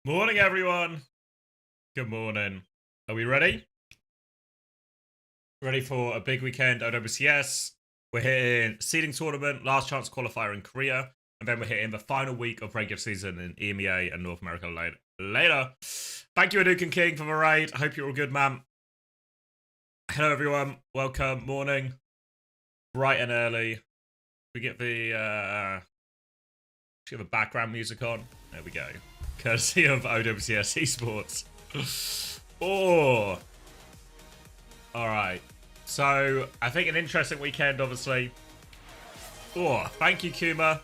Morning, everyone. Good morning. Are we ready? Ready for a big weekend at OWCS. We're hitting seeding tournament, last chance qualifier in Korea, and then we're hitting the final week of regular season in EMEA and North America later. Thank you, Aduke and King, for the raid. I hope you're all good, man. Hello, everyone. Welcome. Morning. Bright and early. We get the background music on. There we go. Courtesy of OWCS Esports. Oh. Alright. So, I think an interesting weekend, obviously. Oh, thank you, Kuma.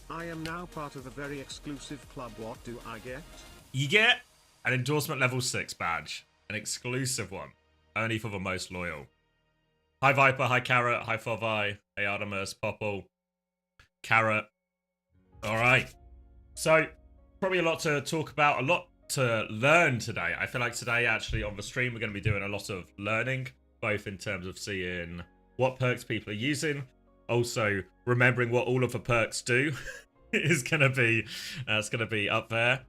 I am now part of a very exclusive club. What do I get? You get an endorsement level 6 badge. An exclusive one. Only for the most loyal. Hi, Viper. Hi, Carrot. Hi, Fovi. Hey, Artemis. Popple. Carrot. Alright. So, probably a lot to talk about, a lot to learn today. I feel like today, actually, on the stream, we're going to be doing a lot of learning, both in terms of seeing what perks people are using, also remembering what all of the perks do is going to be, it's going to be up there.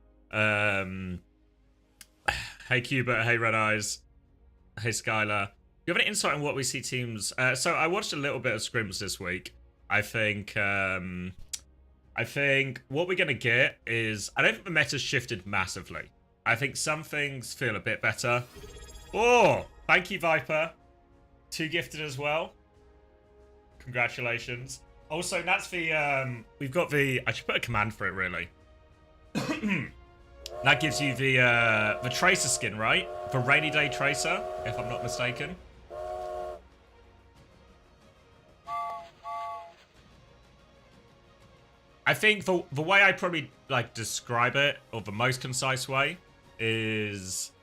Hey, Cuba. Hey, Red Eyes. Hey, Skylar. Do you have any insight on what we see teams? So I watched a little bit of scrims this week. I think what we're going to get is... I don't think the meta's shifted massively. I think some things feel a bit better. Oh, thank you, Viper. 2 gifted as well. Congratulations. Also, that's the... we've got the... I should put a command for it, really. That gives you the Tracer skin, right? The Rainy Day Tracer, if I'm not mistaken. I think the way I probably like describe it, or the most concise way, is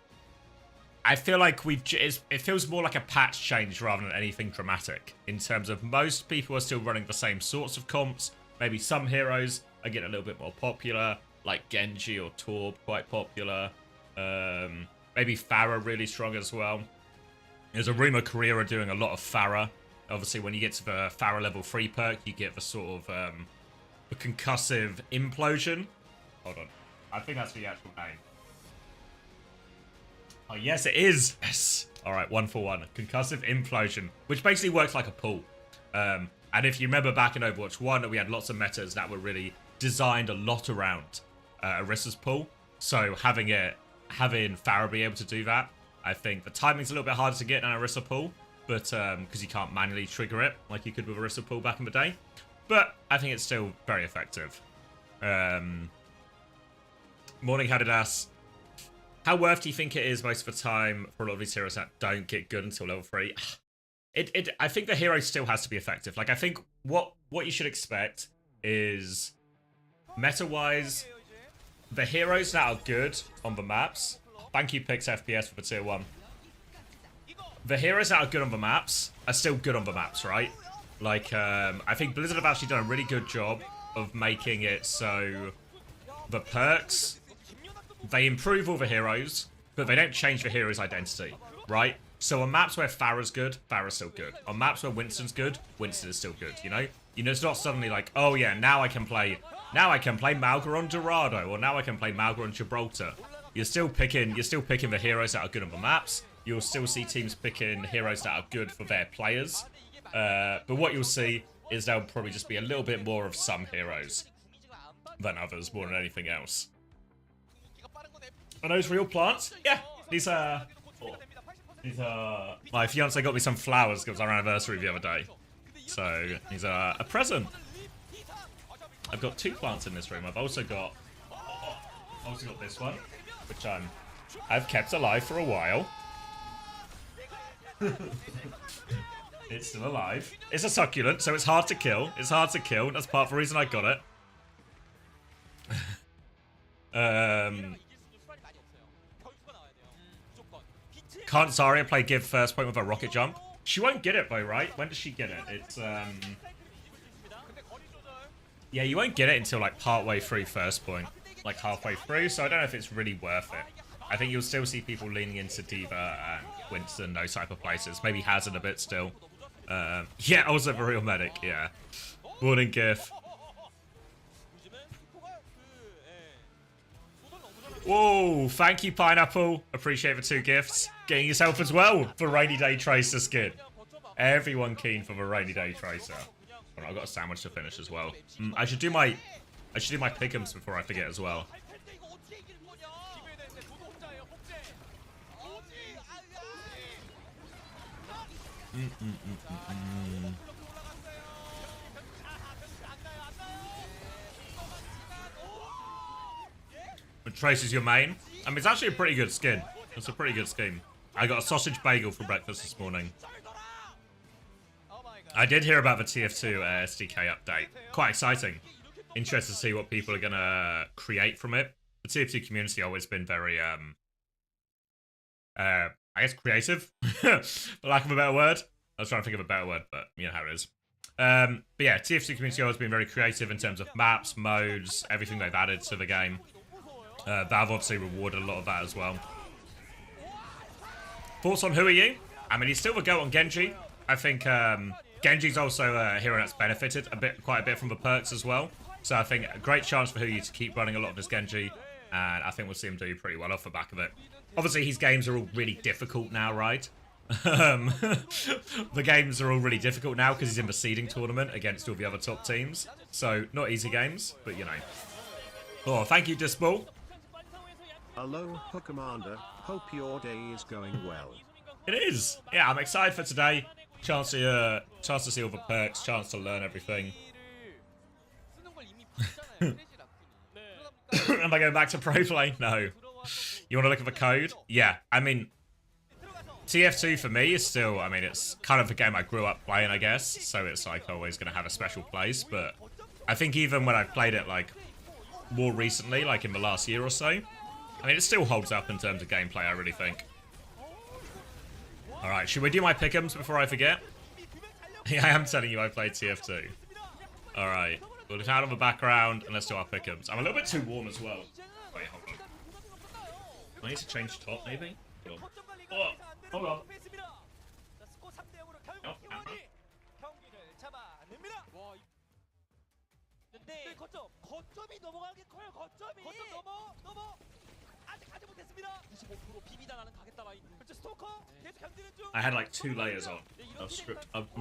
I feel like it feels more like a patch change rather than anything dramatic. In terms of most people are still running the same sorts of comps. Maybe some heroes are getting a little bit more popular, like Genji or Torb, quite popular. Maybe Pharah really strong as well. There's a rumor Korea are doing a lot of Pharah. Obviously, when you get to the Pharah level 3 perk, you get the sort of a concussive implosion. Hold on. I think that's the actual name. Oh, yes, it is. Yes. All right, 1 for 1. Concussive implosion, which basically works like a pull. And if you remember back in Overwatch 1, we had lots of metas that were really designed a lot around Orissa's pull. So having Pharah be able to do that, I think the timing's a little bit harder to get than Orisa pull, but because you can't manually trigger it like you could with Orisa pull back in the day. But I think it's still very effective. Morning, Hadidas. How worth do you think it is most of the time for a lot of these heroes that don't get good until level 3? I think the hero still has to be effective. Like, I think what you should expect is, meta-wise, the heroes that are good on the maps. Thank you, Pix FPS, for the tier 1. The heroes that are good on the maps are still good on the maps, right? Like, I think Blizzard have actually done a really good job of making it so the perks, they improve all the heroes, but they don't change the hero's identity, right? So on maps where Pharah's good, Pharah's still good. On maps where Winston's good, Winston is still good, you know? You know, it's not suddenly like, oh yeah, now I can play Malgar on Dorado, or now I can play Malgar on Gibraltar. You're still picking the heroes that are good on the maps. You'll still see teams picking heroes that are good for their players. But what you'll see is there'll probably just be a little bit more of some heroes than others, more than anything else. Are those real plants? Yeah, these are... My fiance got me some flowers because it was our anniversary the other day. So, these are a present. I've got 2 plants in this room. I've also got this one, which I've kept alive for a while. It's still alive. It's a succulent, so it's hard to kill. It's hard to kill. That's part of the reason I got it. Can't Zarya play give first point with a rocket jump? She won't get it though, right? When does she get it? It's yeah, you won't get it until like partway through first point, like halfway through. So I don't know if it's really worth it. I think you'll still see people leaning into Diva and Winston, those type of places. Maybe Hazard a bit still. Yeah, also for real medic, yeah. Morning, GIF. Whoa, thank you, Pineapple. Appreciate the 2 gifts. Getting yourself as well for Rainy Day Tracer skin. Everyone keen for the Rainy Day Tracer. Oh, I've got a sandwich to finish as well. I should do my pick'ems before I forget as well. But Tracer's your main. I mean, it's actually a pretty good skin. It's a pretty good skin. I got a sausage bagel for breakfast this morning. I did hear about the TF2 SDK update. Quite exciting. Interested to see what people are going to create from it. The TF2 community always been very, I guess, creative, for lack of a better word. I was trying to think of a better word, but you know how it is. But yeah, TF2 community always been very creative in terms of maps, modes, everything they've added to the game. Valve obviously rewarded a lot of that as well. Thoughts on who are you? I mean, he's still the GOAT on Genji. I think Genji's also a hero that's benefited quite a bit from the perks as well. So I think a great chance for Who You to keep running a lot of his Genji, and I think we'll see him do pretty well off the back of it. Obviously, his games are all really difficult now, right? The games are all really difficult now because he's in the seeding tournament against all the other top teams. So, not easy games, but you know. Oh, thank you, Disball. Aloha, Commander. Hope your day is going well. It is. Yeah, I'm excited for today. Chance to see all the perks, chance to learn everything. Am I going back to pro play? No. You want to look at the code? Yeah, I mean, TF2 for me is still, I mean, it's kind of the game I grew up playing, I guess. So it's like always going to have a special place. But I think even when I've played it like more recently, like in the last year or so, I mean, it still holds up in terms of gameplay, I really think. Alright, should we do my pick'ems before I forget? Yeah, I am telling you I played TF2. Alright, we'll look out on the background and let's do our pick'ems. I'm a little bit too warm as well. Wait, hold on. I need to change top, maybe? Hold on. Oh, hold on. Oh, I had like 2 layers on.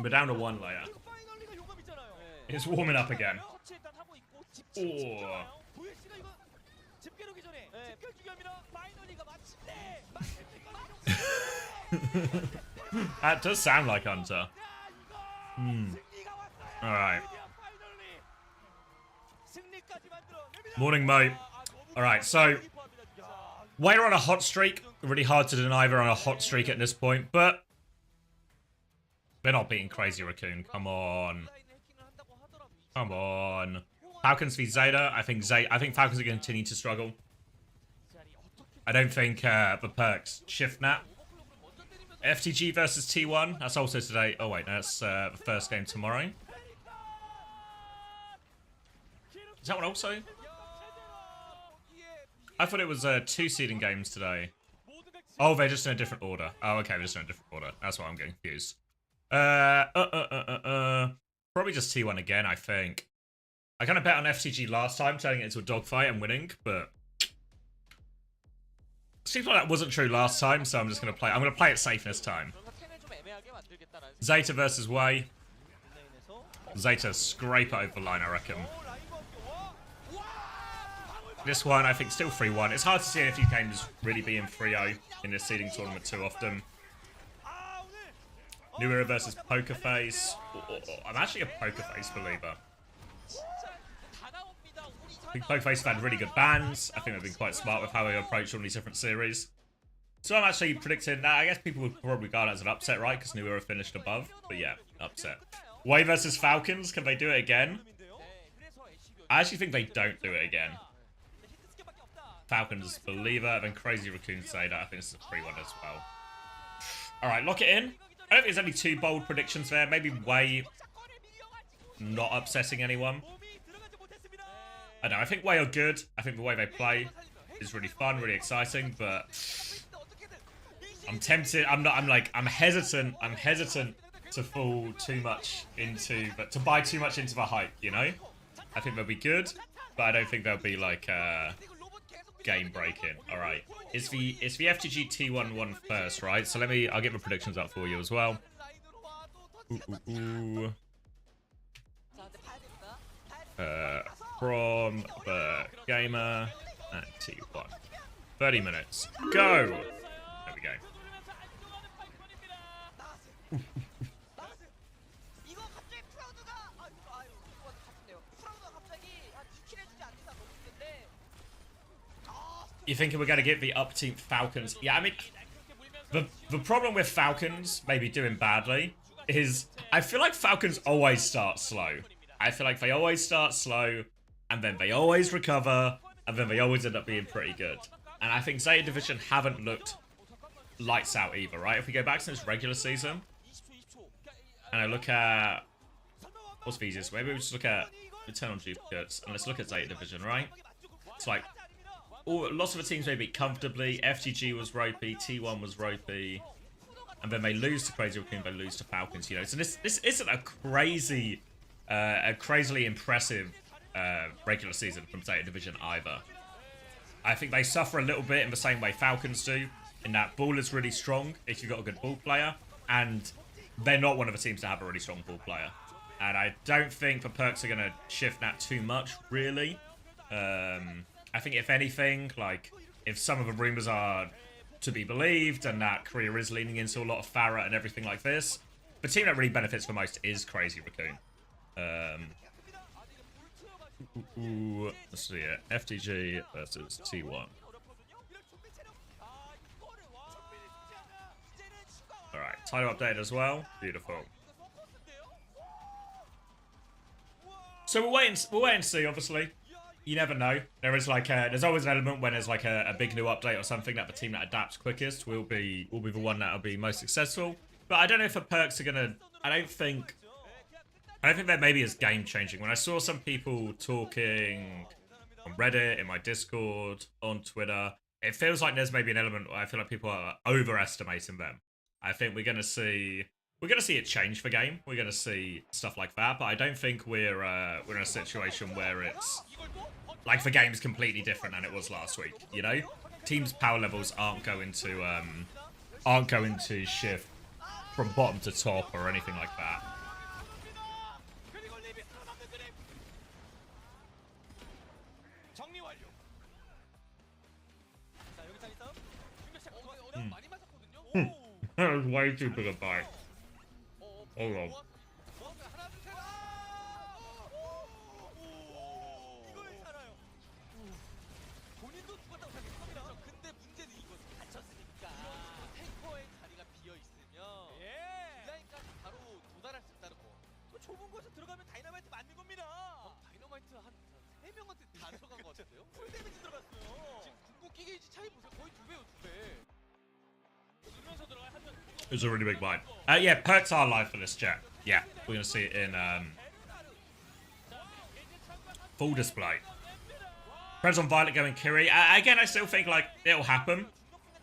We're down to 1 layer. It's warming up again. Oh. That does sound like Hunter. Alright. Morning, mate. Alright, so we're on a hot streak. Really hard to deny we're on a hot streak at this point, but we're not beating Crazy Raccoon. Come on. Come on. Falcons v Zeta. I think Falcons are going to continue to struggle. I don't think the perks shift nap. FTG versus T1. That's also today. Oh wait, no, that's the first game tomorrow. Is that one also? I thought it was 2 seeding games today. Oh, they're just in a different order. Oh, okay, they're just in a different order. That's why I'm getting confused. Probably just T1 again, I think. I kind of bet on FTG last time, turning it into a dogfight and winning, but seems like that wasn't true last time, so I'm just gonna play. I'm gonna play it safe this time. Zeta versus Way. Zeta scrape it over the line, I reckon. This one, I think, still 3-1. It's hard to see any of these games really being 3-0 in this seeding tournament too often. New Era versus Poker Face. I'm actually a Poker Face believer. I think Poker Face have had really good bans. I think they've been quite smart with how they approach all these different series. So I'm actually predicting that. I guess people would probably regard it as an upset, right? Because New Era finished above. But yeah, upset. Way versus Falcons. Can they do it again? I actually think they don't do it again. Falcons believer, then Crazy Raccoon say that. I think this is a 3-1 as well. Alright, lock it in. I don't think there's only 2 bold predictions there. Maybe Way not upsetting anyone. I don't know, I think Way are good. I think the way they play is really fun, really exciting, but I'm tempted. I'm hesitant to fall too much into, but to buy too much into the hype, you know? I think they'll be good, but I don't think they'll be like game breaking. All right, it's the FTG T1 one first, right? So I'll get my predictions up for you as well. From the gamer at T1. 30 minutes. Go! There we go. You thinking we're going to get the up team Falcons? Yeah, I mean, the problem with Falcons maybe doing badly is I feel like Falcons always start slow. I feel like they always start slow, and then they always recover, and then they always end up being pretty good. And I think Zeta Division haven't looked lights out either, right? If we go back since regular season, and I look at... What's the easiest? Maybe we just look at Eternal Duplicates, and let's look at Zeta Division, right? It's like... lots of the teams may beat comfortably. FTG was ropey, T1 was ropey, and then they lose to Crazy Raccoon, they lose to Falcons, you know. So this isn't a crazily impressive regular season from Zeta Division either. I think they suffer a little bit in the same way Falcons do, in that ball is really strong if you've got a good ball player, and they're not one of the teams that have a really strong ball player. And I don't think the Perks are going to shift that too much, really. I think if anything, like, if some of the rumors are to be believed and that Korea is leaning into a lot of Farah and everything like this, the team that really benefits the most is Crazy Raccoon. Let's see it. FTG versus T1. Alright, title update as well. Beautiful. So we'll wait and see, obviously. You never know. There is like there's always an element when there's like a big new update or something that the team that adapts quickest will be the one that'll be most successful. But I don't know if the Perks are gonna. I don't think that maybe is game changing. When I saw some people talking on Reddit, in my Discord, on Twitter, it feels like there's maybe an element where I feel like people are overestimating them. I think we're gonna see it change the game. We're gonna see stuff like that, but I don't think we're in a situation where it's like the game's completely different than it was last week. You know, teams' power levels aren't going to shift from bottom to top or anything like that. That was way too big a bite. Hold on. It was a really big bite. Yeah, Perks are live for this, chat. Yeah, we're going to see it in full display. Preds on Violet going Kiri. Again, I still think like it'll happen.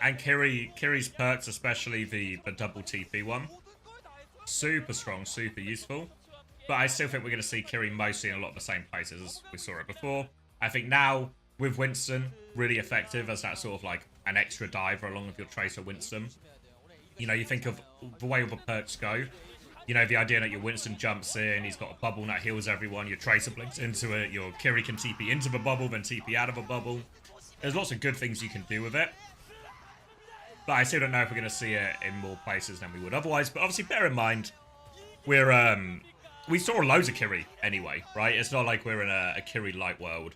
And Kiri's Perks, especially the double TP one. Super strong, super useful. But I still think we're going to see Kiri mostly in a lot of the same places as we saw it before. I think now, with Winston, really effective as that sort of like an extra diver along with your Tracer Winston. You know, you think of the way all the Perks go. You know, the idea that your Winston jumps in, he's got a bubble that heals everyone, your Tracer blinks into it, your Kiri can TP into the bubble, then TP out of a bubble. There's lots of good things you can do with it. But I still don't know if we're going to see it in more places than we would otherwise. But obviously, bear in mind, we saw loads of Kiri anyway, right? It's not like we're in a Kiri light world.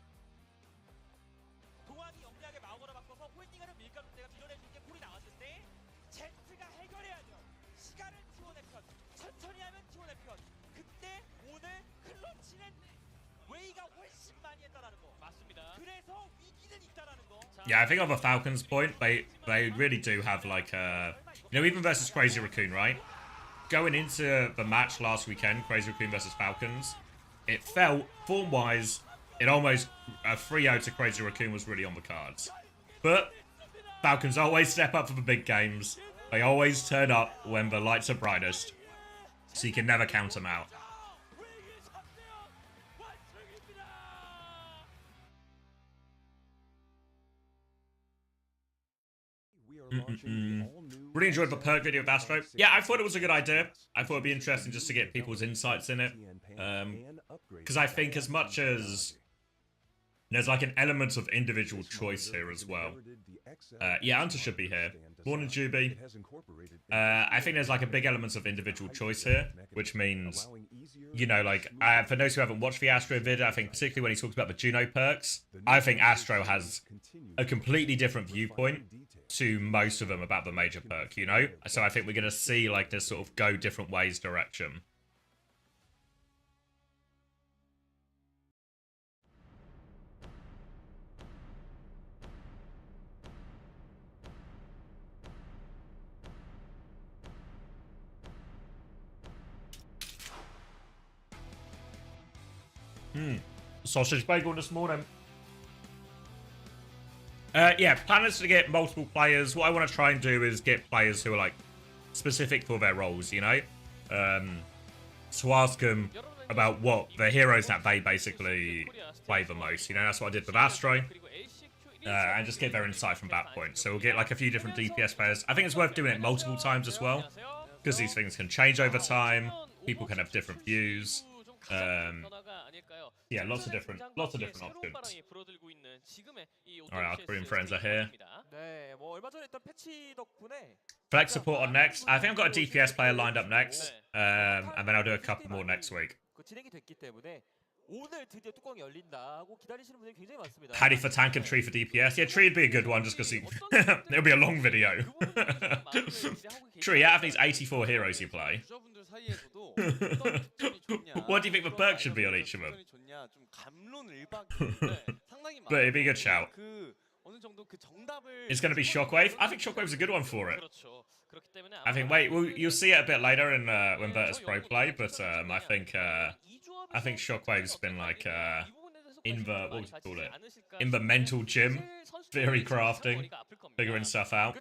Yeah, I think on the Falcons point, they really do have like a... You know, even versus Crazy Raccoon, right? Going into the match last weekend, Crazy Raccoon versus Falcons, it felt, form-wise, it almost... A 3-0 to Crazy Raccoon was really on the cards. But Falcons always step up for the big games. They always turn up when the lights are brightest. So you can never count them out. Really enjoyed the perk video of Astro. Yeah, I thought it was a good idea. I thought it'd be interesting just to get people's insights in it. Because I think as much as there's like an element of individual choice here as well. Yeah, Hunter should be here. Born in Juby. I think there's like a big element of individual choice here, which means, you know, like, for those who haven't watched the Astro vid, I think particularly when he talks about the Juno perks, I think Astro has a completely different viewpoint to most of them about the major perk, you know? So I think we're going to see like this sort of go different ways direction. Sausage bagel this morning. Yeah, plan is to get multiple players. What I want to try and do is get players who are like specific for their roles, you know? So ask them about what the heroes that they basically play the most. You know, that's what I did with Astro. And just get their insight from that point. So we'll get like a few different DPS players. I think it's worth doing it multiple times as well, because these things can change over time. People can have different views. Yeah, lots of different options. Alright, our Korean friends are here. Flex support on next. I think I've got a DPS player lined up next. And then I'll do a couple more next week. Paddy for tank and Tree for DPS. Yeah, Tree would be a good one just because it'll be a long video. Tree, out of these 84 heroes you play, what do you think the perk should be on each of them? But it'd be a good shout. It's going to be Shockwave. I think Shockwave's a good one for it. I think, wait, well, you'll see it a bit later in when Virtus Pro play, but I think Shockwave's been like in the, what would you call it? In the mental gym, theory crafting, figuring stuff out.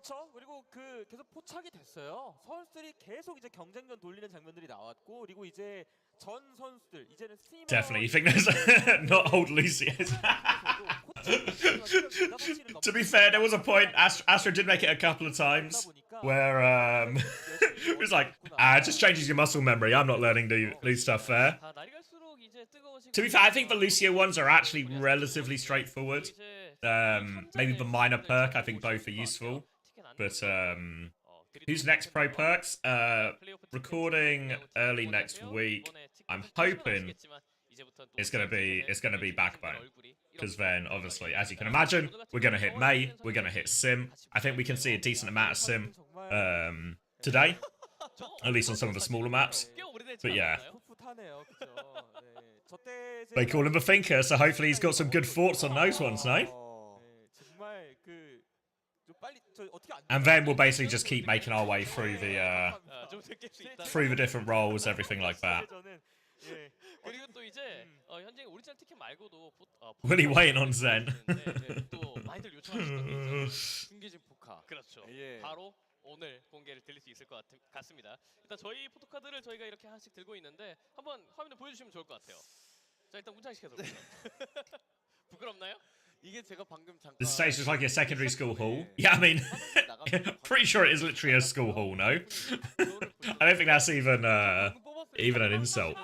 Definitely, you think there's not old LCQ? To be fair, there was a point, Astro did make it a couple of times, where it was like, it just changes your muscle memory, I'm not learning new stuff there. To be fair, I think the Lucio ones are actually relatively straightforward. Maybe the minor perk, I think both are useful. But who's next pro perks? Recording early next week. I'm hoping it's gonna be Backbone. Because then, obviously, as you can imagine, we're gonna hit May, we're gonna hit Sim. I think we can see a decent amount of Sim today. At least on some of the smaller maps. But yeah. They call him a thinker, so hopefully he's got some good thoughts on those ones, no? And then we'll basically just keep making our way through the different roles, everything like that. Really waiting on Zen. 오늘 공개를 드릴 수 있을 것 같습니다. 일단 저희 포토카드를 저희가 이렇게 하나씩 들고 있는데 한번 화면에 보여주시면 좋을 것 같아요. 자, 일단 문장시켜서 볼게요. 부끄럽나요? 이게 제가 방금 잠깐. The stage is like a secondary school hall. Yeah, I mean, pretty sure it is literally a school hall. No, I don't think that's even an insult.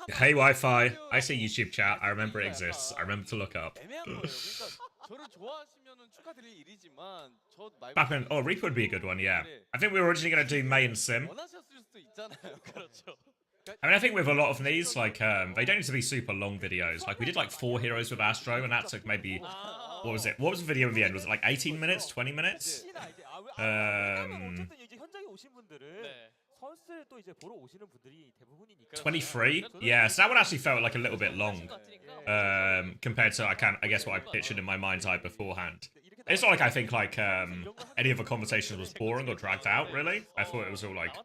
Hey Wi-Fi, I see YouTube chat. I remember it exists. I remember to look up. Backman, oh, Reaper would be a good one, yeah. I think we were originally going to do May and Sim. I mean, I think with a lot of these, like, they don't need to be super long videos. Like, we did like 4 heroes with Astro, and that took maybe, what was it? What was the video in the end? Was it like 18 minutes, 20 minutes? 23? Yeah, so that one actually felt like a little bit long. Compared to, I guess, what I pictured in my mind's eye beforehand. It's not like I think, like, any of the conversations was boring or dragged out, really. I thought it was all, like,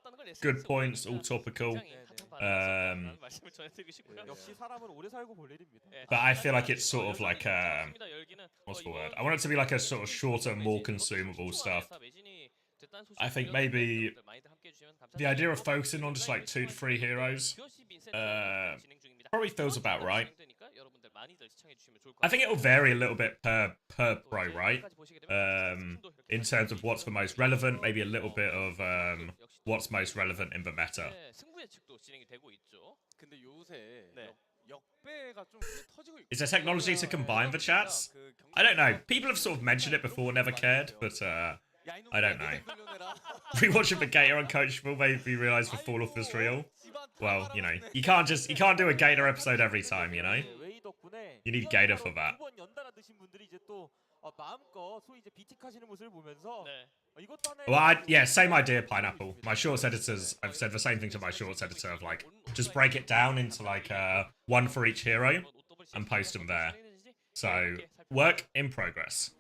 good points, all topical. But I feel like it's sort of like, what's the word? I want it to be like a sort of shorter, more consumable stuff. I think maybe the idea of focusing on just like 2 to 3 heroes probably feels about right. 많이들 시청해 주시면 좋을 것 I think 같아요. it'll vary a little bit per 또 pro, 이제 right? 여기까지 보시게 되면 팀도 이렇게 In terms of what's the most relevant, maybe a little bit of 역시 또 what's most relevant in the meta. 네, 승부 예측도 진행이 되고 있죠. 근데 요새 네. 역배가 좀 크게 터지고 있고. Is there technology to combine the chats? I don't know. People have sort of mentioned it before, never cared, but I don't know. Rewatching the Gator Uncoachable made me realise the fall off is real. Well, you know, you can't do a Gator episode every time, you know. 웨이 덕분에 You need Gator for that. 두번 연달아 드신 분들이 이제 또 마음껏 소위 이제 비틱하시는 모습을 보면서 네. 이것도 하나의 Well, yeah, same idea, Pineapple. My shorts editors, I've said the same thing to my shorts editor of like, just break it down into like one for each hero and post them there. So, work in progress.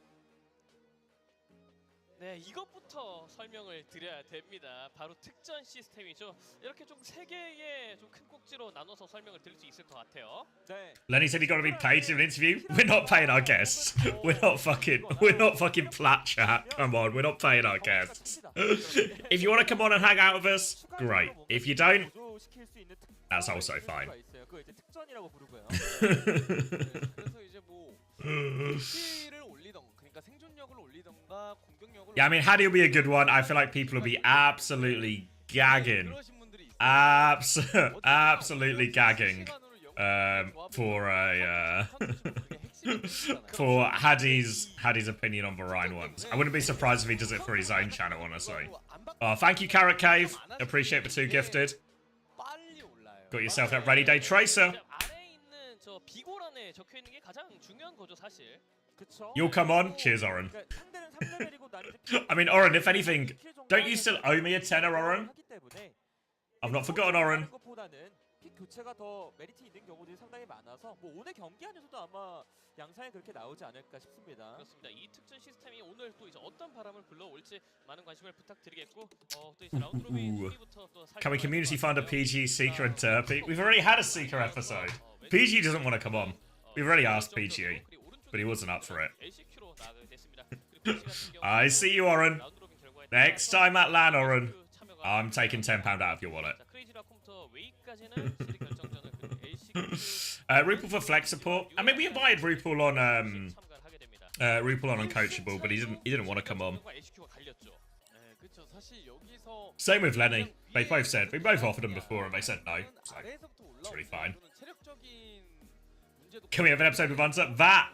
네, 이것부터 설명을 드려야 됩니다. 바로 특전 시스템이죠. 이렇게 좀 세 개의 좀 큰 꼭지로 나눠서 설명을 드릴 수 있을 것 같아요. 네. Lenny said he got to be paid to do an interview. We're not paying our guests. We're not fucking plat chat. Come on, we're not paying our guests. If you want to come on and hang out with us, great. If you don't, that's also fine. 그거 이제 특전이라고 부르고요. 그래서 이제 뭐 를 올리던 그러니까 생존력을 올리던가 공격력을 Yeah, I mean, Hattie will be a good one. I feel like people will be absolutely gagging. 그러신 분들이 있어요. Absolutely gagging for a for Hattie's opinion on the Rhine ones. I wouldn't be surprised if he does it for his own channel, honestly. Oh, thank you, Carrot Cave. Appreciate the 2 gifted. 빨리 올라요. Got yourself that Ready Day Tracer. 아래에 있는 저 비고란에 적혀 있는 게 가장 중요한 거죠, 사실. 그쵸? You'll come on. Cheers, Oren. 그러니까 상대는 3레벨이고 나는 이제 I mean, Oren, if anything, don't you still owe me a tenner, Oren? 하기 때문에 I've not forgotten, Oren. 것보다는 픽 교체가 더 메리트 있는 경우들이 상당히 많아서 뭐 오늘 경기 안에서도 아마 양상이 그렇게 나오지 않을까 싶습니다. 그렇습니다. 이 특전 시스템이 오늘 또 이제 어떤 바람을 불러올지 많은 관심을 부탁드리겠고 또 이제 라운드 로빈 순위부터 또 Can we community fund a PG, Seeker, and Derpy? We've already had a Seeker episode. PG doesn't want to come on. We've already asked PG, but he wasn't up for it. LCQ로 나가게 됐습니다. 그리고 PG 같은 경우는 I see you, Oren. 라운드 로빈 결과에 Next time at LAN, Oren, 참여가 I'm taking £10 out of your wallet. 자, 크레이지라컴부터 웨이까지는 시리 결정전을 그리고 LCQ Rupal for flex support. I mean, we invited Rupal on 참가를 하게 됩니다. Rupal on Uncoachable, but he didn't want to come on. LCQ가 갈렸죠. 네, 그렇죠. 사실 여기서 Same with Lenny. They both said we both offered him before, and they said no. So 아래에서부터 it's really fine. 올라오는 체력적인 문제도 Can we have an episode with Hunter? That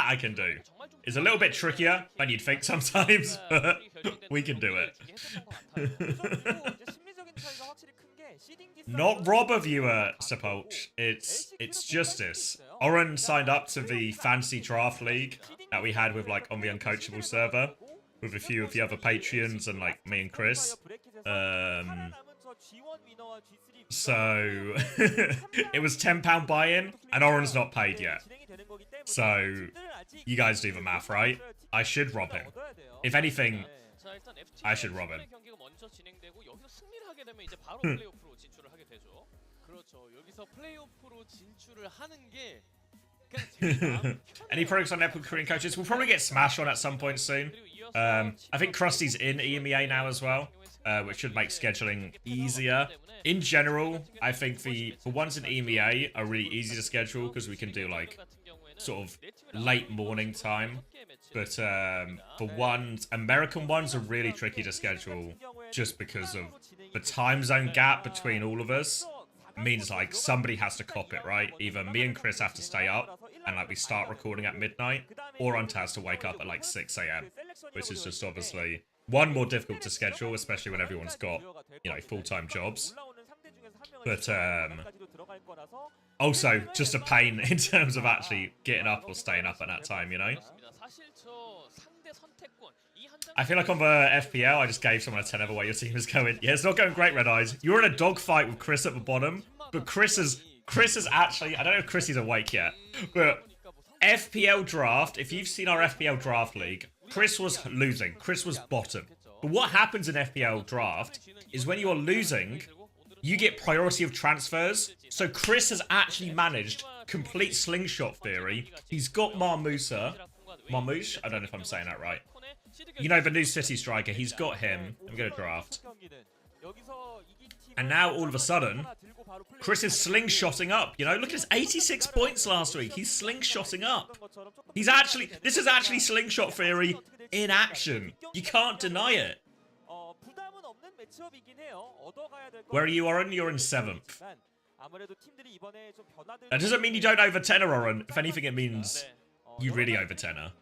I can do. It's a little bit trickier than you'd think sometimes, but we can do it. 심리적인 차이가 확실히 큰 게 시딩 Not rob a viewer, Sepulch. It's justice. Oren signed up to the fancy draft league that we had with like on the Uncoachable server with a few of the other Patreons and like me and Chris. So it was £10 buy-in, and Oren's not paid yet. So you guys do the math, right? I should rob him. If anything, 자, 일단 I should rob him. 경기가 먼저 진행되고 여기서 승리를 하게 되면 이제 바로 플레이오프로 진출을 하게 되죠. 그렇죠. 여기서 플레이오프로 진출을 하는 게 그냥 제일 마음 Any progress on Epic Korean coaches? We'll probably get Smash on at some point soon. 그리고 이어서 I think Krusty's in EMEA now as well, which should make scheduling easier. In general, I think the ones in EMEA are really easy to schedule because we can do like sort of late morning time. But the ones, American ones are really tricky to schedule just because of the time zone gap between all of us. Means like somebody has to cop it, right? Either me and Chris have to stay up and like we start recording at midnight, or Hunter has to wake up at like 6 a.m, which is just obviously one, more difficult to schedule, especially when everyone's got, you know, full-time jobs. But also just a pain in terms of actually getting up or staying up at that time, you know? 사실 저 상대 선택권 이 한 장 I feel like on the FPL, I just gave someone a 10 over where your team is going. Yeah, it's not going great, Red Eyes. You're in a dogfight with Chris at the bottom, but Chris is actually, I don't know if Chris is awake yet, but FPL draft, if you've seen our FPL draft league, Chris was losing. Chris was bottom. But what happens in FPL draft is when you're losing, you get priority of transfers. So Chris has actually managed complete slingshot theory. He's got Marmouche. I don't know if I'm saying that right. You know, the new City striker, he's got him. I'm going to draft. And now, all of a sudden, Chris is slingshotting up. You know, look at his 86 points last week. He's slingshotting up. This is actually slingshot theory in action. You can't deny it. Where are you, Oren? You're in 7th. That doesn't mean you don't over 10er, Oren. If anything, it means you really over 10er.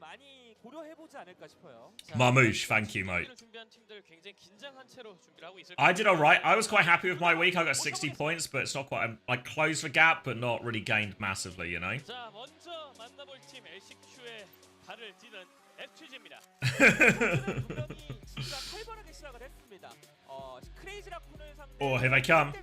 Marmouche, thank you, mate. I did alright. I was quite happy with my week. I got 60 points, but it's not quite... like, closed the gap, but not really gained massively, you know? Oh, here they come. Can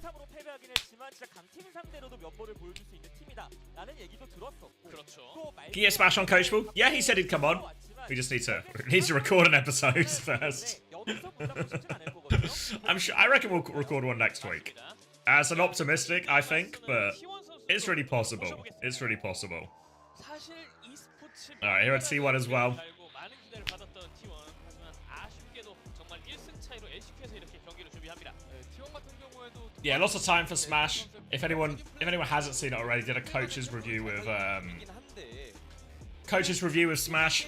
you get Smash on Coachable? Yeah, he said he'd come on. We just need to record an episode first. I reckon we'll record one next week. As an optimistic, I think, but it's really possible. It's really possible. Alright, here at T1 as well. Yeah, lots of time for Smash. If anyone hasn't seen it already, did a coach's review with Smash.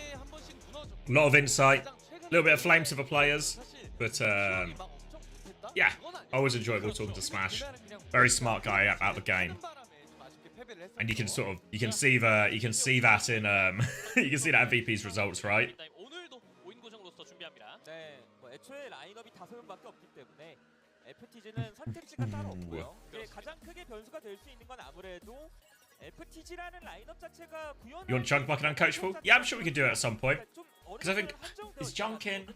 A lot of insight, a little bit of flame to the players, but yeah, always enjoyable talking to Smash. Very smart guy out the game, and you can see that in you can see that in VP's results, right? You want Junk Bucket uncoachable? Yeah, I'm sure we can do it at some point. Because I think... is Junk in?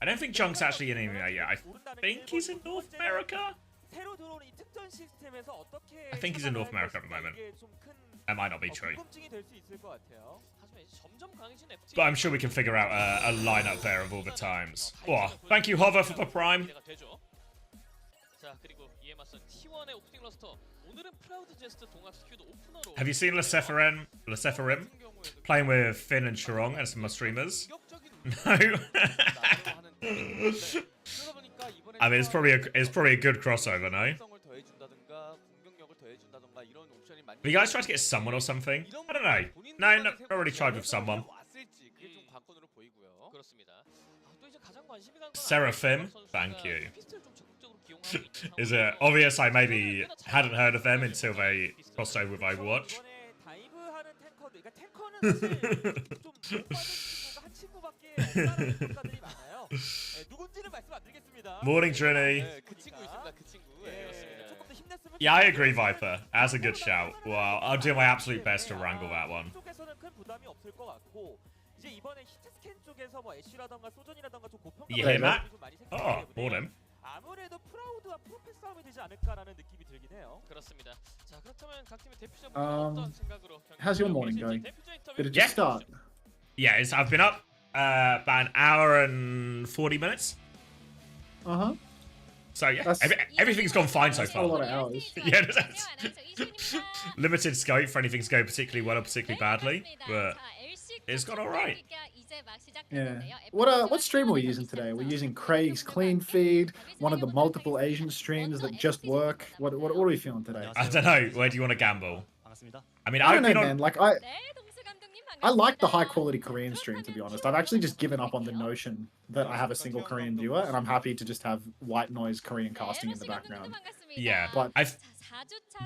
I don't think Junk's actually in EMEA yet. I think he's in North America? I think he's in North America at the moment. That might not be true. But I'm sure we can figure out a lineup there of all the times. Oh, thank you, Hover, for the Prime. Have you seen Leseferim playing with Finn and Chirong and some of my streamers? No. I mean, it's probably a good crossover, no? Have you guys tried to get someone or something? I don't know. No, not already tried with someone. Seraphim, thank you. Is it obvious I maybe hadn't heard of them until they crossed over with Overwatch? Morning, Trini. Yeah, I agree, Viper. That's a good shout. Well, I'll do my absolute best to wrangle that one. You hear that? Oh, morning. How's your morning going? Did it just start? Yeah, I've been up about an hour and 40 minutes. Uh-huh. So yeah, everything's gone fine so far. A lot of hours. Yeah, limited scope for anything to go particularly well or particularly badly, but it's gone alright. Yeah. What stream are we using today? We're using Craig's clean feed, one of the multiple Asian streams that just work. What are we feeling today? I don't know. Where do you want to gamble? I mean, I don't know, man. Like I like the high quality Korean stream, to be honest. I've actually just given up on the notion that I have a single Korean viewer, and I'm happy to just have white noise Korean casting in the background. Yeah, but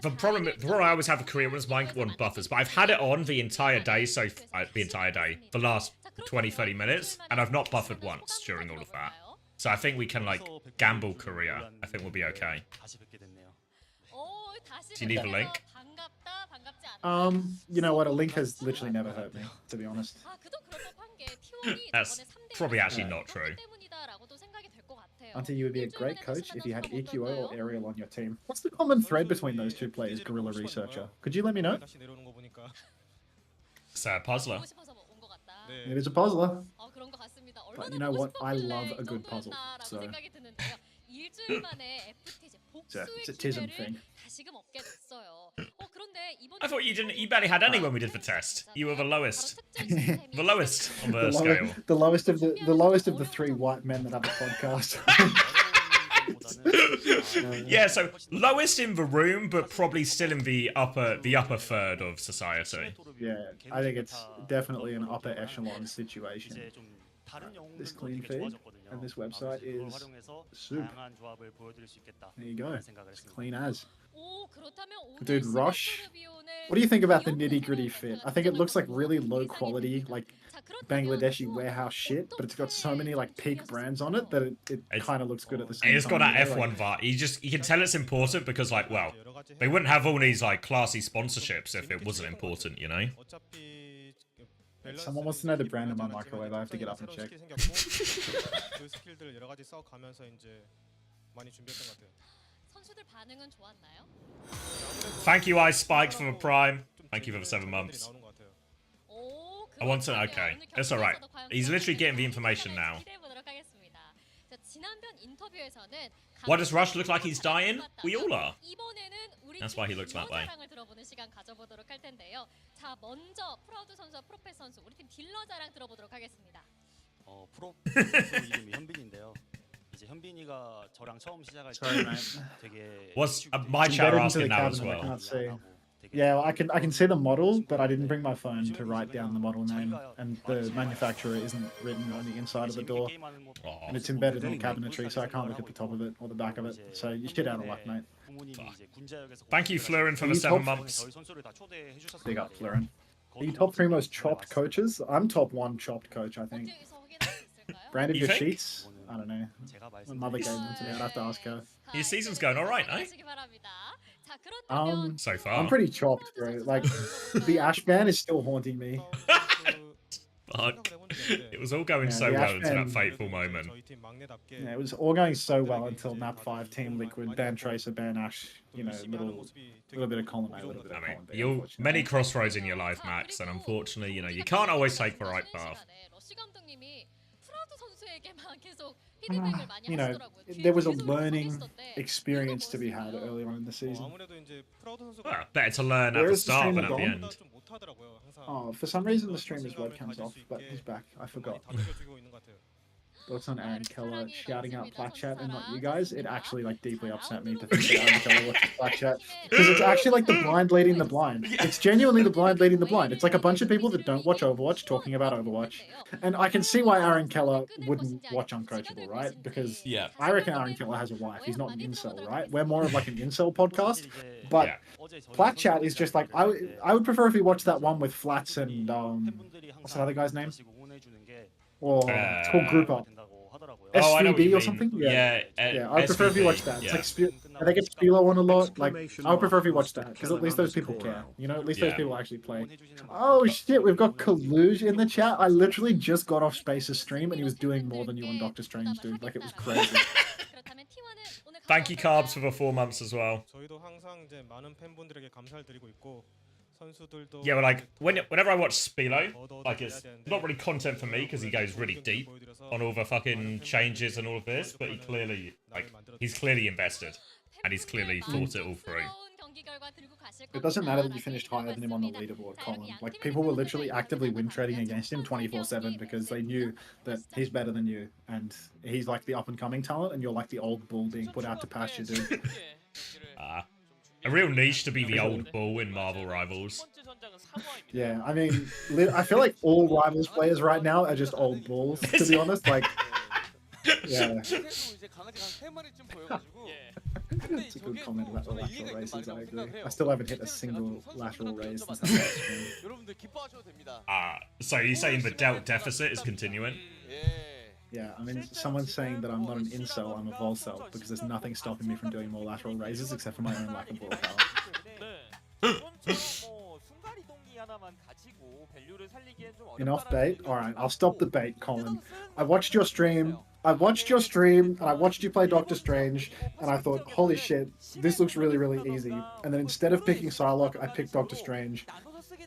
the problem I always have with Korean ones, mine one buffers, but I've had it on the entire day, the last 20-30 minutes, and I've not buffered once during all of that. So I think we can like gamble Korea. I think we'll be okay. Do you need the link? You know what? A link has literally never hurt me, to be honest. That's probably actually not true. Until you would be a great coach if you had EQO or Ariel on your team. What's the common thread between those two players, Gorilla Researcher? Could you let me know? It's a puzzler. It is a puzzler. But you know what? I love a good puzzle, so... It's a TISM thing. I thought you barely had any when we did the test. You were the lowest. The lowest on the scale. The lowest of the three white men that have a podcast. Yeah, so lowest in the room, but probably still in the upper third of society. Yeah, I think it's definitely an upper echelon situation. This clean feed and this website is soup. There you go. It's clean as. Dude, Rush, what do you think about the nitty-gritty fit? I think it looks like really low quality, like Bangladeshi warehouse shit, but it's got so many like peak brands on it that it kind of looks good at the same time. It's got that you know, F1 like- vibe. You can tell it's important because, like, well, they wouldn't have all these like classy sponsorships if it wasn't important, you know. Someone wants to know the brand of my microwave. I have to get up and check. Thank you, Ice Spike, for the Prime. Thank you for the 7 months. I want to. Okay, it's all right. He's literally getting the information now. Why does Rush look like he's dying? We all are. That's why he looks that way. 프로 선수 이름이 현빈인데요. 이제 현빈이가 저랑 처음 시작할 때 Sorry, mate. 되게 What's my chat are asking now as I well. can't see. Yeah, well, I can see the model, but I didn't bring my phone to write down the model name, and the manufacturer isn't written on the inside of the door, Oh, and it's embedded in the cabinetry, so I can't look at the top of it or the back of it. So you shit out of luck, mate. thank you, Florin, for the 7 months. Big up, Florin. Are you top 3 most chopped coaches? I'm top 1 chopped coach, I think. Branded You your think? sheets? I don't know. My mother gave them to me. I'd have to ask her. Your season's going all right, eh? So far. I'm pretty chopped, bro. Like, the Ash ban is still haunting me. Fuck. It was all going Yeah, so the well Ash until that ban- fateful moment. Yeah, it was all going so well until Map 5, Team Liquid, ban Tracer, ban Ash, you know, little bit of column A, little bit of I column mean, B. you'll unfortunately. many crossroads in your life, Max, and unfortunately, you know, you can't always take the right path. You know, there was a learning experience to be had earlier on in the season. Well, better to learn at Where the is the start than streamer at the gone? end. Oh, for some reason the streamer's webcam's off, but he's back. I forgot. Thoughts on Aaron Keller shouting out Black Chat and not you guys? It actually like deeply upset me to think that Aaron Keller watches Black Chat because it's actually like the blind leading the blind. It's genuinely the blind leading the blind. It's like a bunch of people that don't watch Overwatch talking about Overwatch, and I can see why Aaron Keller wouldn't watch Uncoachable, right? Because Yeah. I reckon Aaron Keller has a wife. He's not an incel, right? We're more of like an incel podcast, but Yeah. Black Chat is just like I would prefer if he watched that one with Flats and what's that other guy's name? Or it's called Grouper. Oh, I know what you SVB or mean. something? Yeah, Yeah, I would prefer if you SVB, watched that. It's yeah. like I think it's Spilo on a lot. Like I would prefer if you watched that because at least those people care. You know, at least those Yeah. people actually play. Oh shit, we've got Kaluge in the chat. I literally just got off Space's stream and he was doing more than you on Doctor Strange, dude. Like it was crazy. Thank you, Carbs, for the 4 months as well. Yeah, but like whenever I watch Spilo, like it's not really content for me because he goes really deep on all the fucking changes and all of this, but he's clearly invested and he's clearly thought it all through. It doesn't matter that you finished higher than him on the leaderboard, Colin. Like people were literally actively win trading against him 24/7 because they knew that he's better than you and he's like the up and coming talent and you're like the old bull being put out to pasture, dude. A real niche to be the old bull in Marvel Rivals. Yeah, I mean, I feel like all Rivals players right now are just old bulls, to be honest. Like, yeah. It's a good comment about the lateral races, I agree. I still haven't hit a single lateral race since I last streamed. So you're saying the delt deficit is continuing? Yeah, I mean, someone's saying that I'm not an incel, I'm a volcel, because there's nothing stopping me from doing more lateral raises except for my own lack of willpower. Enough bait? Alright, I'll stop the bait, Colin. I watched your stream, and I watched you play Doctor Strange, and I thought, holy shit, this looks really, really easy. And then instead of picking Psylocke, I picked Doctor Strange,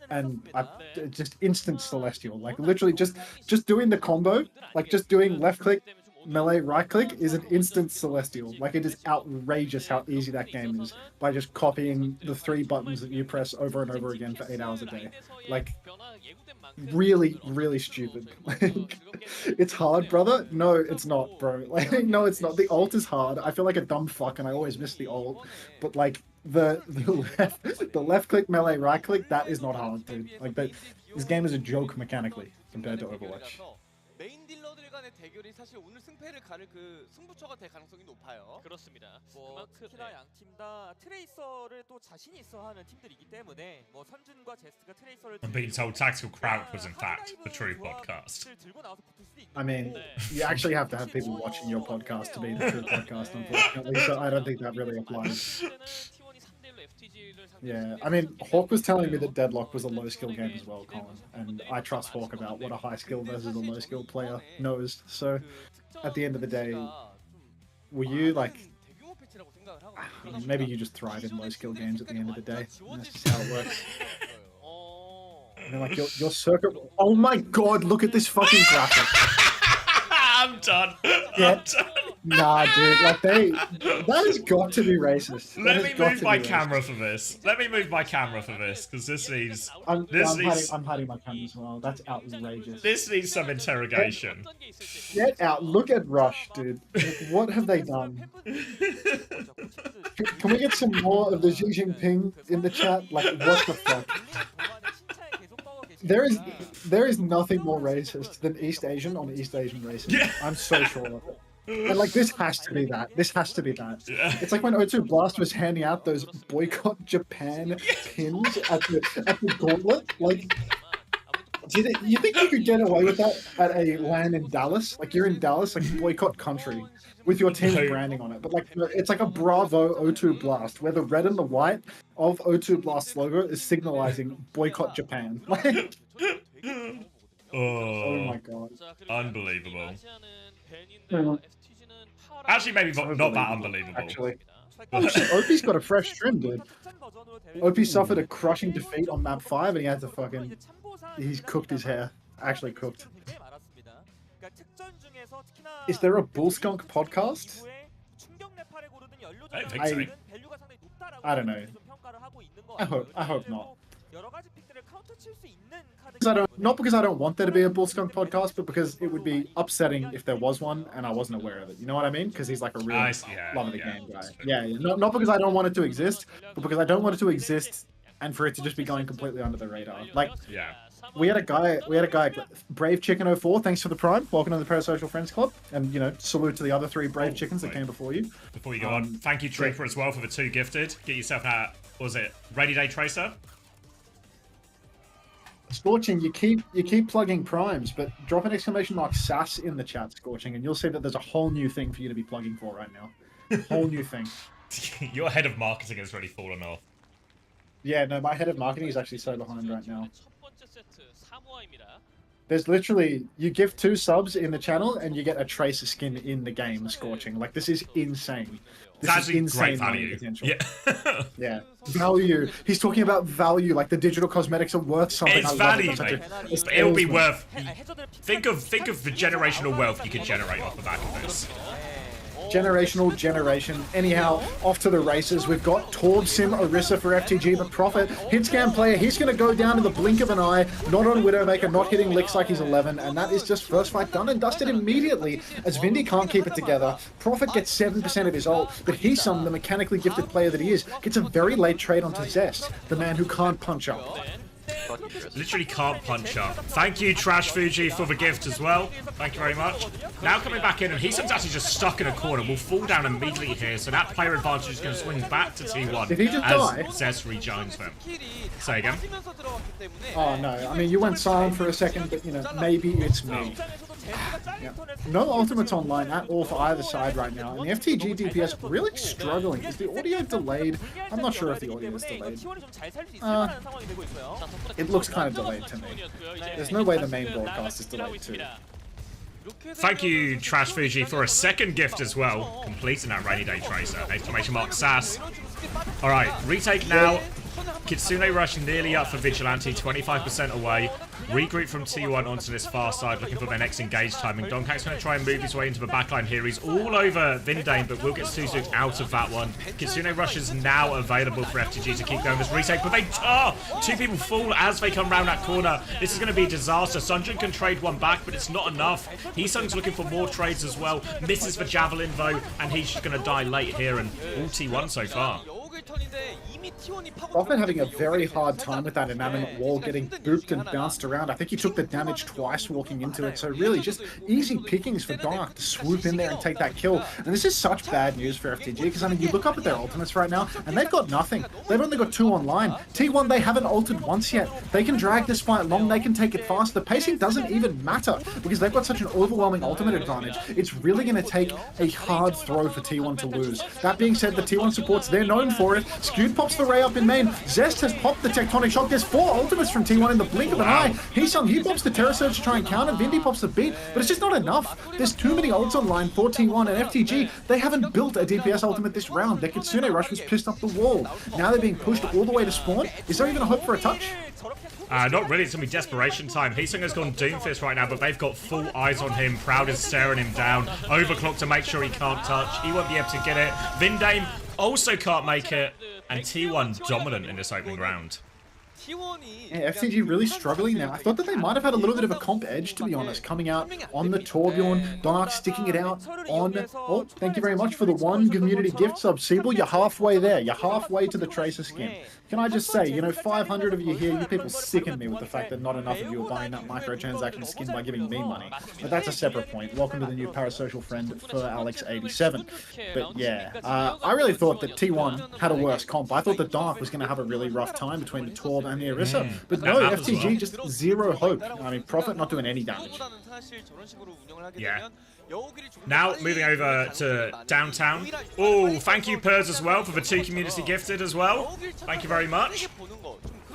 and I just instant Celestial. Like, literally just doing the combo, like just doing left click, melee right click is an instant celestial. Like, it is outrageous how easy that game is by just copying the 3 buttons that you press over and over again for 8 hours a day. Like, really, really stupid. Like, it's hard, brother. No, it's not, bro. Like, no, it's not. The ult is hard. I feel like a dumb fuck, and I always miss the ult. But like the left click melee right click, that is not hard, dude. Like that. This game is a joke mechanically compared to Overwatch. 메인 딜러들 간의 대결이 사실 오늘 승패를 가를 그 승부처가 될 가능성이 높아요. 그렇습니다. 뭐 특히나 양 팀 다 트레이서를 또 자신이 있어 하는 팀들이기 때문에 뭐 선준과 제스트가 트레이서를 I'm being told Tactical Crowd was in fact the true podcast. 들고 나와서 붙을 수도 있는 I mean, you actually have to have people watching your podcast to be the true podcast, unfortunately. So I don't think that really applies. Yeah, I mean, Hawk was telling me that Deadlock was a low skill game as well, Colin, and I trust Hawk about what a high skill versus a low skill player knows. So, at the end of the day, were you like, I mean, maybe you just thrive in low skill games at the end of the day. That's just how it works. I mean, like your circuit. Oh my god! Look at this fucking graphic. I'm done. Yeah. I'm done. Nah, dude. Like that has got to be racist. Let me move my camera for this. Let me move my camera for this, because this needs. I'm hiding my camera as well. That's outrageous. This needs some interrogation. Get out! Look at Rush, dude. Like, what have they done? Can we get some more of the Xi Jinping in the chat? Like, what the fuck? There is nothing more racist than East Asian on East Asian racism. Yeah. I'm so sure of it. And like, this has to be that. This has to be that. Yeah. It's like when O2 Blast was handing out those boycott Japan pins at the gauntlet. Like, you think you could get away with that at a LAN in Dallas? Like, you're in Dallas, like boycott country, with your team's branding on it. But like, it's like a Bravo O2 Blast, where the red and the white of O2 Blast's logo is signalizing boycott Japan. Like, oh my god. Unbelievable. Actually, maybe not that unbelievable. Actually. Oh shit, OP's got a fresh trim, dude. OP suffered a crushing defeat on map 5 and he had to fucking... He's cooked his hair. Actually cooked. Is there a Bullskunk podcast? I don't think so. I don't know. I hope not. Not because I don't want there to be a Bullskunk podcast, but because it would be upsetting if there was one and I wasn't aware of it. You know what I mean? Because he's like a real love of the game guy. Yeah. Not because I don't want it to exist, but because I don't want it to exist and for it to just be going completely under the radar. Like, we had a guy, Brave Chicken 04. Thanks for the prime. Welcome to the Parasocial Friends Club, and salute to the other 3 Brave Chickens that came before you. Before you go on, thank you Trooper as well for the 2 gifted. Get yourself a, what was it, Rainy Day Tracer? Scorching, you keep plugging primes, but drop an exclamation mark SAS in the chat, Scorching, and you'll see that there's a whole new thing for you to be plugging for right now. Whole new thing. Your head of marketing has really fallen off. Yeah, no, my head of marketing is actually so behind right now. There's literally, you give 2 subs in the channel and you get a Tracer skin in the game, Scorching. Like, this is insane. This is insane value. Potential. Yeah. Yeah. Value. He's talking about value, like the digital cosmetics are worth something. It's value, mate. It'll be worth... Think of the generational wealth you could generate off the back of this. Generation. Anyhow, off to the races. We've got Torbsim Orisa for FTG, but Prophet, hit scam player, he's going to go down in the blink of an eye, not on Widowmaker, not hitting licks like he's 11, and that is just first fight done and dusted immediately, as Vindy can't keep it together. Prophet gets 7% of his ult, but Heesum, the mechanically gifted player that he is, gets a very late trade onto Zest, the man who can't punch up. Literally can't punch up. Thank you, Trash Fuji, for the gift as well. Thank you very much. Now coming back in, and Heesum's actually just stuck in a corner. Will fall down immediately here, so that player advantage is going to swing back to T1. Did he just die? Zest rejoins them. Say again. Oh no, I mean, you went silent for a second, but maybe it's me. Yeah. No ultimates online at all for either side right now, and the FTG DPS really struggling. Is the audio delayed? I'm not sure if the audio is delayed. It looks kind of delayed to me. There's no way the main broadcast is delayed too. Thank you, Trash Fuji, for a second gift as well, completing that Rainy Day Tracer. Exclamation mark SAS. Alright, retake now. Kitsune Rush nearly up for Vigilante, 25% away. Regroup from T1 onto this far side, looking for their next engage timing. Donkak's going to try and move his way into the backline here. He's all over Vindane, but will get Suzu out of that one. Kitsune Rush is now available for FTG to keep going this retake, but they two people fall as they come around that corner. This is going to be a disaster. Sunjun can trade one back, but it's not enough. Heesung's looking for more trades as well. Misses the javelin though, and he's just going to die late here, and all T1 so far. Often having a very hard time with that inanimate wall, getting booped and bounced around. I think he took the damage twice walking into it, so really just easy pickings for Donk to swoop in there and take that kill. And this is such bad news for FTG, because I mean, you look up at their ultimates right now, and they've got nothing. They've only got 2 online. T1, they haven't ulted once yet. They can drag this fight long, they can take it fast. The pacing doesn't even matter, because they've got such an overwhelming ultimate advantage. It's really going to take a hard throw for T1 to lose. That being said, the T1 supports, they're known for it. Skewed pops the Ray up in main. Zest has popped the Tectonic Shock. There's 4 ultimates from T1 in the blink of an eye. Heesung, he pops the Terror Surge to try and counter. Vindy pops the beat, but it's just not enough. There's too many ults online for T1, and FTG, they haven't built a DPS ultimate this round. Their Kitsune Rush was pissed up the wall. Now they're being pushed all the way to spawn. Is there even a hope for a touch? Not really. It's going to be desperation time. Heesung has gone Doomfist right now, but they've got full eyes on him. Proud is staring him down. Overclock to make sure he can't touch. He won't be able to get it. Vindame also can't make it. And T1 dominant in this opening round. Yeah, FTG really struggling now. I thought that they might have had a little bit of a comp edge, to be honest, coming out on the Torbjorn. Dark sticking it out on... Oh, thank you very much for the 1 community gift sub. Siebel, you're halfway there. You're halfway to the Tracer skin. Can I just say, you know, 500 of you here, you people sicken me with the fact that not enough of you are buying that microtransaction skin by giving me money. But that's a separate point. Welcome to the new parasocial friend for Alex87. But yeah, I really thought that T1 had a worse comp. I thought that Dark was going to have a really rough time between the Torb and the Orisa. But no, FTG just zero hope. I mean, Prophet not doing any damage. Yeah. Now, moving over to Downtown. Oh, thank you, Pers, as well, for the 2 community gifted as well. Thank you very much.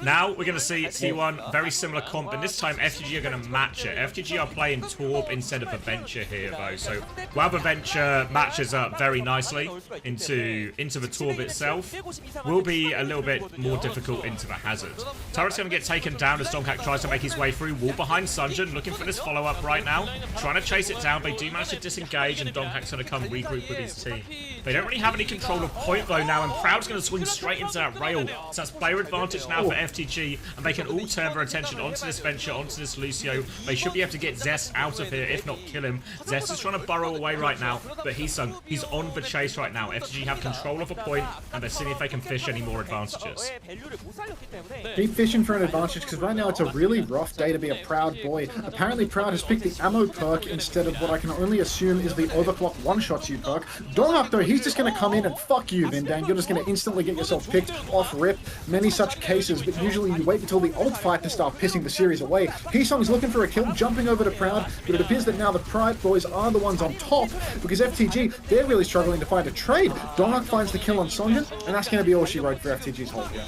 Now, we're going to see T1, very similar comp, and this time FTG are going to match it. FTG are playing Torb instead of the Venture here, though, so while the Venture matches up very nicely into the Torb itself, will be a little bit more difficult into the Hazard. Turret's going to get taken down as Donkak tries to make his way through. Wall behind Sunjun, looking for this follow-up right now, trying to chase it down. They do manage to disengage, and Donkak's going to come regroup with his team. They don't really have any control of point, though, now, and Proud's going to swing straight into that rail, so that's player advantage now for FTG, and they can all turn their attention onto this Venture, onto this Lucio. They should be able to get Zest out of here, if not kill him. Zest is trying to burrow away right now, but he's on the chase right now. FTG have control of a point, and they're seeing if they can fish any more advantages. Keep fishing for an advantage, because right now it's a really rough day to be a Proud boy. Apparently Proud has picked the ammo perk instead of what I can only assume is the overclock one-shots you perk. Donut, though, he's just going to come in and fuck you, Vindang. You're just going to instantly get yourself picked off rip. Many such cases, but usually you wait until the ult fight to start pissing the series away. Heesung's looking for a kill, jumping over to Proud, but it appears that now the Pride boys are the ones on top, because FTG, they're really struggling to find a trade. Donut finds the kill on Sonjun, and that's going to be all she wrote for FTG's whole game.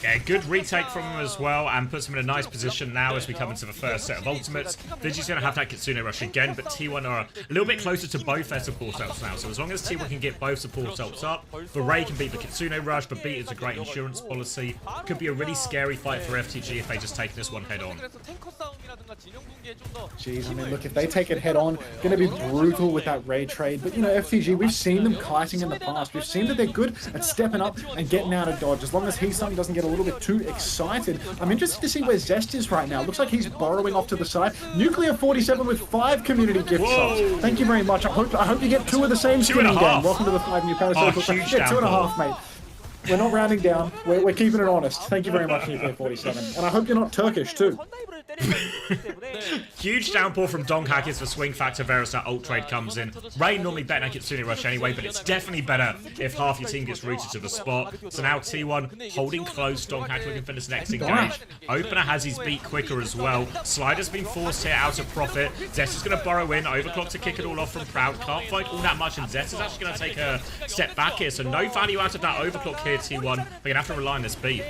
Yeah, good retake from him as well, and puts him in a nice position now as we come into the first set of ultimates. Vigi's going to have that Kitsune Rush again, but T1 are a little bit closer to both their support ults now. So as long as T1 can get both support ults up, the Ray can beat the Kitsune Rush, but beat is a great insurance policy. Could be a really scary fight for FTG if they just take this one head on. Jeez, I mean, look, if they take it head on, going to be brutal with that Ray trade. But, you know, FTG, we've seen them kiting in the past. We've seen that they're good at stepping up and getting out of dodge. As long as Heesung doesn't get a little bit too excited. I'm interested to see where Zest is right now. Looks like he's borrowing off to the side. Nuclear 47 with 5 community gift subs. Thank you very much. I hope you get 2 of the same skin game. Welcome to the 5 new Parasocial. Yeah, 2.5, mate. We're not rounding down. We're keeping it honest. Thank you very much, Nuclear 47. And I hope you're not Turkish, too. Huge downpour from Donkak as the swing factor there as that ult trade comes in. Ray normally better than Kitsune Rush anyway, but it's definitely better if half your team gets rooted to the spot. So now T1 holding close, Donkak looking for this next engage. Opener has his beat quicker as well. Slider's been forced here out of Profit. Zest is going to burrow in, overclock to kick it all off from Proud. Can't fight all that much, and Zest is actually going to take a step back here. So no value out of that overclock here, T1. They're going to have to rely on this beat.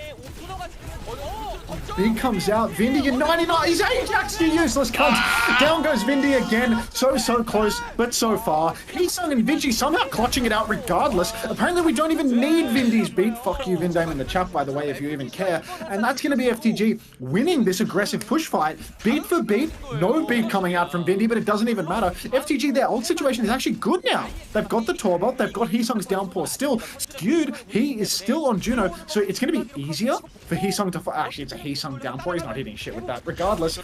Beat comes out. Vindy, you're 99. He's Ajax, you useless cunt. Down goes Vindy again. So close, but so far. Heesung and Vinci somehow clutching it out regardless. Apparently, we don't even need Vindy's beat. Fuck you, Vindame, in the chat, by the way, if you even care. And that's going to be FTG winning this aggressive push fight. Beat for beat. No beat coming out from Vindy, but it doesn't even matter. FTG, their ult situation is actually good now. They've got the Torbot. They've got Heesung's downpour still. Skewed, he is still on Juno, so it's going to be easier for Heesung to... Actually, it's a Heesung downpour. He's not hitting shit with that. Regardless,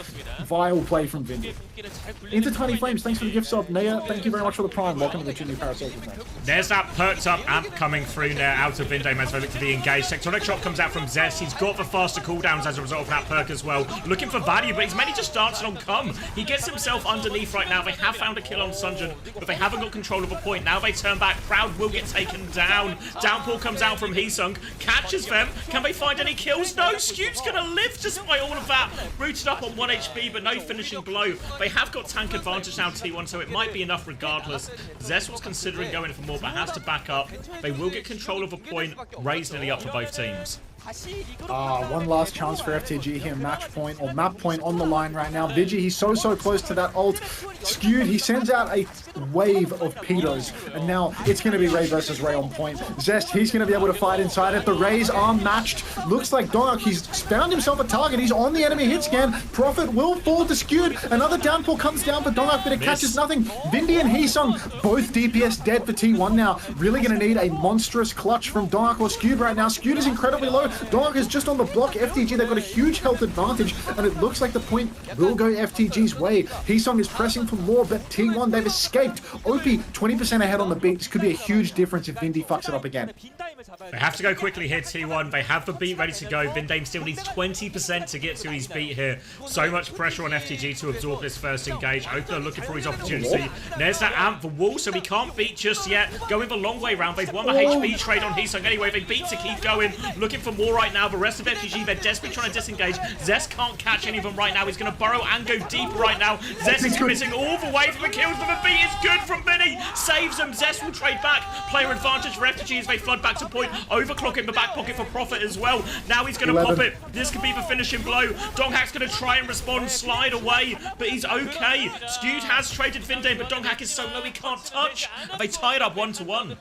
vile play from Vindy. Into Tiny Flames, thanks for the gift sub. Naya, thank you very much for the prime. Welcome to the Junior Parasocial. There's that perked up amp coming through now out of Vindame as they look to be engaged. Tectonic Shot comes out from Zest. He's got the faster cooldowns as a result of that perk as well. Looking for value, but he's mainly just dancing on Cum. He gets himself underneath right now. They have found a kill on Sunjun, but they haven't got control of a point. Now they turn back. Proud will get taken down. Downpour comes out from Heesung. Catches them. Can they find any kills? No. Skew's going to live despite all of that. Rooted up on 1 HP, but no finishing blow. They have got tank advantage now, T1, so it might be enough regardless. Zest was considering going for more, but has to back up. They will get control of a point. Raise nearly up for both teams. One last chance for FTG here. Match point or map point on the line right now. Vigi, he's so close to that ult. Skewed, he sends out a wave of pedos. And now it's going to be Ray versus Ray on point. Zest, he's going to be able to fight inside it. The Rays are matched. Looks like Dongak, he's found himself a target. He's on the enemy hit scan. Prophet will fall to Skewed. Another downpour comes down for Dongak, but it catches nothing. Vindy and Heesung, both DPS dead for T1 now. Really going to need a monstrous clutch from Dongak or Skewed right now. Skewed is incredibly low. Dog is just on the block. FTG, they've got a huge health advantage, and it looks like the point will go FTG's way. Heesung is pressing for more, but T1, they've escaped. OP, 20% ahead on the beat. This could be a huge difference if Vindy fucks it up again. They have to go quickly here, T1. They have the beat ready to go. Vindame still needs 20% to get to his beat here. So much pressure on FTG to absorb this first engage. Opener looking for his opportunity. There's that amp for wall, so he can't beat just yet. Going the long way round. They've won the HP trade on Heesung anyway. They beat to keep going. Looking for more right now. The rest of FTG, they're desperately trying to disengage. Zest can't catch any of them right now. He's going to burrow and go deep right now. Zest is committing all the way for the kills, but the beat is good from Vinny. Saves them. Zest will trade back. Player advantage for FTG as they flood back to point. Overclock in the back pocket for Prophet as well. Now he's going to pop it. This could be the finishing blow. Donghack's going to try and respond, slide away, but he's okay. Skewed has traded Vindame, but Donghack is so low he can't touch. And they tied up 1-1.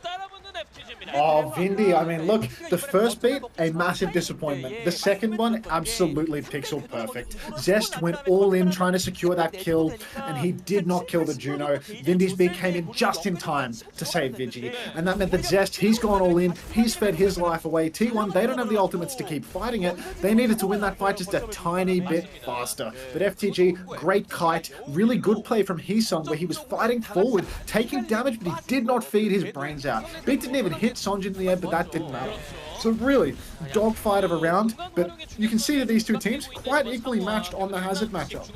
Oh, Vindy, I mean, look, the first beat, a massive disappointment. The second one, absolutely pixel perfect. Zest went all in trying to secure that kill, and he did not kill the Juno. Vindy's beat came in just in time to save Vigi, and that meant that Zest, he's gone all in, he's fed his life away. T1, they don't have the ultimates to keep fighting it. They needed to win that fight just a tiny bit faster. But FTG, great kite, really good play from Heesung, where he was fighting forward, taking damage, but he did not feed his brains out. Beat didn't even hit Sonjin in the end, but that didn't matter. So really, dogfight of a round, but you can see that these two teams quite equally matched on the Hazard matchup.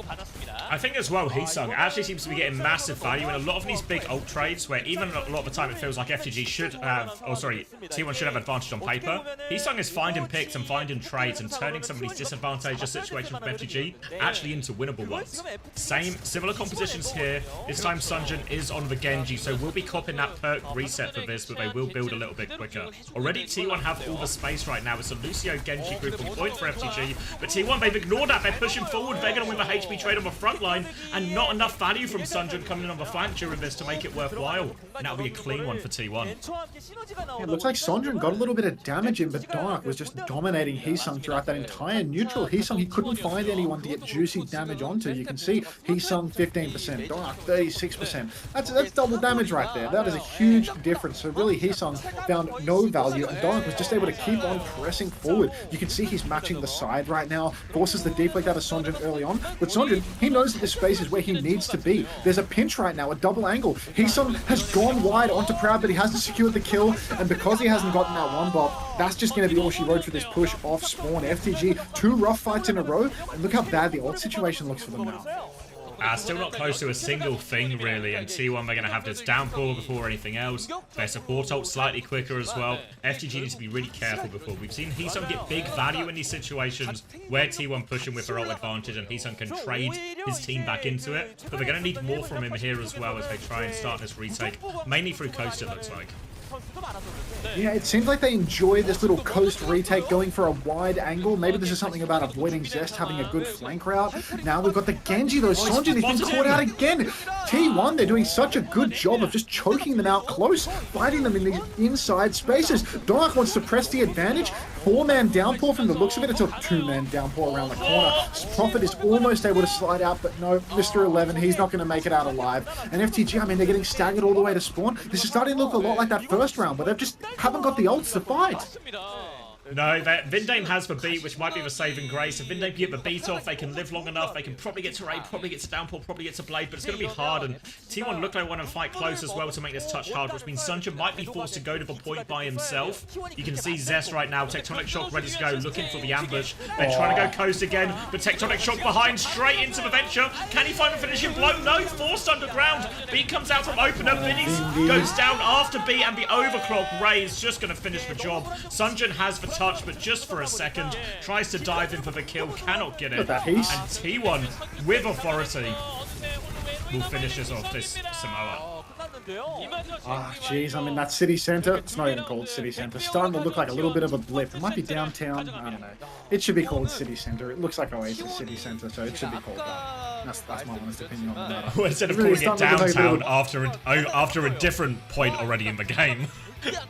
I think as well, Heesung actually seems to be getting massive value in a lot of these big ult trades where even a lot of the time it feels like FTG should have, T1 should have advantage on paper. Heesung is finding picks and finding trades and turning some of these disadvantageous situations from FTG actually into winnable ones. Similar compositions here. This time Sunjun is on the Genji, so we'll be copping that perk reset for this, but they will build a little bit quicker. Already T1 have all the space right now. It's a Lucio Genji group on point for FTG, but T1, they've ignored that. They're pushing forward. They're going to win the HP trade on the front line, and not enough value from Sunjun coming in on the flank during this to make it worthwhile. And that'll be a clean one for T1. Yeah, it looks like Sunjun got a little bit of damage in, but Dark was just dominating Heesung throughout that entire neutral. Heesung, he couldn't find anyone to get juicy damage onto. You can see Heesung 15%, Dark 36%. That's double damage right there. That is a huge difference. So really, Heesung found no value, and Dark was just able to keep on pressing forward. You can see he's matching the side right now, forces the deep like out of Sunjun early on, but Sunjun, he knows that this space is where he needs to be. There's a pinch right now, a double angle. Heesung has gone wide onto Proud, but he hasn't secured the kill, and because he hasn't gotten that one bop, that's just going to be all she wrote for this push off spawn. FTG, 2 rough fights in a row, and look how bad the ult situation looks for them now. Still not close to a single thing, really, and T1, they're going to have this downpour before anything else. Their support ult slightly quicker as well. FTG needs to be really careful before. We've seen Heesung get big value in these situations where T1 push him with their ult advantage, and Heesung can trade his team back into it. But they're going to need more from him here as well as they try and start this retake, mainly through Coast, it looks like. 선수도 많았었는데. Yeah, it seems like they enjoy this little coast retake, going for a wide angle. Maybe this is something about avoiding Zest having a good flank route. Now we've got the Genji, though. Sonjin has been caught out again. T1, they're doing such a good job of just choking them out close, fighting them in the inside spaces. Donak wants to press the advantage. 4-man downpour from the looks of it. It's a 2-man downpour around the corner. Prophet is almost able to slide out, but no, Mr. 11, he's not going to make it out alive. And FTG, I mean, they're getting staggered all the way to spawn. This is starting to look a lot like that first round, but they just haven't got the ults to fight. No, Vindame has the beat, which might be the saving grace. If Vindame can get the beat off, they can live long enough. They can probably get to Ray, probably get to Downpour, probably get to Blade, but it's going to be hard. And T1 look like they want to fight close as well to make this touch hard, which means Sunja might be forced to go to the point by himself. You can see Zest right now, Tectonic Shock ready to go, looking for the ambush. They're trying to go coast again, but Tectonic Shock behind, straight into the Venture. Can he find the finishing blow? No, forced underground. B comes out from opener, Vinny goes down after B, and the overclock. Ray is just going to finish the job. Sunjin has the touch, but just for a second, tries to dive in for the kill, cannot get it. And T1, with authority, will finish this off, this Samoa. Ah, jeez, I'm in that city center. It's not even called city center. Starting to look like a little bit of a blip. It might be downtown. I don't know. It should be called city center. It looks like Oasis city center, so it should be called that. That's my honest opinion on that. Well, instead of calling it downtown after a different point already in the game.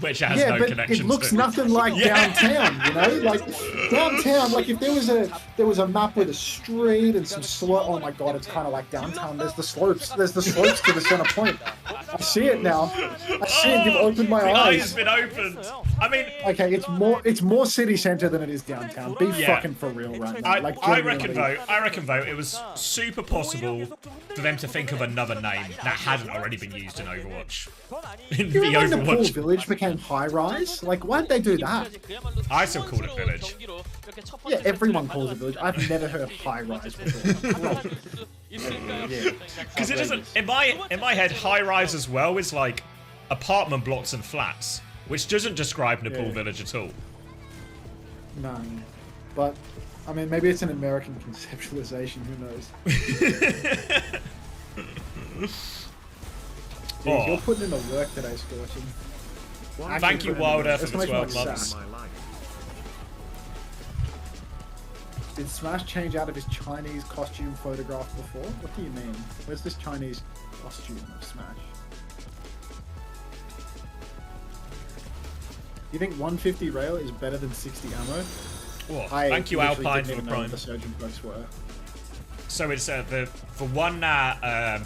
Which has no connection. It looks nothing like downtown, you know? Like downtown, like if there was a map with a street and some slope. Oh my god, it's kind of like downtown. There's the slopes. There's the slopes to the center point. I see it now. I see it. You've opened my eyes. The eye has been opened. I mean, okay, it's more city center than it is downtown. Be fucking for real right now. I reckon though, it was super possible for them to think of another name that hadn't already been used in Overwatch. In the Overwatch. Pool Overwatch. Village became High Rise. Like, why'd they do that? I still call it Village. Yeah, everyone calls it Village. I've never heard High Rise before. Because it doesn't. In my head, High Rise as well is like apartment blocks and flats, which doesn't describe Nepal Village at all. No, but I mean, maybe it's an American conceptualization. Who knows? Dude, you're putting in the work today, Scorching. Thank you, Wilder, for the 12 months. Did Smash change out of his Chinese costume photograph before? What do you mean? Where's this Chinese costume of Smash? Do you think 150 rail is better than 60 ammo? Oh, thank you, Alpine, for the prime. What the surgeon books were. So it's the one that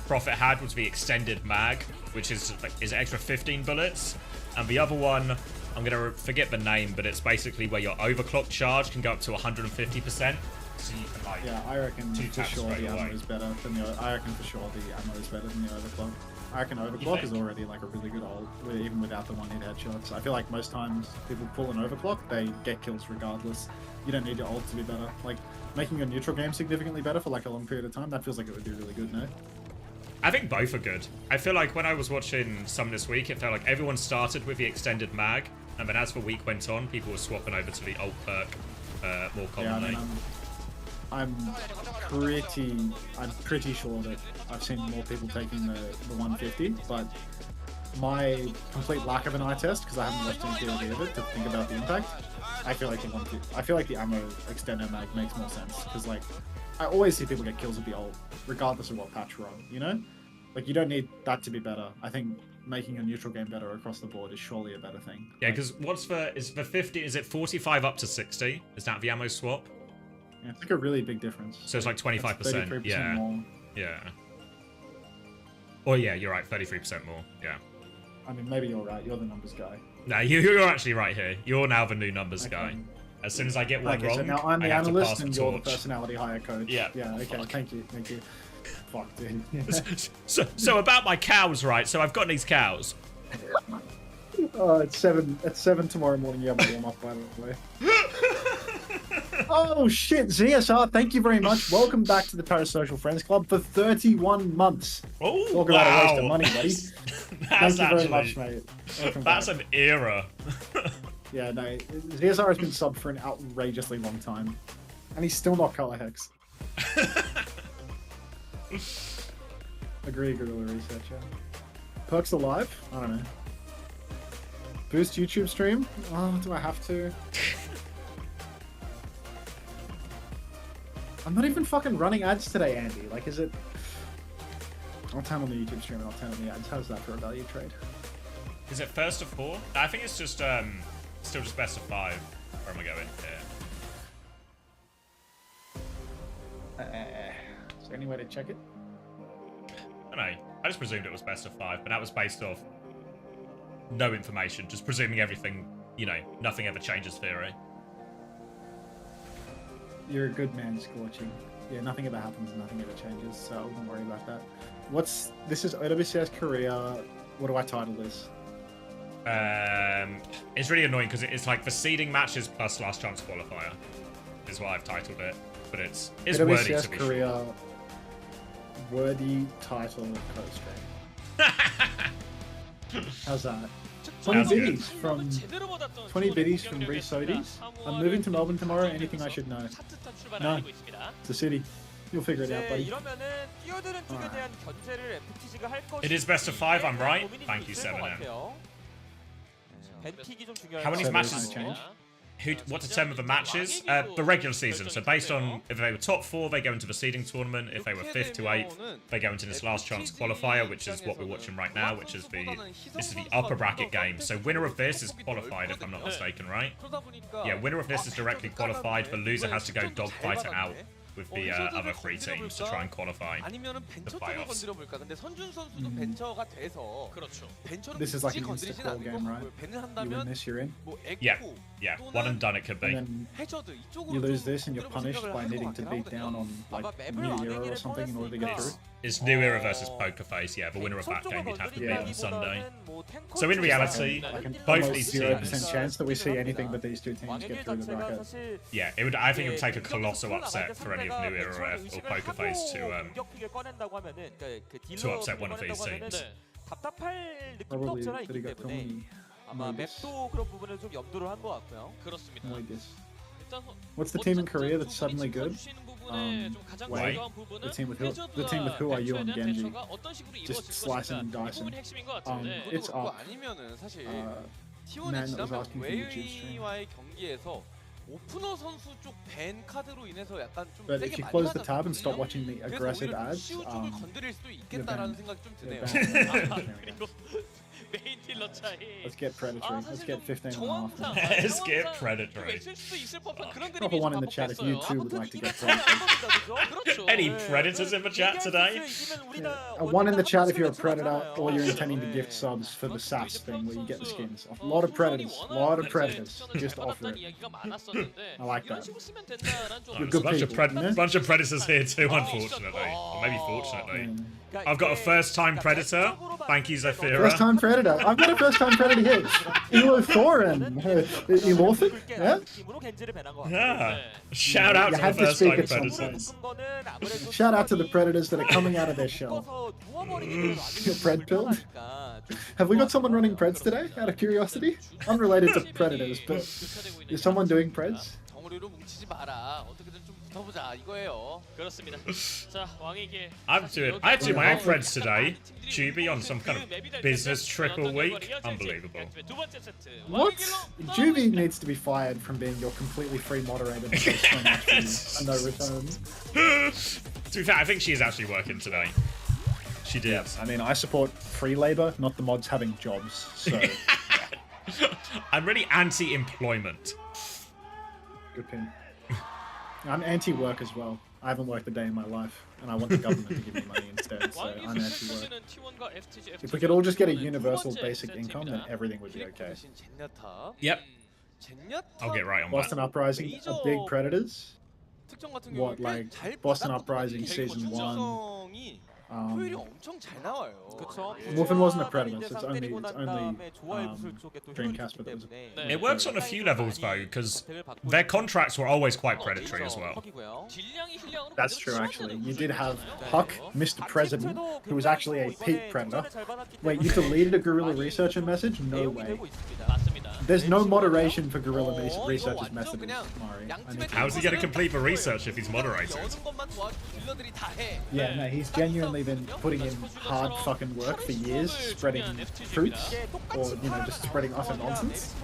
Prophet had was the extended mag, which is an extra 15 bullets, and the other one, I'm gonna forget the name, but it's basically where your overclock charge can go up to 150%. So you can like I reckon for sure the ammo is better than the. I reckon for sure the ammo is better than the overclock. I reckon overclock is already like a really good ult, even without the one-hit headshots. I feel like most times people pull an overclock, they get kills regardless. You don't need your ult to be better. Like making your neutral game significantly better for like a long period of time, that feels like it would be really good, no? I think both are good. I feel like when I was watching some this week, it felt like everyone started with the extended mag, and then as the week went on, people were swapping over to the ult perk more commonly. Yeah, I mean, I'm pretty sure that I've seen more people taking the 150, but my complete lack of an eye test, because I haven't watched any POV of it to think about the impact, I feel like the ammo extender mag makes more sense, because like I always see people get kills with the ult, regardless of what patch we're on, you know? Like you don't need that to be better. I think making a neutral game better across the board is surely a better thing. Yeah, because is the 50, is it 45 up to 60? Is that the ammo swap? Yeah, it's like a really big difference. So it's like 25%. Yeah. More. Yeah. Oh yeah, you're right, 33% more. Yeah. I mean, maybe you're right. You're the numbers guy. No, you're actually right here. You're now the new numbers guy. As soon as I get one wrong, so now I'm the analyst and you're the torch. personality hire coach. Yeah. Yeah. Okay. Fuck. Thank you. Fuck, dude. So about my cows, right? So I've got these cows. It's 7 tomorrow morning. You have a warm up, by the way. Oh shit, ZSR, thank you very much. Welcome back to the Parasocial Friends Club for 31 months. Oh, talk about a waste of money, buddy. Thank you very much, mate. That's an era. Yeah, no, ZSR has been subbed for an outrageously long time, and he's still not color hex. Agree, Gorilla Researcher. Perks alive? I don't know. Boost YouTube stream? Oh, do I have to? I'm not even fucking running ads today, Andy. Like, is it... I'll turn on the YouTube stream and I'll turn on the ads. How's that for a value trade? Is it first of 4? I think it's just still just best of 5. Where am I going? Yeah. Is there any way to check it? I don't know. I just presumed it was best of 5, but that was based off no information, just presuming everything, you know, nothing ever changes theory. You're a good man, Scorching. Yeah, nothing ever happens and nothing ever changes, so I wouldn't worry about that. This is OWCS Korea. What do I title this? It's really annoying because it's like the seeding matches plus last chance qualifier is what I've titled it, but it's wordy to be Korea sure. wordy title co-stream. How's that? 20 biddies from 20 biddies from Resodis. I'm moving to Melbourne tomorrow. Anything I should know? No. It's a city. You'll figure it out, buddy. It is best of 5, I'm right. Thank you, 7M. How many matches? What determined the matches? The regular season. So based on if they were top 4, they go into the seeding tournament. If they were 5th to 8th, they go into this last chance qualifier, which is what we're watching right now, which is the upper bracket game. So winner of this is qualified, if I'm not mistaken, right? Yeah, winner of this is directly qualified. The loser has to go dogfight it out with the other 3 teams to try and qualify the playoffs. This is like an insta-call game, right? You win this, you're in. Yeah, one and done it could be. And then you lose this and you're punished by needing to beat down on like New Era or something in order to get through. It's New Era versus Poker Face, yeah. The winner of that game you'd have to beat on Sunday. So in reality, both these teams... 0% chance that we see anything but these 2 teams get through the bracket. Yeah, I think it would take a colossal upset for any of New Era or Poker Face to upset one of these teams. Probably Brigatoni. What's the team in Korea that's suddenly good? Wait. The team with who are you on Genji? Just slicing and dicing. It's up. Man that was asking for YouTube stream. But if you close the tab and stop watching the aggressive ads, you're banned. Let's get predatory. Let's get 15.5. Let's get predatory. Drop a 1 in the chat if you too would like to get predatory. Any predators in the chat today? Yeah. A 1 in the chat if you're a predator or you're intending to gift subs for the SAS thing where you get the skins. A lot of predators. A lot of predators. Just offer it. I like that. You're good people. Bunch of predators here too, unfortunately. Or maybe fortunately. I've got a first-time predator. Thank you, Zafira. First-time predator. I've got a first-time predator here. Elo Thorin. Elorthic? Yeah? Yeah. Shout out to the first-time predators. Shout out to the predators that are coming out of their shell. You're pred-pilled? Have we got someone running preds today, out of curiosity? Unrelated to predators, but is someone doing preds? I had to do my own threads today. Juby on some kind of business trip all week. Unbelievable. What? Juby needs to be fired from being your completely free moderator and no returns. To be fair, I think she is actually working today. She did. Yeah, I mean, I support free labor, not the mods having jobs, so... I'm really anti-employment. Good pin. I'm anti-work as well. I haven't worked a day in my life, and I want the government to give me money instead, so I'm anti-work. If we could all just get a universal basic income, then everything would be okay. Yep. I'll get right on Boston that. Uprising are big predators. What, like Boston Uprising Season 1? Wolfen wasn't a predator, so it's only Dreamcast that was. It works on a few levels though, because their contracts were always quite predatory as well. That's true, actually. You did have Huck, Mr. President, who was actually a peak predator. Wait, you deleted a guerrilla researcher message? No way. there's no moderation for Guerrilla Research's method, Mari. How's he going to complete the research if he's moderated? Yeah, no, he's genuinely been putting in hard fucking work for years, spreading truths, or, you know, just spreading utter nonsense.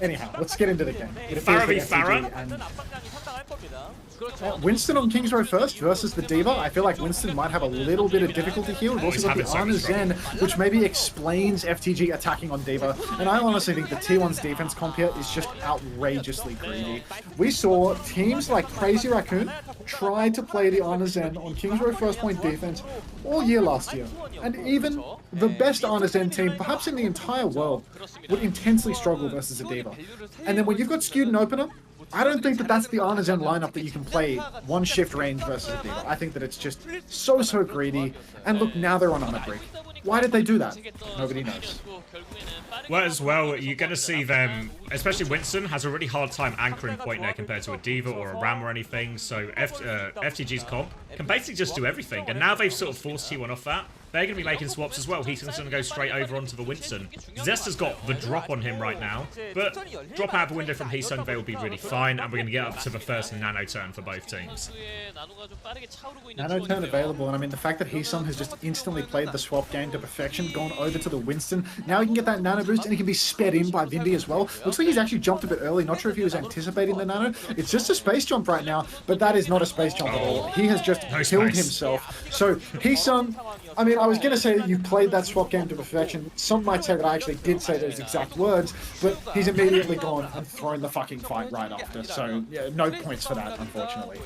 Anyhow, let's get into the game. Farah v Farah. Winston on King's Row first versus the D.Va. I feel like Winston might have a little bit of difficulty here. We've also got the Ana Zen, which maybe explains FTG attacking on D.Va. And I honestly think the T1's defense comp here is just outrageously greedy. We saw teams like Crazy Raccoon try to play the Ana Zen on King's Row first point defense all year last year. And even the best Ana Zen team, perhaps in the entire world, would intensely struggle versus a D.Va. And then when you've got Skewed and Opener, I don't think that that's the Ana Zen lineup that you can play one shift range versus a D.Va. I think that it's just so greedy. And look, now they're on a brick. Why did they do that? Nobody knows. Well, as well, you're going to see them, especially Winston, has a really hard time anchoring point there compared to a D.Va or a Ram or anything. So FTG's comp can basically just do everything. And now they've sort of forced T1 off that. They're going to be making swaps as well. He's going to go straight over onto the Winston. Zest has got the drop on him right now, but drop out the window from Heesung, they will be really fine, and we're going to get up to the first nano turn for both teams. Nano turn available, and I mean, the fact that Heesung has just instantly played the swap game to perfection, gone over to the Winston, now he can get that nano boost, and he can be sped in by Vindy as well. Looks like he's actually jumped a bit early, not sure if he was anticipating the nano. It's just a space jump right now, but that is not a space jump at all. He has just killed himself. So, Heesung, I mean, I was going to say that you played that swap game to perfection. Some might say that I actually did say those exact words, but he's immediately gone and thrown the fucking fight right after. So, yeah, no points for that, unfortunately.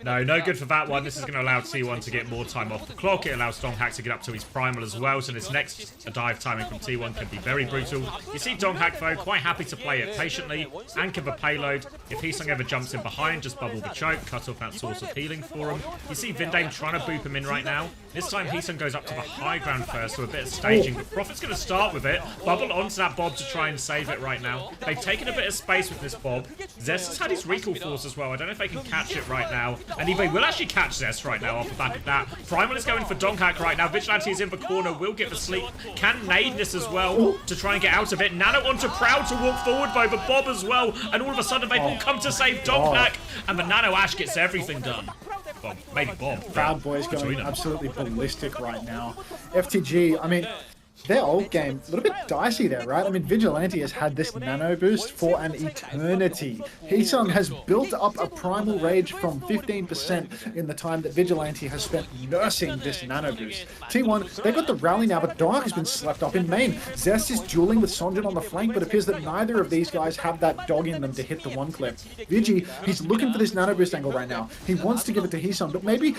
No good for that one. This is going to allow T1 to get more time off the clock. It allows Donghack to get up to his primal as well. So this next dive timing from T1 can be very brutal. You see Donghack, though, quite happy to play it patiently, anchor the payload. If Heesung ever jumps in behind, just bubble the choke, cut off that source of healing for him. You see Vindame trying to boop him in right now. This time Heesung goes up to the high ground first, so a bit of staging. But Prophet's going to start with it, bubble onto that Bob to try and save it right now. They've taken a bit of space with this Bob. Zest has had his recall force as well. I don't know if they can catch it right now. And they will actually catch Zest right now off the back of that. Primal is going for Donghack right now. Vigilante is in the corner, will get the sleep. Can nade this as well to try and get out of it. Nano onto Proud to walk forward by the Bob as well. And all of a sudden they all come to save Donghack. And the Nano Ash gets everything done. Bob, maybe Bob. Proud Boys going absolutely ballistic right now. FTG, I mean, their old game, a little bit dicey there, right? I mean, Vigilante has had this nano boost for an eternity. Heesung has built up a primal rage from 15% in the time that Vigilante has spent nursing this nano boost. T1, they got the rally now, but Dark has been slept up in main. Zest is dueling with Sonjin on the flank, but it appears that neither of these guys have that dog in them to hit the one clip. Vigi, he's looking for this nano boost angle right now. He wants to give it to Heesung, but maybe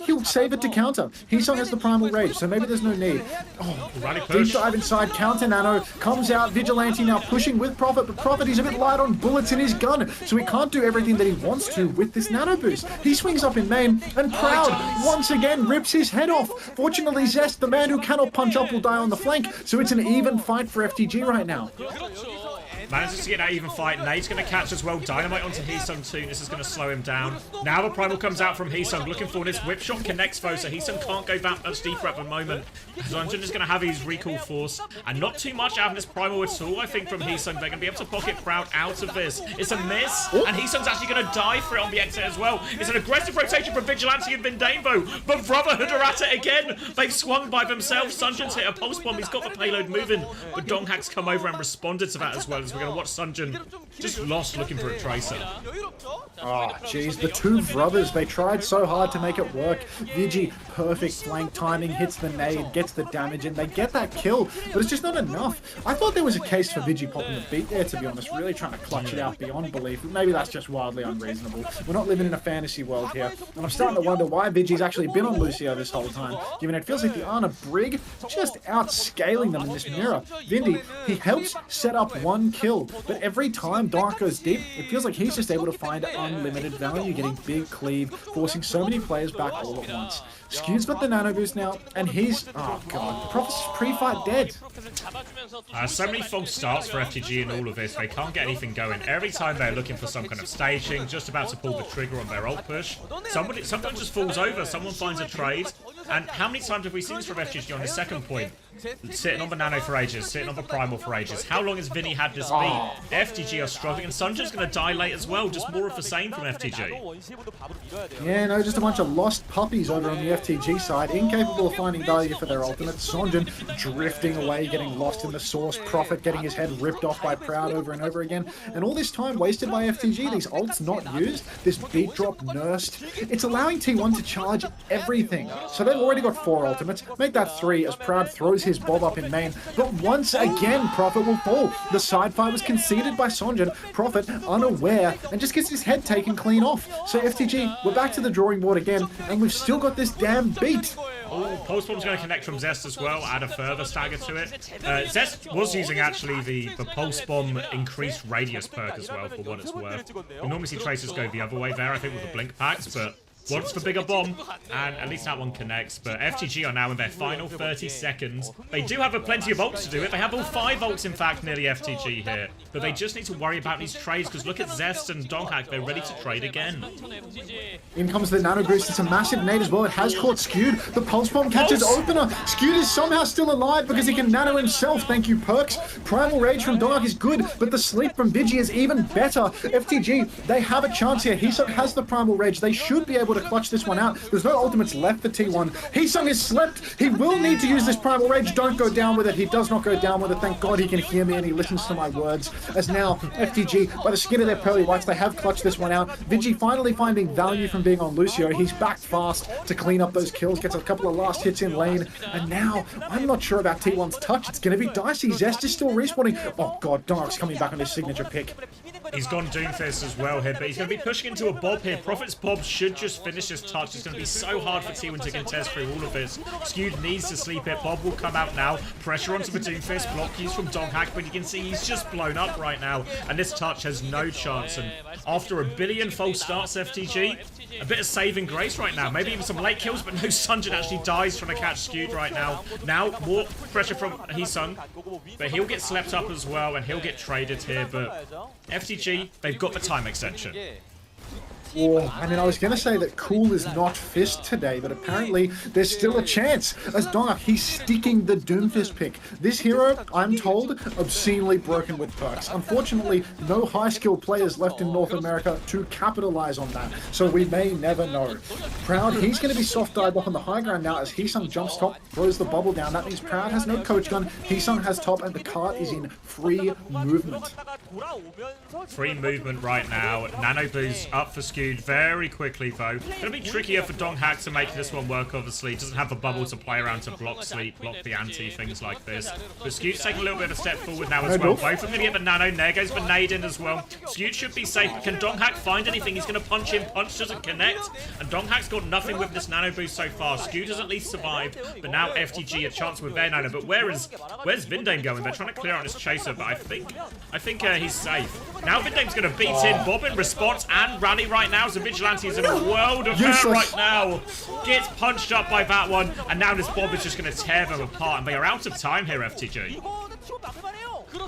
he'll save it to counter. Heesung has the primal rage, so maybe there's no need. Oh, deep dive inside, counter nano, comes out, Vigilante now pushing with Prophet, but Prophet, he's a bit light on bullets in his gun, so he can't do everything that he wants to with this nano boost. He swings up in main, and Proud once again rips his head off. Fortunately, Zest, the man who cannot punch up, will die on the flank, so it's an even fight for FTG right now. Manages to get that even fight. Nade's going to catch as well. Dynamite onto Heesung too. This is going to slow him down. Now the primal comes out from Heesung, looking for this whip shot connects though, so Heesung can't go back much deeper at the moment. Zonjin is going to have his recall force, and not too much out of this primal at all, I think, from Heesung. They're going to be able to pocket Proud out of this. It's a miss, and Heesung's actually going to die for it on the exit as well. It's an aggressive rotation from Vigilante and Vindame though. But Brotherhood are at it again. They've swung by themselves. Sunjin's hit a pulse bomb. He's got the payload moving, but Donghack's come over and responded to that as well, as we're going to watch Sunjin just lost looking for a tracer. Oh, jeez, the two brothers, they tried so hard to make it work. Vigi, perfect flank timing, hits the nade, gets the damage in, they get that kill, but it's just not enough. I thought there was a case for Vigi popping the beat there, to be honest, really trying to clutch it out beyond belief. Maybe that's just wildly unreasonable. We're not living in a fantasy world here, and I'm starting to wonder why Vigi's actually been on Lucio this whole time, given it feels like the Ana Brig just outscaling them in this mirror. Vindy, he helps set up one kill, but every time Dark goes deep, it feels like he's just able to find unlimited value, getting big cleave, forcing so many players back all at once. Skew's got the nano boost now, and he's, oh god, Prophet's pre-fight dead. So many false starts for FTG in all of this. They can't get anything going. Every time they're looking for some kind of staging, just about to pull the trigger on their ult push, something just falls over. Someone finds a trade. And how many times have we seen this from FGG on his second point? Sitting on the Nano for ages, sitting on the Primal for ages. How long has Vinny had this beat? FTG are struggling, and Sunja's going to die late as well. Just more of the same from FTG. Yeah, no, just a bunch of lost puppies over on the FTG side, incapable of finding value for their ultimate. Sonjin drifting away, getting lost in the source. Prophet getting his head ripped off by Proud over and over again. And all this time wasted by FTG, these ults not used, this beat drop nursed. It's allowing T1 to charge everything. So they've already got 4 ultimates. Make that 3 as Proud throws his bob up in main. But once again, Prophet will fall. The side fight was conceded by Sonjin. Prophet, unaware, and just gets his head taken clean off. So FTG, we're back to the drawing board again, and we've still got this damn beat. Oh, Pulse Bomb's going to connect from Zest as well, add a further stagger to it. Zest was using actually the Pulse Bomb increased radius perk as well, for what it's worth. We normally see Tracers go the other way there, I think, with the Blink packs, but wants the bigger bomb, and at least that one connects. But FTG are now in their final 30 seconds. They do have plenty of ults to do it. They have all 5 ults, in fact, near the FTG here. But they just need to worry about these trades, because look at Zest and Donghack. They're ready to trade again. In comes the Nano Boost. It's a massive nade as well. It has caught Skewed. The Pulse Bomb catches Opener. Skewed is somehow still alive because he can nano himself. Thank you, Perks. Primal Rage from Donghack is good, but the sleep from Vigi is even better. FTG, they have a chance here. Hisung has the Primal Rage. They should be able to clutch this one out. There's no ultimates left for T1. Hisung is slept. He will need to use this Primal Rage. Don't go down with it. He does not go down with it. Thank God he can hear me and he listens to my words. As now, FTG, by the skin of their pearly whites, they have clutched this one out. Vigi finally finding value from being on Lucio. He's back fast to clean up those kills, gets a couple of last hits in lane. And now, I'm not sure about T1's touch. It's going to be dicey. Zest is still respawning. Oh God, Dark's coming back on his signature pick. He's gone Doomfist as well here, but he's going to be pushing into a Bob here. Prophet's Bob should just finish this touch. It's going to be so hard for T1 to contest through all of this. Skewed needs to sleep it. Bob will come out now. Pressure onto the Doomfist. Block used from Donghack, but you can see he's just blown up right now. And this touch has no chance. And after a billion false starts, FTG, a bit of saving grace right now. Maybe even some late kills, but no, Sunjin actually dies trying to catch Skewed right now. Now, more pressure from Hisung, but he'll get slept up as well, and he'll get traded here. But FTG, they've got the time extension. Oh, I mean, I was going to say that Cool is not Fist today, but apparently there's still a chance. As Donghack, he's sticking the Doomfist pick. This hero, I'm told, obscenely broken with perks. Unfortunately, no high-skilled players left in North America to capitalize on that, so we may never know. Proud, he's going to be soft-died up on the high ground now as Hisung jumps top, throws the bubble down. That means Proud has no coach gun, Hisung has top, and the cart is in free movement. Free movement right now. Nano boost up for Skewed very quickly, though. Gonna be trickier for Donghack to make this one work, obviously. Doesn't have a bubble to play around to block sleep, block the anti, things like this. But Skewed's taking a little bit of a step forward now as well. Both of them gonna get the nano. There goes the nade in as well. Skewed should be safe, but can Donghack find anything? He's gonna punch in. Punch doesn't connect. And Donghack's got nothing with this nano boost so far. Skewed has at least survived, but now FTG a chance with their nano. But where's Vindame going? They're trying to clear out his chaser, but I think he's safe. Now Vindame's gonna beat in. Bob in response and rally right now. So Vigilante is in a world of hurt right now. Gets punched up by that one, and now this Bob is just going to tear them apart, and they are out of time here, FTG.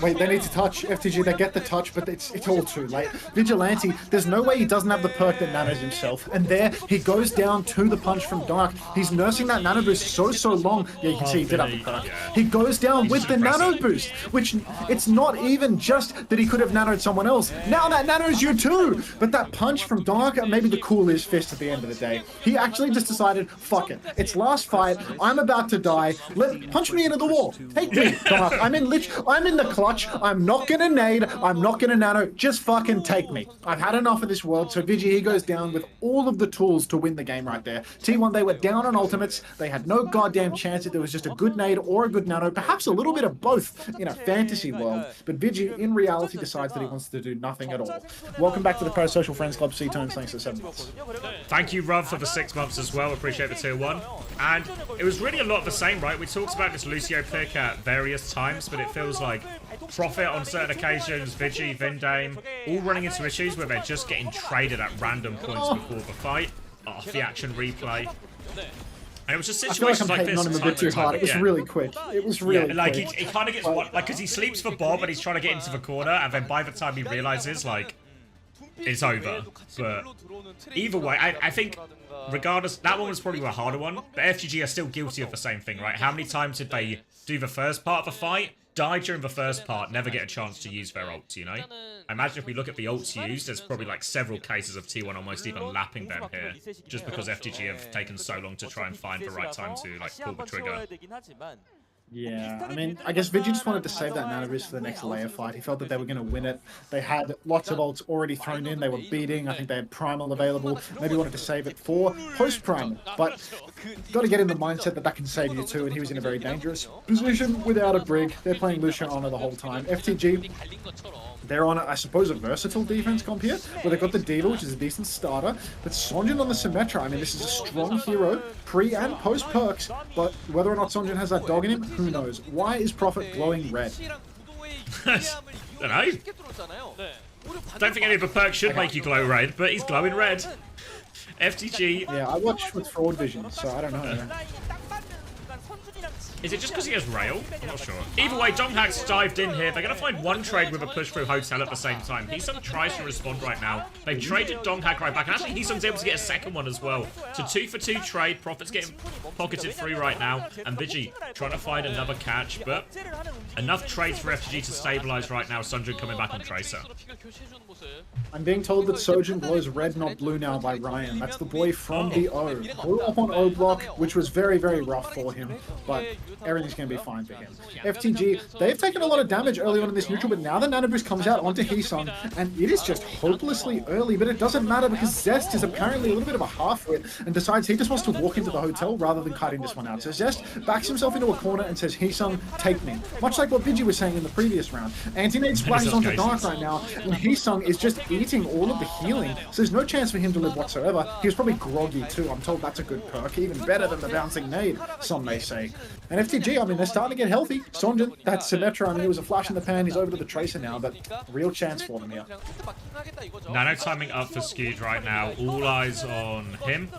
Wait, they need to touch. FTG, they get the touch, but it's all too late. Vigilante, there's no way he doesn't have the perk that nanos himself. And there, he goes down to the punch from Dark. He's nursing that nano boost so long. Yeah, you can see he did have the perk. Yeah. He goes down with the nano boost, which it's not even just that he could have nanoed someone else. Now that nanos you too! But that punch from Dark, maybe the coolest fist at the end of the day. He actually just decided, fuck it. It's last fight. I'm about to die. Punch me into the wall. Take me, Dark. I'm in the clutch. I'm not gonna nade. I'm not gonna nano. Just fucking take me. I've had enough of this world. So Vigi, he goes down with all of the tools to win the game right there. T1, they were down on ultimates. They had no goddamn chance if there was just a good nade or a good nano. Perhaps a little bit of both in a fantasy world. But Vigi, in reality, decides that he wants to do nothing at all. Welcome back to the Pro Social Friends Club. C-Tones, thanks for 7 months. Thank you, Rob, for the 6 months as well. Appreciate the tier 1. And it was really a lot of the same, right? We talked about this Lucio pick at various times, but it feels like Prophet on certain occasions, Vigi, Vindame, all running into issues where they're just getting traded at random points before the fight. Oh, the action replay. And it was just situations like this. On him a bit too hard. It was really quick. It was really like quick. He kind of gets one, like, because he sleeps for Bob and he's trying to get into the corner, and then by the time he realizes, like, it's over. But either way, I think regardless, that one was probably a harder one. But FGG are still guilty of the same thing, right? How many times did they do the first part of the fight, die during the first part, never get a chance to use their ults, you know? I imagine if we look at the ults used, there's probably like several cases of T1 almost even lapping them here, just because FGG have taken so long to try and find the right time to like pull the trigger. Yeah, I mean, I guess Vigi just wanted to save that mana boost for the next layer fight. He felt that they were going to win it. They had lots of ults already thrown in. They were beating. I think they had Primal available. Maybe wanted to save it for post-Primal. But got to get in the mindset that that can save you too, and he was in a very dangerous position without a Brig. They're playing Lucian Honor the whole time. FTG, they're on, I suppose, a versatile defense comp here, where they've got the D.Va, which is a decent starter, but Sonjin on the Symmetra. I mean, this is a strong hero, pre and post perks, but whether or not Sonjin has that dog in him, who knows? Why is Prophet glowing red? Don't know. Don't think any of the perks should make you glow red, but he's glowing red. FTG. Yeah, I watch with Fraud Vision, so I don't know. Is it just because he has rail? I'm not sure. Either way, Donghack's dived in here. They're going to find one trade with a push through Hotel at the same time. Heesung tries to respond right now. They've traded Donghack right back. And actually, Heesung's able to get a second one as well. So 2-for-2 trade. Prophet's getting pocketed free right now. And Vigi trying to find another catch. But enough trades for FGG to stabilize right now. Sunjun coming back on Tracer. I'm being told that Sojin glows red, not blue now by Ryan. That's the boy from the O. Blew up on O block, which was very, very rough for him. But everything's going to be fine for him. FTG, they've taken a lot of damage early on in this neutral, but now the Nano Boost comes out onto Heesung, and it is just hopelessly early, but it doesn't matter because Zest is apparently a little bit of a half-wit and decides he just wants to walk into the hotel rather than cutting this one out. So Zest backs himself into a corner and says, Heesung, take me. Much like what Vigi was saying in the previous round. Anti-Nade splashes onto Dark right now, and Heesung is just eating all of the healing, so there's no chance for him to live whatsoever. He was probably groggy too. I'm told that's a good perk, even better than the bouncing nade, some may say. And FTG, I mean, they're starting to get healthy. Sonjin, that Symmetra, I mean, it was a flash in the pan. He's over to the Tracer now, but real chance for them here. Nano timing up for Skewed right now. All eyes on him.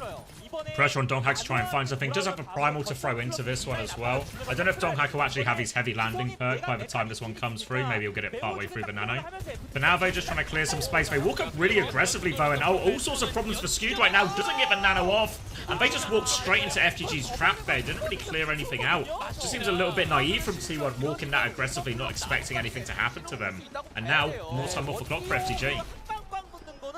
Pressure on Donghack to try and find something. Does have a Primal to throw into this one as well. I don't know if Donghack will actually have his heavy landing perk by the time this one comes through. Maybe he'll get it partway through the Nano. For now, they're just trying to clear some space. They walk up really aggressively, though, and all sorts of problems for Skewed right now. Doesn't get the Nano off. And they just walk straight into FGG's trap there. Didn't really clear anything out. Just seems a little bit naive from T1 walking that aggressively, not expecting anything to happen to them. And now, more time off the clock for FGG.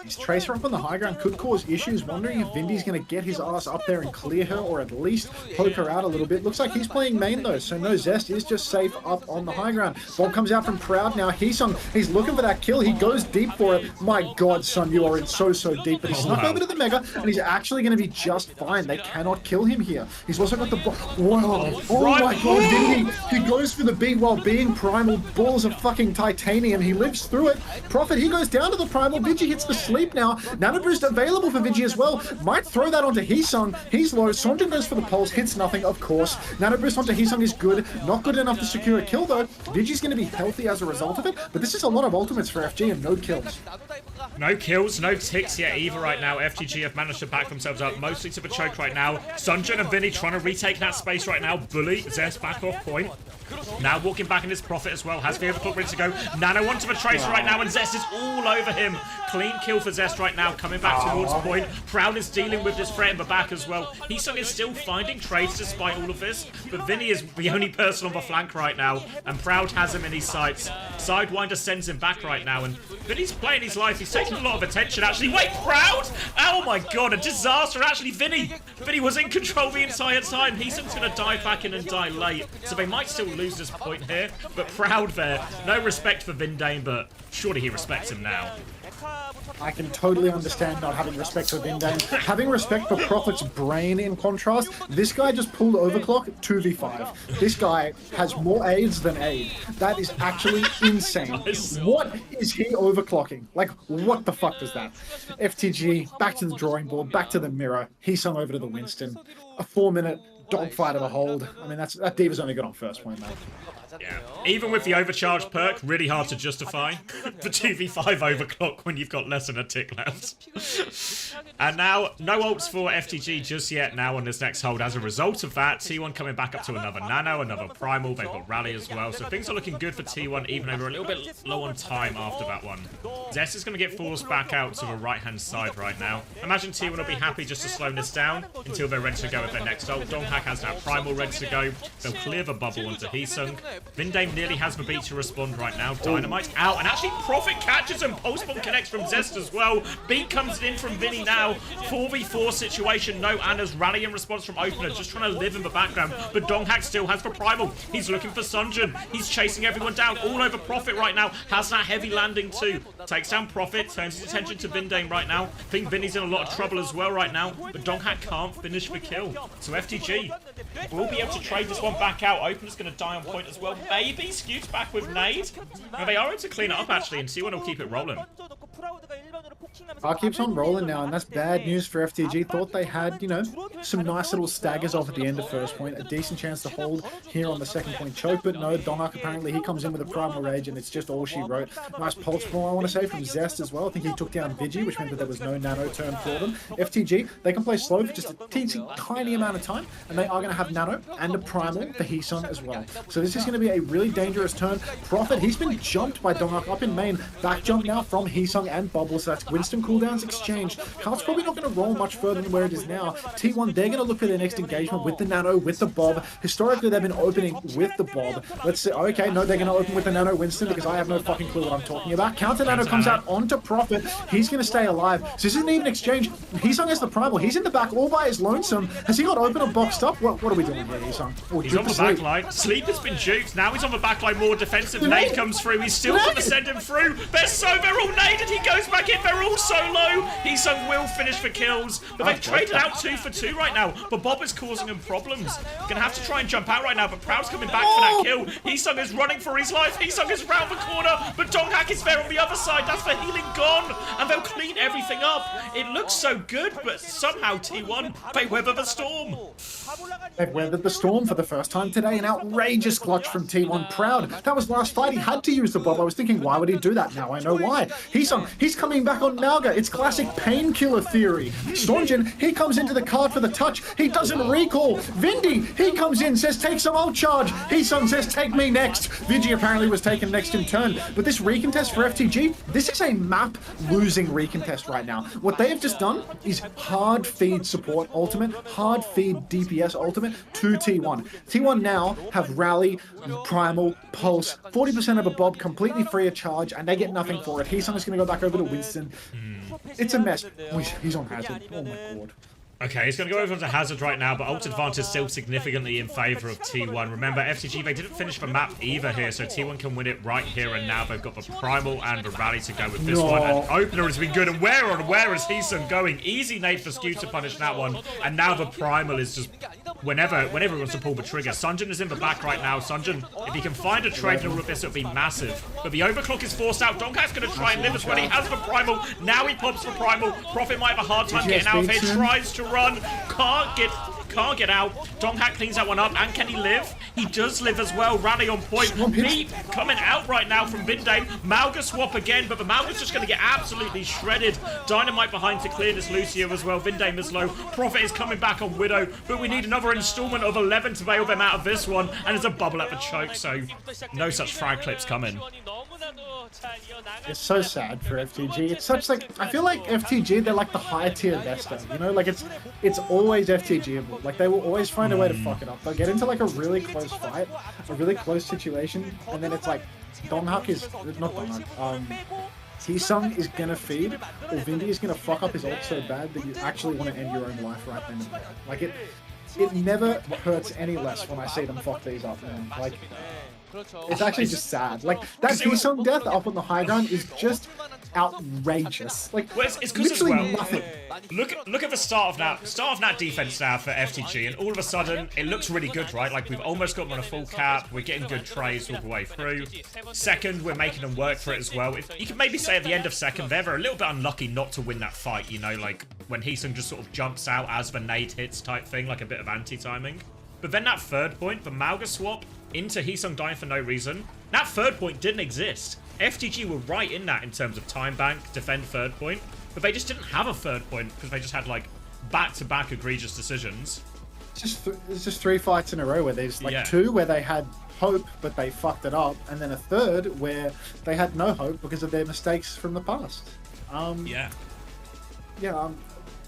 His Tracer up on the high ground could cause issues, wondering if Vindy's going to get his ass up there and clear her, or at least poke her out a little bit. Looks like he's playing main though, so no Zest is just safe up on the high ground. Bomb comes out from Proud now. Heesung, he's looking for that kill. He goes deep for it. My god, son, you are in so deep. But he snuck over to the Mega, and he's actually going to be just fine. They cannot kill him here. He's also got the... Whoa! Oh my god, Vindy! He goes for the B while being Primal. Balls of fucking titanium. He lives through it. Prophet, he goes down to the Primal. Vigi hits the sleep now. Nano Boost available for Vigi as well. Might throw that onto Heesung. He's low. Sonjin goes for the pulse. Hits nothing, of course. Nano Boost onto Heesung is good. Not good enough to secure a kill, though. Vigi's going to be healthy as a result of it, but this is a lot of ultimates for FG and no kills. No kills, no ticks yet either right now. FGG have managed to back themselves up, mostly to the choke right now. Sunjin and Vinny trying to retake that space right now. Bully, Zest back off point. Now walking back in his Prophet as well. Has the overclock ready to go. Nano onto the Tracer right now, and Zest is all over him. Clean kill for Zest right now, coming back towards point. Proud is dealing with this threat in the back as well. Heesung is still finding trades despite all of this, but Vinny is the only person on the flank right now, and Proud has him in his sights. Sidewinder sends him back right now, and Vinny's playing his life. He's taking a lot of attention, actually. Wait, Proud? Oh my god, a disaster. Actually, Vinny was in control the entire time. Heesung's going to dive back in and die late, so they might still lose this point here, but Proud there. No respect for Vindane, but surely he respects him now. I can totally understand not having respect for Vindane. Having respect for Prophet's brain, in contrast, this guy just pulled overclock 2v5. This guy has more aids than aid. That is actually insane. What is he overclocking? Like, what the fuck is that? FTG, back to the drawing board, back to the mirror. Heesung over to the Winston. A 4-minute dogfight of a hold. I mean, that D.Va's only got on first point, though. 맞았네요. Even with the overcharge perk, really hard to justify the 2v5 overclock when you've got less than a tick left. And now, no ults for FTG just yet now on this next hold. As a result of that, T1 coming back up to another Nano, another Primal. They've got Rally as well. So things are looking good for T1, even though we're a little bit low on time after that one. Zest is going to get forced back out to the right-hand side right now. Imagine T1 will be happy just to slow this down until they're ready to go with their next ult. Donghak has that Primal ready to go. They'll clear the bubble onto Heesung. Vindame nearly has the beat to respond right now. Dynamite out, and actually Prophet catches him. Pulse Bomb connects from Zest as well. Beat comes in from Vinny now. 4v4 situation. No Anna's Rally in response from Opener, just trying to live in the background. But Donghak still has the Primal. He's looking for Sunjin. He's chasing everyone down. All over Prophet right now. Has that heavy landing too. Takes down Prophet. Turns his attention to Vindame right now. I think Vinny's in a lot of trouble as well right now. But Donghak can't finish the kill. So FTG will be able to trade this one back out. Opener's going to die on point as well. Maybe Scoots back with nade. Now they are able to clean it up actually, and T1 will keep it rolling. Keeps on rolling now, and that's bad news for FTG. Thought they had, you know, some nice little staggers off at the end of first point. A decent chance to hold here on the second point choke, but no, Donghak apparently he comes in with a Primal Rage, and it's just all she wrote. Nice pulse bomb, I want to say, from Zest as well. I think he took down Vigi, which meant that there was no nano turn for them. FTG, they can play slow for just a teensy tiny amount of time, and they are going to have nano and a Primal for Heesung as well. So this is going to be a really dangerous turn. Prophet, he's been jumped by Donghak up in main. Back jump now from Heesung and Bubble, so that's Winston cooldowns exchanged. Cart's probably not going to roll much further than where it is now. T1, they're going to look for their next engagement with the Nano, with the Bob. Historically, they've been opening with the Bob. Let's see. Okay, no, they're going to open with the Nano Winston because I have no fucking clue what I'm talking about. Counter Nano comes out onto Prophet. He's going to stay alive. So this isn't even exchange. Heesung has the Primal. He's in the back all by his lonesome. Has he got open or boxed up? What are we doing here, Heesung? Oh, he's on the back line. Sleep has been juked. Now he's on the back line more defensive. Nade comes through. He's still going to send him through. They're all naded. He goes back in. They're all so low. Heesung will finish for kills. But they've traded out 2 for 2 right now. But Bob is causing him problems. Gonna have to try and jump out right now. But Proud's coming back for that kill. Heesung is running for his life. Heesung is round the corner. But Donghak is there on the other side. That's the healing gone. And they'll clean everything up. It looks so good. But somehow T1, they weather the storm. They've weathered the storm for the first time today. An outrageous clutch from T1. Proud. That was last fight. He had to use the Bob. I was thinking, why would he do that? Now I know why. He's coming back on Malga. It's classic painkiller theory. Stormjin, he comes into the card for the touch. He doesn't recall. Vindy, he comes in, says, take some ult charge. Heesung says, take me next. Vigi apparently was taken next in turn. But this recontest for FTG, this is a map losing recontest right now. What they have just done is hard feed support ultimate, hard feed DPS ultimate to T1. T1 now have Rally, Primal, Pulse, 40% of a Bob completely free of charge, and they get nothing for it. Heesung is going to go back over to Winston. It's a mess. Oh, he's on Hazard. Oh my god. Okay, he's going to go over to Hazard right now, but ult advantage still significantly in favour of T1. Remember, FTG, they didn't finish the map either here, so T1 can win it right here and now. They've got the Primal and the Rally to go with this one. And Opener has been good, and where is Heesung going? Easy nade for Skew to punish that one, and now the Primal is just... Whenever he wants to pull the trigger. Sunjin is in the back right now. Sunjin, if he can find a trade in all of this, it'll be massive. But the overclock is forced out. Donghak's going to try and live as well. He has the Primal. Now he pops the Primal. Prophet might have a hard time getting out of here. Tries to run. Can't get out. Donghak cleans that one up. And can he live? He does live as well. Rally on point. Beat coming out right now from Vindame. Malga swap again, but the Malga's just going to get absolutely shredded. Dynamite behind to clear this Lucio as well. Vindame is low. Prophet is coming back on Widow, but we need another installment of 11 to bail them out of this one. And there's a bubble at the choke, so no such frag clips coming. It's so sad for FTG. It's such like, I feel like FTG, they're like the higher tier Vesta, you know, like it's always FTG-able. Like they will always find a way to fuck it up. They'll get into like a really close fight, a really close situation, and then it's like Donghak is not Donghak. Heesung is gonna feed, or Vindy is gonna fuck up his ult so bad that you actually want to end your own life right then and there. Like it never hurts any less when I see them fuck these up, man. Like it's actually just sad. Like that Heesung death up on the high ground is just outrageous. Like well, it's literally nothing. Look at the start of that defense now for FTG, and all of a sudden it looks really good, right? Like we've almost got them on a full cap. We're getting good trades all the way through. Second, we're making them work for it as well. If you can maybe say at the end of second, they're a little bit unlucky not to win that fight. You know, like when Heesung just sort of jumps out as the nade hits type thing, like a bit of anti-timing. But then that third point, the Mauga swap into Heesung dying for no reason, that third point didn't exist. FTG were right in that in terms of time bank, defend third point, but they just didn't have a third point because they just had like back-to-back egregious decisions. It's just 3 fights in a row where there's like 2 where they had hope but they fucked it up, and then a third where they had no hope because of their mistakes from the past.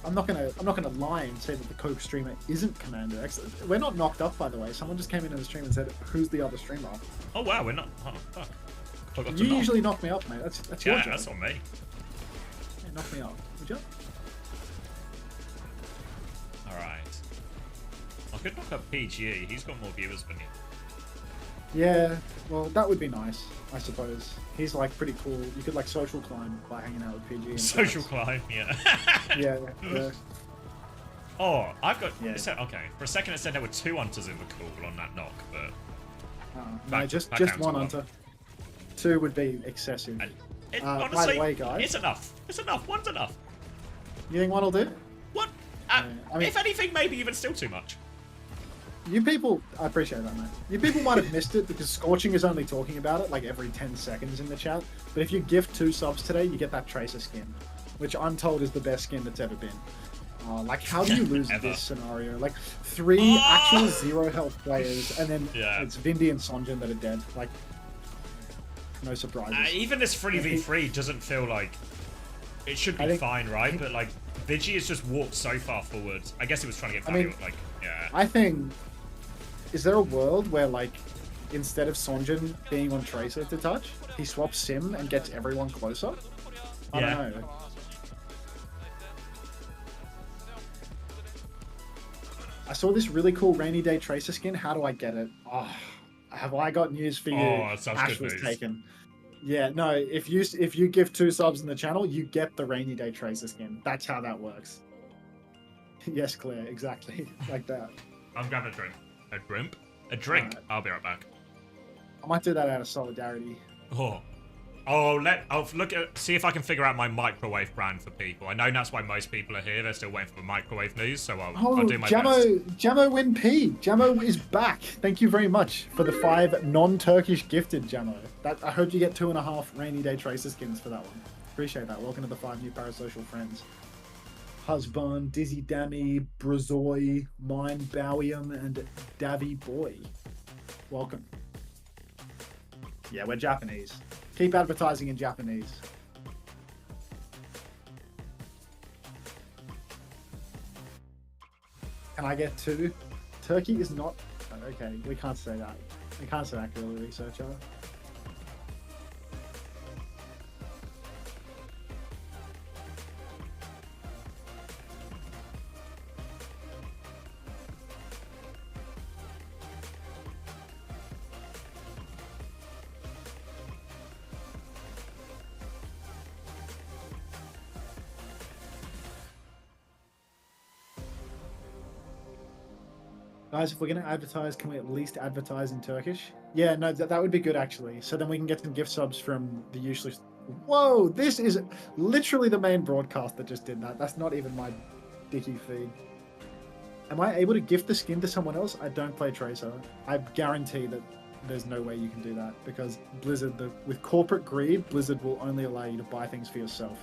I'm not gonna lie and say that the Coke streamer isn't Commander X. We're not knocked up, by the way. Someone just came into the stream and said, "Who's the other streamer?" Oh wow, we're not. Oh fuck. You usually knock me up, mate. That's your job. That's on me. Yeah, knock me up. Would you? All right. I could knock up PGE. He's got more viewers than you. Yeah, well, that would be nice, I suppose. He's like pretty cool. You could like social climb by hanging out with PG. And social climb, yeah. yeah. Oh, I've got. Yeah. Okay, for a second it said there were 2 hunters in the call on that knock, but. No, just one hunter. 2 would be excessive. Honestly, by the way, guys, it's enough. It's enough. 1's enough. You think 1 will do? What? I mean, if anything, maybe even still too much. You people, I appreciate that, mate. You people might have missed it because Scorching is only talking about it like every 10 seconds in the chat. But if you gift 2 subs today, you get that Tracer skin, which I'm told is the best skin that's ever been. Like, how do you lose this scenario? Like, 3 actual 0 health players, and then it's Vindy and Sonjin that are dead. Like, no surprises. Even this 3v3 doesn't feel like it should be fine, right? But like, Vigi has just walked so far forward. I guess he was trying to get value. I think. Is there a world where, like, instead of Sonjin being on Tracer to touch, he swaps Sim and gets everyone closer? I don't know. I saw this really cool Rainy Day Tracer skin. How do I get it? Oh, have I got news for you? Oh, that sounds Ash good was news. taken. Yeah, no, if you give 2 subs in the channel, you get the Rainy Day Tracer skin. That's how that works. Yes, Claire, exactly. Like that. I'm grabbing a drink. A drink? A drink. Right. I'll be right back. I might do that out of solidarity. See if I can figure out my microwave brand for people. I know that's why most people are here. They're still waiting for the microwave news, so I'll do my best. Jamo Win P. Jamo is back. Thank you very much for the 5 non-Turkish gifted, Jamo. I hope you get 2.5 Rainy Day Tracer skins for that one. Appreciate that. Welcome to the 5 new parasocial friends. Husband, Dizzy Dammy, Brazoy, Mine Bowium, and Davy Boy. Welcome. Yeah, we're Japanese. Keep advertising in Japanese. Can I get 2? Turkey is not... Okay, we can't say that. We can't say that, clearly, researcher. Guys, if we're going to advertise, can we at least advertise in Turkish? Yeah, no, that would be good, actually. So then we can get some gift subs from the usually... Whoa, this is literally the main broadcast that just did that. That's not even my dicky feed. Am I able to gift the skin to someone else? I don't play Tracer. I guarantee that there's no way you can do that because Blizzard, with corporate greed, Blizzard will only allow you to buy things for yourself.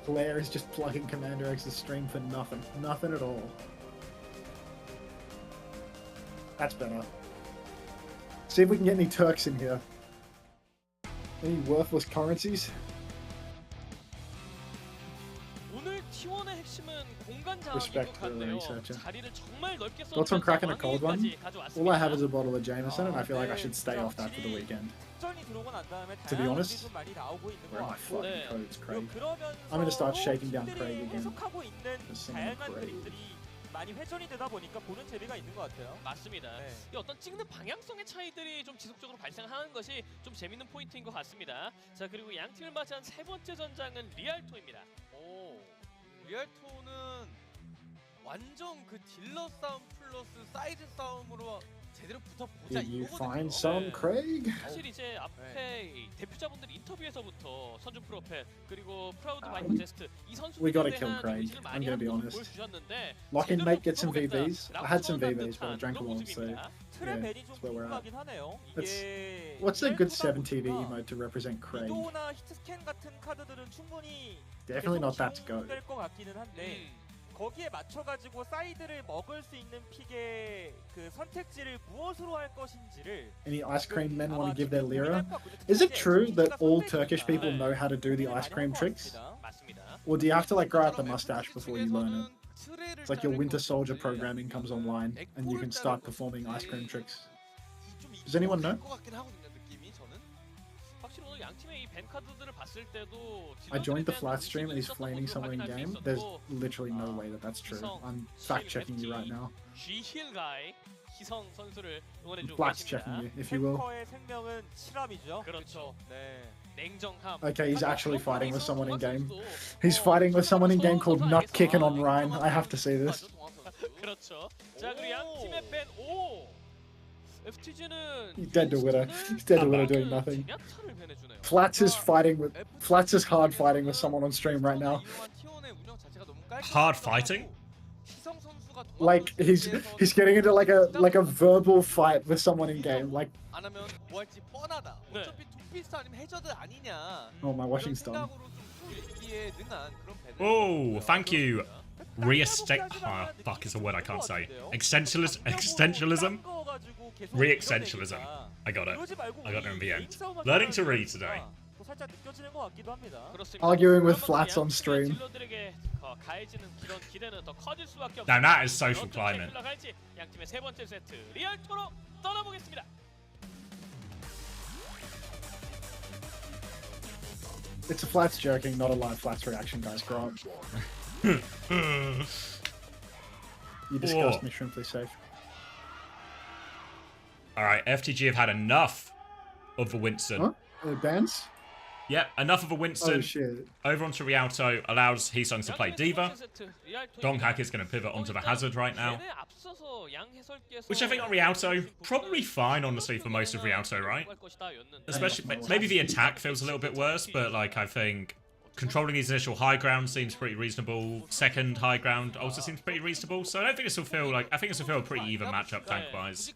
Claire is just plugging Commander X's stream for nothing. Nothing at all. That's better. See if we can get any Turks in here. Any worthless currencies? 오늘 T1의 핵심은 공간 자원인 Respect 것 for the 같네요. researcher. 자리를 정말 넓게 Thoughts on cracking a cold one? 가져왔습니다. All I have is a bottle of Jameson, and I feel like I should stay off that for the weekend. To be honest, where are my fucking codes, Craig? I'm gonna start shaking down Craig again. Just singing Craig. 많이 회전이 되다 보니까 보는 재미가 있는 것 같아요. 맞습니다. 이 어떤 찍는 방향성의 차이들이 좀 지속적으로 발생하는 것이 좀 재밌는 포인트인 것 같습니다. 자, 그리고 양 팀을 맞이한 3번째 전장은 리알토입니다. 오, 리알토는 완전 그 딜러 싸움 플러스 사이드 싸움으로 제대로 붙어보자. Did you 이거거든요. find some, Craig? 사실 이제 앞에 이 대표자분들 인터뷰에서부터 선준 프로펫 그리고 프라우드 마이크 제스트 이 We gotta 선수들에 kill 대한 Craig. 이미지를 I'm 많이 gonna be 한번 honest. 보여주셨는데 Lock in, 제대로 mate, get some 붙어보겠다. VBs. I had some 라운드 VBs, but I 듯한 drank a 그런 lot, so 모습입니다. 틀의 yeah, 벨이 좀 that's where we're at. 궁금하긴 하네요. That's, 이게 what's a good 셀프다 7 TV 보니까 emote to represent Craig? 위도나 히트스캔 같은 카드들은 충분히 Definitely not that to go. 될것 같기는 한데 거기에 맞춰가지고 사이드를 먹을 수 있는 픽의 그 선택지를 무엇으로 할 것인지를 Any ice cream men want 아마 to give their 지금 lira? 고민할 것 같거든요. Is it 특히 true that 엑스티가 all 선택지가 Turkish people 네. know how to do the 고민을 ice 많이 cream 한것 tricks? 같습니다. 맞습니다. Or do you have to like grow out the 그럼 mustache FC before you learn it? 측에서는 It's like your 트레를 Winter 자를 Soldier 것들이 programming comes online and you can 액골을 start 자를 performing ice cream 것들이 tricks. 좀 Does anyone know? 것 같긴 하거든요, 느낌이 저는. 확실히 오늘 양 팀의 이 밴 카드들을 봤을 때도 I joined the 딜러들에 flat 대한 stream and he's 의식이 flaming 있었던 someone in 것으로 game. 확인할 수 There's 있었고, literally no way that that's true. I'm fact checking you right now. G-힐 가이 희성 선수를 응원해주고 Flax 계십니다. checking you, if you will. 탱커의 생명은 칠함이죠. 그렇죠. 네. 냉정함. Okay, he's actually fighting with someone in game. 선수도 He's fighting with someone in game called Nut Kicking on Ryan. I have to see this. 그렇죠. 자 그리고 양 팀의 밴 오. FTG는 He's dead to Widow. He's dead to Widow doing nothing. 제냐타를 배내주네요. Flats is fighting with Flats is hard fighting with someone on stream right now. Hard fighting? Like he's getting into like a verbal fight with someone in game. Like 안 하면 뭐 할지 뻔하다. 네. 어차피 투피스트 아니면 해저드 아니냐. oh my washing's done. 생각으로 좀 풀기에 능한 그런 배를 Oh, thank you. Fuck is a word I can't say. Existentialism? Re-existentialism. I got it. I got it in the end. Learning to read today. 살짝 느껴지는 것 같기도 합니다. Arguing with Flats on stream. Now that is social climate. 양 팀의 세 번째 세트 리얼토로 떠나보겠습니다. It's a Flats jerking, not a live Flats reaction, guys. Grow up. You disgust me, Shrimply safe. Alright, FTG have had enough of the Winston. Huh? Bans? Yep, enough of a Winston. Oh shit. Over onto Rialto allows Heesung to play Diva. Donghak is going to pivot onto the Hazard right now. Which I think on Rialto, probably fine, honestly, for most of Rialto, right? Especially, maybe the attack feels a little bit worse, but like, I think controlling his initial high ground seems pretty reasonable. Second high ground also seems pretty reasonable. So I don't think this will feel like, I think this will feel a pretty even matchup tank-wise.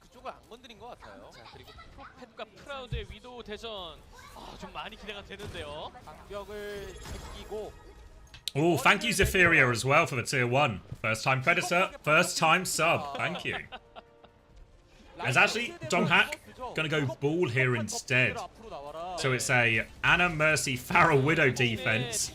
팬과 프라우드의 위도우 대전 좀 많이 기대가 되는데요. 방벽을 제끼고 Oh, thank you Zephyria as well for the tier 1. First time Predator, first time sub. Thank you. There's actually Donghak gonna go ball here instead. So it's a Anna Mercy Pharaoh Widow defense.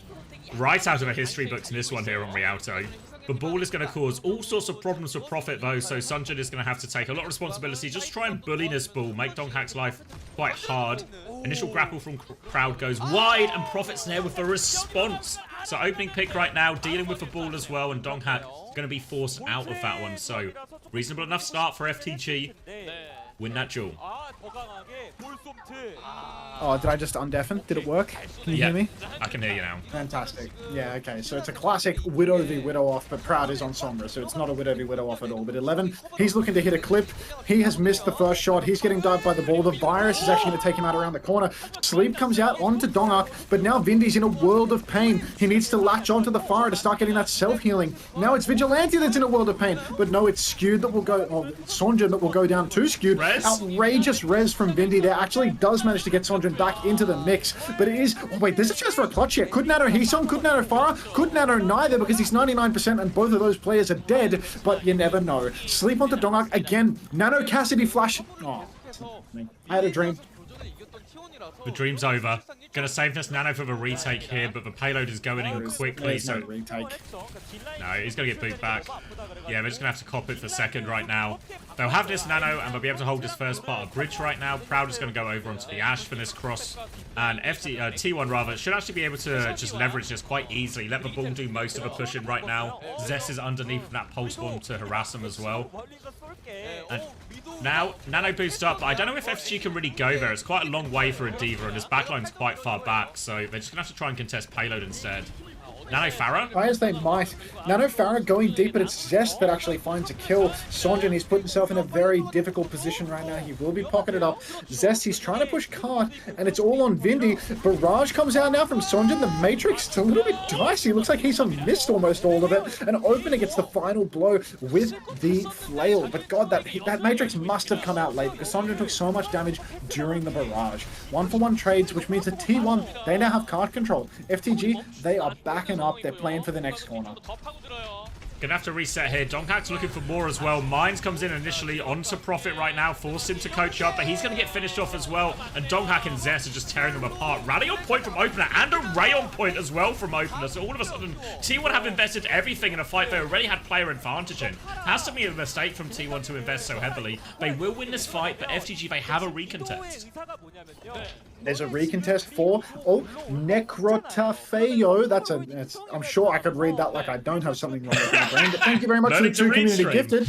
Right out of the history books in this one here on Rialto. The ball is going to cause all sorts of problems for Profit though, so Sunjin is going to have to take a lot of responsibility. Just try and bully this ball, make Donghak's life quite hard. Initial grapple from Crowd goes wide, and Profit's there with the response. So opening pick right now, dealing with the ball as well, and Donghak going to be forced out of that one. So reasonable enough start for FTG. Win that duel. Oh, did I just undeafen? Did it work? Can you hear me? I can hear you now. Fantastic. Yeah, okay. So it's a classic Widow v Widow off, but Proud is on Sombra, so it's not a Widow v Widow off at all. But 11, he's looking to hit a clip. He has missed the first shot. He's getting dived by the ball. The Virus is actually going to take him out around the corner. Sleep comes out onto Donghak, but now Vindy's in a world of pain. He needs to latch onto the fire to start getting that self-healing. Now it's Vigilante that's in a world of pain, but no, it's Skewed that will go, or Sonjin that will go down to Skewed. Outrageous res from Vindy there. Actually does manage to get Sonjin back into the mix, but it is, oh wait, there's a chance for a clutch here. Could Nano Heesung, could Nano Farah, could Nano neither, because he's 99% and both of those players are dead, but you never know. Sleep onto Donghak again. Nano Cassidy flash. Oh, I had a dream. The dream's over. Gonna save this Nano for the retake here, but the payload is going in quickly, so... No, he's gonna get booted back. Yeah, they're just gonna have to cop it for second right now. They'll have this Nano, and they'll be able to hold this first part of Bridge right now. Proud is gonna go over onto the Ash for this cross. And T1 rather, should actually be able to just leverage this quite easily. Let the ball do most of the pushing right now. Zess is underneath that pulse bomb to harass him as well. And now, Nano boost up. I don't know if FG can really go there. It's quite a long way for a Diva, and his backline's quite far back, so they're just gonna have to try and contest payload instead. Nano Farah? As they might. Nano Farah going deep, but it's Zest that actually finds a kill. Sonjin, he's put himself in a very difficult position right now. He will be pocketed up. Zest, he's trying to push Cart, and it's all on Vindy. Barrage comes out now from Sonjin. The Matrix, it's a little bit dicey. Looks like he's missed almost all of it. And Opener gets the final blow with the flail. But God, that Matrix must have come out late because Sonjin took so much damage during the barrage. 1-for-1 trades, which means that T1, they now have card control. FTG, they are backing up. They're playing for the next corner. Gonna have to reset here. Donghak's looking for more as well. Mines comes in initially onto Profit right now, forced him to coach up, but he's gonna get finished off as well. And Donghak and Zest are just tearing them apart. Rally on point from Opener and a Ray on point as well from Opener. So all of a sudden, T1 have invested everything in a fight they already had player advantage in. Has to be a mistake from T1 to invest so heavily. They will win this fight, but FTG, they have a recontest. There's a recontest for Necrotafeo. I'm sure I could read that like I don't have something wrong with my brain. But thank you very much for the 2 community gifted.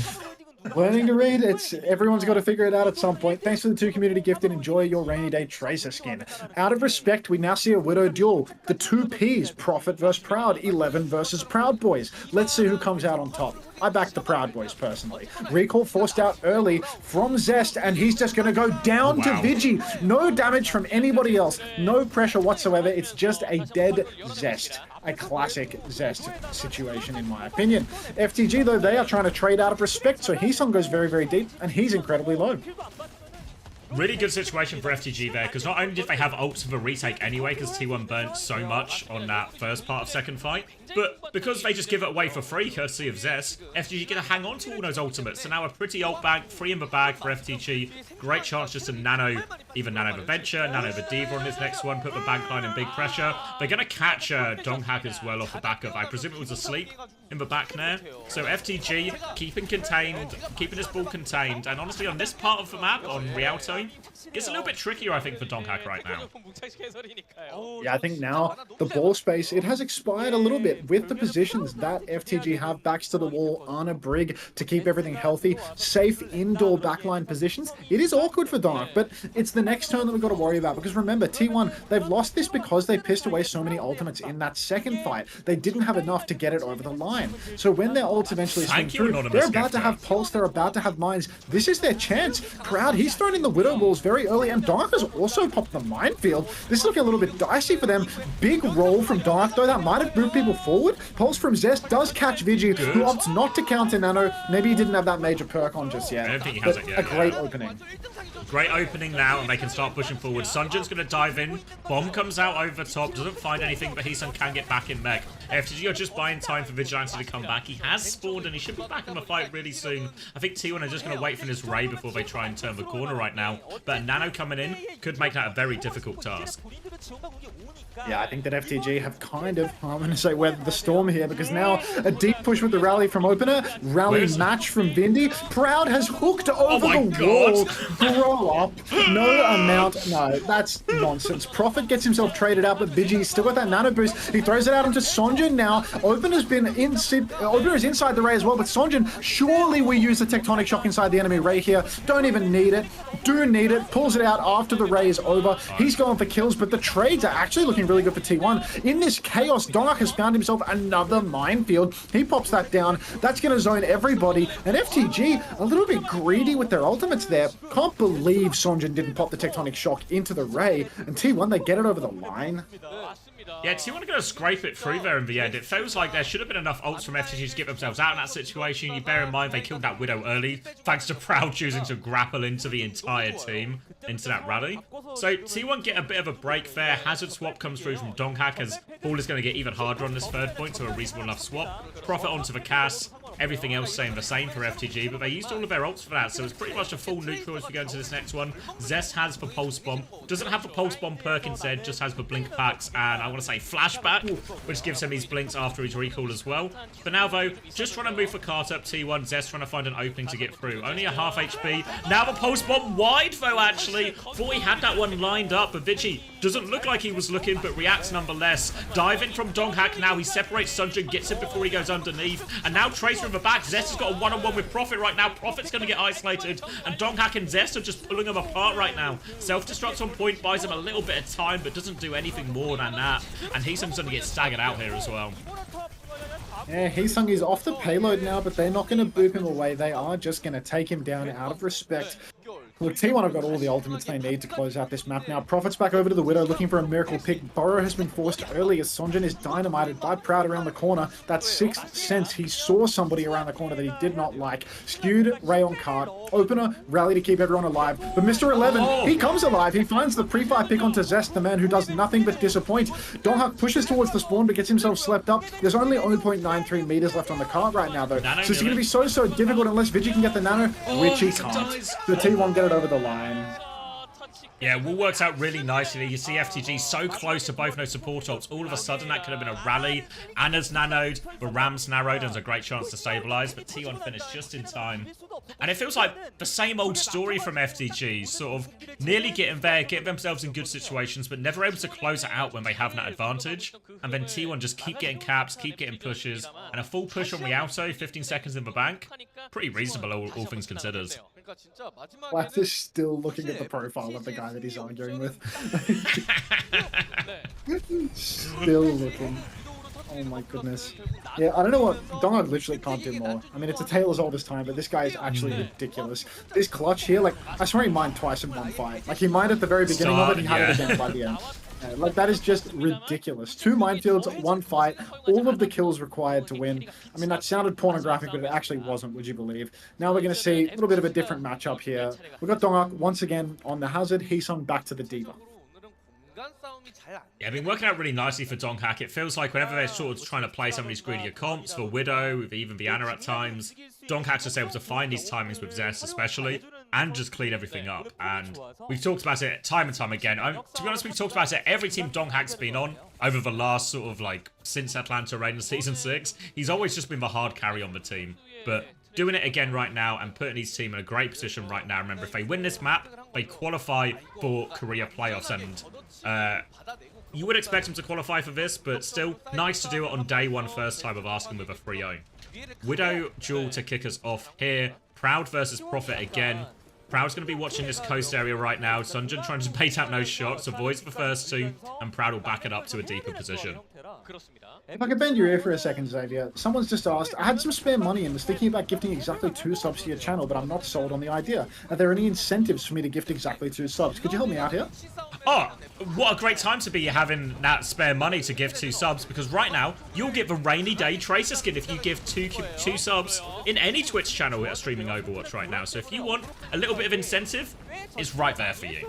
Learning to read, everyone's got to figure it out at some point. Thanks for the 2 community gifted. Enjoy your rainy day Tracer skin. Out of respect, we now see a Widow duel. The 2 Ps, Profit versus Proud, 11 versus Proud Boys. Let's see who comes out on top. I back the Proud Boys personally. Recall forced out early from Zest, and he's just going to go down to Vigi. No damage from anybody else. No pressure whatsoever. It's just a dead Zest. A classic Zest situation, in my opinion. FTG, though, they are trying to trade out of respect, so Heesong goes very, very deep, and he's incredibly low. Really good situation for FTG there, because not only did they have ults for the retake anyway, because T1 burnt so much on that first part of second fight, but because they just give it away for free, courtesy of Zest, FTG get to hang on to all those ultimates. So now a pretty ult bag, free in the bag for FTG. Great chance just to either nano the Venture, nano the Diva on this next one, put the bank line in big pressure. They're going to catch Donghak as well off the back of, I presume it was asleep in the back there. So FTG keeping this ball contained, and honestly on this part of the map, on Rialto, it's a little bit trickier, I think, for Donghak right now. Yeah, I think now the ball space, it has expired a little bit with the positions that FTG have. Backs to the wall on a Brig to keep everything healthy. Safe indoor backline positions. It is awkward for Donghak, but it's the next turn that we've got to worry about, because remember, T1, they've lost this because they pissed away so many ultimates in that second fight. They didn't have enough to get it over the line. So when their ults eventually swing through, they're about to have Pulse, they're about to have Mines. This is their chance. Proud, he's thrown in the Widow balls very early, and Donghak has also popped the minefield. This is looking a little bit dicey for them. Big roll from Donghak, though, that might have moved people forward. Pulse from Zest does catch Vigi, who opts not to counter Nano. Maybe he didn't have that major perk on just yet. I don't think he has it yet. A great opening. Great opening now, and they can start pushing forward. Sunjin's going to dive in. Bomb comes out over top. Doesn't find anything, but Heesung can get back in mech. FTG are just buying time for Vigilante to come back. He has spawned, and he should be back in the fight really soon. I think T1 are just going to wait for this Ray before they try and turn the corner right now. But Nano coming in could make that a very difficult task. Yeah, I think that FTG have kind of, I'm going to say, weathered the storm here, because now a deep push with the rally from Opener, rally match from Vindy. Proud has hooked over the wall. Grow up. No amount. No, that's nonsense. Profit gets himself traded out, but Vigi's still got that nano boost. He throws it out into Sonjin now. Opener is inside the Ray as well, but Sonjin, surely we use the tectonic shock inside the enemy Ray here. Don't even need it. Do need it. Pulls it out after the Ray is over. He's going for kills, but the trades are actually looking really good for T1. In this chaos, Donghak has found himself another minefield. He pops that down. That's going to zone everybody. And FTG, a little bit greedy with their ultimates there. Can't believe Sonjin didn't pop the tectonic shock into the Ray. And T1, they get it over the line. Yeah, T1 are going to scrape it through there in the end. It feels like there should have been enough ults from FTG to get themselves out in that situation. You bear in mind they killed that Widow early, thanks to Proud choosing to grapple into the entire team, into that rally. So T1 get a bit of a break there. Hazard swap comes through from Donghak, as Paul is going to get even harder on this third point, so a reasonable enough swap. Profit onto the Cass. Everything else staying the same for FTG, but they used all of their ults for that, so it's pretty much a full neutral as we go into this next one. Zest has the Pulse Bomb. Doesn't have the Pulse Bomb perk instead, just has the Blink packs, and I want to say Flashback, which gives him his blinks after his recall as well. For now, though, just trying to move the cart up T1. Zest trying to find an opening to get through. Only a half HP. Now the Pulse Bomb wide, though, actually. Thought he had that one lined up, but Vigi doesn't look like he was looking, but reacts nonetheless. Dive in from Donghak now. He separates Sunjin, gets it before he goes underneath, and now Tracer from the back. Zest has got a one-on-one with Prophet right now. Prophet's going to get isolated, and Donghak and Zest are just pulling him apart right now. Self-destruct on point buys him a little bit of time, but doesn't do anything more than that. And Heesung's going to get staggered out here as well. Yeah, Heesung is off the payload now, but they're not going to boop him away. They are just going to take him down out of respect. Look, T1 have got all the ultimates they need to close out this map now. Prophet's back over to the Widow looking for a miracle pick. Burrow has been forced early as Sonjin is dynamited by Proud around the corner. That sixth sense, he saw somebody around the corner that he did not like. Skewed Ray on card. Opener, rally to keep everyone alive. But Mr. 11, he comes alive. He finds the pre-fire pick onto Zest, the man who does nothing but disappoint. Donghak pushes towards the spawn but gets himself slept up. There's only 0.93 meters left on the cart right now though. So it's going to be so difficult unless Vigi can get the nano, which he can't. The T1 get it over the line. Yeah, Wall works out really nicely. You see FTG so close to both no support ults. All of a sudden, that could have been a rally. Anna's nanoed, the Ram's narrowed, and there's a great chance to stabilize, but T1 finished just in time. And it feels like the same old story from FTG, sort of nearly getting there, getting themselves in good situations, but never able to close it out when they have that advantage. And then T1 just keep getting caps, keep getting pushes, and a full push on Rialto, 15 seconds in the bank. Pretty reasonable, all things considered. Black is still looking at the profile of the guy that he's arguing with. Still looking. Oh my goodness. Yeah, I don't know what... Donghak literally can't do more. I mean, it's a tale as old as time, but this guy is actually ridiculous. This clutch here, like, I swear he mined twice in one fight. Like, he mined at the very beginning of it, he had it again by the end. Like, that is just ridiculous. 2 minefields, 1 fight, all of the kills required to win. I mean, that sounded pornographic, but it actually wasn't, would you believe? Now we're going to see a little bit of a different matchup here. We've got Donghak once again on the Hazard, Heesung back to the Diva. Yeah, been working out really nicely for Donghak. It feels like whenever they're sort of trying to play some of these greedier comps, for Widow, with even Vianna at times, Donghak's just able to find these timings with Zest especially, and just clean everything up. And we've talked about it time and time again. To be honest, we've talked about it every team Donghak's been on over the last sort of like, since Atlanta Rain in Season 6. He's always just been the hard carry on the team. But doing it again right now and putting his team in a great position right now. Remember, if they win this map, they qualify for Korea playoffs, and you would expect them to qualify for this, but still nice to do it on day one, first time of asking with a 3-0. Widow duel to kick us off here. Proud versus Prophet again. Proud's going to be watching this coast area right now. Sunjin trying to bait out no shots, avoids the first 2, and Proud will back it up to a deeper position. If I could bend your ear for a second, Xavier, someone's just asked, I had some spare money and was thinking about gifting exactly 2 subs to your channel, but I'm not sold on the idea. Are there any incentives for me to gift exactly 2 subs? Could you help me out here? Oh, what a great time to be having that spare money to give 2 subs, because right now, you'll get the Rainy Day Tracer skin if you give 2 subs in any Twitch channel that are streaming Overwatch right now. So if you want a little bit of incentive, it's right there for you.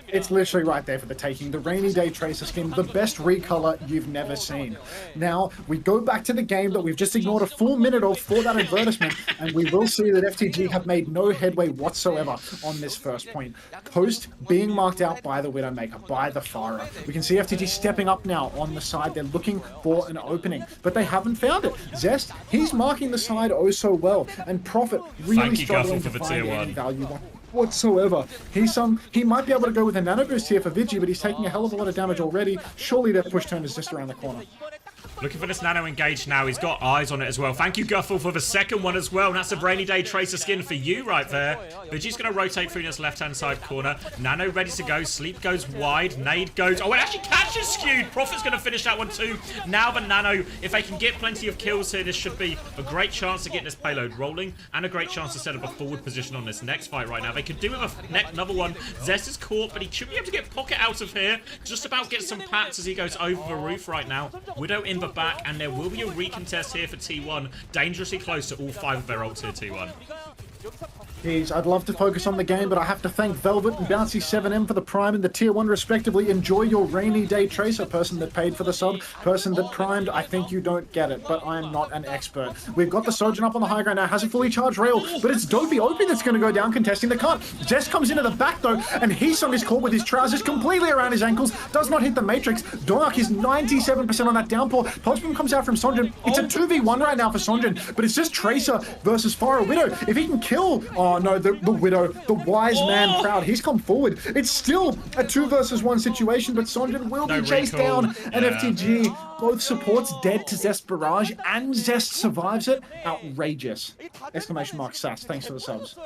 It's literally right there for the taking. The Rainy Day Tracer skin, the best recolor you've never seen. Now, we go back to the game that we've just ignored a full minute of for that advertisement, and we will see that FTG have made no headway whatsoever on this first point. Coast being marked out by the Widowmaker, by the Pharah. We can see FTG stepping up now on the side. They're looking for an opening, but they haven't found it. Zest, he's marking the side oh so well, and Prophet really struggling to find any value whatsoever. He might be able to go with a nano boost here for Vigi, but he's taking a hell of a lot of damage already. Surely that push turn is just around the corner. Looking for this nano engage now. He's got eyes on it as well. Thank you, Guffle, for the second one as well. And that's a Rainy Day Tracer skin for you right there. Vigi's going to rotate through this left-hand side corner. Nano ready to go. Sleep goes wide. Nade goes... Oh, it actually catches Skewed. Prophet's going to finish that one too. Now the Nano, if they can get plenty of kills here, this should be a great chance to get this payload rolling and a great chance to set up a forward position on this next fight right now. They could do with another one. Zest is caught, but he should be able to get Pocket out of here. Just about get some pats as he goes over the roof right now. Widow in the back, and there will be a recontest here for T1. Dangerously close to all 5 of their ults here, T1. Jeez, I'd love to focus on the game, but I have to thank Velvet and Bouncy 7M for the Prime and the Tier 1 respectively. Enjoy your Rainy Day Tracer. Person that paid for the sub, person that primed, I think you don't get it, but I'm not an expert. We've got the Sojourn up on the high ground now, has a fully charged rail, but it's Dopey Opie that's going to go down contesting the cut. Zest comes into the back though, and Heesung is caught with his trousers completely around his ankles, does not hit the Matrix. Donghak is 97% on that downpour. Postman comes out from Sonjin. It's a 2v1 right now for Sonjin, but it's just Tracer versus Pharah Widow. If he can kill, oh no, the Widow, the wise man Proud, he's come forward. It's still a 2 versus 1 situation, but Sonjin will be chased down, and FTG Both supports dead to Zest Barrage, and Zest survives it. Outrageous. Exclamation mark sass. Thanks for the subs.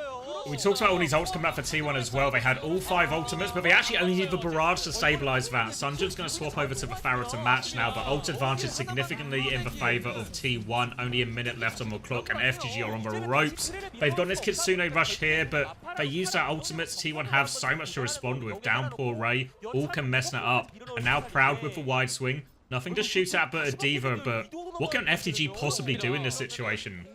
We talked about all these ults coming out for T1 as well. They had all 5 ultimates, but they actually only need the Barrage to stabilize that. Sunjun's going to swap over to the Pharaoh to match now. The ult advantage significantly in the favor of T1. Only a minute left on the clock, and FGG are on the ropes. They've got this Kitsune rush here, but they use their ultimates. T1 have so much to respond with. Downpour Ray, all can mess that up. And now Proud with the wide swing. Nothing to shoot at but a Diva, but what can FTG possibly do in this situation?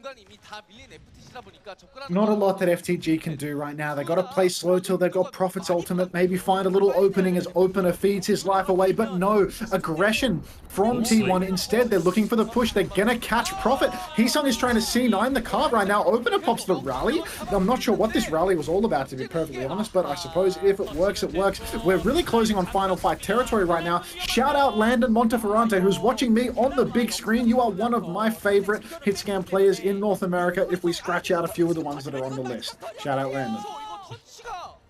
Not a lot that FTG can do right now. They got to play slow till they've got Prophet's ultimate. Maybe find a little opening as Opener feeds his life away. But no, aggression from T1. Instead, they're looking for the push. They're going to catch Prophet. Heesung is trying to C9 the card right now. Opener pops the rally. I'm not sure what this rally was all about, to be perfectly honest. But I suppose if it works, it works. We're really closing on Final Fight territory right now. Shout out Landon Monteferrante, who's watching me on the big screen. You are one of my favorite hitscan players in North America if we scratch out a few of the ones that are on the list. Shout out Landon.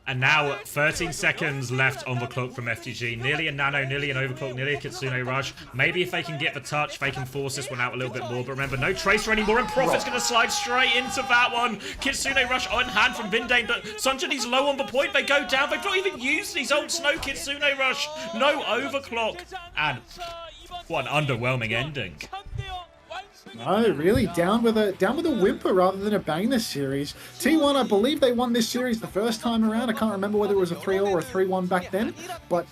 And now 13 seconds left on the clock from FTG. Nearly a nano, nearly an overclock, nearly a Kitsune rush. Maybe if they can get the touch, they can force this one out a little bit more. But remember, no Tracer anymore, and Prophet's going to slide straight into that one. Kitsune rush on hand from Vindane, but Sunjun, he's low on the point. They go down. They've not even used these ults. No Kitsune rush, no overclock. And what an underwhelming ending. No, really, down with a whimper rather than a bang this series. T1, I believe they won this series the first time around. I can't remember whether it was a 3-0 or a 3-1 back then, but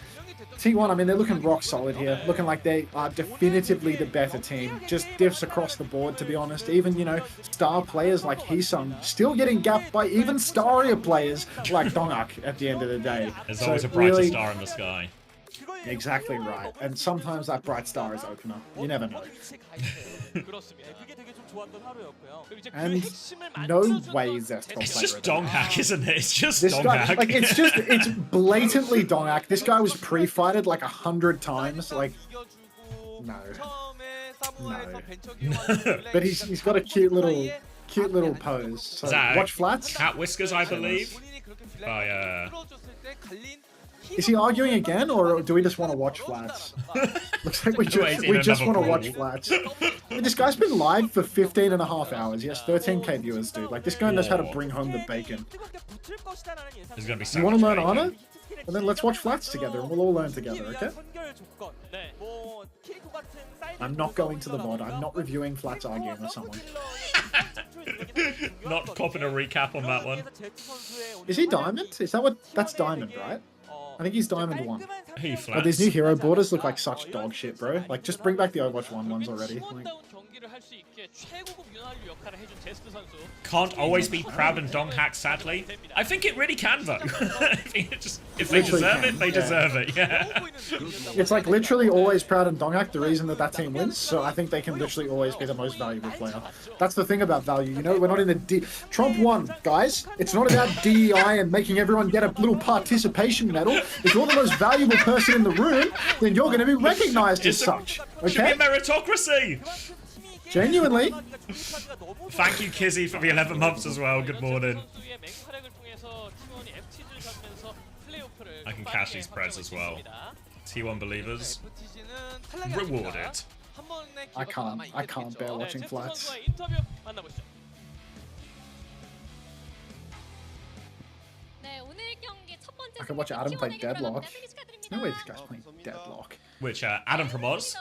T1, I mean, they're looking rock solid here, looking like they are definitively the better team. Just diffs across the board, to be honest. Even, you know, star players like Heesung still getting gapped by even starrier players like Dongak at the end of the day. There's always a brighter star in the sky. Exactly right. And sometimes that bright star is Opener. You never know. And no way Zest. It's just Donghack, isn't it? It's just this Donghack. guy, like, it's blatantly Donghack. This guy was pre-fighted like 100 times. Like, no. But he's got a cute little pose. So watch flats. Cat Whiskers, I believe. Oh yeah. Is he arguing again, or do we just want to watch flats? Looks like we just want to watch flats. This guy's been live for 15.5 hours. He has 13k viewers, dude. Like, this guy knows how to bring home the bacon. There's gonna be so you want to learn bacon. honor? And then let's watch flats together, and we'll all learn together, okay? I'm not going to the VOD. I'm not reviewing flats arguing with someone. Not copping a recap on that one. Is he diamond? Is that what? That's diamond, right? I think he's diamond 1. He Oh, flats. these new hero borders look like such dog shit, bro. Like, just bring back the Overwatch 1 ones already. Like, Can't always be Proud and Donghack, sadly. I think it really can, though. I think if they deserve it, they deserve it, yeah. it's like literally always Proud and Donghack the reason that team wins, so I think they can literally always be the most valuable player. That's the thing about value, you know? We're not in the Trump won, guys. It's not about DEI and making everyone get a little participation medal. If you're the most valuable person in the room, then you're going to be recognized as such. It should be Okay? a meritocracy. Genuinely. Thank you, Kizzy, for the 11 months as well. Good morning. I can cash these preds as well. T1 believers. Rewarded. I can't bear watching flats. I could watch Adam play Deadlock. No way this guy's playing Deadlock. Which, Adam from Oz?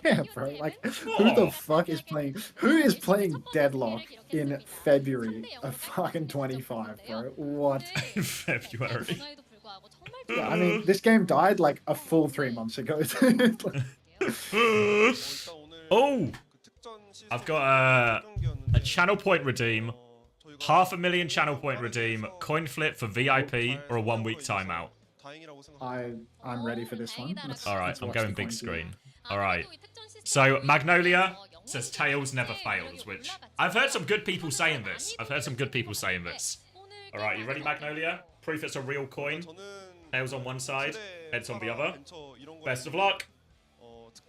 Yeah, bro. Like, who the fuck is playing? Who is playing Deadlock in February of fucking 25, bro? What? In February. Yeah, I mean, this game died like a full 3 months ago. Oh! I've got a channel point redeem, 500,000 channel point redeem, coin flip for VIP, or a 1 week timeout. I'm ready for this one. Alright, I'm going big screen. Alright. So, Magnolia says Tails never fails, which I've heard some good people saying this. Alright, you ready, Magnolia? Proof it's a real coin. Tails on one side, heads on the other. Best of luck.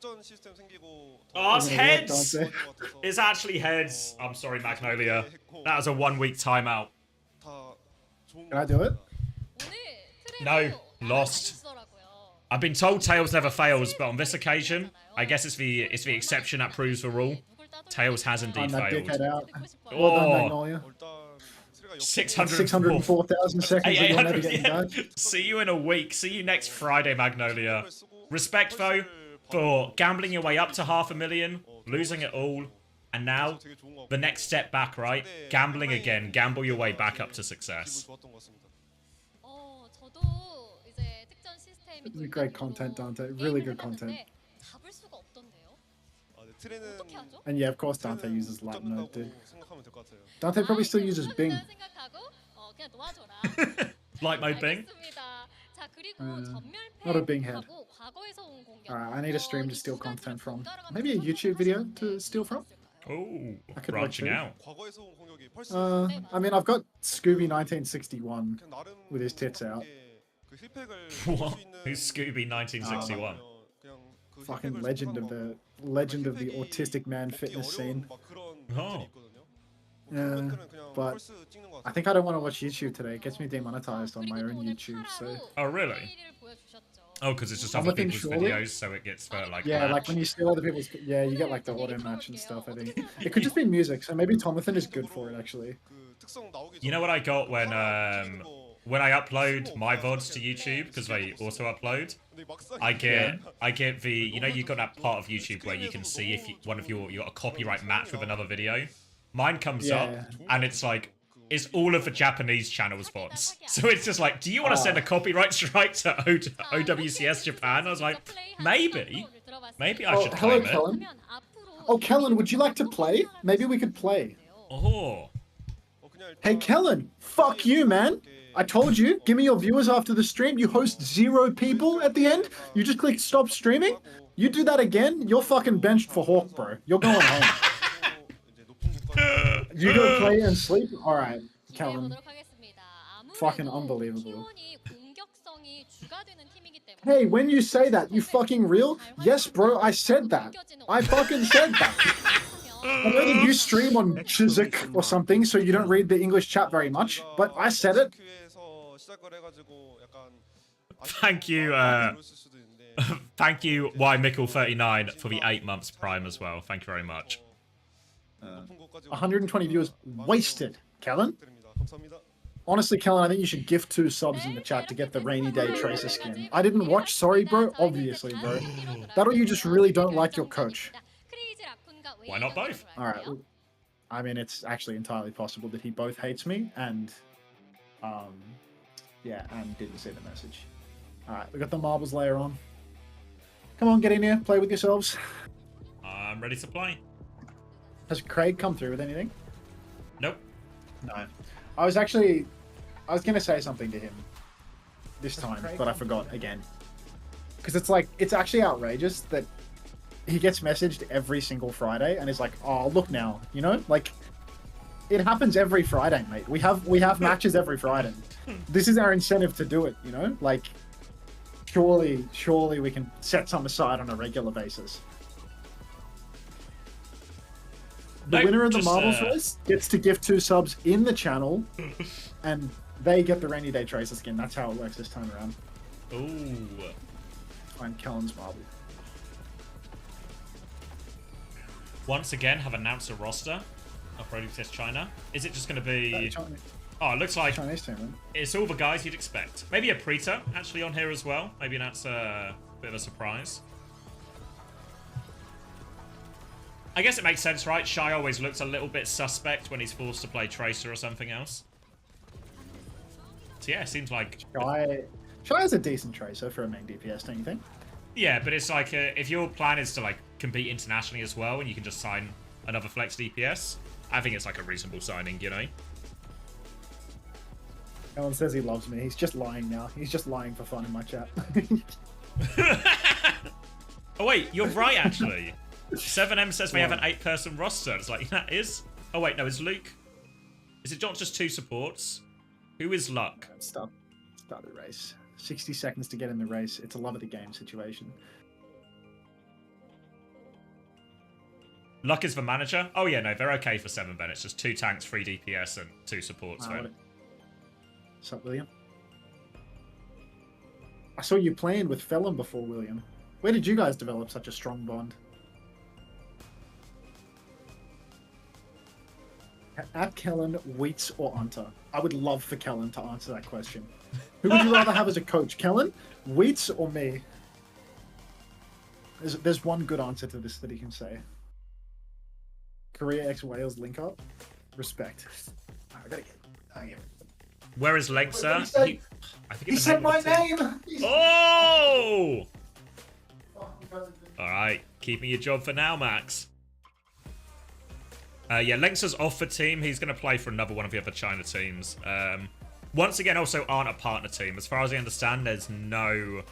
Oh, it's heads! It's actually heads. I'm sorry, Magnolia. That was a 1 week timeout. Can I do it? No, lost. I've been told Tails never fails, but on this occasion, I guess it's the exception that proves the rule. Tails has indeed That failed. dickhead out. Well done, Oh, Magnolia. 604. 604,000 seconds that you're never getting back. See you in a week. See you next Friday, Magnolia. Respect, though, for gambling your way up to 500,000, losing it all, and now the next step back, right? Gambling again. Gamble your way back up to success. This is great content, Dante. Really good content. And yeah, of course Dante uses lap mode, dude. Dante probably still uses Bing. Light mode Bing? Not a Bing head. Alright, I need a stream to steal content from. Maybe a YouTube video to steal from? Oh, I could branching watch out. I mean, I've got Scooby 1961 with his tits out. What? Who's Scooby 1961? Fucking legend of the autistic man fitness scene. Oh. Yeah, but I think I don't want to watch YouTube today. It gets me demonetized on my own YouTube. So. Oh really? Oh, because it's just other people's videos, so it gets like. Yeah, match. like when you steal other people's. Yeah, you get like the auto match and stuff. I think it could just be music. So maybe Tomathan is good for it actually. You know what I got when I upload my VODs to YouTube because they auto upload? I get the you got that part of YouTube where you can see if you got a copyright match with another video. Mine comes up and it's like it's all of the Japanese channels VODs. So it's just like, do you want to send a copyright strike to OWCS Japan? I was like, maybe I should claim hello, Kellen. Oh, Kellen, would you like to play? Maybe we could play. Oh. Hey, Kellen, fuck you, man. I told you, give me your viewers after the stream. You host 0 people at the end. You just click stop streaming. You do that again, you're fucking benched for Hawk, bro. You're going home. You go play and sleep? Alright, Kellen. Fucking unbelievable. Hey, when you say that, you fucking real? Yes, bro, I said that. I fucking said that. I know that you stream on Chiswick or something, so you don't read the English chat very much, but I said it. Thank you, thank you, Mickle39 for the 8 months Prime as well. Thank you very much. 120 viewers wasted, Kellen. Honestly, Kellen, I think you should gift 2 subs in the chat to get the Rainy Day Tracer skin. I didn't watch, sorry, bro. Obviously, bro. That or you just really don't like your coach. Why not both? Alright. I mean, it's actually entirely possible that he both hates me and, yeah, and didn't see the message. Alright, we got the marbles layer on. Come on, get in here, play with yourselves. I'm ready to play. Has Craig come through with anything? Nope. No. I was going to say something to him this time, but I forgot again. Because it's like, it's actually outrageous that he gets messaged every single Friday and is like, oh, look now, you know? Like, it happens every Friday, mate. We have matches every Friday. This is our incentive to do it, you know? Like, surely we can set some aside on a regular basis. The winner of the marbles race gets to gift 2 subs in the channel, and they get the Rainy Day Tracer skin. That's how it works this time around. Ooh. Find Kellen's marble. Once again, have announced a roster of OWCS China. Is it just going to be... Oh, it looks like Chinese team, it's all the guys you'd expect. Maybe a Preta actually on here as well. Maybe that's a bit of a surprise. I guess it makes sense, right? Shy always looks a little bit suspect when he's forced to play Tracer or something else. So yeah, it seems like... Shy is a decent Tracer for a main DPS, don't you think? Yeah, but it's like, if your plan is to like compete internationally as well, and you can just sign another flex DPS, I think it's like a reasonable signing, you know? Alan says he loves me. He's just lying now. He's just lying for fun in my chat. Oh wait, you're right actually. 7M says we have an 8-person roster. It's like, that is... Oh wait, no, is Luke... Is it not just 2 supports? Who is Luck? Start the race. 60 seconds to get in the race. It's a love of the game situation. Luck is the manager? Oh yeah, no, they're okay for 7 Ben. It's just 2 tanks, 3 DPS, and 2 supports. What's up, William? I saw you playing with Felon before, William. Where did you guys develop such a strong bond? At Kellen, Wheats, or Hunter? I would love for Kellen to answer that question. Who would you rather have as a coach, Kellen, Wheats, or me? There's one good answer to this that he can say. Korea x Wales link up. Respect. I gotta get. Where is Lengser? I think He said my name. Oh! All right, keeping your job for now, Max. Yeah, Lengser's off for team. He's going to play for another one of the other China teams. Once again, also aren't a partner team. As far as I understand, there's no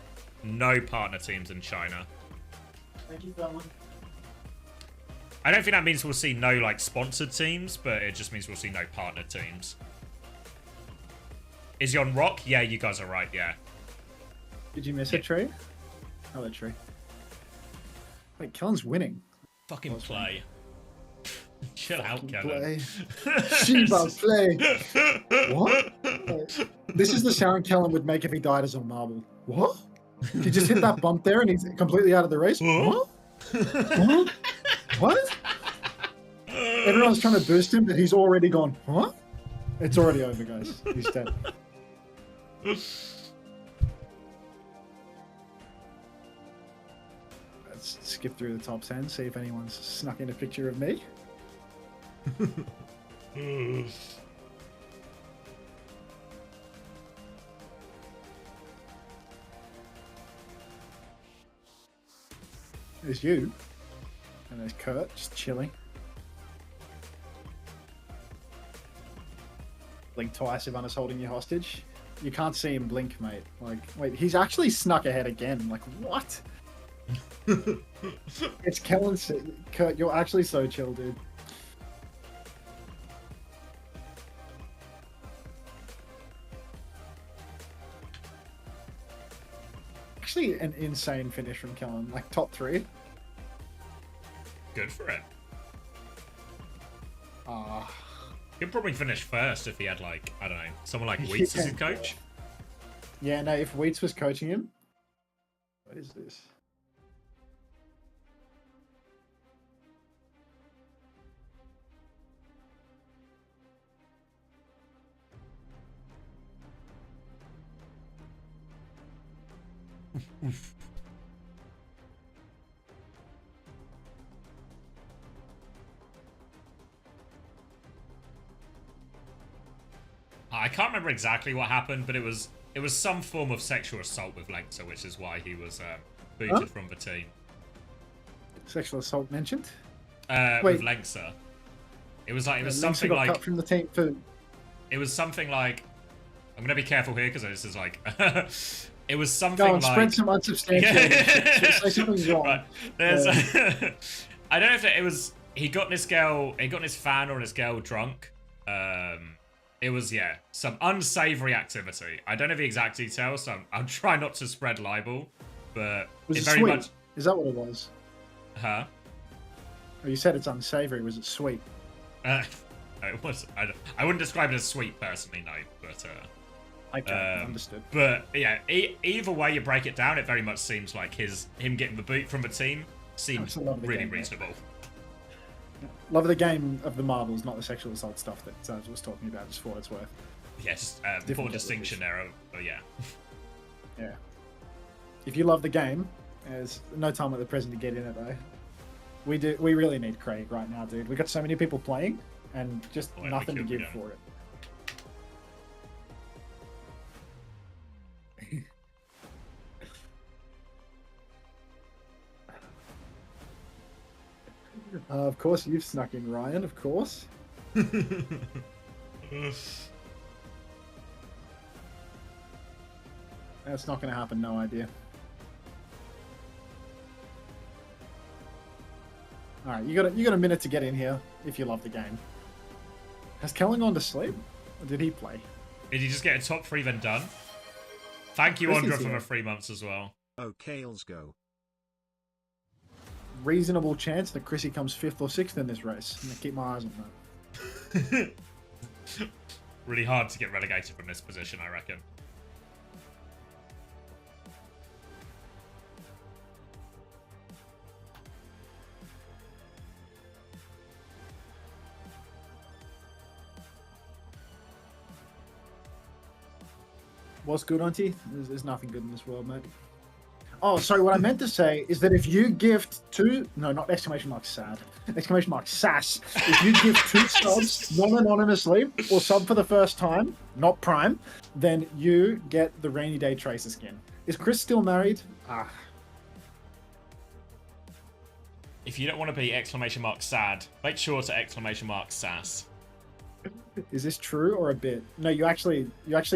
partner teams in China. Thank you, Felon. I don't think that means we'll see no like sponsored teams, but it just means we'll see no partner teams. Is he on Rock? Yeah, you guys are right, yeah. Did you miss a tree? Hello, tree. Wait, Kellen's winning. Fucking play. Chill out, Kellen. Play. Shiba play. What? This is the sound Kellen would make if he died as a marble. What? He just hit that bump there and he's completely out of the race? What? What? What? Everyone's trying to boost him, but he's already gone. What? It's already over, guys. He's dead. Let's skip through the top 10, see if anyone's snuck in a picture of me. There's you. And there's Kurt, just chilling. Blink twice if Anna's holding you hostage. You can't see him blink, mate. Like, wait, he's actually snuck ahead again. Like, what? It's Kellen. Kurt, you're actually so chill, dude. Actually, an insane finish from Kellen. Like, top 3. Good for him. Ah. He'd probably finish first if he had, like, I don't know, someone like Wheats as his coach. Yeah, no, if Wheats was coaching him. What is this? I can't remember exactly what happened, but it was some form of sexual assault with Lengser, which is why he was booted from the team. Sexual assault mentioned? With Lengser. It was something got like cut from the team for... It was something like, I'm gonna be careful here because this is like it was something Go on, like spread some unsubstantiated shit. Say something's wrong. Right. There's I don't know if it was he got this fan or this girl drunk. It was, yeah, some unsavory activity. I don't know the exact details, so I'll try not to spread libel, but Was it it very sweet? much. Is that what it was? Huh? Oh, you said it's unsavory. Was it sweet? It was. I wouldn't describe it as sweet personally, no, but Okay, understood. But yeah, either way you break it down, it very much seems like him getting the boot from the team seems really reasonable. Love of the game of the marbles, not the sexual assault stuff that Zaz was talking about, just for what it's worth. Yeah, just poor distinction there. But yeah. Yeah. If you love the game, there's no time at the present to get in it though. We really need Craig right now, dude. We got so many people playing and just nothing to give for it. Of course, you've snuck in, Ryan. Of course. That's not going to happen. No idea. All right, you got a minute to get in here if you love the game. Has Kellen gone to sleep, or did he play? Did he just get a top 3 then done? Thank you, Andra, for the 3 months as well. Okay, let's go. Reasonable chance that Chrissy comes 5th or 6th in this race. I'm gonna keep my eyes on that. Really hard to get relegated from this position, I reckon. What's good, Auntie? There's nothing good in this world, mate. Oh, sorry, what I meant to say is that if you gift two... No, not exclamation mark sad. Exclamation mark sass. If you give 2 subs non-anonymously or sub for the first time, not Prime, then you get the Rainy Day Tracer skin. Is Chris still married? Ah. If you don't want to be exclamation mark sad, make sure to exclamation mark sass. Is this true or a bit? No, you actually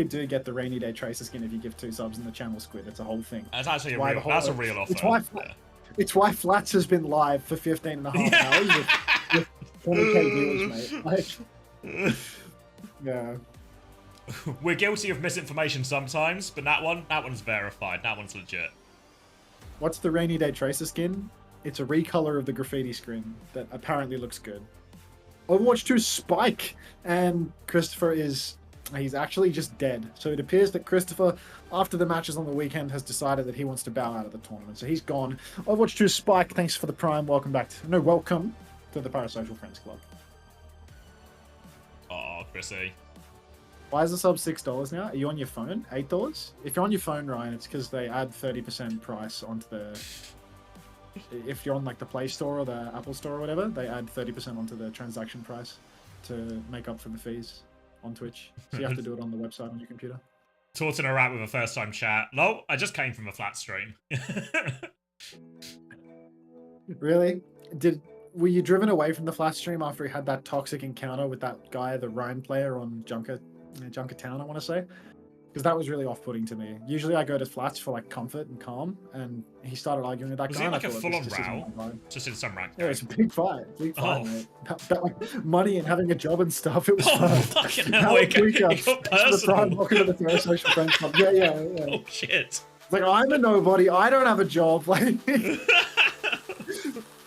do get the Rainy Day Tracer skin if you give 2 subs in the channel squid. It's a whole thing. That's actually that's a real offer. It's why Flats has been live for 15 and a half hours with 20k viewers, mate. Like, yeah. We're guilty of misinformation sometimes, but that one's verified. That one's legit. What's the Rainy Day Tracer skin? It's a recolor of the graffiti screen that apparently looks good. Overwatch 2 Spike, and Christopher he's actually just dead. So it appears that Christopher, after the matches on the weekend, has decided that he wants to bow out of the tournament. So he's gone. Overwatch 2 Spike, thanks for the Prime. Welcome to the Parasocial Friends Club. Oh, Chrissy. Why is the sub $6 now? Are you on your phone? $8? If you're on your phone, Ryan, it's because they add 30% price onto the... If you're on like the Play Store or the Apple Store or whatever, they add 30% onto the transaction price to make up for the fees on Twitch. So you have to do it on the website on your computer. Sorting her out with a first-time chat. Lol, I just came from a flat stream. Really? Were you driven away from the flat stream after he had that toxic encounter with that guy, the Ryan player on Junker Town, I want to say? Because that was really off-putting to me. Usually I go to flats for like comfort and calm, and he started arguing with that guy. Was it like a full-on row? Just in some rank? Yeah, it was a big fight, mate. About like money and having a job and stuff. It was fun. Fucking hell, it got personal. Welcome to the Parasocial Friends Club. Yeah. Oh shit. It's like, I'm a nobody. I don't have a job. Like,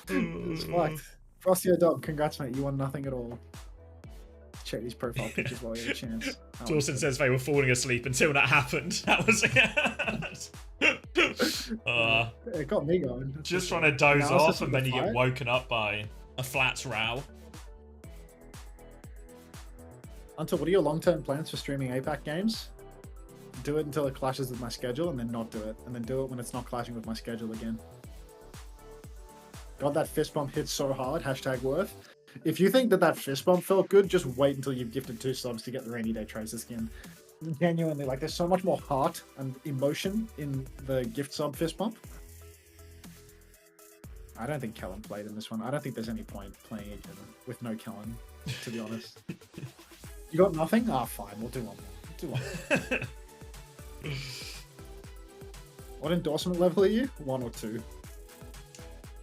it's fucked. Frosty Dog, congrats, mate. You won nothing at all. Check these profile pictures while you have a chance. Dawson says they were falling asleep until that happened. That was it got me going. Just trying to doze off and then you get woken up by a flats row. Until, what are your long-term plans for streaming APAC games? Do it until it clashes with my schedule, and then not do it, and then do it when it's not clashing with my schedule again. God, that fist bump hits so hard. #worth. If you think that fist bump felt good, just wait until you've gifted 2 subs to get the Rainy Day Tracer skin. Genuinely, like, there's so much more heart and emotion in the gift sub fist bump. I don't think Kellen played in this one. I don't think there's any point playing again with no Kellen, to be honest. You got nothing? Ah, fine. We'll do one more. What endorsement level are you? 1 or 2?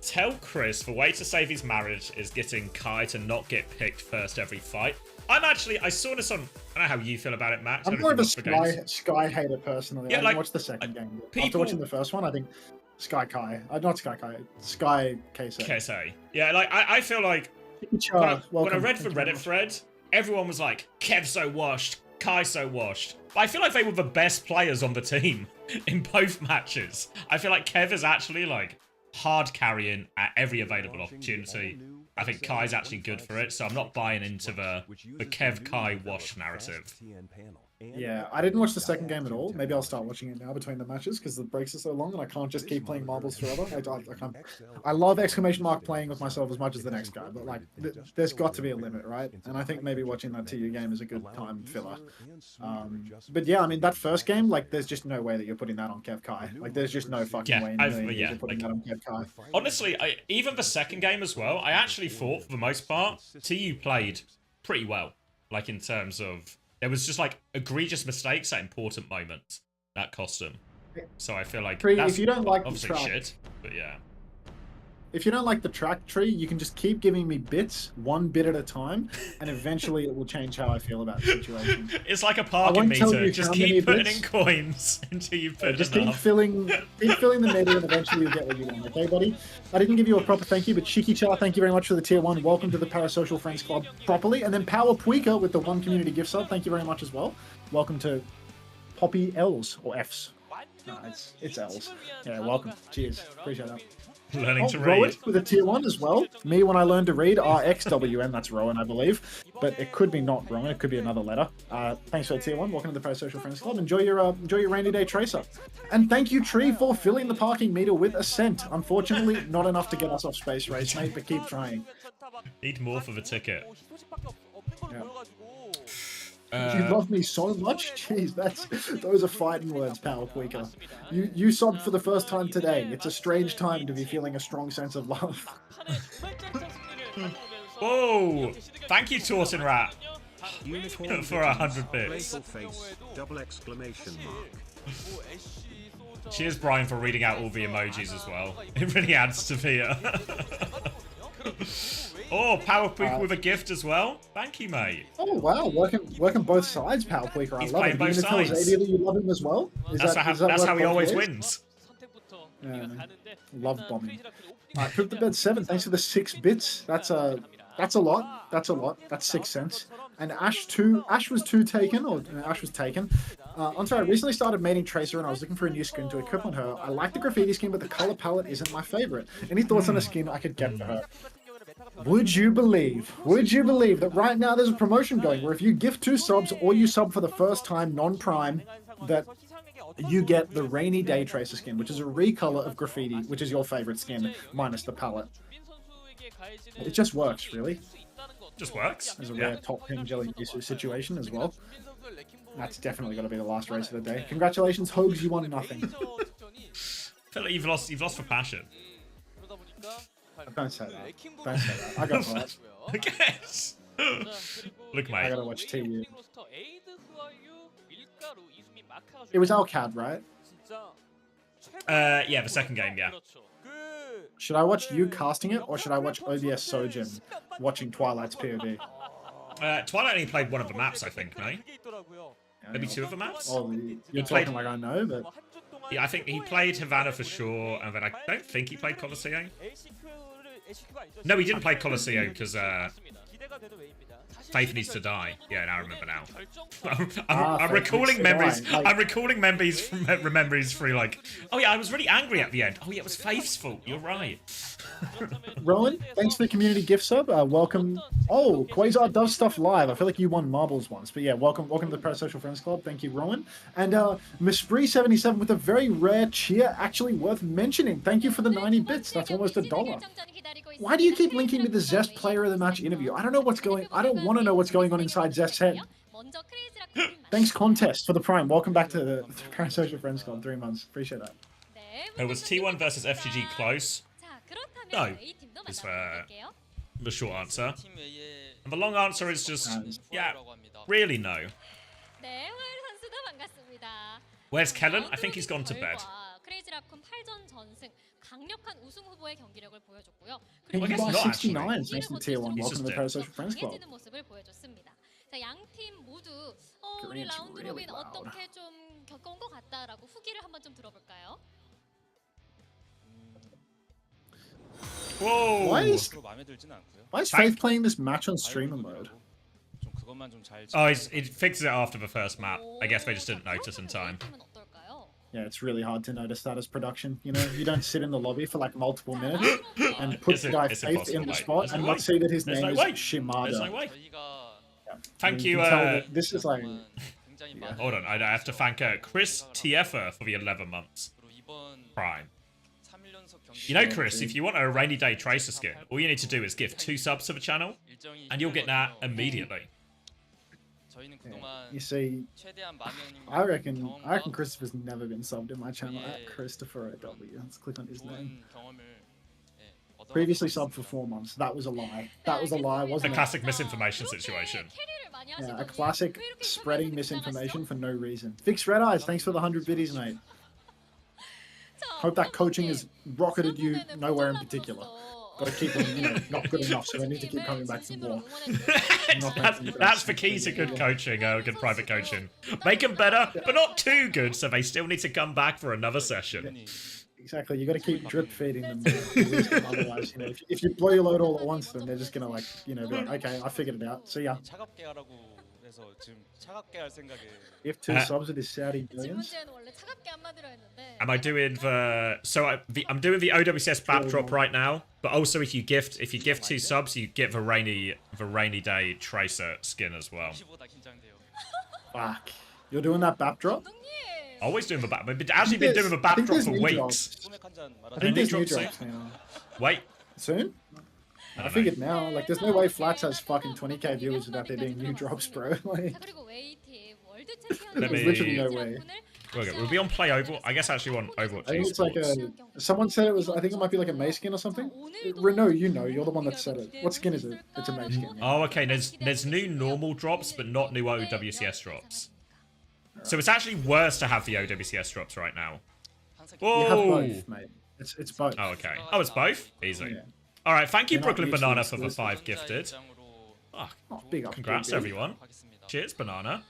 Tell Chris the way to save his marriage is getting Kai to not get picked first every fight. I saw this on, I don't know how you feel about it, Max. I'm more of a Sky hater personally. Yeah, I didn't watch the second game. After watching the first one, I think Sky Kai. Not Sky Kai. Sky Kese. Kese. Yeah, like, I feel like when I read the Reddit thread, everyone was like, Kev so washed, Kai so washed. But I feel like they were the best players on the team in both matches. I feel like Kev is actually like hard carrying at every available opportunity. I think Kai's actually good for it, so I'm not buying into the Kev Kai wash narrative. Yeah, I didn't watch the second game at all. Maybe I'll start watching it now between the matches because the breaks are so long and I can't just keep playing marbles forever. I love playing with myself as much as the next guy, but like, there's got to be a limit, right? And I think maybe watching that TU game is a good time filler. But yeah, I mean, that first game, like, there's just no way that you're putting that on Kev Kai. Like, there's just no fucking way you're putting that on Kev Kai. Honestly, even the second game as well, I actually thought, for the most part, TU played pretty well. Like, in terms of... There was just, like, egregious mistakes at important moments that cost them. So I feel like that's if you don't like obviously the track, shit, but yeah. If you don't like the track tree, you can just keep giving me bits, 1 bit at a time, and eventually it will change how I feel about the situation. It's like a parking meter. Just keep putting in coins until you put just enough. keep filling the meter, and eventually you'll get what you want. Okay, buddy? I didn't give you a proper thank you, but Shiki-Cha, thank you very much for the tier 1. Welcome to the Parasocial Friends Club properly. And then Power Puika with the 1 community gift sub. Thank you very much as well. Welcome to Poppy L's or F's. No, it's L's. Yeah, welcome. Cheers. Appreciate that. Learning to Rowan read. with a tier 1 as well. Me when I learned to read, RXWN, that's Rowan, I believe. But it could be not Rowan, it could be another letter. Thanks for the tier 1. Welcome to the Pro-Social Friends Club. Enjoy your rainy day tracer. And thank you, Tree, for filling the parking meter with Ascent. Unfortunately, not enough to get us off Space Race, mate, but keep trying. Need more for the ticket. You love me so much? Jeez, those are fighting words, Power Tweaker. You subbed for the first time today. It's a strange time to be feeling a strong sense of love. Whoa! Thank you, Torsen Rat, Unicorn for 100 bits. Playful face, double exclamation mark. Cheers, Brian, for reading out all the emojis as well. It really adds to the... Oh, Power Tweaker with a gift as well. Thank you, mate. Oh wow, working both sides, Power Tweaker. I He's love playing it. both You gonna tell sides. Xavier that you love him as well? That's how he always wins. Yeah, love bombing. Alright, Poop the Bed 7, thanks for the 6 bits. That's a lot. That's a lot. That's 6 cents. And Ash was taken. I recently started mating Tracer and I was looking for a new skin to equip on her. I like the graffiti skin, but the color palette isn't my favorite. Any thoughts on a skin I could get for her? Would you believe that right now there's a promotion going where if you gift 2 subs or you sub for the first time non-prime, that you get the Rainy Day Tracer skin, which is a recolor of graffiti, which is your favorite skin, minus the palette. It just works, really. Just works. As a rare top pin jelly situation as well. That's definitely got to be the last race of the day. Congratulations, Hogs, you won nothing. I feel like you've lost for passion. Don't say that. Don't say that. I got that. I guess. Look, I mate. gotta watch TU. It was Alcad, right? Yeah, the second game, yeah. Should I watch you casting it, or should I watch OBS Sojin watching Twilight's POV? Twilight only played one of the maps, I think, no? Maybe 2 of the maps? Oh, you're talking like I know, but... Yeah, I think he played Havana for sure, and then I don't think he played Colosseo. No, he didn't play Colosseo because Faith needs to die. Yeah, now I remember now. I'm recalling memories. I'm recalling memories through like, oh yeah, I was really angry at the end. Oh yeah, it was Faith's fault. You're right. Rowan, thanks for the community gift sub. Welcome. Oh, Quasar does stuff live. I feel like you won marbles once, but yeah, welcome to the Pro-Social Friends Club. Thank you, Rowan. And Mispree77 with a very rare cheer, actually worth mentioning. Thank you for the 90 bits. That's almost $1. Why do you keep linking to the Zest Player of the Match interview? I don't know what's going. I don't want to know what's going on inside Zest's head. Thanks, Contest, for the Prime. Welcome back to the Pro-Social Friends Club. 3 months. Appreciate that. It was T1 versus FGG close. No, is the short answer. And the long answer is just, yeah, really no. Where's Kellen? I think he's gone to bed. Can I you guess buy not, 69 thanks to Tier 1? Welcome to the Pro-Social Friends Club. Korean's really loud. Whoa! Why is Faith playing this match on streamer mode? Oh, it fixes it after the first map. I guess they just didn't notice in time. Yeah, it's really hard to notice that as production. You know, you don't sit in the lobby for like multiple minutes and put the guy Faith in the spot and not see that his name is Shimada. There's no way. Yeah. Thank you. This is like... Yeah. Hold on, I have to thank Chris Tiefer for the 11 months. Prime. You know, Chris, if you want a rainy day tracer skin, all you need to do is give 2 subs to the channel, and you'll get that immediately. Yeah. You see, I reckon Christopher's never been subbed in my channel at Christopher OW. Let's click on his name. Previously subbed for 4 months. That was a lie. That was a lie, wasn't A it? classic misinformation situation. Yeah, a classic spreading misinformation for no reason. Fix Red Eyes, thanks for the 100 biddies, mate. Hope that coaching has rocketed you nowhere in particular. Gotta keep them, you know, not good enough, so they need to keep coming back for more. That's the key to good coaching, good private coaching. Make them better, but not too good, so they still need to come back for another session. Exactly. You got to keep drip feeding them. Otherwise, you know, if you blow your load all at once, then they're just gonna like, you know, be like, okay, I figured it out. See ya. 차갑게 하라고 해서 지금 차갑게 할 생각에. If two subs with his Saudi billions. Am I doing the I'm doing the OWCS backdrop right now, but also if you gift 2 subs, you get the rainy day tracer skin as well. Fuck. You're doing that backdrop? Always doing the back. I've actually been doing the backdrop for weeks. I think there's new drops now. Wait. Soon? I figured now. Like, there's no way Flats has fucking 20k viewers without there being new drops, bro. Like, there's literally no way. We'll be on Play Overwatch. I guess actually on Overwatch. I think it's like someone said it was. I think it might be like a May skin or something. Reno, you know, you're the one that said it. What skin is it? It's a May skin. Oh, okay. There's new normal drops, but not new OWCS drops. So it's actually worse to have the OWCS drops right now. Whoa! You have both, mate. It's both. Oh, okay. Oh, it's both? Easy. Yeah. All right. Thank you, They're not Brooklyn mutually Banana, for the exclusive. 5 gifted. Oh, Big up. congrats, dude. everyone. Cheers, Banana.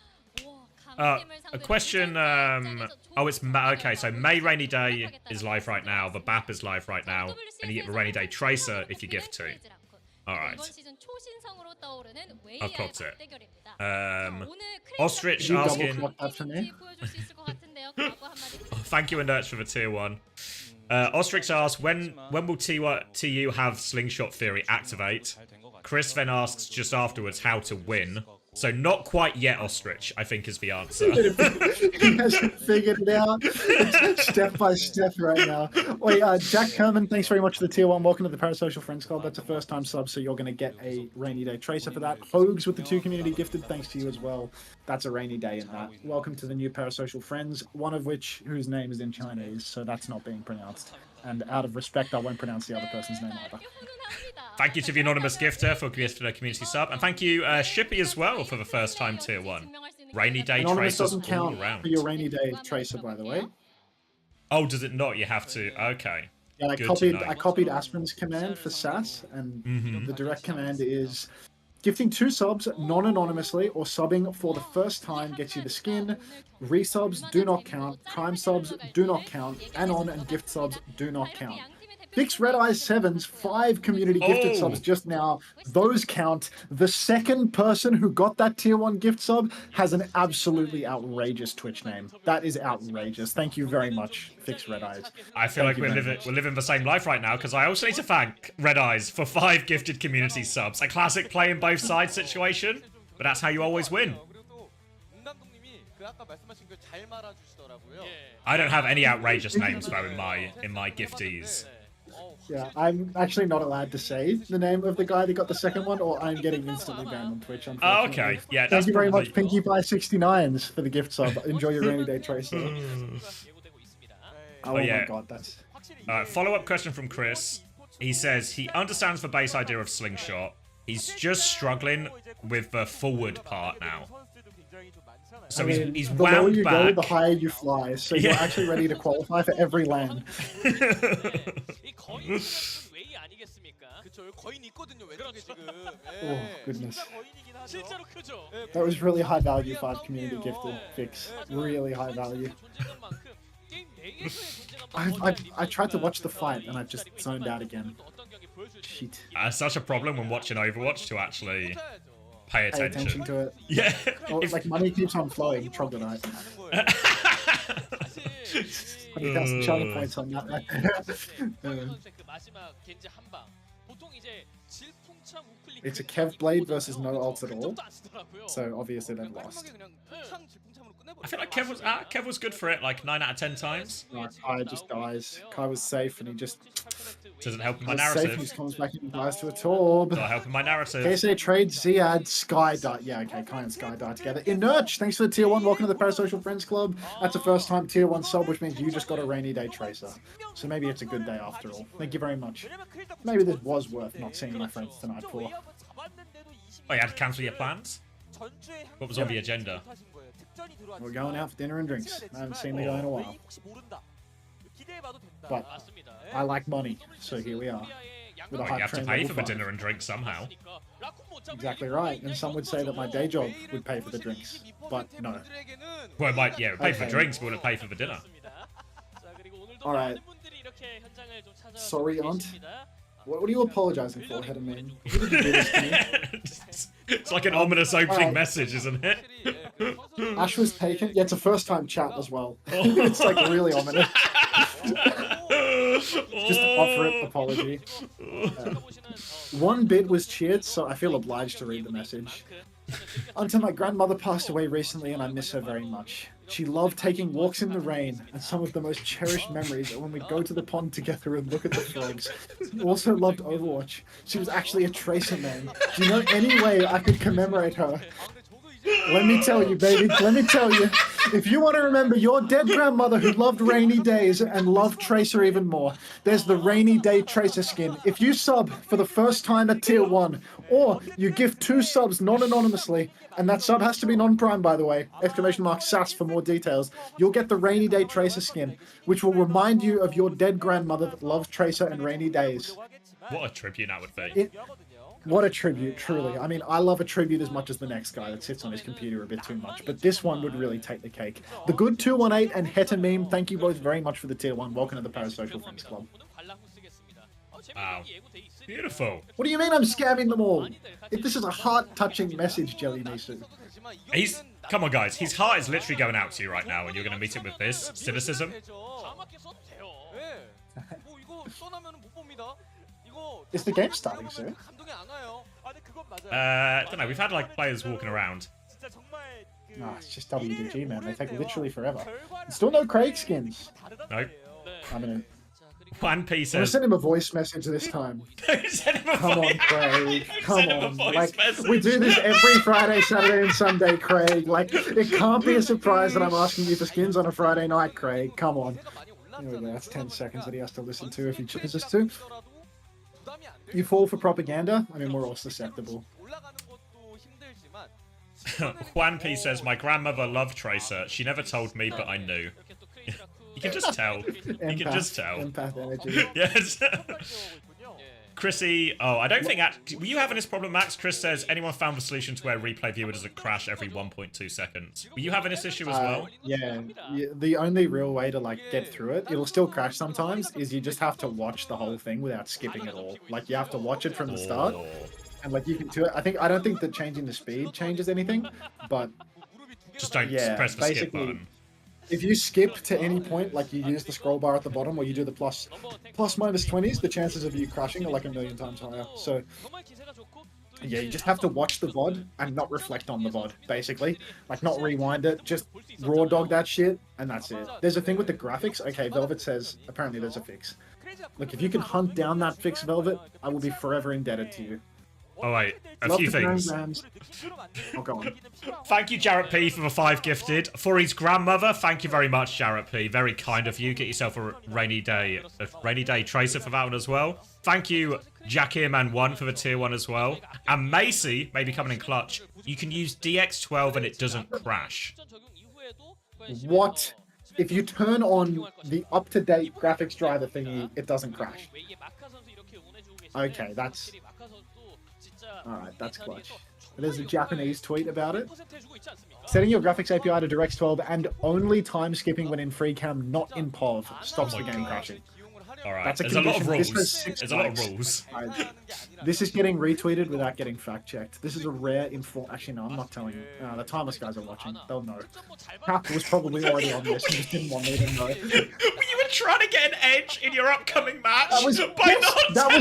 A question. Oh, it's okay. So May Rainy Day is live right now. The BAP is live right now, and you get the Rainy Day Tracer if you gift 2. All right. I've clocked it. Ostrich Did you double asking. clock that for me? Thank you, Inerch, for the tier 1. Ostrich asks, when will TU have Slingshot Theory activate? Chris then asks just afterwards how to win. So not quite yet, Ostrich, I think is the answer. He hasn't figured it out. It's step by step right now. Wait, Jack Kerman, thanks very much for the tier 1. Welcome to the Parasocial Friends Club. That's a first time sub, so you're going to get a Rainy Day Tracer for that. Hogs with the 2 community gifted, thanks to you as well. That's a rainy day in that. Welcome to the new Parasocial Friends, one of which whose name is in Chinese, so that's not being pronounced. And out of respect, I won't pronounce the other person's name either. Thank you to the anonymous gifter for gifting a community sub, and thank you Shippy as well for the first time tier 1. Rainy Day Anonymous Tracers doesn't all count around. for your Rainy Day Tracer, by the way. Oh, does it not? You have to. Okay. Yeah, Good to know. I copied Aspen's command for SAS, and the direct command is gifting 2 subs non-anonymously or subbing for the first time gets you the skin. Resubs do not count. Prime subs do not count. Anon and gift subs do not count. Fix Red Eyes 7's 5 community gifted subs just now. Those count. The second person who got that tier 1 gift sub has an absolutely outrageous Twitch name. That is outrageous. Thank you very much, Fix Red Eyes. I feel like we're living the same life right now, because I also need to thank Red Eyes for 5 gifted community subs. A classic playing both sides situation, but that's how you always win. I don't have any outrageous names though in my gifties. Yeah, I'm actually not allowed to say the name of the guy that got the second one, or I'm getting instantly banned on Twitch. Oh, okay. Yeah, Thank you very much, Pinky Pie 69s, for the gift sub. Enjoy your rainy day Tracer. Oh yeah. my god, that's... Follow-up question from Chris. He says he understands the base idea of Slingshot. He's just struggling with the forward part now. So he's the lower wound you back. go, the higher you fly. So you're actually ready to qualify for every land. Oh, goodness. That was really high value, 5 community gifted Fix. Really high value. I tried to watch the fight and I've just zoned out again. Shit. It's such a problem when watching Overwatch to actually pay attention. To it. Yeah. Well, like money keeps on flowing, troglodyte. 20,000 charter points on that. It's a Kev Blade versus no ults at all, so obviously they've lost. I feel like Kev was good for it, like 9 out of 10 times. No, Kai just dies. Kai was safe and he just... Doesn't help in my Safe narrative. and he just comes back and dies to a Torb. Not helping my narrative. KSA trade Ziad, Sky die. Yeah, okay, Kai and Sky die together. Inerch, thanks for the tier 1. Welcome to the Parasocial Friends Club. That's a first time tier 1 sub, which means you just got a rainy day Tracer. So maybe it's a good day after all. Thank you very much. Maybe this was worth not seeing my friends tonight for. Oh, you had to cancel your plans? What was on the agenda? We're going out for dinner and drinks. I haven't seen the guy in a while. But I like money, so here we are. With a Well, you have to train pay level for the 5. dinner and drinks somehow. Exactly right. And some would say that my day job would pay for the drinks. But no. Well, it might, yeah, pay for Okay. drinks, but will it pay for the dinner? Alright. Sorry, aunt. What are you apologizing for, Head of Meme? Who did you do this to me? It's like an ominous opening message, isn't it? Ash was taken. Yeah, it's a first-time chat as well. It's like really ominous. Just offer it apology. One bit was cheered, so I feel obliged to read the message. Until my grandmother passed away recently, and I miss her very much. She loved taking walks in the rain, and some of the most cherished memories are when we'd go to the pond together and look at the frogs. She also loved Overwatch. She was actually a Tracer main. Do you know any way I could commemorate her? Let me tell you, baby. Let me tell you. If you want to remember your dead grandmother who loved rainy days and loved Tracer even more, there's the Rainy Day Tracer skin. If you sub for the first time at tier 1, or you give 2 subs non-anonymously, and that sub has to be non-prime, by the way, !SAS for more details, you'll get the Rainy Day Tracer skin, which will remind you of your dead grandmother that loved Tracer and rainy days. What a tribute that would be. What a tribute, truly. I mean, I love a tribute as much as the next guy that sits on his computer a bit too much, but this one would really take the cake. The Good 218 and Heta Meme, thank you both very much for the tier 1. Welcome to the Parasocial Friends Club. Wow. Beautiful. What do you mean I'm scamming them all? If this is a heart-touching message, Jelly Nisu. Come on, guys. His heart is literally going out to you right now, and you're going to meet it with this cynicism. Is the game starting soon? I don't know. We've had like players walking around. Nah, it's just WDG, man. They take literally forever. Still no Craig skins. No. I'm gonna... One P I'm gonna says. send him a voice message this time. Come on, Craig. Come Send him a on. voice Like, message. we do this every Friday, Saturday, and Sunday, Craig. Like, it can't be a surprise that I'm asking you for skins on a Friday night, Craig. Come on. Here we go. That's 10 seconds that he has to listen to if he chooses to. You fall for propaganda? I mean, we're all susceptible. Juan P says, my grandmother loved Tracer. She never told me, but I knew. You can just tell. You can just tell. Empath energy. Yes. Chrissy, oh, I don't think... Were you having this problem, Max? Chris says, anyone found the solution to where replay viewer doesn't crash every 1.2 seconds? Were you having this issue as well? Yeah. The only real way to, like, get through it, it'll still crash sometimes, is you just have to watch the whole thing without skipping it all. Like, you have to watch it from the start. And, like, you can do it. I don't think that changing the speed changes anything, but... Just don't press the skip button. If you skip to any point, like you use the scroll bar at the bottom, or you do the plus minus 20s, the chances of you crashing are like 1,000,000 times higher. So, yeah, you just have to watch the VOD and not reflect on the VOD, basically. Like, not rewind it, just raw dog that shit, and that's it. There's a thing with the graphics. Okay, Velvet says, apparently there's a fix. Look, if you can hunt down that fix, Velvet, I will be forever indebted to you. Oh, wait. A few things. Oh, go on. Thank you, Jarrett P, for the 5 gifted. For his grandmother, thank you very much, Jarrett P. Very kind of you. Get yourself a rainy day Tracer for that one as well. Thank you, Jack Earman 1 for the tier 1 as well. And Macy, maybe coming in clutch. You can use DX12 and it doesn't crash. What? If you turn on the up-to-date graphics driver thingy, it doesn't crash. Okay, that's... Alright, that's clutch. There's a Japanese tweet about it. Setting your graphics API to DirectX 12 and only time skipping when in free cam, not in POV, stops the game crashing. Alright, there's a lot of rules. There's a lot of rules. This is getting retweeted without getting fact-checked. This is a rare Actually, no, I'm not telling you. The Timeless guys are watching. They'll know. Cap was probably already on this and just didn't want me to know. You were trying to get an edge in your upcoming match that was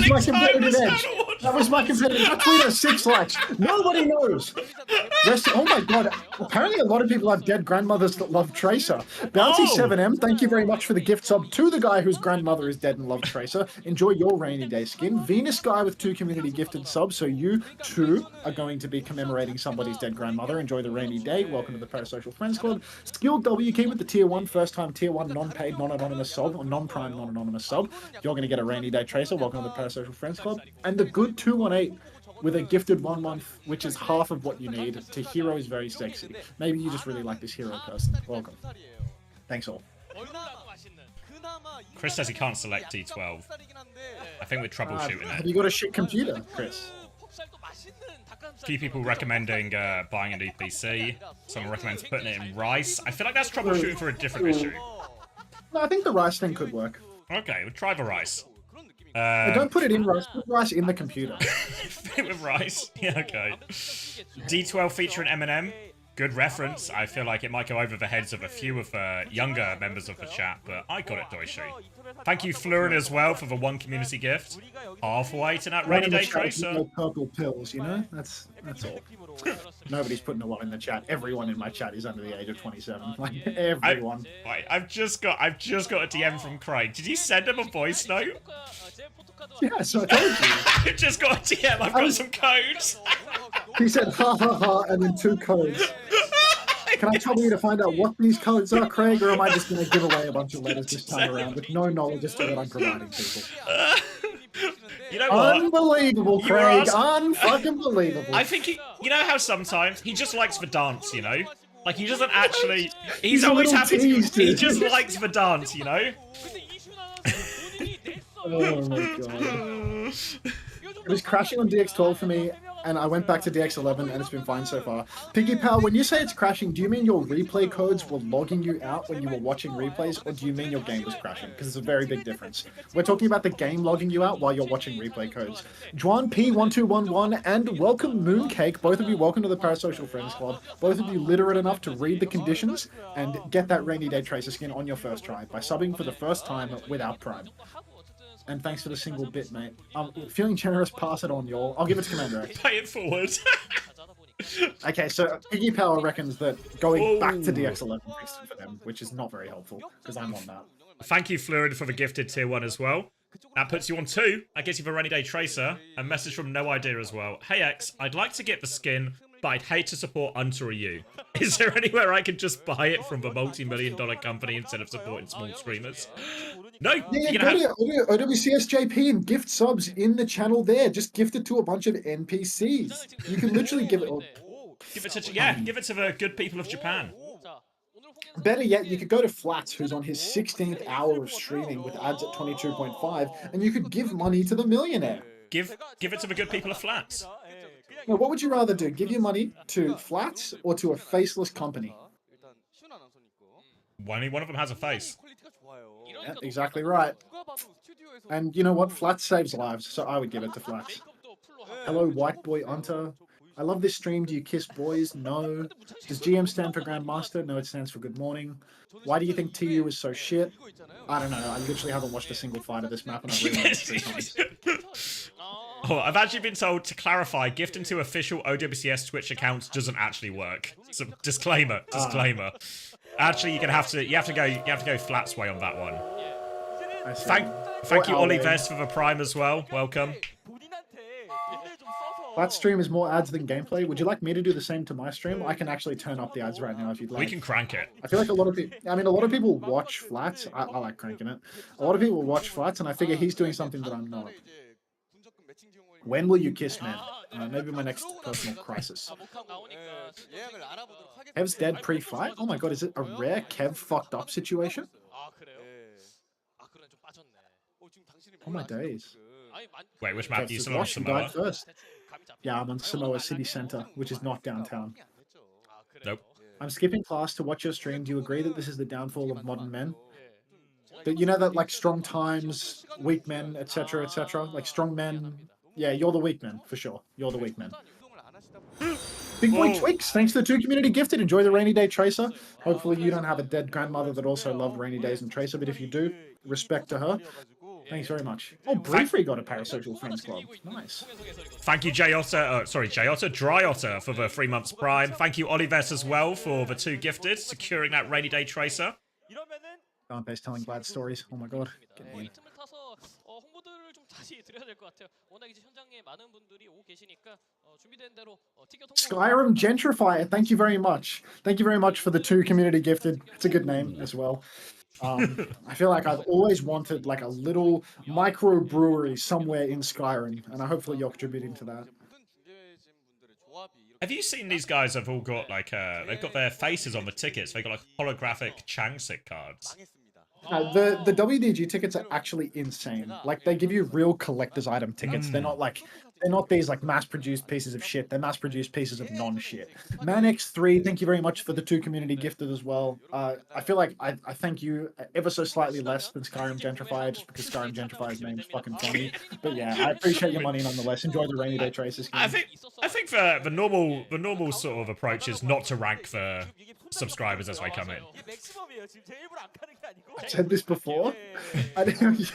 my competitive edge. That was my competitive. I tweeted 6 likes. Nobody knows. Oh my god. Apparently a lot of people have dead grandmothers that love Tracer. Bouncy7M, thank you very much for the gift sub to the guy whose grandmother is dead and loved Tracer. Enjoy your rainy day skin. Venus guy with 2 community gifted subs, so you too are going to be commemorating somebody's dead grandmother. Enjoy the rainy day. Welcome to the Parasocial Friends Club. Skilled WK with the tier 1, first time tier 1 non-paid, non-anonymous sub, or non-prime, non-anonymous sub. You're going to get a rainy day Tracer. Welcome to the Parasocial Friends Club. And the good 218 with a gifted 1 month, which is half of what you need. To hero is very sexy. Maybe you just really like this hero person. Welcome. Thanks all. Chris says he can't select D12. I think we're troubleshooting Have it. you got a shit computer, Chris? A few people recommending buying a new PC. Someone recommends putting it in Rice. I feel like that's troubleshooting for a different issue. No, I think the Rice thing could work. Okay, we'll try the rice. Don't put it in rice. Put rice in the computer. Fit with rice. Yeah, okay. D12 featuring Eminem. Good reference. I feel like it might go over the heads of a few of the younger members of the chat, but I got it, Doishu. Thank you, Florin, as well, for the one community gift. Halfway to that rainy day tracer. No purple pills, you know? That's all. Nobody's putting a lot in the chat. Everyone in my chat is under the age of 27. Like everyone. I've just got a DM from Craig. Did you send him a voice note? Yes, I told you. I've just got a DM. I've got some codes. He said ha ha ha and then 2 codes. Can I trouble you to find out what these codes are, Craig, or am I just going to give away a bunch of letters this time around with no knowledge as to what I'm providing people? You know what? Unbelievable, Craig. Unfucking believable. I think you know how sometimes he just likes the dance, you know? Like he doesn't actually. He's always happy. He just likes the dance, you know? Oh my god. It was crashing on DX12 for me, and I went back to DX11, and it's been fine so far. Piggy Pal, when you say it's crashing, do you mean your replay codes were logging you out when you were watching replays, or do you mean your game was crashing? Because it's a very big difference. We're talking about the game logging you out while you're watching replay codes. Juan P1211 and welcome Mooncake, both of you welcome to the Parasocial Friends Club. Both of you literate enough to read the conditions and get that Rainy Day Tracer skin on your first try by subbing for the first time without Prime. And thanks for the single bit, mate. Feeling generous, pass it on, y'all. I'll give it to Commander X. Pay it forward. Okay, so Piggy Power reckons that going back to DX11 fixed it for them, which is not very helpful, because I'm on that. Thank you, Fluid, for the gifted tier 1 as well. That puts you on 2. That gets you the Rainy Day Tracer. A message from No Idea as well. Hey X, I'd like to get the skin, but I'd hate to support Unter you. Is there anywhere I could just buy it from the multi-million-dollar company instead of supporting small streamers? No, yeah, go to OWCS JP and gift subs in the channel there. Just gift it to a bunch of NPCs. You can literally give it. Give it to the good people of Japan. Better yet, you could go to Flats, who's on his 16th hour of streaming with ads at 22.5, and you could give money to the millionaire. Give it to the good people of Flats. Now, what would you rather do? Give your money to Flats or to a faceless company? Only one of them has a face. Yeah, exactly right. And you know what? Flats saves lives, so I would give it to Flats. Hello, white boy Unter. I love this stream. Do you kiss boys? No. Does GM stand for Grandmaster? No, it stands for good morning. Why do you think TU is so shit? I don't know. I literally haven't watched a single fight of this map, and I've read it 3 times. Oh, I've actually been told to clarify, gifting to official OWCS Twitch accounts doesn't actually work. So disclaimer. Actually, you have to go Flats way on that one. Thank you, Ollie Vest, for the Prime as well. Welcome. That stream is more ads than gameplay. Would you like me to do the same to my stream? I can actually turn up the ads right now if you'd like. We can crank it. I feel like a lot of people watch Flats. I like cranking it. A lot of people watch Flats, and I figure he's doing something that I'm not. When will you kiss, man? Maybe my next personal crisis. Kev's dead pre-fight? Oh my god, is it a rare Kev fucked up situation? Oh my days. Wait, which map do you still on Samoa? Died first. Yeah, I'm on Samoa City Center, which is not downtown. Nope. I'm skipping class to watch your stream. Do you agree that this is the downfall of modern men? But you know that like strong times, weak men, etc., etc. Like strong men. Yeah, you're the weak men for sure. You're the weak men. Big boy Twix, thanks to the 2 community gifted. Enjoy the Rainy Day Tracer. Hopefully you don't have a dead grandmother that also loved Rainy Days and Tracer, but if you do, respect to her. Thanks very much. Oh, Briefree got a Parasocial Friends Club. Nice. Thank you, Dry Otter, for the 3 months Prime. Thank you, Olives, as well, for the 2 gifted, securing that Rainy Day Tracer. Dante's telling bad stories. Oh my god. Skyrim Gentrifier, thank you very much. Thank you very much for the 2 community gifted. It's a good name as well. I feel like I've always wanted like a little micro brewery somewhere in Skyrim, and hopefully you're contributing to that. Have you seen these guys have all got like they've got their faces on the tickets? They've got like holographic Changsik cards. The WDG tickets are actually insane. Like they give you real collector's item tickets. They're not like They're not these like mass-produced pieces of shit. They're mass-produced pieces of non-shit. ManX3, thank you very much for the 2 community gifted as well. I feel like I thank you ever so slightly less than Skyrim Gentrifier, just because Skyrim Gentrifier's name is fucking funny. But yeah, I appreciate your money nonetheless. Enjoy the Rainy Day Tracer skin. I think the normal sort of approach is not to rank for subscribers as they come in. I said this before. I didn't.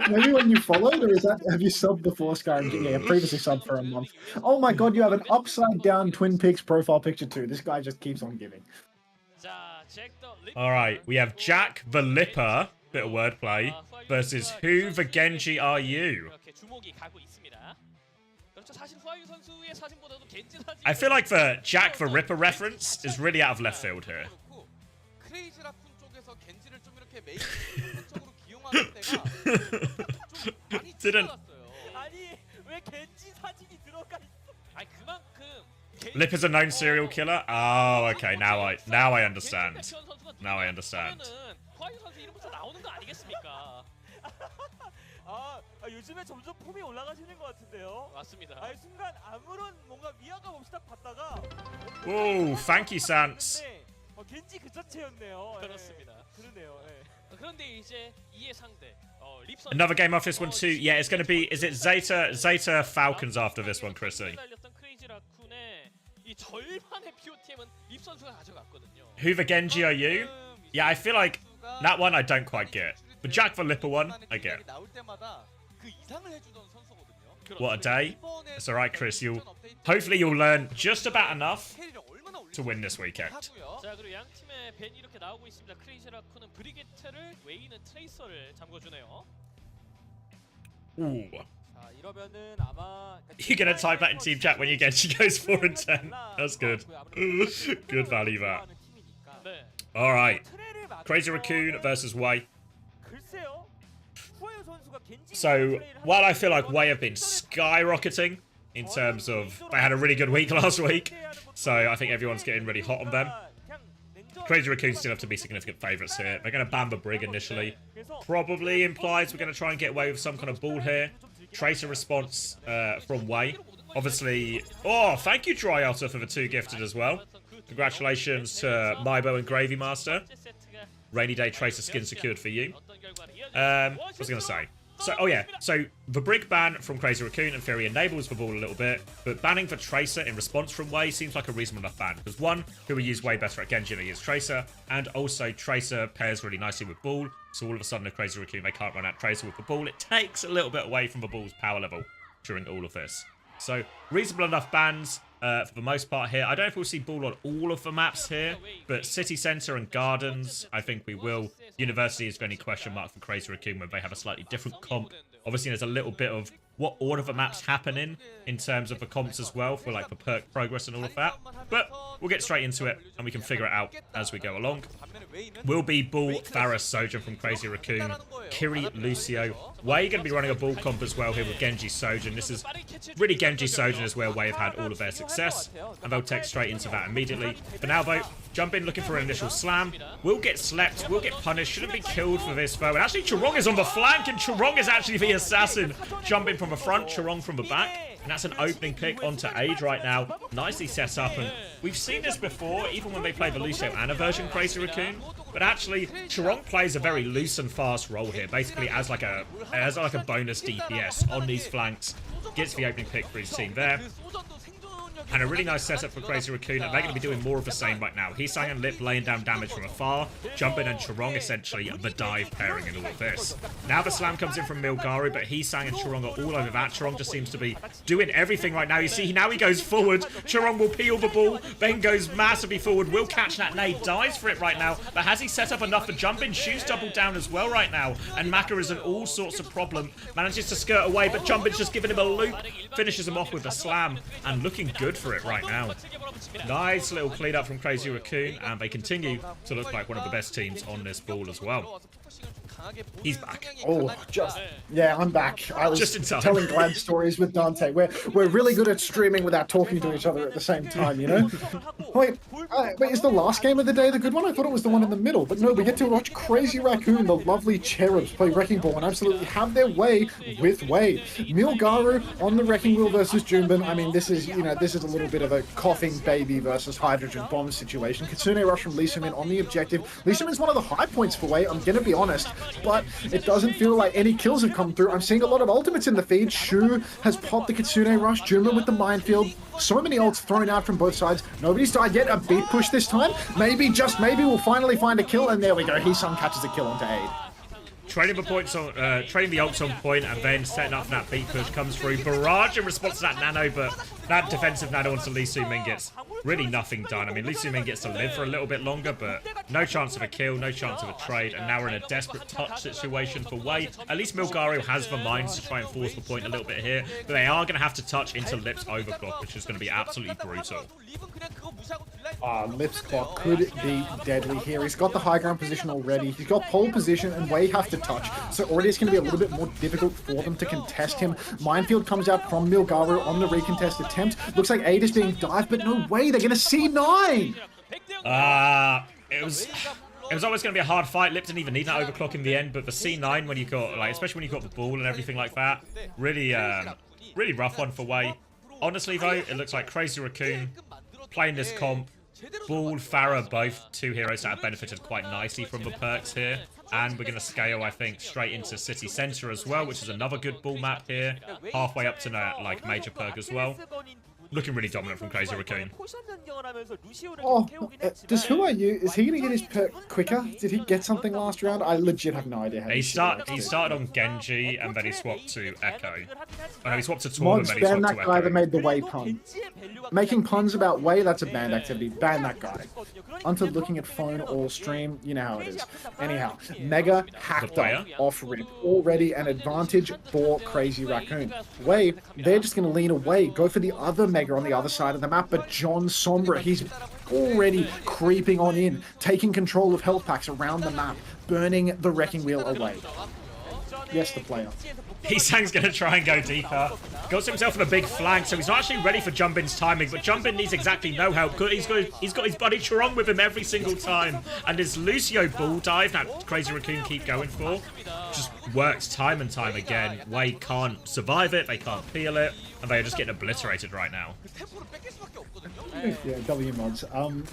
Maybe when you followed, or is that have you subbed before Skyrim? Yeah, previously subbed for a month. Oh my god, you have an upside down Twin Peaks profile picture too. This guy just keeps on giving. All right, we have Jack the Lipper, bit of wordplay, versus Who the Genji Are You? I feel like the Jack the Ripper reference is really out of left field here. Didn't. Lipper's a known serial killer? Oh, okay. Now I understand. Now I understand. 요즘에 점점 폼이 올라가시는 것 같은데요. 맞습니다. 아니 순간 아무런 뭔가 위화감 없이 딱 봤다가. 오, thank you, Sans. 겐지 그 자체였네요. 그렇습니다. 그러네요. 그런데 이제 이의 상대 Another game off this one too. Yeah, it's going to be. Is it Zeta Falcons after this one, Chrissy? Who the Genji are you? Yeah, I feel like that one I don't quite get. But Jack the Lipper one, I get. What a day. It's alright, Chris. Hopefully you'll learn just about enough to win this weekend. 자, 그리고 양 팀의 벤이 이렇게 나오고 있습니다. 크레이지 라쿤은 브리게트를, 웨이는 트레이서를 잠궈주네요. Ooh. 자, 이러면은 아마 You're gonna type that in team chat when you get she goes 4 and 10. That's good. Good value that. Alright. Crazy Raccoon versus Way. So, while I feel like Way have been skyrocketing in terms of they had a really good week last week, so I think everyone's getting really hot on them. Crazy Raccoons still have to be significant favourites here. They're going to ban the Brig initially. Probably implies we're going to try and get away with some kind of ball here. Tracer response from Way. Obviously... Oh, thank you, Dryotter, for the 2 gifted as well. Congratulations to Mybo and Gravy Master. Rainy Day Tracer skin secured for you. What was I going to say? So, oh yeah, so the Brig ban from Crazy Raccoon in theory enables the ball a little bit, but banning for Tracer in response from Way seems like a reasonable enough ban. Because one, who will use way better at Genji than he is Tracer, and also Tracer pairs really nicely with ball, so all of a sudden if Crazy Raccoon they can't run out Tracer with the ball, it takes a little bit away from the ball's power level during all of this. So, reasonable enough bans for the most part here. I don't know if we'll see ball on all of the maps here, but City Centre and Gardens, I think we will. University is the only question mark for Crazy Raccoon when they have a slightly different comp. Obviously, there's a little bit of what order the maps happen in terms of the comps as well, for like the perk progress and all of that. But we'll get straight into it, and we can figure it out as we go along. Will be Bull, Tharas, Sojourn from Crazy Raccoon, Kiri, Lucio. Way going to be running a Bull comp as well here with Genji, Sojourn. This is really Genji, Sojourn is where Way have had all of their success, and they'll take straight into that immediately. For now, though, jump in looking for an initial slam. We'll get slept, we'll get punished, shouldn't be killed for this, though. And actually, Chorong is on the flank, and Chorong is actually the assassin. Jumping from the front, Chorong from the back. And that's an opening pick onto Age right now. Nicely set up, and we've seen this before, even when they play the Lucio Ana version Crazy Raccoon. But actually, Chorong plays a very loose and fast role here, basically as like a bonus DPS on these flanks. Gets the opening pick for his team there. And a really nice setup for Crazy Raccoon, and they're going to be doing more of the same right now. Heesang and Lip laying down damage from afar. Jumpin and Chorong essentially the dive pairing in all of this. Now the slam comes in from Milgari, but Heesang and Chorong are all over that. Chorong just seems to be doing everything right now. You see, now he goes forward. Chorong will peel the ball, then goes massively forward. Will catch that nade, dives for it right now. But has he set up enough for Jumpin? Shoes double down as well right now. And Maka is in all sorts of problem. Manages to skirt away, but Jumpin's just giving him a loop. Finishes him off with a slam, and looking good for it right now. Nice little clean up from Crazy Raccoon, and they continue to look like one of the best teams on this ball as well. He's back. Oh, yeah, I'm back. I was Just in time. telling glad stories with Dante. We're really good at streaming without talking to each other at the same time, you know? Wait, is the last game of the day the good one? I thought it was the one in the middle, but no, we get to watch Crazy Raccoon, the lovely cherubs, play Wrecking Ball and absolutely have their way with Wade. Milgaru on the Wrecking Wheel versus Junbin. I mean, this is a little bit of a coughing baby versus hydrogen bomb situation. Kitsune Rush from Lee Min on the objective. Lee Min's one of the high points for Wade, I'm gonna be honest, but it doesn't feel like any kills have come through. I'm seeing a lot of ultimates in the feed. Shu has popped the Kitsune Rush, Junbin with the minefield. So many ults thrown out from both sides. Nobody's died yet. A beat push this time. Maybe, just maybe, we'll finally find a kill, and there we go. Heesung catches a kill onto Aid. Trading the points on, trading the ults on point, and then setting up that beat push comes through. Barrage in response to that nano, but that defensive nano onto Lee Min gets really nothing done. I mean, Lee Min gets to live for a little bit longer, but no chance of a kill, no chance of a trade, and now we're in a desperate touch situation for Wade. At least Milgaru has the mines to try and force the point a little bit here, but they are going to have to touch into Lips overclock, which is going to be absolutely brutal. Lips clock could be deadly here. He's got the high ground position already. He's got pole position, and Wade have to touch. So already it's going to be a little bit more difficult for them to contest him. Minefield comes out from Milgaru on the recontest attempt. Looks like Aid is being dived, but no way, they're going to C9! It was always going to be a hard fight. Lip didn't even need that overclock in the end, but the C9 when you got, like, especially when you got the ball and everything like that, really rough one for Wei. Honestly though, it looks like Crazy Raccoon playing this comp. Ball, Farah, both two heroes that have benefited quite nicely from the perks here. And we're going to scale, I think, straight into City Center as well, which is another good ball map here. Halfway up to that, like, major perk as well. Looking really dominant from Crazy Raccoon. Oh, does Who Are You, is he going to get his perk quicker? Did he get something last round? I legit have no idea how he started on Genji, and then he swapped to Echo. Oh, no, he swapped to Torb, Mods, and then he ban swapped that to guy Echo. that made the Wei pun. Making puns about Wei, that's a banned activity. Ban that guy. Onto looking at phone or stream, you know how it is. Anyhow, Mega hacked up off rip. Already an advantage for Crazy Raccoon. Wei, they're just going to lean away, go for the other Mega on the other side of the map, but John Sombra, he's already creeping on in, taking control of health packs around the map, burning the Wrecking Wheel away. Yes, the player. Heesang's going to try and go deeper. Goes himself in a big flank, so he's not actually ready for Jumbin's timing, but Jumbin needs exactly no help. He's got his buddy Chirong with him every single time. And his Lucio ball dive, now Crazy Raccoon keep going for, just works time and time again. Wade can't survive it, they can't peel it, and they are just getting obliterated right now. Yeah, W mods.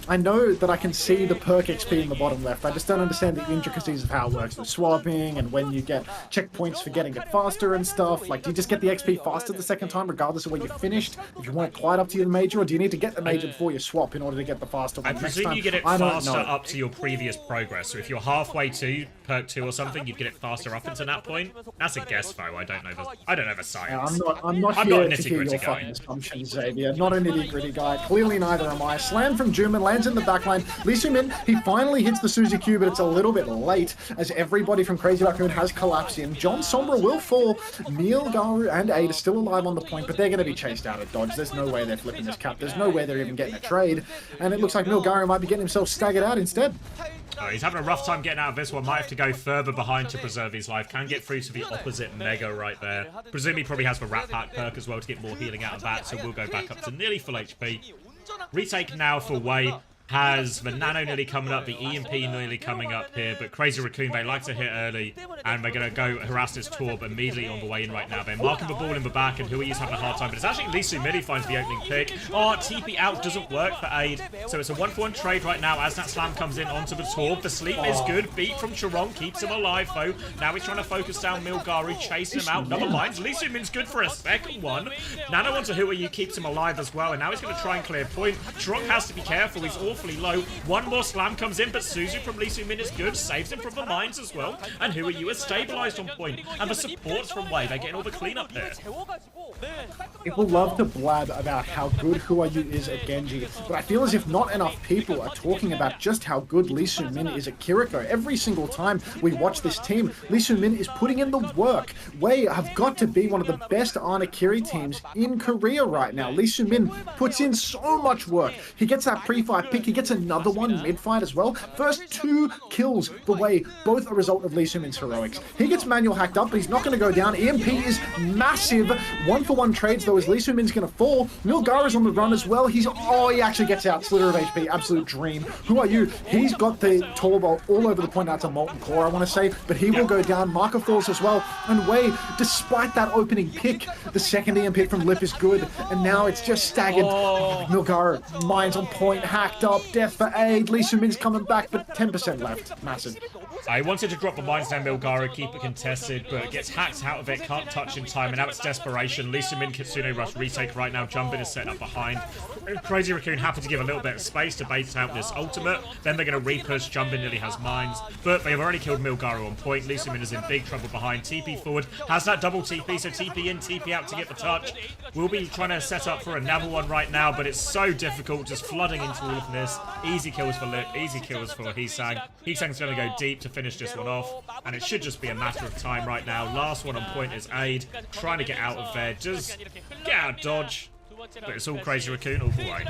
I know that I can see the perk XP in the bottom left. I just don't understand the intricacies of how it works with swapping and when you get checkpoints for getting it faster and stuff. Like, do you just get the XP faster the second time regardless of where you finished? If you want it quite up to your major, or do you need to get the major before you swap in order to get the faster one I next presume time? you get it faster up to your previous progress. So if you're halfway to perk 2 or something, you'd get it faster up until that point. That's a guess, though. I don't know the science. Yeah, I'm not here to hear your fucking assumptions, Xavier. Not a nitty-gritty guy. Clearly neither am I. Slam from Juman lands in the backline. Lee Min, he finally hits the Suzy Q, but it's a little bit late as everybody from Crazy Raccoon has collapsed in. John Sombra will fall. Milgaru and Aid are still alive on the point, but they're going to be chased out of dodge. There's no way they're flipping this cap. There's no way they're even getting a trade. And it looks like Milgaru might be getting himself staggered out instead. He's having a rough time getting out of this one. Might have to go further behind to preserve his life. Can get through to the opposite Mega right there. Presume he probably has the Rat Pack perk as well to get more healing out of that, so we'll go back up to nearly full HP. Retake now for Wei. Has the Nano nearly coming up, the EMP nearly coming up here, but Crazy Raccoon, they like to hit early, and they're going to go harass this Torb immediately on the way in right now. They're marking the ball in the back, and Hui is having a hard time, but it's actually Lee Min who finds the opening pick. Oh, TP out doesn't work for Aid, so it's a 1-for-1 trade right now as that slam comes in onto the Torb. The sleep is good, beat from Chirong, keeps him alive though. Now he's trying to focus down Milgaru, chasing him out. Another lines, Lee Min's good for a second one. Nano onto Hui keeps him alive as well, and now he's going to try and clear point. Chirong has to be careful, he's awfully low. One more slam comes in, but Suzu from Lee Min is good, saves him from the mines as well. And Who Are You is stabilized on point. And the supports from Wei, they're getting all the cleanup there. People love to blab about how good Who Are You is at Genji, but I feel as if not enough people are talking about just how good Lee Min is at Kiriko. Every single time we watch this team, Lee Min is putting in the work. Wei have got to be one of the best Anakiri teams in Korea right now. Lee Min puts in so much work. He gets that pre-fight pick, pick. He gets another one mid-fight as well. First 2 kills the way, both a result of Lee Sumin's heroics. He gets manual hacked up, but he's not going to go down. EMP is massive. 1-for-1 trades, though, as Lee Sumin's going to fall. Milgara's on the run as well. He actually gets out. Slither of HP, absolute dream. Who are you? He's got the Tall Bolt all over the point out to Molten Core, I want to say, but he will go down. Marker falls as well. And Wei, despite that opening pick, the second EMP from Lip is good, and now it's just staggered. Milgara, mines on point, hacked up, death for aid. Lee Sumin's coming back, but 10% left. Massive. I wanted to drop the mines down Milgara, keep it contested, but gets hacked out of it, can't touch in time, and now it's desperation. Lee Sumin, Kitsune Rush retake right now. Jumpin is set up behind. Crazy Raccoon happy to give a little bit of space to bait out this ultimate. Then they're going to repush. Jumpin nearly has mines, but they've already killed Milgara on point. Lee Sumin is in big trouble behind. TP forward, has that double TP, so TP in, TP out to get the touch. We'll be trying to set up for another one right now, but it's so difficult, just flooding into all of this. Easy kills for Lip, easy kills for Heesang. Heesang's going to go deep to finish this one off, and it should just be a matter of time right now. Last one on point is Aid, trying to get out of there. Just get out, dodge. But it's all Crazy Raccoon all the way.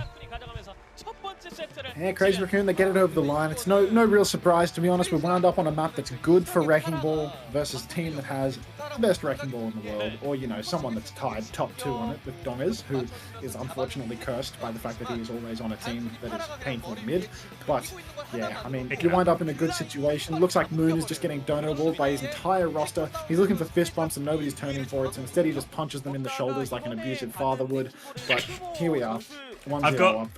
Yeah, Crazy Raccoon, they get it over the line. It's no real surprise, to be honest. We wound up on a map that's good for Wrecking Ball versus a team that has the best Wrecking Ball in the world, or, you know, someone that's tied top 2 on it with Dongers, who is unfortunately cursed by the fact that he is always on a team that is painfully mid. But, yeah, I mean, you wind up in a good situation. Looks like Moon is just getting dono walled by his entire roster. He's looking for fist bumps and nobody's turning for it, so instead he just punches them in the shoulders like an abusive father would. But here we are. I've got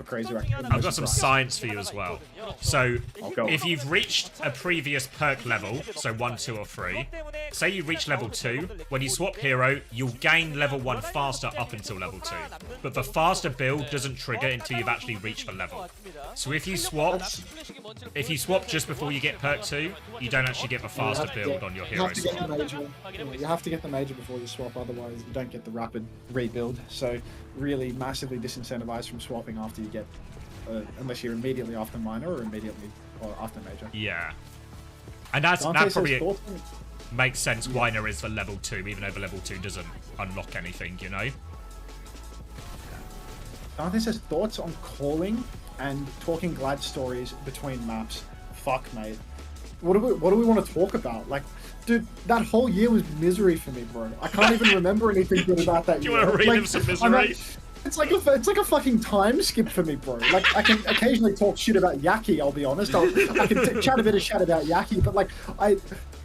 I've some science for you as well. So, if you've reached a previous perk level, so 1, 2, or 3, say you reach level 2, when you swap hero, you'll gain level 1 faster up until level 2. But the faster build doesn't trigger until you've actually reached the level. So if you swap just before you get perk 2, you don't actually get the faster build on your hero swap. You have to get the major before you swap, otherwise you don't get the rapid rebuild. So really massively disincentivized from swapping after you get, unless you're immediately after minor or immediately after major. Yeah, and that probably makes sense why there is the level 2, even though the level 2 doesn't unlock anything, you know. Dante says thoughts on calling and talking glad stories between maps. Fuck, mate. What do we want to talk about? Like, dude, that whole year was misery for me, bro. I can't even remember anything good about that year. Do you want to relive some misery? It's like a fucking time skip for me, bro. Like, I can occasionally talk shit about Yaki, I'll be honest. I can chat a bit of shit about Yaki, but like,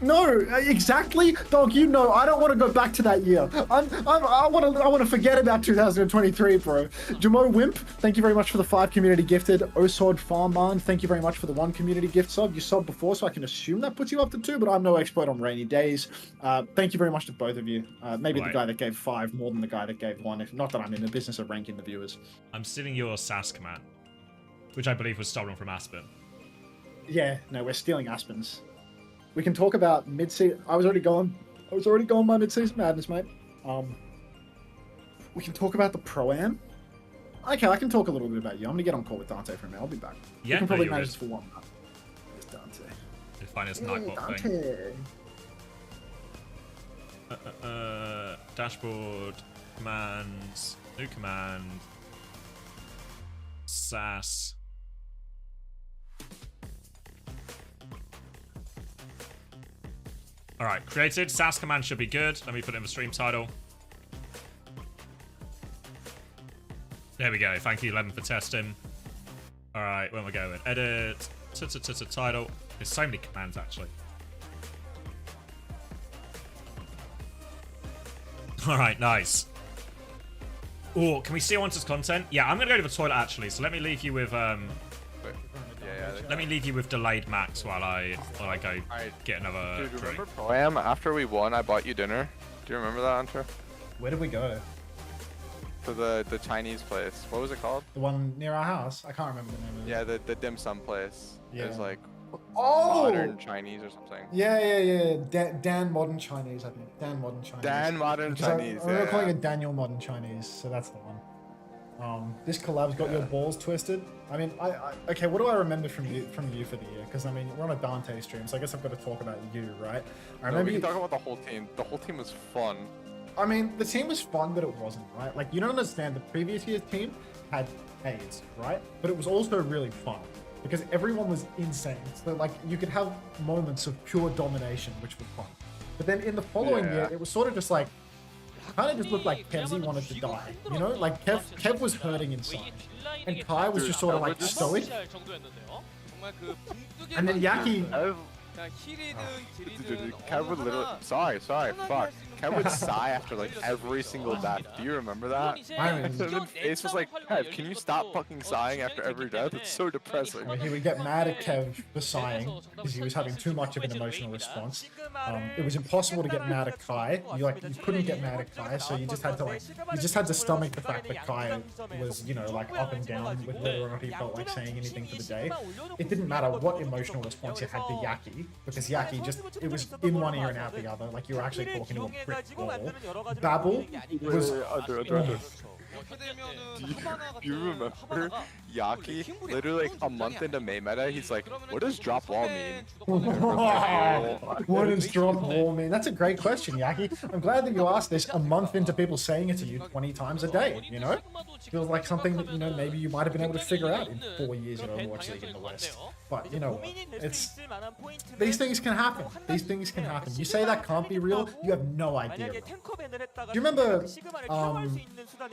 no, exactly, dog. You know, I don't want to go back to that year. I want to forget about 2023, bro. Jamo Wimp, thank you very much for the 5 community gifted. Osod Farman, thank you very much for the 1 community gift sub. You subbed before, so I can assume that puts you up to 2, but I'm no expert on rainy days. Thank you very much to both of you. Maybe the guy that gave 5 more than the guy that gave 1. If not that I'm in the business of ranking the viewers. I'm stealing your SAS command, which I believe was stolen from Aspen. Yeah, no, we're stealing Aspen's. We can talk about mid-season. I was already gone by mid-season madness, mate. We can talk about the Pro-Am. Okay, I can talk a little bit about you. I'm gonna get on call with Dante for a minute. I'll be back. Yeah, we can probably manage this for 1 month. It's Dante. The finest nightbot thing. Dashboard, commands, new command, SAS. Alright, created. SAS command should be good. Let me put it in the stream title. There we go. Thank you, Lemon, for testing. Alright, where am I going? Edit. Title. There's so many commands, actually. Alright, nice. Oh, can we see Wanted content? Yeah, I'm going to go to the toilet, actually. So let me leave you with... Let me leave you with delayed Max while I go get another Dude, drink. remember Pro-Am? After we won, I bought you dinner. Do you remember that, Hunter? Where did we go? To the Chinese place. What was it called? The one near our house? I can't remember the name of it. Yeah, the dim sum place. Yeah. It was like modern Chinese or something. Yeah. Dan Modern Chinese, I think. Dan Modern Chinese. Dan Modern Chinese. I remember calling it Daniel Modern Chinese, so that's the one. This collab's got your balls twisted. I mean, okay, what do I remember from you for the year? Because I mean, we're on a Dante stream, so I guess I've got to talk about you, right? I remember we can talk about the whole team. The whole team was fun. I mean, the team was fun, but it wasn't, right? Like, you don't understand. The previous year's team had AIDS, right? But it was also really fun because everyone was insane. So like you could have moments of pure domination, which were fun. But then in the following year, it was sort of just like, kind of just looked like Kevzy wanted to die, you know? Like Kev was hurting inside, and Kai was just sort of like stoic. And then Yaki. Kev would literally. Sorry, fuck. Kev would sigh after like every single death. Do you remember that? And then Ace was like, Kev, can you stop fucking sighing after every death? It's so depressing. He would get mad at Kev for sighing because he was having too much of an emotional response. It was impossible to get mad at Kai. You couldn't get mad at Kai, so you just had to stomach the fact that Kai was, you know, like up and down with whether or not he felt like saying anything for the day. It didn't matter what emotional response you had to Yaki, because Yaki it was in one ear and out the other, like you were actually talking to a brick wall. Babel was... Do you remember Yaki? Literally like a month into May meta, he's like, what does drop wall mean? What does drop wall mean? That's a great question, Yaki. I'm glad that you asked this a month into people saying it to you 20 times a day, you know? Feels like something that, you know, maybe you might have been able to figure out in 4 years of Overwatch League in the West. But, you know what? These things can happen. These things can happen. You say that can't be real, you have no idea. Do you remember,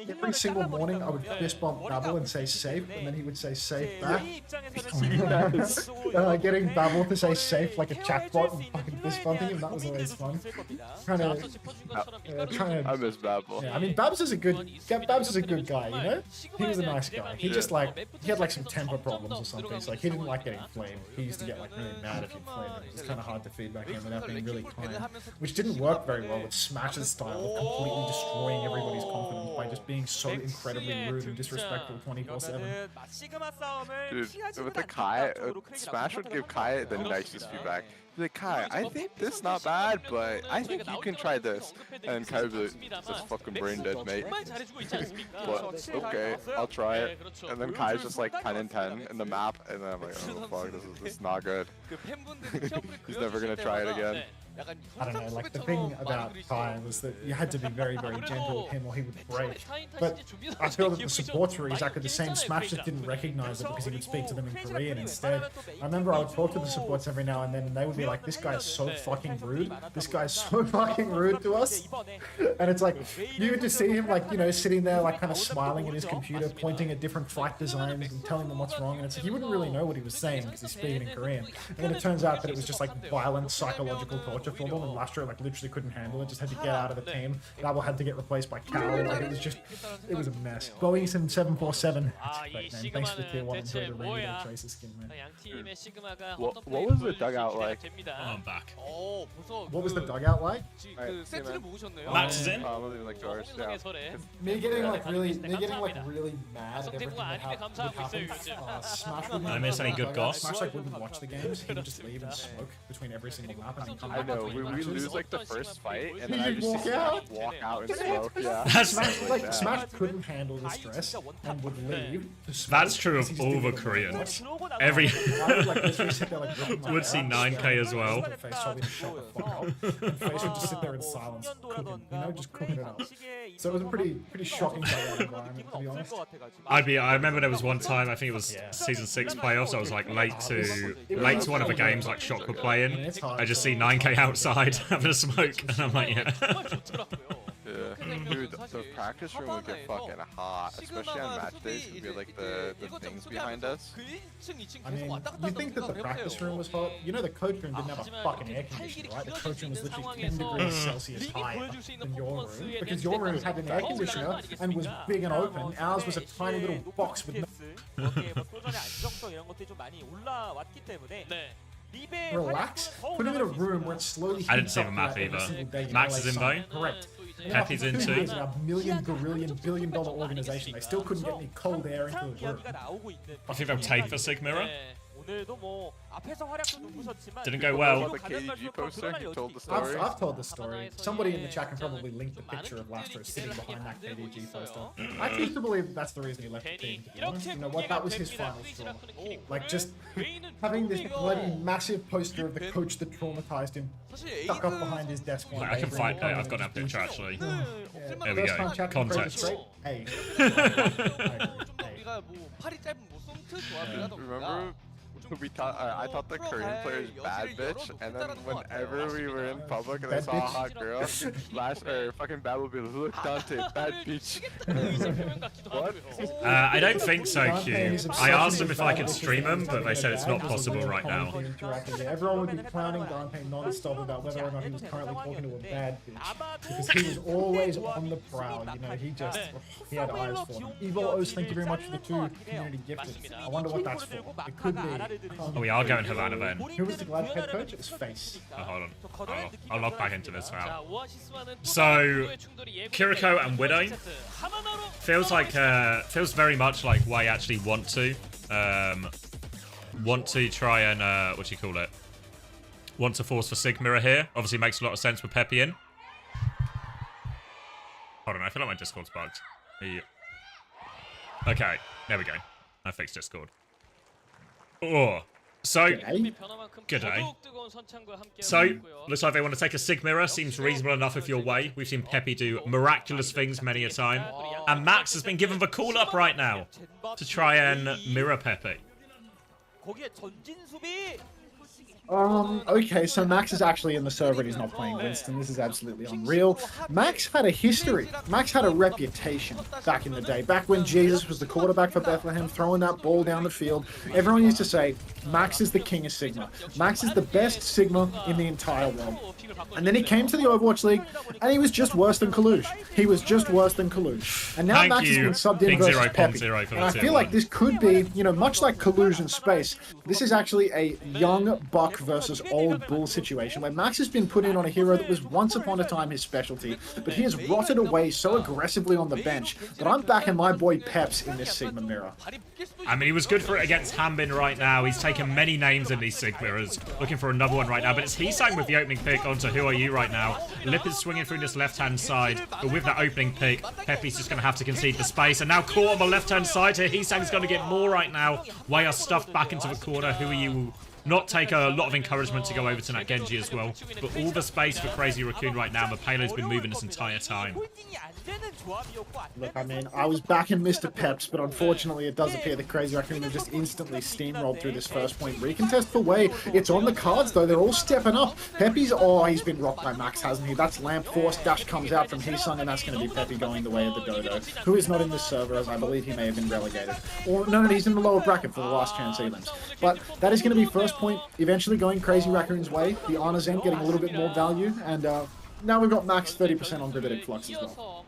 every single morning I would fist bump Babel and say safe, and then he would say safe back. Getting Babel to say safe like a chatbot and fucking fist bumping him, that was always fun. I miss Babel. Yeah, I mean, Babs is a good guy, you know? He was a nice guy. He just like, he had like some temper problems or something, so like he didn't like getting flamed. He used to get like really mad if you flamed him. It was kind of hard to feedback him without being really kind, which didn't work very well with Smash's style of completely destroying everybody's confidence by just being so incredibly rude and disrespectful 24/7. Dude, with the Kai, Smash would give Kai the nicest feedback. He'd be like, Kai, I think this not bad, but I think you can try this. And Kai would be like, this fucking brain dead, mate. But, okay, I'll try it. And then Kai's just like 10 and 10 in the map, and then I'm like, oh fuck, this is not good. He's never gonna try it again. I don't know, like the thing about Kai was that you had to be very, very gentle with him or he would break. But I feel that the supports were exactly the same. Smash just didn't recognize it because he would speak to them in Korean instead. I remember I would talk to the supports every now and then and they would be like, this guy's so fucking rude. This guy's so fucking rude to us. And it's like, you would just see him like, you know, sitting there like kind of smiling at his computer, pointing at different fight designs and telling them what's wrong. And it's like, he wouldn't really know what he was saying because he's speaking in Korean. And then it turns out that it was just like violent psychological torture for them, and Lastro like literally couldn't handle it, just had to get out of the team. Babel had to get replaced by Cal. Like it was a mess. Boeing 747. That's a great name. Thanks for the tier 1 and the rainbow tracer skin, man. What was the dugout like? Oh, I'm back. What was the dugout like? Max is in. I wasn't even like Doris. Yeah. Me getting like really mad at everything that happened. Smash wouldn't. I miss any good goss. Smash like wouldn't watch the games. He would just leave and smoke between every single map and then come I back. know, we lose like the first fight, and then I just walk see out? walk out and smoke, yeah. Smash couldn't handle the stress and would leave. That's true of all the Koreans. Every would see 9K as well. Face told me to shut the fuck up. And Face would just sit there in silence, cooking, you know, just cooking it up. So it was a pretty shocking environment, to be honest. I remember there was one time, I think it was season 6 playoffs, I was like late to one of the games like Shock were playing. I just see 9K outside having a smoke, and I'm like, yeah. Dude, the practice room would get fucking hot, especially on match days. It would be like the things behind us. I mean, you think that the practice room was hot? You know the coach room didn't have a fucking air conditioner, right? The coach room was literally 10 degrees Celsius higher than your room, because your room had an air conditioner and was big and open. Ours was a tiny little box with no... Relax. Put him in a room where it's slowly. I didn't see the map either. Max is in though. Correct. Pepe's in too. A billion dollar organization. They still couldn't get any cold air into the room. I think they'll take the Sig Mirror. Didn't go well. The KDG poster, you told the story. I've told the story. Somebody in the chat can probably link the picture of Lastro sitting behind that KDG poster. I choose to believe that's the reason he left the team, to be honest. You know what? That was his final straw. Like, just having this bloody massive poster of the coach that traumatized him stuck up behind his desk one day. I can find. I've got that picture actually. There we go. Context. Context. Hey. 자체가 뭐 팔이 짧은 뭐 솜트 조합이라던가 I thought the Korean players bad bitch, and then whenever we were in public and I saw a hot girl, fucking Bad would be like, look Dante, bad bitch. What? I don't think so, Q. I asked them if I could stream them, but they said it's not possible right now. Everyone would be clowning Dante non-stop about whether or not he was currently talking to a bad bitch, because he was always on the prowl. You know, he had eyes for him. Evil O's, thank you very much for the 2 community gifted. I wonder what that's for. It could be. Oh, we are going Havana then. Who was the glad head coach? It was Face. Oh, hold on. I'll log back into this now. So, Kiriko and Widow feels very much like Wei actually want to try and want to force for Sig Mirror here. Obviously makes a lot of sense with Peppy in. Hold on, I feel like my Discord's bugged. Okay, there we go. I fixed Discord. Oh, so good day. So looks like they want to take a Sig Mirror. Seems reasonable enough if you're Wei. We've seen Peppy do miraculous things many a time, and Max has been given the call up right now to try and mirror Peppy. Okay, so Max is actually in the server and he's not playing Winston. This is absolutely unreal. Max had a history. Max had a reputation back in the day. Back when Jesus was the quarterback for Bethlehem, throwing that ball down the field, everyone used to say, Max is the king of Sigma. Max is the best Sigma in the entire world. And then he came to the Overwatch League, and he was just worse than Kaluge. He was just worse than Kaluge. And now Max has been subbed in versus Peppy. And I feel like this could be, you know, much like Kaluge in Space, this is actually a young buck versus old bull situation, where Max has been put in on a hero that was once upon a time his specialty, but he has rotted away so aggressively on the bench that I'm backing my boy Peps in this Sigma mirror. I mean, he was good for it against Hanbin right now. He's taken many names in these Sig Mirrors, looking for another one right now, but it's Heesang with the opening pick onto Who Are You right now. Lip is swinging through this left-hand side, but with that opening pick, Peppy's just going to have to concede the space, and now caught on the left-hand side here. Heesang's going to get more right now. Wei are stuffed back into the corner. Who Are You will not take a lot of encouragement to go over to Nat Genji as well, but all the space for Crazy Raccoon right now. The payload's been moving this entire time. Look, I mean, I was backing Mr. Peps, but unfortunately it does appear that Crazy Raccoon have just instantly steamrolled through this first point recontest for Wei. It's on the cards though, they're all stepping up. Peppy's, oh, he's been rocked by Max, hasn't he? That's Lamp Force, dash comes out from Heesung, and that's going to be Peppy going the way of the Dodo, who is not in this server, as I believe he may have been relegated. Or, no, he's in the lower bracket for the last chance elims. But that is going to be first point, eventually going Crazy Raccoon's way. The Honor Zen getting a little bit more value, and now we've got Max 30% on Gravitic Flux as well.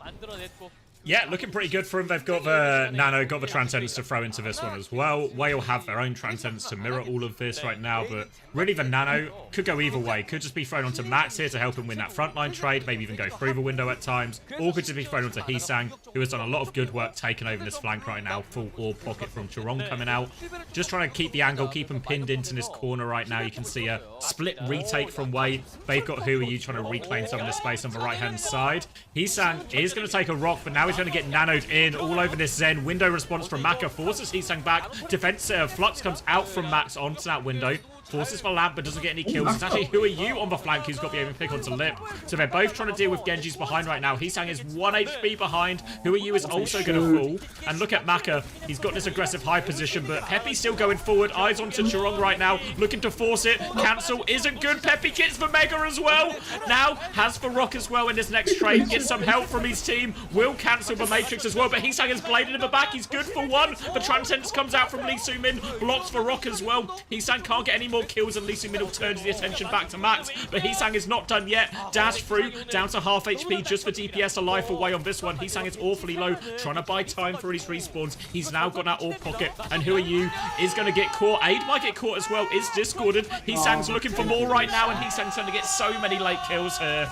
Yeah, looking pretty good for him. They've got the Nano, got the Transcendence to throw into this one as well. Wei will have their own Transcendence to mirror all of this right now, but really the Nano could go either way. Could just be thrown onto Max here to help him win that frontline trade, maybe even go through the window at times, or could just be thrown onto Heesang, who has done a lot of good work taking over this flank right now. Full orb pocket from Chirong coming out. Just trying to keep the angle, keep him pinned into this corner right now. You can see a split retake from Wei. They've got Who Are You trying to reclaim some of the space on the right-hand side. Heesang is going to take a rock, but now he's going to get nanoed in all over this Zen. Window response from Maka forces Heesang back. Defense Flux comes out from Max onto that window. Forces for Lamp, but doesn't get any kills. It's actually Who Are You on the flank who's got the aiming pick onto Lip. So they're both trying to deal with Genji's behind right now. Heesang is 1 HP behind. Who Are You is also going to fall. And look at Maka. He's got this aggressive high position, but Peppy's still going forward. Eyes onto Chirong right now, looking to force it. Cancel isn't good. Peppy gets the Mega as well. Now has the Rock as well in this next trade. Gets some help from his team. Will cancel the Matrix as well, but Heesang has bladed in the back. He's good for 1. The Transcendence comes out from Lee Soo-min. Blocks for Rock as well. Heesang can't get any more kills, and Lee Soo-min will turn the attention back to Max, but Heesang is not done yet. Dash through, down to half HP just for DPS alive away on this one. Heesang is awfully low, trying to buy time for his respawns. He's now got that orb pocket, and Who Are You is going to get caught. Aid might get caught as well, is discorded. Heesang's looking for more right now, and Heesang's going to get so many late kills here.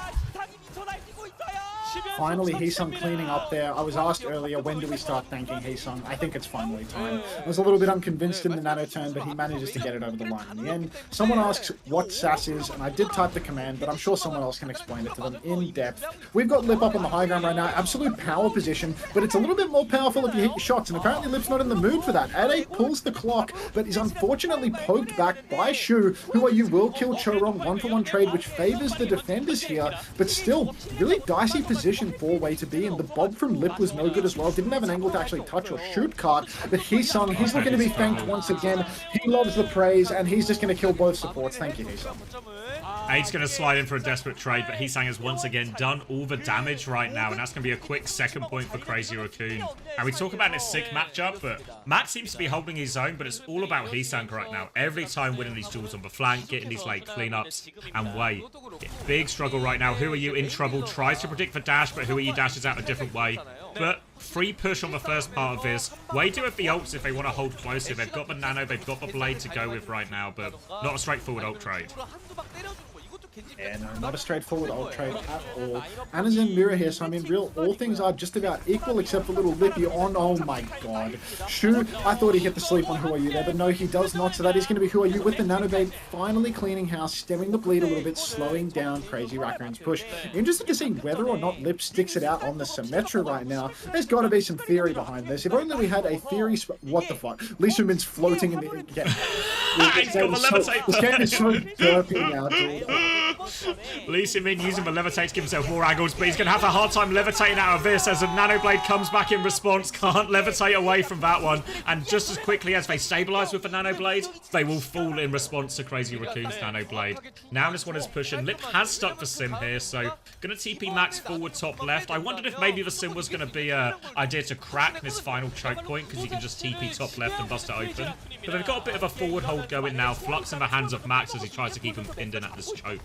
Finally, Heesung cleaning up there. I was asked earlier, when do we start thanking Heesung? I think it's finally time. I was a little bit unconvinced in the nano turn, but he manages to get it over the line in the end. Someone asks what SAS is, and I did type the command, but I'm sure someone else can explain it to them in depth. We've got Lip up on the high ground right now, absolute power position, but it's a little bit more powerful if you hit your shots, and apparently Lip's not in the mood for that. Ade pulls the clock, but is unfortunately poked back by Shu. Who Are You will kill Chorong, 1-for-1 trade, which favors the defenders here, but still, really dicey position position for Wei to be, and the bob from Lip was no good as well. Didn't have an angle to actually touch or shoot Card, but Heesung, he's looking to be thanked once again. He loves the praise, and he's just going to kill both supports. Thank you, Heesung. Aid's going to slide in for a desperate trade, but Heesang has once again done all the damage right now, and that's going to be a quick second point for Crazy Raccoon. And we talk about this sick matchup, but Matt seems to be holding his own, but it's all about Heesang right now. Every time winning these duels on the flank, getting these late cleanups, and Wei. Big struggle right now. Who Are You in trouble? Tries to predict the dash, but Who Are You dashes out a different way. But free push on the first part of this. Wei do have the ults if they want to hold close here. They've got the nano, they've got the blade to go with right now, but not a straightforward ult trade. Yeah, no, not a straightforward ult trade at all. Anna's in mirror here, so I mean, all things are just about equal except for little Lippy on. Oh my god. Shu, I thought he hit the sleep on Who Are You there, but no, he does not. So that is going to be Who Are You with the nanobait finally cleaning house, stemming the bleed a little bit, slowing down Crazy Raccoon's push. Interested to see whether or not Lip sticks it out on the Symmetra right now. There's got to be some theory behind this. If only we had a theory. What the fuck? Lee Soo-min's floating in the. Yeah. He's got the levitate. This game is so derpy now, dude. Lee Soo-min using the levitate to give himself more angles, but he's going to have a hard time levitating out of this as a nanoblade comes back in response. Can't levitate away from that one. And just as quickly as they stabilize with the nanoblade, they will fall in response to Crazy Raccoon's nanoblade. Now this one is pushing. Lip has stuck the sim here, so going to TP Max forward top left. I wondered if maybe the sim was going to be an idea to crack this final choke point, because you can just TP top left and bust it open. But they've got a bit of a forward hold going now. Flux in the hands of Max as he tries to keep him pinned in at this choke.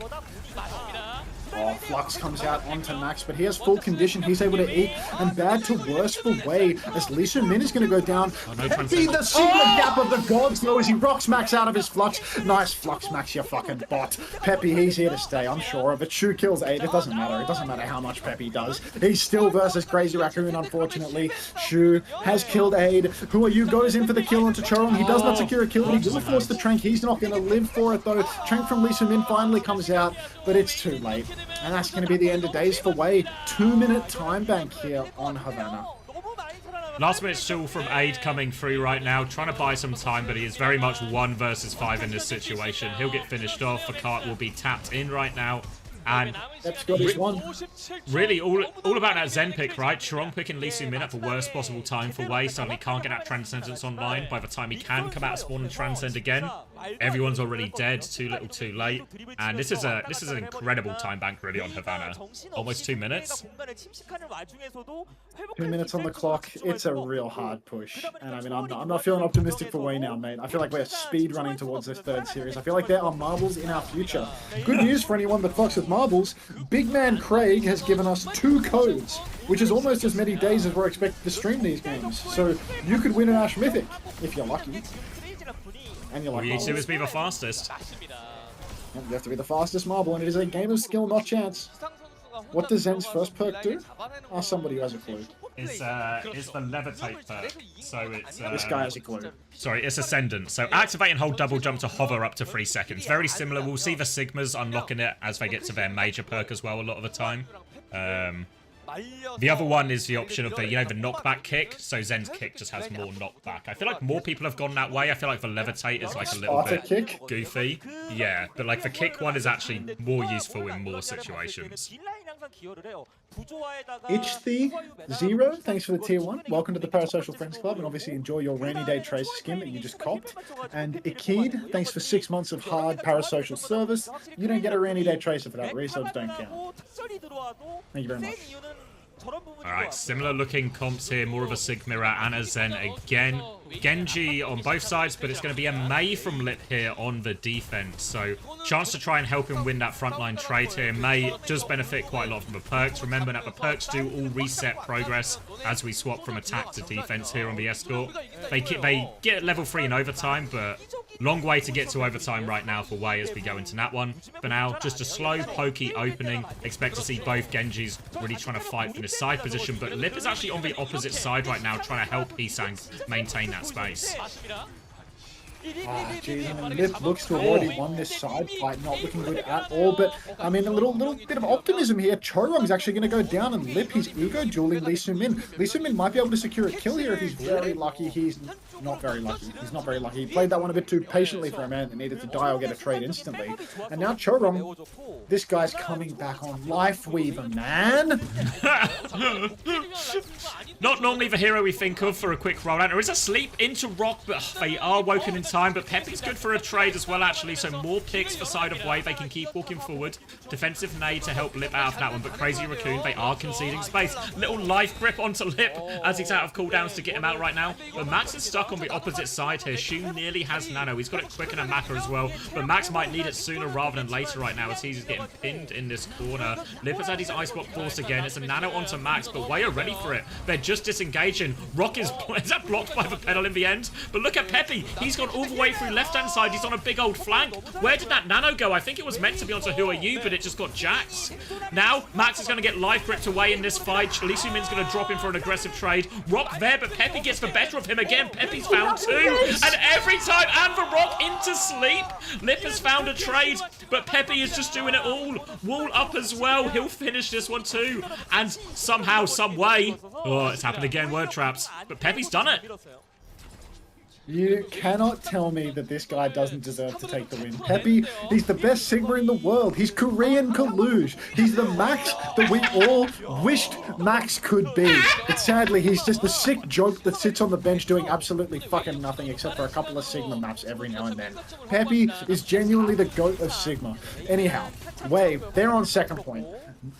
Oh, Flux comes out onto Max, but he has full condition. He's able to eat, and bad to worse for Wei, as Lee Soo-min is going to go down. Peppy, the secret gap of the gods, though, as he rocks Max out of his Flux. Nice Flux, Max, you fucking bot. Peppy, he's here to stay, I'm sure of it. Shu kills 8, it doesn't matter. It doesn't matter how much Peppy does. He's still versus Crazy Raccoon, unfortunately. Shu has killed Aid. Who Are You goes in for the kill onto Chorong. He does not secure a kill, but he will force the Trank. He's not going to live for it, though. Trank from Lee Soo-min finally comes out, but it's too late. And that's going to be the end of days for Wei. 2-minute time bank here on Havana. Last minute stall from Aid coming through right now, trying to buy some time, but he is very much 1 versus 5 in this situation. He'll get finished off. The cart will be tapped in right now. And really, all about that Zen pick, right? Chorong picking Lee Soo-min at the worst possible time for Wei. Suddenly can't get that Transcendence online. By the time he can come out of spawn and transcend again, everyone's already dead. Too little, too late. And this is an incredible time bank really on Havana. Almost 2 minutes. 2 minutes on the clock. It's a real hard push. And I mean, I'm not feeling optimistic for Wei now, mate. I feel like we're speed running towards this 3rd series. I feel like there are marbles in our future. Good news for anyone that fucks with marbles. Big man Craig has given us 2 codes, which is almost as many days as we're expected to stream these games. So you could win an Ash Mythic if you're lucky. And you're like, all you need to do is be the fastest. You have to be the fastest marble, and it is a game of skill, not chance. What does Zen's first perk do? Ask somebody who has a clue. It's the levitate perk. So it's this guy has a clue. Sorry, it's Ascendant. So activate and hold double jump to hover up to 3 seconds. Very similar. We'll see the Sigmas unlocking it as they get to their major perk as well a lot of the time. The other one is the option of the, you know, the knockback kick. So Zen's kick just has more knockback. I feel like more people have gone that way. I feel like the levitate is like a little bit goofy. Yeah, but like the kick one is actually more useful in more situations. Itch0, thanks for the tier 1. Welcome to the Parasocial Friends Club, and obviously enjoy your rainy day trace skin that you just copped. And Ikid, thanks for 6 months of hard parasocial service. You don't get a rainy day tracer for that. Resubs don't count. Thank you very much. Alright, similar looking comps here, more of a Sigmira and a Zen again. Genji on both sides, but it's going to be a Mei from Lip here on the defense. So, chance to try and help him win that frontline trade here. Mei does benefit quite a lot from the perks. Remember that the perks do all reset progress as we swap from attack to defense here on the escort. They get level 3 in overtime, but long way to get to overtime right now for Wei as we go into that one. For now, just a slow, pokey opening. Expect to see both Genjis really trying to fight from this side position, but Lip is actually on the opposite side right now, trying to help Heesang maintain that space. Jeez, I mean, Lip looks to have already won this side fight, not looking good at all. But I mean, a little bit of optimism here. Chorong's actually going to go down, and Lip, he's ego dueling Lee Soo-min. Lee Soo-min might be able to secure a kill here if he's very lucky. He's not very lucky. He's not very lucky. He played that one a bit too patiently for a man that needed to die or get a trade instantly. And now Chorong, this guy's coming back on Lifeweaver, man. Not normally the hero we think of for a quick rollout. There is a sleep into Rock, but they are woken in time. But Pepe's good for a trade as well, actually. So more picks for side of Wave. They can keep walking forward. Defensive nade to help Lip out of that one. But Crazy Raccoon, they are conceding space. Little life grip onto Lip as he's out of cooldowns to get him out right now. But Max is stuck on the opposite side here. Shu nearly has Nano. He's got it quick and a Maka as well. But Max might need it sooner rather than later right now as he's getting pinned in this corner. Lip has had his Ice Block forced again. It's a Nano onto Max, but Way are ready for it. They're just disengaging. Rock is that blocked by the pedal in the end? But look at Peppy. He's gone all the way through left-hand side. He's on a big old flank. Where did that Nano go? I think it was meant to be onto Who Are You, but it just got jacked. Now, Max is going to get life gripped away in this fight. Lee Soo-min's going to drop in for an aggressive trade. Rock there, but Peppy gets the better of him again. Peppy's found two. And every time, and the Rock into sleep. Lip has found a trade, but Peppy is just doing it all. Wall up as well. He'll finish this one too. And somehow, some way. Oh, it's happened again. Word traps. But Peppy's done it. You cannot tell me that this guy doesn't deserve to take the win. Peppy, he's the best Sigma in the world. He's Korean Kaluge. He's the Max that we all wished Max could be. But sadly, he's just the sick joke that sits on the bench doing absolutely fucking nothing except for a couple of Sigma maps every now and then. Peppy is genuinely the GOAT of Sigma. Anyhow, Wave, they're on second point.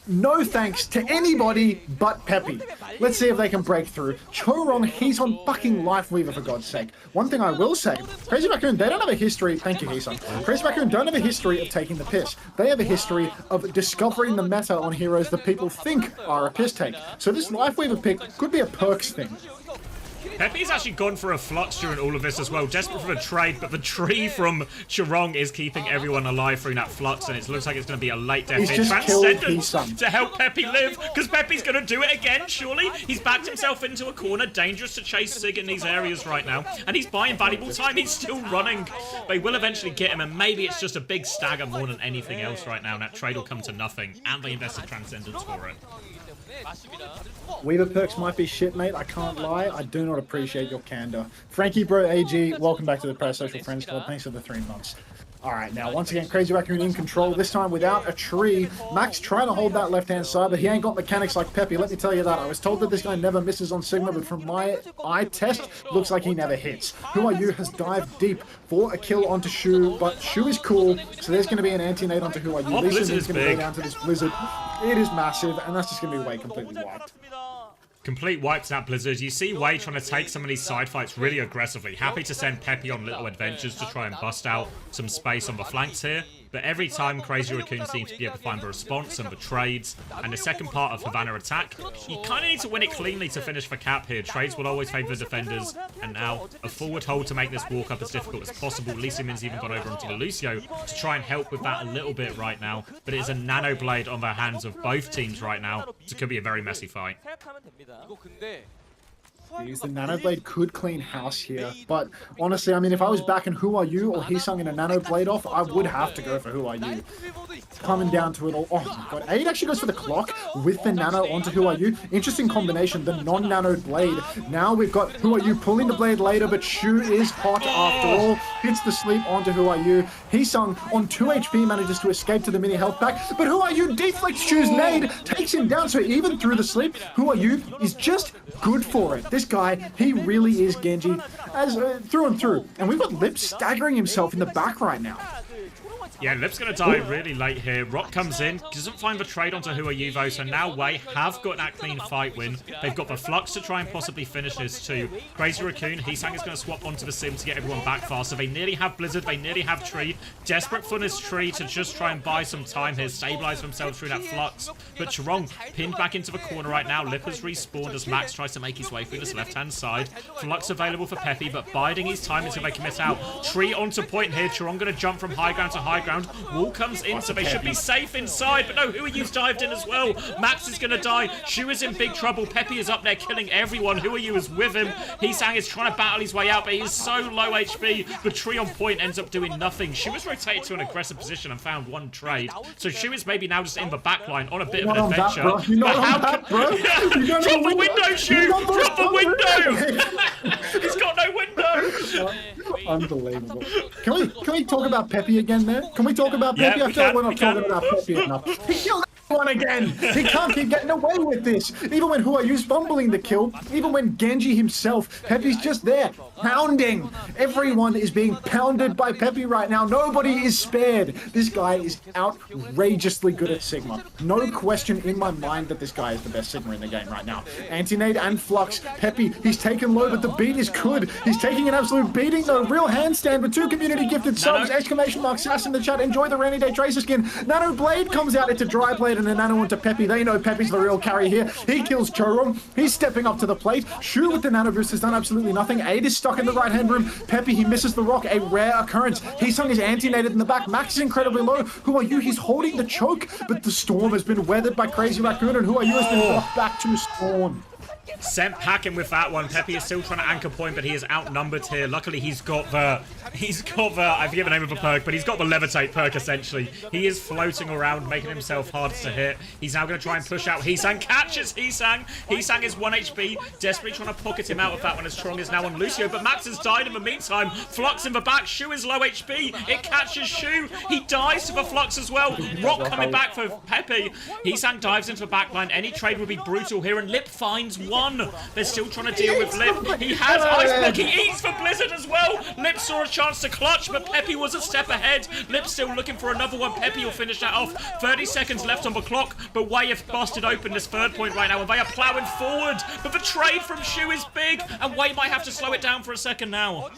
No thanks to anybody but Peppy. Let's see if they can break through. Chorong, he's on fucking Lifeweaver, for God's sake. One thing I will say, Crazy Raccoon, they don't have a history, thank you, Heesung. Crazy Raccoon don't have a history of taking the piss. They have a history of discovering the meta on heroes that people think are a piss take. So this Lifeweaver pick could be a perks thing. Peppy's actually gone for a Flux during all of this as well, desperate for a trade, but the tree from Chorong is keeping everyone alive through that Flux, and it looks like it's going to be a late death in Transcendence to help Peppy live, because Peppy's going to do it again, surely. He's backed himself into a corner, dangerous to chase Sig in these areas right now, and he's buying valuable time. He's still running. They will eventually get him, and maybe it's just a big stagger more than anything else right now, and that trade will come to nothing, and they invested Transcendence for it. Weaver perks might be shit, mate. I can't lie. I do not appreciate your candor. Frankie Bro AG, welcome back to the Parasocial Friends Club. Thanks for the 3 months. Alright, now once again, Crazy Raccoon in control, this time without a tree. Max trying to hold that left-hand side, but he ain't got mechanics like Peppy, let me tell you that. I was told that this guy never misses on Sigma, but from my eye test, looks like he never hits. Who Are You has dived deep for a kill onto Shu, but Shu is cool, so there's going to be an anti-nade onto Who Are You. Lee Soo-min's going to go down to this Blizzard. It is massive, and that's just going to be Way completely wiped. Complete wipes that Blizzard. You see Way trying to take some of these side fights really aggressively. Happy to send Peppy on little adventures to try and bust out some space on the flanks here. But every time Crazy Raccoon seems to be able to find the response and the trades and the second part of Havana attack, you kind of need to win it cleanly to finish the cap here. Trades will always favour the defenders. And now a forward hold to make this walk up as difficult as possible. Lee Soo-min's even got over onto the Lucio to try and help with that a little bit right now. But it is a nano blade on the hands of both teams right now. So it could be a very messy fight. The Nano Blade could clean house here, but honestly, I mean, if I was backing Who Are You or Heesung in a Nano Blade off, I would have to go for Who Are You. Coming down to it all. Oh my god, Aid actually goes for the clock with the Nano onto Who Are You. Interesting combination, the non-Nano Blade. Now we've got Who Are You pulling the blade later, but Shu is hot after all. Hits the sleep onto Who Are You. Heesung on 2 HP manages to escape to the mini health pack, but Who Are You deflects Shu's nade, takes him down, so even through the sleep, Who Are You is just good for it. This guy, he really is Genji as through and through. And we've got Lip staggering himself in the back right now. Yeah, Lip's going to die really late here. Rock comes in, doesn't find the trade onto Who Are You though, so now Way have got that clean fight win. They've got the Flux to try and possibly finish this too. Crazy Raccoon, Heesung is going to swap onto the Sim to get everyone back faster. They nearly have Blizzard, they nearly have Tree. Desperate for this Tree to just try and buy some time here, stabilize themselves through that Flux. But Chorong pinned back into the corner right now. Lip has respawned as Max tries to make his way through this left-hand side. Flux available for Peppy, but biding his time until they can miss out. Tree onto point here. Chorong going to jump from high ground to high ground. background. Wall comes in, so they should be safe inside. But no, Who Are You's dived in as well. Max is going to die. Shu is in big trouble. Peppy is up there killing everyone. Who Are You is with him. Hisang is trying to battle his way out, but he is so low HP. The tree on point ends up doing nothing. Shu is rotated to an aggressive position and found one trade. So Shu is maybe now just in the backline on a bit of an adventure. But how can... Drop the window, Shu! Drop the window! He's got no window! Unbelievable. Can we talk about Peppy again there? Can we talk about Peppy? Yeah, I feel like we're not talking about Peppy enough. He killed one again. He can't keep getting away with this. Even when Who Are You's fumbling the kill, even when Genji himself, Peppy's just there, pounding. Everyone is being pounded by Peppy right now. Nobody is spared. This guy is outrageously good at Sigma. No question in my mind that this guy is the best Sigma in the game right now. Anti-nade and Flux. Peppy, he's taken low, but the beat is good. He's taking an absolute beating though. Real handstand with 2 community gifted subs. Exclamation mark Sass in the chat. Enjoy the rainy day Tracer skin. Nano Blade comes out. It's a dry blade and a nano onto Peppy. They know Peppy's the real carry here. He kills Chorum. He's stepping up to the plate. Shu with the nano boost has done absolutely nothing. Aid is stuck in the right hand room. Peppy, he misses the rock. A rare occurrence. Hisung is anti-nated in the back. Max is incredibly low. Who Are You? He's holding the choke, but the storm has been weathered by Crazy Raccoon, and Who Are You has been brought back to spawn. Sent packing with that one. Peppy is still trying to anchor point, but he is outnumbered here. Luckily, he's got the, I forget the name of the perk, but he's got the levitate perk, essentially. He is floating around, making himself hard to hit. He's now going to try and push out Hisang. Catches Hisang. Hisang is 1 HP, desperately trying to pocket him out of that one as Trong is now on Lucio, but Max has died in the meantime. Flux in the back. Shu is low HP. It catches Shu. He dies to the Flux as well. Rock coming back for Peppy. Hisang dives into the backline. Any trade would be brutal here, and Lip finds one. They're still trying to deal with Lip. He has Ice Block. He eats for Blizzard as well. Lip saw a chance to clutch, but Peppy was a step ahead. Lip still looking for another one. Peppy will finish that off. 30 seconds left on the clock, but Wei have busted open this third point right now, and they are plowing forward. But the trade from Shu is big, and Wei might have to slow it down for a second now.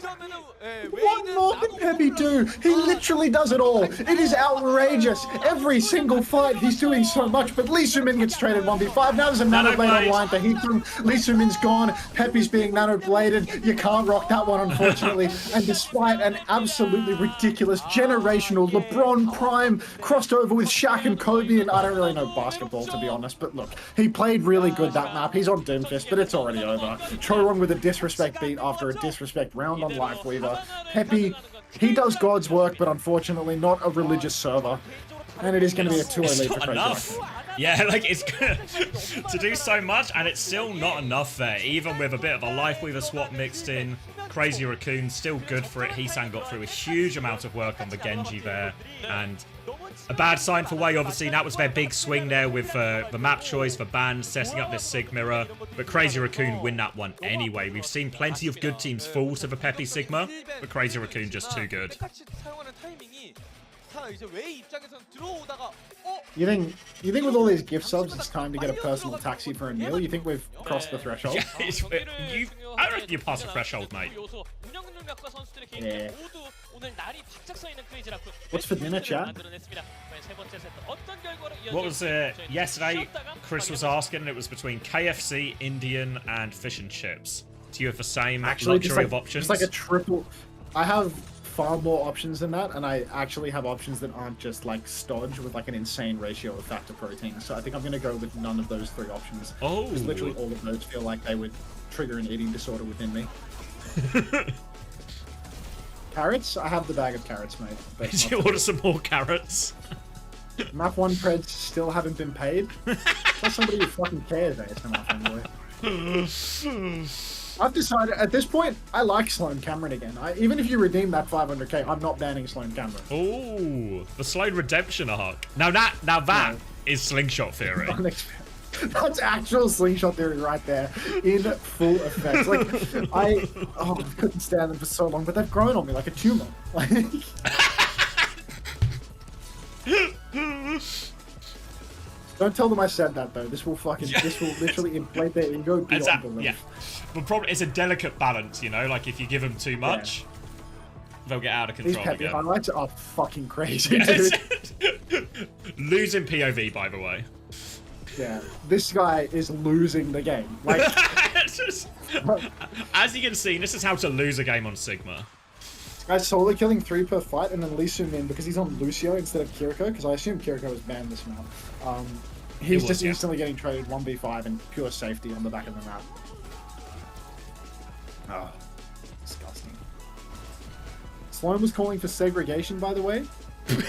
What more can Peppy do? He literally does it all. It is outrageous. Every single fight, he's doing so much, but Lee Sumin gets traded 1v5. Now there's a nano blade online to Heathroom. Lee Sumin's gone. Peppy's being nano bladed. You can't rock that one, unfortunately. And despite an absolutely ridiculous generational LeBron Prime crossed over with Shaq and Kobe, and I don't really know basketball, to be honest, but look, he played really good that map. He's on Doomfist, but it's already over. Chorong with a disrespect beat after a disrespect round on Lifeweaver. Peppy, he does God's work, but unfortunately not a religious server. And it is going to be a 2-0 lead for Crazy Raccoon. Yeah, like, it's good to do so much, and it's still not enough there. Even with a bit of a Lifeweaver swap mixed in, Crazy Raccoon still good for it. Hisang got through a huge amount of work on the Genji there, and a bad sign for Wei, obviously. That was their big swing there with the map choice, the ban, setting up this Sig Mirror. But Crazy Raccoon win that one anyway. We've seen plenty of good teams fall to the Peppy Sigma, but Crazy Raccoon just too good. You think with all these gift subs, it's time to get a personal taxi for a meal? You think we've crossed the threshold? Yeah, I reckon you passed the threshold, mate. Yeah. What's for dinner, chat? What was it? Yesterday, Chris was asking, and it was between KFC, Indian, and fish and chips. Do you have the same luxury of options? It's like a triple. I have far more options than that, and I actually have options that aren't just like stodge with like an insane ratio of fat to protein. So I think I'm going to go with none of those 3 options. Oh. Because literally all of those feel like they would trigger an eating disorder within me. Carrots? I have the bag of carrots, mate. Did you order some more carrots? Map 1 creds still haven't been paid. Tell somebody who fucking cares, ASMR fanboy. I've decided, at this point, I like Sloan Cameron again. Even if you redeem that 500k, I'm not banning Sloan Cameron. Ooh, the Sloan redemption arc. Now that is slingshot theory. That's actual slingshot theory right there, in full effect. Like, I couldn't stand them for so long, but they've grown on me like a tumor. Like, don't tell them I said that though. This will literally inflate their ego beyond belief. Yeah, but probably it's a delicate balance, you know. Like if you give them too much, they'll get out of control. These Peppy again. highlights are fucking crazy, dude. Losing POV, by the way. Yeah, this guy is losing the game. Like, as you can see, this is how to lose a game on Sigma. Guys, solo killing 3 per fight, and then Lee Min, because he's on Lucio instead of Kiriko, because I assume Kiriko was banned this map. He's just instantly getting traded 1v5 and pure safety on the back of the map. Oh, disgusting. Sloan was calling for segregation, by the way.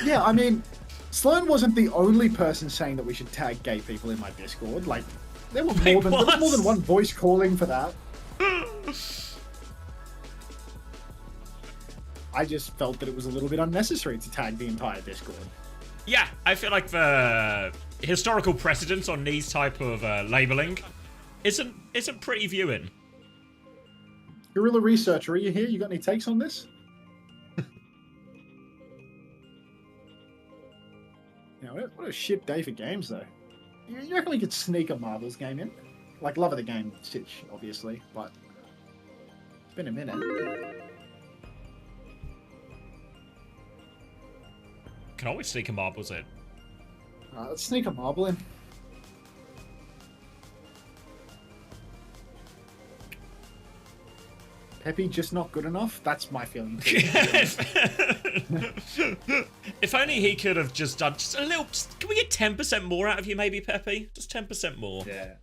Yeah, I mean, Sloan wasn't the only person saying that we should tag gay people in my Discord. Like, there was more than one voice calling for that. I just felt that it was a little bit unnecessary to tag the entire Discord. Yeah, I feel like the historical precedent on these type of labeling isn't pretty viewing. Guerrilla Researcher, are you here? You got any takes on this? You know, what a shit day for games, though. You reckon we could sneak a Marbles game in? Like, love of the game, Stitch, obviously, but it's been a minute. Can always sneak a Marbles in. Let's sneak a marble in. Peppy just not good enough? That's my feeling. If only he could have just done just a little... Can we get 10% more out of you, maybe, Peppy? Just 10% more. Yeah.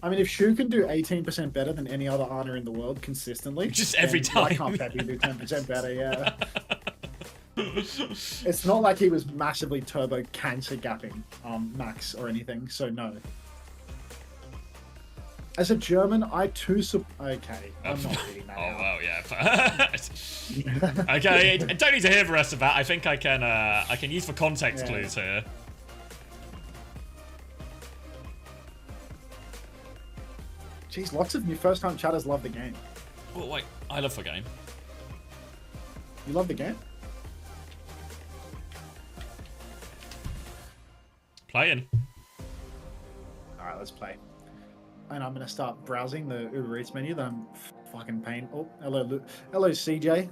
I mean, if Shu can do 18% better than any other Ana in the world consistently... Just every time. Why can't Peppy do 10% better, yeah. It's not like he was massively turbo cancer gapping Max or anything, so no. As a German, I too okay, I'm not reading that out. Well, yeah. Okay, I don't need to hear the rest of that. I think I can use for context clues here. Jeez, lots of new first-time chatters love the game. Well, wait, I love the game. You love the game? Playing. Alright, let's play. And I'm gonna start browsing the Uber Eats menu that I'm fucking paying. Oh, hello CJ.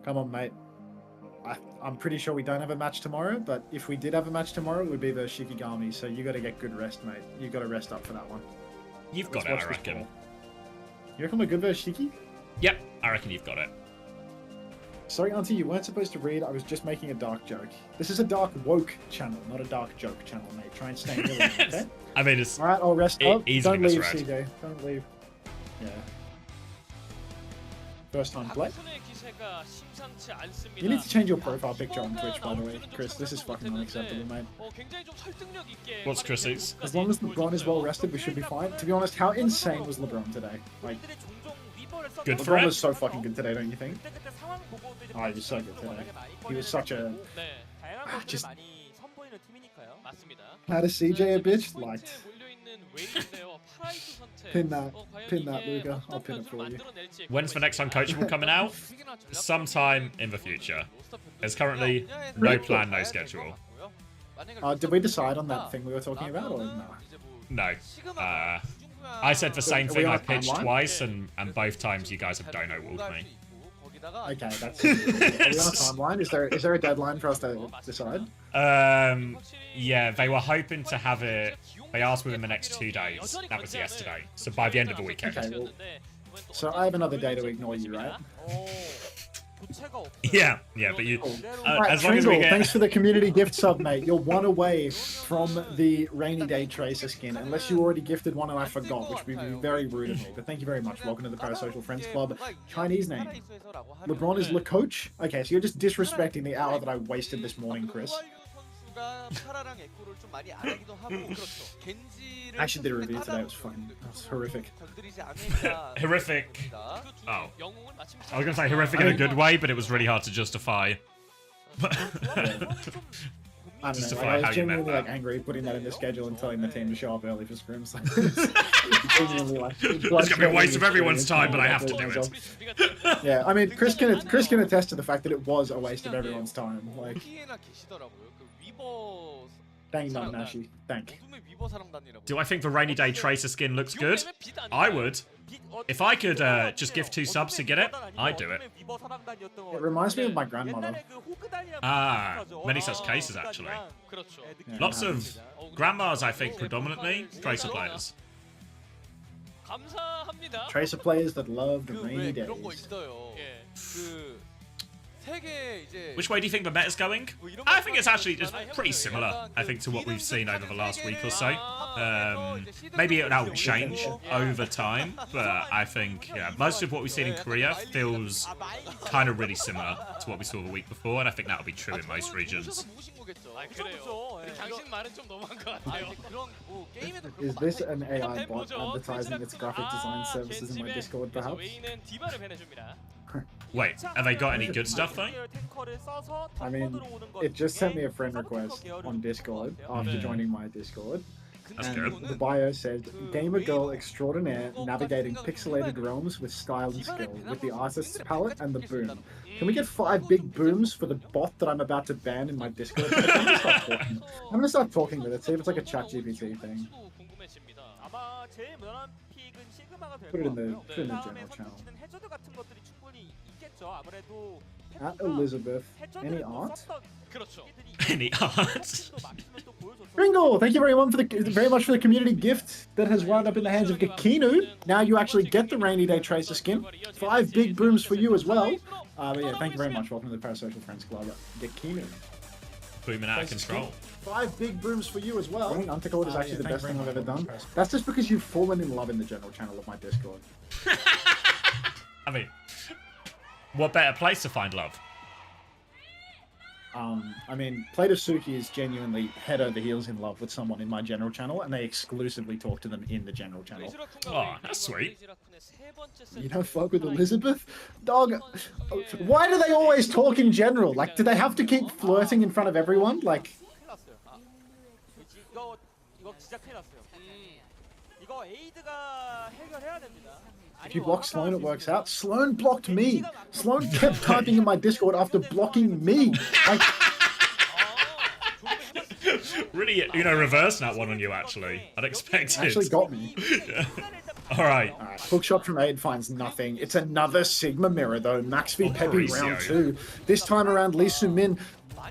Come on, mate. I'm pretty sure we don't have a match tomorrow, but if we did have a match tomorrow, it would be the Shikigami, so you gotta get good rest, mate. You gotta rest up for that one. You've got it, I reckon. You reckon we're good versus Shiki? Yep, I reckon you've got it. Sorry, Auntie, you weren't supposed to read. I was just making a dark joke. This is a dark woke channel, not a dark joke channel, mate. Try and stay in the okay? I mean, it's... Alright, I'll rest up. Easily Don't leave, misread. CJ. Don't leave. Yeah. First time play. You need to change your profile picture on Twitch, by the way, Chris. This is fucking unacceptable, mate. What's Chris's? As long as LeBron is well rested, we should be fine. To be honest, how insane was LeBron today? Like, good for LeBron him. was so fucking good today, don't you think? Oh, he was so good today. He was such a... just... How to CJ a bitch? Liked. Pin that, Luca. I'll pin it for you. When's the next Uncoachable coming out? Sometime in the future. There's currently no plan, no schedule. Did we decide on that thing we were talking about, or no? No. I said the same thing I pitched twice, and both times you guys have dono-walled me. Okay, that's it. Are we on a timeline? Is there a deadline for us to decide? Yeah, they were hoping to have it. They asked within the next 2 days. That was yesterday. So by the end of the weekend. Okay, well, so I have another day to ignore you, right? Yeah, but you. Right, as long as we get... thanks for the community gift sub, mate. You're one away from the Rainy Day Tracer skin, unless you already gifted one and I forgot, which would be very rude of me. But thank you very much. Welcome to the Parasocial Friends Club. Chinese name. LeBron is Le Coach? Okay, so you're just disrespecting the hour that I wasted this morning, Chris. I actually did a review today. It was fun. It was horrific. Horrific. Oh. I was going to say horrific in a good way, but it was really hard to justify. I don't know, I was genuinely angry putting that in the schedule and telling the team to show up early for scrims. It's going to be a waste of everyone's time, but I have to do it. Yeah, I mean, Chris can attest to the fact that it was a waste of everyone's time. Like, thank Nashi. Thank. Do I think the Rainy Day Tracer skin looks good? I would. If I could just give 2 subs to get it, I'd do it. It reminds me of my grandmother. Many such cases, actually. Lots of grandmas, I think, predominantly Tracer players. Tracer players that loved rainy days. Which way do you think the meta's going? I think it's actually just pretty similar, I think, to what we've seen over the last week or so. Maybe that'll change over time, but I think, yeah, most of what we've seen in Korea feels kind of really similar to what we saw the week before, and I think that'll be true in most regions. Is this an AI bot advertising its graphic design services in my Discord, perhaps? Wait, have they got any good stuff, though? I mean, it just sent me a friend request on Discord after joining my Discord. That's and good. The bio said, gamer girl extraordinaire navigating pixelated realms with style and skill, with the artist's palette and the boom. Can we get 5 big booms for the bot that I'm about to ban in my Discord? I'm gonna start talking with it, see if it's like a ChatGPT thing. Put it in the general channel. At Elizabeth, any art? Any art? Ringo, thank you very much for the community gift that has wound up in the hands of Gakinu. Now you actually get the Rainy Day Tracer skin. 5 big booms for you as well. But yeah, thank you very much. Welcome to the Parasocial Friends Club. Gakinu. Booming out of control. 5 big booms for you as well. Untickled is actually the best thing I've ever done. That's just because you've fallen in love in the general channel of my Discord. I mean, what better place to find love? I mean, Play Suki is genuinely head over heels in love with someone in my general channel, and they exclusively talk to them in the general channel. Oh, that's sweet. You don't fuck with Elizabeth? Dog, why do they always talk in general? Like, do they have to keep flirting in front of everyone? Like... If you block Sloan, it works out. Sloan blocked me. Sloan kept typing in my Discord after blocking me. Like... Really, reverse that one on you, actually. I'd expect it. Actually got me. Yeah. Alright. Hookshot from Aid finds nothing. It's another Sigma mirror, though. Max v Peppy round 2. This time around, Lee Soo-min.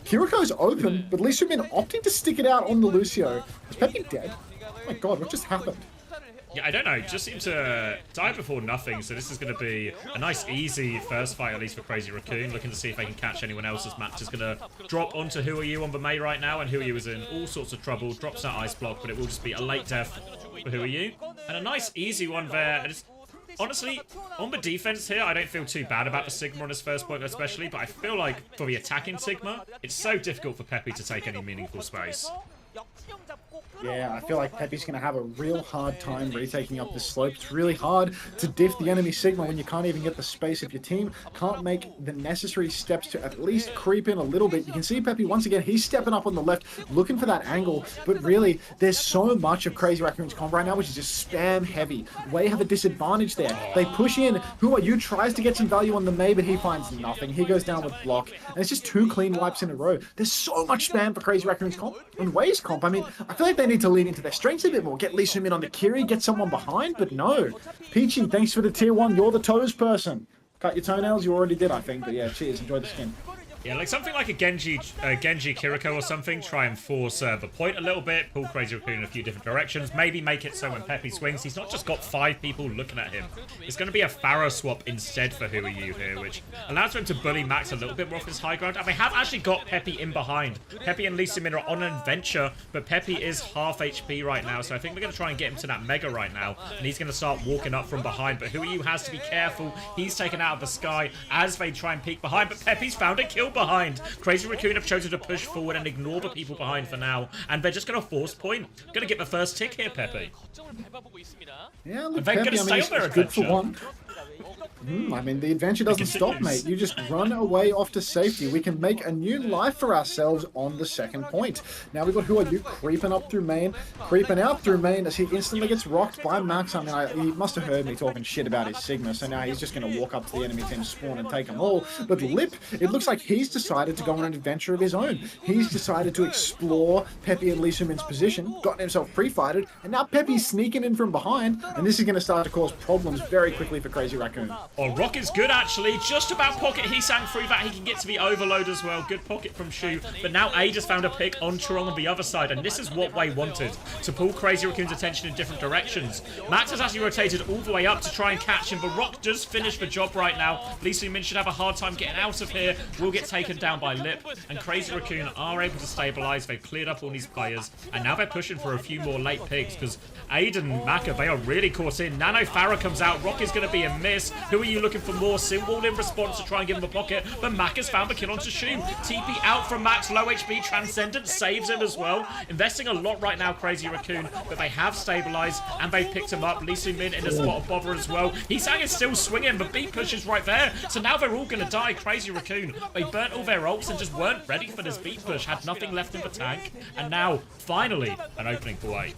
Kiriko's open, but Lee Soo-min opting to stick it out on the Lucio. Is Peppy dead? Oh my god, what just happened? Yeah, I don't know. Just seemed to die before nothing, so this is going to be a nice, easy first fight, at least for Crazy Raccoon. Looking to see if they can catch anyone else as Max is going to drop onto Who Are You on the May right now, and Who Are You is in all sorts of trouble. Drops that ice block, but it will just be a late death for Who Are You. And a nice, easy one there. And honestly, on the defense here, I don't feel too bad about the Sigma on his first point especially, but I feel like for the attacking Sigma, it's so difficult for Peppy to take any meaningful space. Yeah, I feel like Peppy's going to have a real hard time retaking up this slope. It's really hard to diff the enemy Sigma when you can't even get the space. If your team can't make the necessary steps to at least creep in a little bit. You can see Peppy, once again, he's stepping up on the left, looking for that angle. But really, there's so much of Crazy Raccoon's comp right now, which is just spam heavy. Way have a disadvantage there. They push in. Who Are You tries to get some value on the May, but he finds nothing. He goes down with block. And it's just 2 clean wipes in a row. There's so much spam for Crazy Raccoon's comp. And Way's comp, I mean, I feel like they need to lean into their strengths a bit more. Get Lee Soo-min on the Kiri, get someone behind, but no. Peachy, thanks for the tier 1. You're the toes person. Cut your toenails, you already did, I think, but yeah, cheers. Enjoy the skin. Yeah, like something like a Genji Kiriko or something, try and force the point a little bit, pull Crazy Raccoon in a few different directions, maybe make it so when Peppy swings, he's not just got 5 people looking at him. It's going to be a Pharaoh swap instead for Who Are You here, which allows him to bully Max a little bit more off his high ground. And they have actually got Peppy in behind. Peppy and Lee Soo-min are on an adventure, but Peppy is half HP right now, so I think we're going to try and get him to that Mega right now, and he's going to start walking up from behind. But Who Are You has to be careful. He's taken out of the sky as they try and peek behind, but Peppy's found a kill behind. Crazy Raccoon have chosen to push forward and ignore the people behind for now, and they're just going to force point. Going to get the first tick here, Peppy. Yeah, look, they're going to stay on their good for adventure. one. I mean, the adventure doesn't stop, mate. You just run away off to safety. We can make a new life for ourselves on the second point. Now we've got Who Are You creeping up through main, creeping out through main as he instantly gets rocked by Max. I mean, he must have heard me talking shit about his Sigma, so now he's just going to walk up to the enemy team's spawn and take them all. But Lip, it looks like he's decided to go on an adventure of his own. He's decided to explore Peppy and Lee Soo-min's position, gotten himself pre-fighted, and now Peppy's sneaking in from behind, and this is going to start to cause problems very quickly for Crazy Crazy Raccoon. Oh, Rock is good, actually. Just about pocket Heesang through that. He can get to the overload as well. Good pocket from Shu. But now A just found a pick on Chorong on the other side. And this is what Wei wanted, to pull Crazy Raccoon's attention in different directions. Max has actually rotated all the way up to try and catch him. But Rock just finished the job right now. Lee Soo-min should have a hard time getting out of here. Will get taken down by Lip. And Crazy Raccoon are able to stabilize. They've cleared up all these players. And now they're pushing for a few more late picks because Aiden and Maka, they are really caught in. Nano Farah comes out. Rock is going to be a miss. Who are you looking for more? Sinwall in response to try and give him a pocket. But Maka's found the kill onto Shu. TP out from Max. Low HP. Transcendent saves him as well. Investing a lot right now, Crazy Raccoon. But they have stabilized and they've picked him up. Lee Soo-min in a spot of bother as well. Heesang is still swinging, but B push is right there. So now they're all going to die. Crazy Raccoon. They burnt all their ults and just weren't ready for this B push. Had nothing left in the tank. And now, finally, an opening for Wei.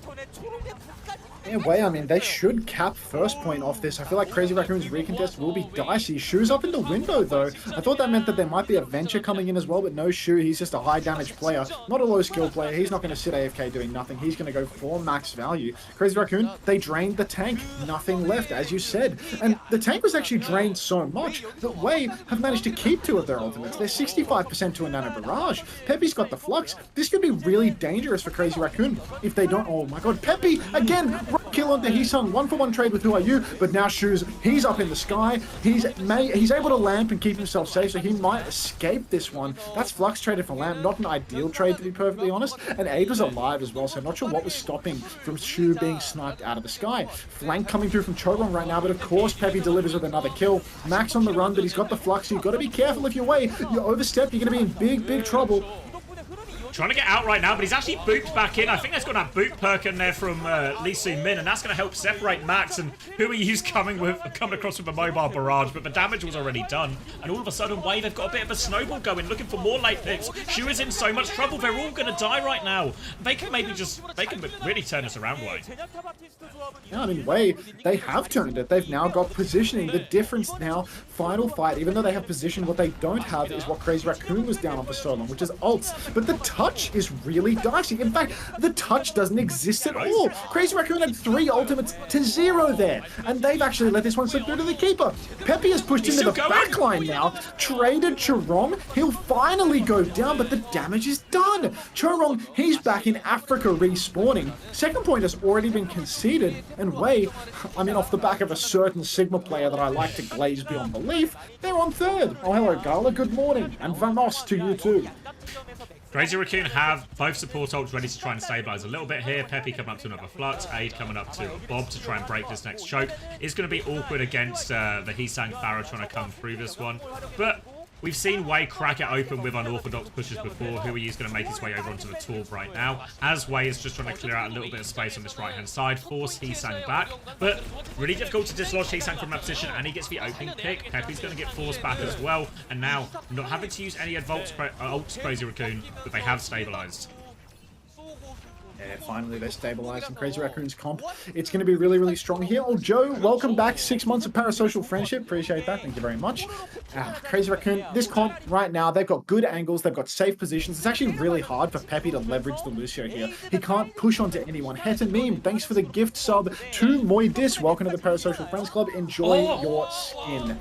Yeah, Wei, I mean, they should cap first point off this. I feel like Crazy Raccoon's recontest will be dicey. Shu's up in the window, though. I thought that meant that there might be a Venture coming in as well, but no Shu. He's just a high damage player, not a low skill player. He's not going to sit AFK doing nothing. He's going to go for max value. Crazy Raccoon, they drained the tank. Nothing left, as you said. And the tank was actually drained so much that Wei have managed to keep 2 of their ultimates. They're 65% to a Nano Barrage. Peppy's got the Flux. This could be really dangerous for Crazy Raccoon if they don't... Oh my god, Peppy, again, kill onto Heesung, 1-for-1 trade with Who Are You, but now Shu's, he's up in the sky. He's able to lamp and keep himself safe, so he might escape this one. That's Flux traded for lamp, not an ideal trade to be perfectly honest, and Aid was alive as well, so I'm not sure what was stopping from Shu being sniped out of the sky. Flank coming through from Chorong right now, but of course Peppy delivers with another kill. Max on the run, but he's got the Flux, so you've got to be careful if you're Wei. You overstep, you're going to be in big trouble. Trying to get out right now, but he's actually booped back in. I think that's got that boot perk in there from Lee Soo-min, and that's going to help separate Max and Who Are You's coming across with a mobile barrage, but the damage was already done. And all of a sudden, Wei, they've got a bit of a snowball going, looking for more late picks. Shu is in so much trouble. They're all going to die right now. They can really turn this around, Wei. Yeah, I mean, Wei, they have turned it. They've now got positioning. The difference now, final fight, even though they have position, what they don't have is what Crazy Raccoon was down on for so long, which is ults. But the touch is really dicey. In fact, the touch doesn't exist at all. Crazy Raccoon had 3 ultimates to 0 there, and they've actually let this one slip through to the keeper. Peppy has pushed into the backline now, traded Chorong. He'll finally go down, but the damage is done. Chorong, he's back in Africa respawning. Second point has already been conceded, and Wei, I mean, off the back of a certain Sigma player that I like to glaze beyond belief, they're on 3rd. Oh, hello, Gala. Good morning, and vamos to you too. Crazy Raccoon have both support ults ready to try and stabilize a little bit here. Peppy coming up to another Flux. Aid coming up to Bob to try and break this next choke. It's going to be awkward against the Heesang Farah trying to come through this one. But we've seen Wei crack it open with unorthodox pushes before. Who Are You is going to make his way over onto the Torb right now. As Wei is just trying to clear out a little bit of space on this right-hand side, force Heesang back. But really difficult to dislodge Heesang from that position, and he gets the opening pick. Peppy's going to get forced back as well. And now, not having to use any ults Crazy Raccoon, but they have stabilized. Yeah, finally they're stabilizing Crazy Raccoon's comp. It's going to be really strong here. Oh, Joe, welcome back. 6 months of parasocial friendship. Appreciate that. Thank you very much. Crazy Raccoon, this comp right now, they've got good angles. They've got safe positions. It's actually really hard for Peppy to leverage the Lucio here. He can't push onto anyone. Het and Meme, thanks for the gift sub to Moidis. Welcome to the Parasocial Friends Club. Enjoy your skin.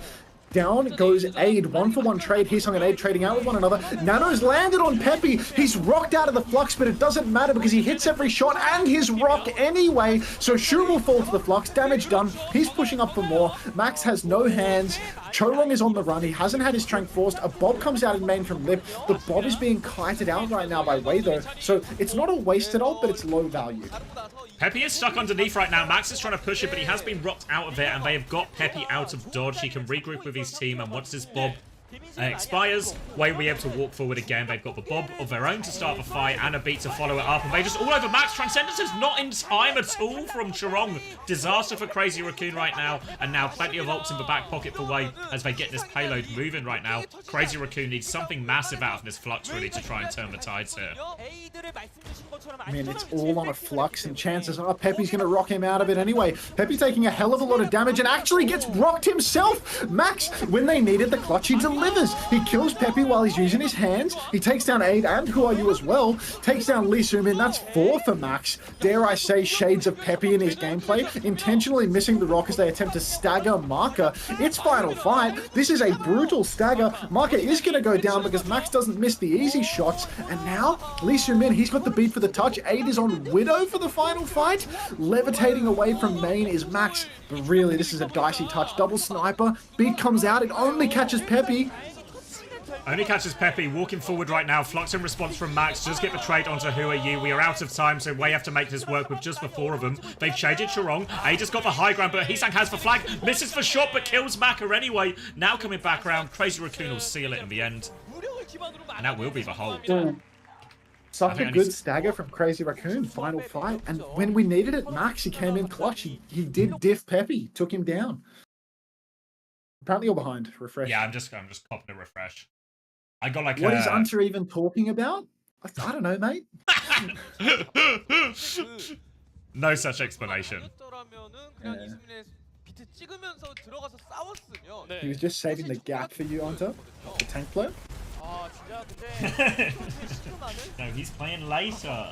Down goes Aid. 1-for-1 trade. Heesung and Aid trading out with one another. Nano's landed on Peppy. He's rocked out of the Flux, but it doesn't matter because he hits every shot and his rock anyway. So Shu will fall to the Flux. Damage done. He's pushing up for more. Max has no hands. Chorong is on the run. He hasn't had his Trank forced. A Bob comes out in main from Lip. The Bob is being kited out right now by Wei though. So it's not a wasted ult, but it's low value. Peppy is stuck underneath right now. Max is trying to push it, but he has been rocked out of it, and they have got Peppy out of dodge. He can regroup with his team, and once this Bob expires, Wei will be able to walk forward again. They've got the Bob of their own to start the fight and a beat to follow it up, and they just all over Max. Transcendence is not in time at all from Chorong. Disaster for Crazy Raccoon right now, and now plenty of ults in the back pocket for Wei as they get this payload moving right now. Crazy Raccoon needs something massive out of this Flux really to try and turn the tides here. I mean, it's all on a Flux, and chances are Peppy's going to rock him out of it anyway. Peppy taking a hell of a lot of damage and actually gets rocked himself. Max, when they needed the clutch, he delivered. delivers. He kills Peppy while he's using his hands. He takes down Aid and Who Are You as well. Takes down Lee Soo-min. That's 4 for Max. Dare I say, shades of Peppy in his gameplay. Intentionally missing the rock as they attempt to stagger Marker. It's final fight. This is a brutal stagger. Marker is going to go down because Max doesn't miss the easy shots. And now, Lee Soo-min, he's got the beat for the touch. Aid is on Widow for the final fight. Levitating away from main is Max. But really, this is a dicey touch. Double sniper. Beat comes out. It only catches Peppy. Only catches Peppy walking forward right now. Flux in response from Max. Just get the trade onto Who Are You. We are out of time, so we have to make this work with just the 4 of them. They've changed it Chorong. A just got the high ground, but Heesang has the flag. Misses for shot, but kills Maka anyway. Now coming back around. Crazy Raccoon will seal it in the end. And that will be the hold. Such a good stagger from Crazy Raccoon. Final fight. And when we needed it, Max, he came in clutch. He did diff Peppy. Took him down. Apparently you're behind. Refresh. Yeah, I'm just popping a refresh. I got like what is Hunter even talking about? I don't know, mate. No such explanation. Yeah. He was just saving the gap for you, Hunter. The tank player. No, he's playing later.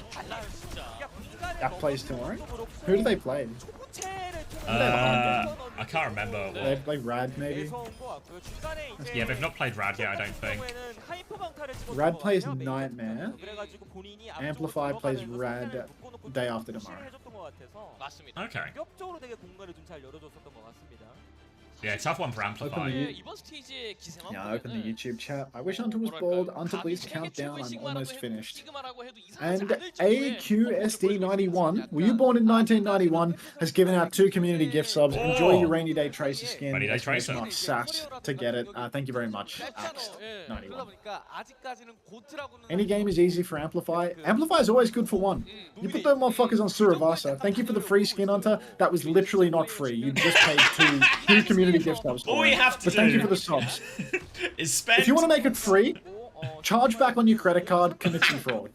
That plays tomorrow. Who do they play? I can't remember. They play Rad, maybe? Yeah, they've not played Rad yet, I don't think. Rad plays Nightmare. Amplify plays Rad day after tomorrow. Okay. Yeah, tough one for Amplify. Yeah, open the YouTube chat. I wish Hunter was bald. Hunter, please count down. I'm almost finished. And AQSD91, were you born in 1991? Has given out 2 community gift subs. Enjoy your Rainy Day Tracer skin. Rainy Day Tracer. Not sass to get it. Thank you very much, AQSD91. Any game is easy for Amplify. Amplify is always good for one. You put those motherfuckers on Suravasa. Thank you for the free skin, Hunter. That was literally not free. You just paid two community gift subs. All you have to do, thank you for the subs. Is spend. If you want to make it free, charge back on your credit card, commit some fraud.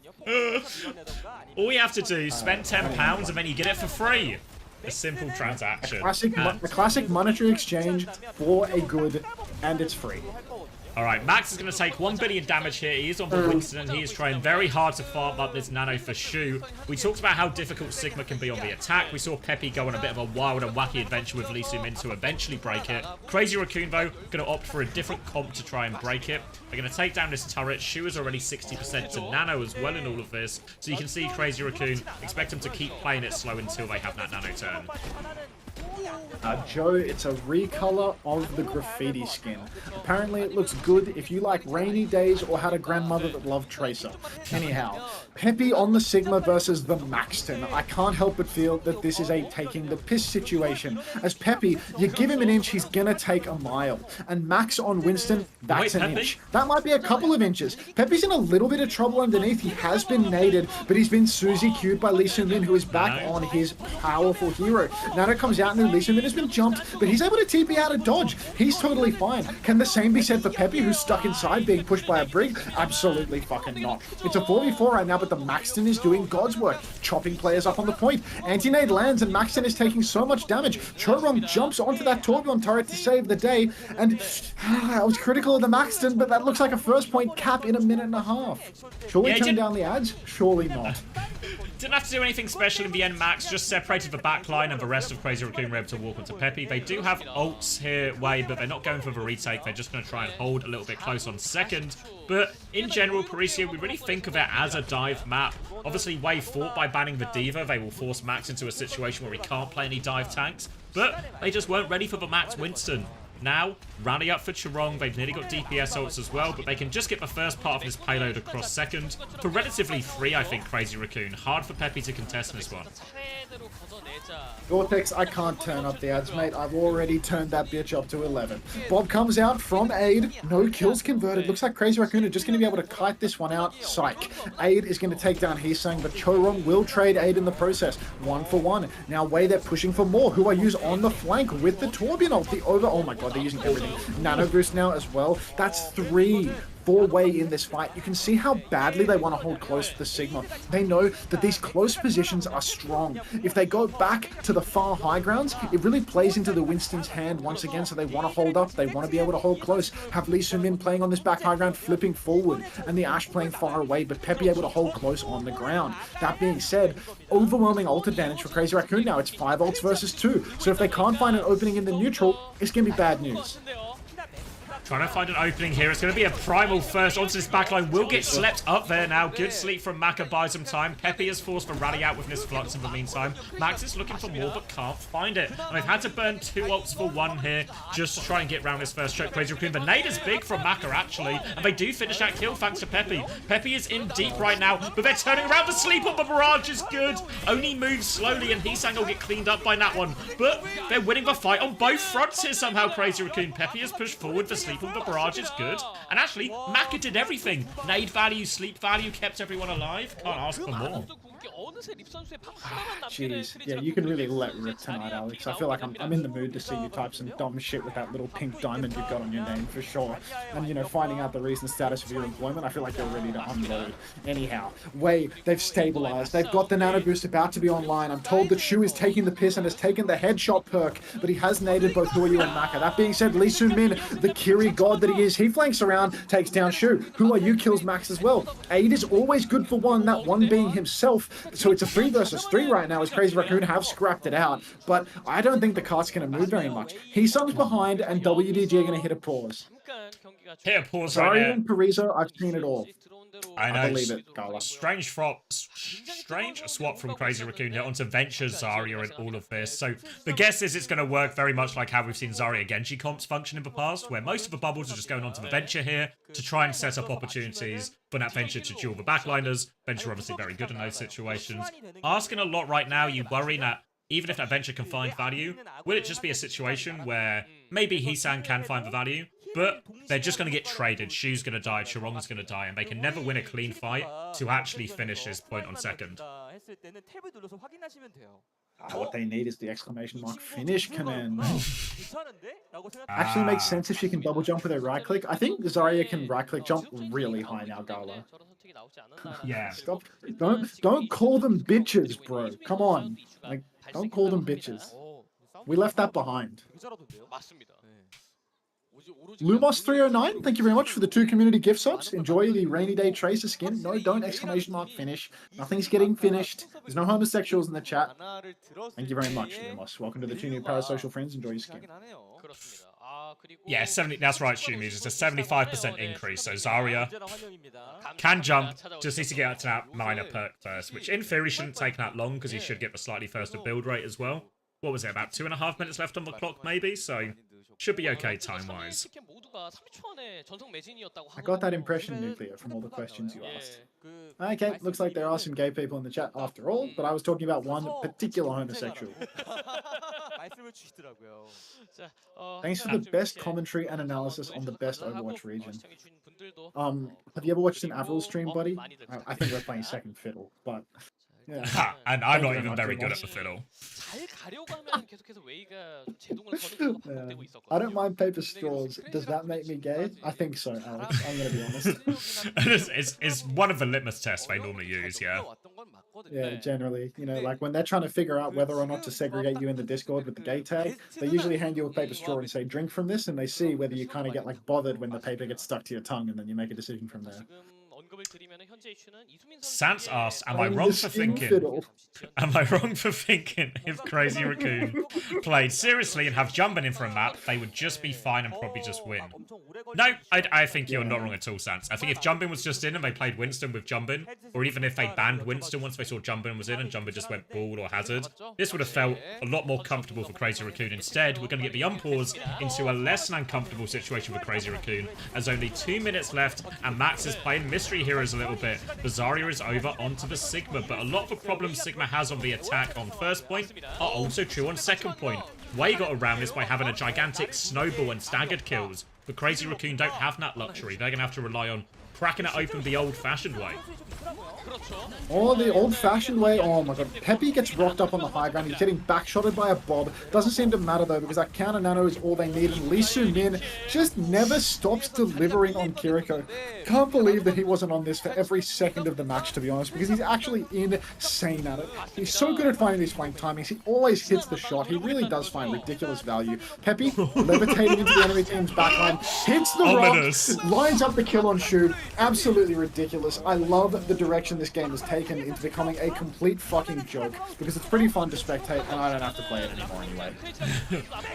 All you have to do is spend £10 and then you get it for free. A simple transaction. A classic monetary exchange for a good, and it's free. Alright, Max is going to take 1 billion damage here. He is on the Winston and he is trying very hard to farm up this nano for Shu. We talked about how difficult Sigma can be on the attack. We saw Peppy go on a bit of a wild and wacky adventure with Lee Soo-min to eventually break it. Crazy Raccoon, though, going to opt for a different comp to try and break it. They're going to take down this turret. Shu is already 60% to nano as well in all of this. So you can see Crazy Raccoon, expect him to keep playing it slow until they have that nano turn. Joe, it's a recolor of the graffiti skin. Apparently it looks good if you like rainy days or had a grandmother that loved Tracer. Anyhow, Peppy on the Sigma versus the Maxton. I can't help but feel that this is a taking the piss situation. As Peppy, you give him an inch, he's gonna take a mile. And Max on Winston, that's an inch. That might be a couple of inches. Peppy's in a little bit of trouble underneath. He has been naded, but he's been Suzy Q'd by Lee Soo-min, who is back on his powerful hero. Nano comes out and Lee Soo-min has been jumped, but he's able to TP out of dodge. He's totally fine. Can the same be said for Peppy, who's stuck inside being pushed by a brig? Absolutely fucking not. It's a 4v4 right now, but the Maxton is doing God's work, chopping players up on the point. Anti-nade lands, and Maxton is taking so much damage. Chorong jumps onto that Tourbillon turret to save the day, and I was critical of the Maxton, but that looks like a first point cap in a minute and a half. Shall we turn down the ads? Surely not. Didn't have to do anything special in the end, Max. Just separated the back line and the rest of Crazy Raccoon were able to walk onto Peppy. They do have ults here, Wade, but they're not going for the retake. They're just going to try and hold a little bit close on second. But in general, Parisio, we really think of it as a dive map. Obviously, Wave thought by banning the Diva, they will force Max into a situation where he can't play any dive tanks. But they just weren't ready for the Max Winston. Now, rally up for Chorong. They've nearly got DPS ults as well, but they can just get the first part of this payload across second. For relatively free, I think, Crazy Raccoon. Hard for Peppy to contest in this one. Vortex, I can't turn up the ads, mate. I've already turned that bitch up to 11. Bob comes out from Aid. No kills converted. Looks like Crazy Raccoon are just going to be able to kite this one out. Psych. Aid is going to take down Heesang, but Chorong will trade Aid in the process. 1 for 1. Now, Way, they're pushing for more. Who I use on the flank with the Tourbillon ult. The over... Oh my god, they're using everything. Nano boost now as well. That's 3 for Wei in this fight. You can see how badly they want to hold close with the Sigma. They know that these close positions are strong. If they go back to the far high grounds, it really plays into the Winston's hand once again, so they want to hold up, they want to be able to hold close, have Lee Soo-min playing on this back high ground, flipping forward, and the Ashe playing far away, but Peppy able to hold close on the ground. That being said, overwhelming ult advantage for Crazy Raccoon now. It's 5 ults versus 2, so if they can't find an opening in the neutral, it's going to be bad news. Trying to find an opening here. It's going to be a primal first onto this backline. Will get slept up there now. Good sleep from Maka, buys some time. Peppy is forced to rally out with this Flux in the meantime. Max is looking for more but can't find it. And they've had to burn 2 ults for 1 here just to try and get round this first choke. Crazy Raccoon. The nade is big from Maka actually. And they do finish that kill thanks to Peppy. Peppy is in deep right now, but they're turning around. The sleep on the barrage is good. Only moves slowly and Heesang will get cleaned up by that one. But they're winning the fight on both fronts here somehow, Crazy Raccoon. Peppy has pushed forward. The sleep on the barrage is good. And actually, Maka did everything. Nade value, sleep value, kept everyone alive. Can't ask for more. Jeez, yeah, you can really let rip tonight, Alex. I feel like I'm in the mood to see you type some dumb shit with that little pink diamond you've got on your name, for sure. And, you know, finding out the recent status of your employment, I feel like you're ready to unload. Anyhow, Wei, they've stabilized. They've got the nano boost about to be online. I'm told that Shu is taking the piss and has taken the headshot perk, but he has naded both Huayu and Maka. That being said, Lee Soo-min, the Kiri god that he is, he flanks around, takes down Shu. Huayu kills Max as well. Aid is always good for one, that one being himself. So it's a 3 versus 3 right now as Crazy Raccoon have scrapped it out. But I don't think the cart's going to move very much. Heesung's behind and WDG are going to hit a pause. Hit a pause Sorry, right there. and Parizo, I've seen it all. I know. I believe it, Gala. Strange swap from Crazy Raccoon here onto Venture, Zarya, and all of this. So the guess is it's going to work very much like how we've seen Zarya Genji comps function in the past, where most of the bubbles are just going onto the Venture here to try and set up opportunities for that Venture to duel the backliners. Venture obviously very good in those situations. Asking a lot right now, you worry that even if that Venture can find value, will it just be a situation where maybe Heesang can find the value, but they're just going to get traded. Shu's going to die, Chiron's going to die, and they can never win a clean fight to actually finish this point on second. What they need is the exclamation mark finish command. Actually makes sense if she can double jump with her right click. I think Zarya can right click jump really high now, Gala. Yeah. Stop. Don't call them bitches, bro. Come on. Like, don't call them bitches. We left that behind. Lumos309, thank you very much for the 2 community gift subs. Enjoy the rainy day Tracer skin. No, don't exclamation mark finish. Nothing's getting finished. There's no homosexuals in the chat. Thank you very much, Lumos. Welcome to the 2 new parasocial friends. Enjoy your skin. Yeah, 70. That's right, Shumis. It's a 75% increase. So Zarya can jump. Just needs to get out to that minor perk first, which in theory shouldn't take that long because he should get the slightly faster build rate as well. What was it? About 2.5 minutes left on the clock, maybe. So should be okay time-wise. I got that impression, Nuclear, from all the questions you asked. Okay, looks like there are some gay people in the chat after all, but I was talking about one particular homosexual. Thanks for the best commentary and analysis on the best Overwatch region. Have you ever watched an Avril stream, buddy? I think we're playing second fiddle, but yeah. And I'm not even very good at the fiddle. I don't mind paper straws. Does that make me gay? I think so, Alex. I'm going to be honest. It's one of the litmus tests they normally use, yeah. Yeah, generally. You know, like when they're trying to figure out whether or not to segregate you in the Discord with the gay tag, they usually hand you a paper straw and say, drink from this, and they see whether you kind of get like bothered when the paper gets stuck to your tongue, and then you make a decision from there. Sans asked, am I wrong for thinking if Crazy Raccoon played seriously and have Jumbin in for a map, they would just be fine and probably just win? No, I think you're not wrong at all, Sans. I think if Jumbin was just in and they played Winston with Jumbin, or even if they banned Winston once they saw Jumbin was in and Jumbin just went Ball or Hazard, this would have felt a lot more comfortable for Crazy Raccoon. Instead, we're going to get the unpause into a less than uncomfortable situation for Crazy Raccoon, as only 2 minutes left and Max is playing Mystery Heroes a little bit. The Zarya is over onto the Sigma, but a lot of the problems Sigma has on the attack on first point are also true on second point. Wei got around this by having a gigantic snowball and staggered kills, but Crazy Raccoon don't have that luxury. They're going to have to rely on cracking it open the old-fashioned way. Or the old-fashioned way. Oh my god. Peppy gets rocked up on the high ground. He's getting backshotted by a Bob. Doesn't seem to matter though, because that counter nano is all they need. And Lee Soo-min just never stops delivering on Kiriko. Can't believe that he wasn't on this for every second of the match, to be honest, because he's actually insane at it. He's so good at finding these flank timings. He always hits the shot. He really does find ridiculous value. Peppy levitating into the enemy team's backline, hits the rock, lines up the kill on shoot. Absolutely ridiculous. I love the direction this game has taken into becoming a complete fucking joke, because it's pretty fun to spectate and I don't have to play it anymore anyway.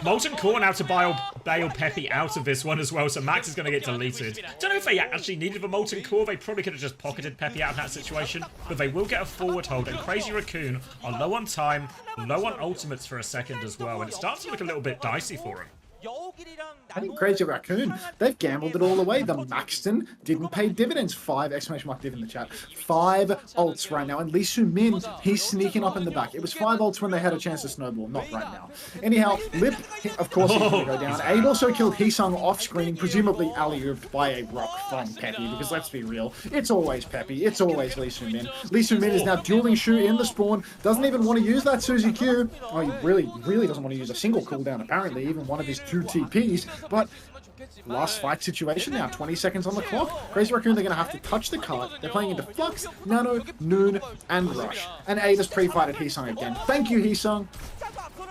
Molten Core now to bail Peppy out of this one as well, so Max is going to get deleted. Don't know if they actually needed a Molten Core. They probably could have just pocketed Peppy out of that situation, but they will get a forward hold, and Crazy Raccoon are low on time, low on ultimates for a second as well, and it starts to look a little bit dicey for him. I think Crazy Raccoon, they've gambled it all away. The Maxton didn't pay dividends. 5 exclamation mark div in the chat. 5 ults right now. And Lee Soo-min, he's sneaking up in the back. It was 5 ults when they had a chance to snowball, not right now. Anyhow, Lip, of course, he's going to go down. Aid also killed Heesung off screen, presumably alley-ooped by a rock from Peppy, because let's be real, it's always Peppy. It's always Lee Soo-min. Lee Soo-min is now dueling Shu in the spawn. Doesn't even want to use that Suzy Q. Oh, he really doesn't want to use a single cooldown, apparently, even one of his 2 TPs. But last fight situation now, 20 seconds on the clock. Crazy Raccoon, they're going to have to touch the card. They're playing into Flux, Nano, Noon, and Rush. And Ada's pre-fighted Heesung again. Thank you, Heesung.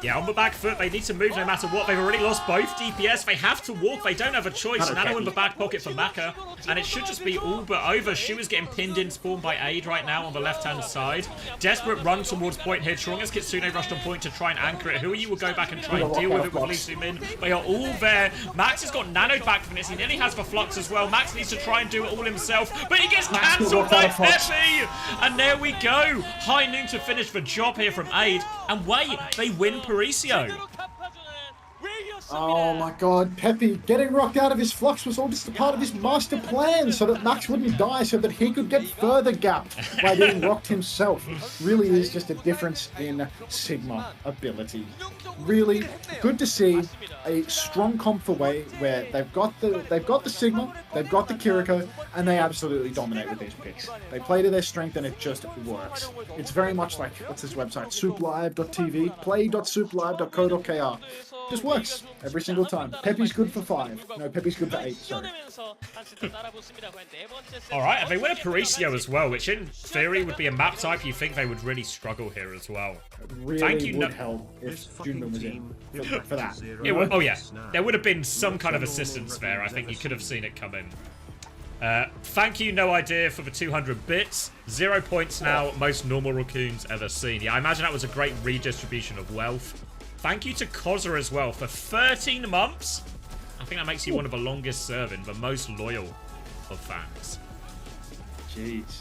Yeah, on the back foot, they need to move no matter what. They've already lost both DPS. They have to walk. They don't have a choice. Nano in the back pocket for Maka, and it should just be all but over. Shu is getting pinned in spawn by Aid right now on the left-hand side. Desperate run towards point here. Strongest Kitsune rushed on point to try and anchor it. Who you will go back and try and deal with it with Lee Soo-min. They are all there. Max has got Nano back from this. He nearly has the Flux as well. Max needs to try and do it all himself, but he gets cancelled by Peppy. And there we go. High noon to finish the job here from Aid. And wait, they win Parisio. Oh my god, Peppy getting rocked out of his Flux was all just a part of his master plan so that Max wouldn't die, so that he could get further gapped by getting rocked himself. Really is just a difference in Sigma ability. Really good to see a strong comp for Wei where they've got the Sigma, they've got the Kiriko, and they absolutely dominate with these picks. They play to their strength and it just works. It's very much like, what's this website, souplive.tv, play.souplive.co.kr. Just works every single time. Peppy's good for 5. No, Peppy's good for 8, sorry. Alright, and they win a Parisio as well, which in theory would be a map type you think they would really struggle here as well. It really would help if Junman was in for that. Oh yeah, there would have been some kind of assistance there. I think you could have seen it come in. Thank you, No Idea, for the 200 bits. 0 points now, most normal raccoons ever seen. Yeah, I imagine that was a great redistribution of wealth. Thank you to Koza as well for 13 months. I think that makes you one of the longest serving, the most loyal of fans. Jeez.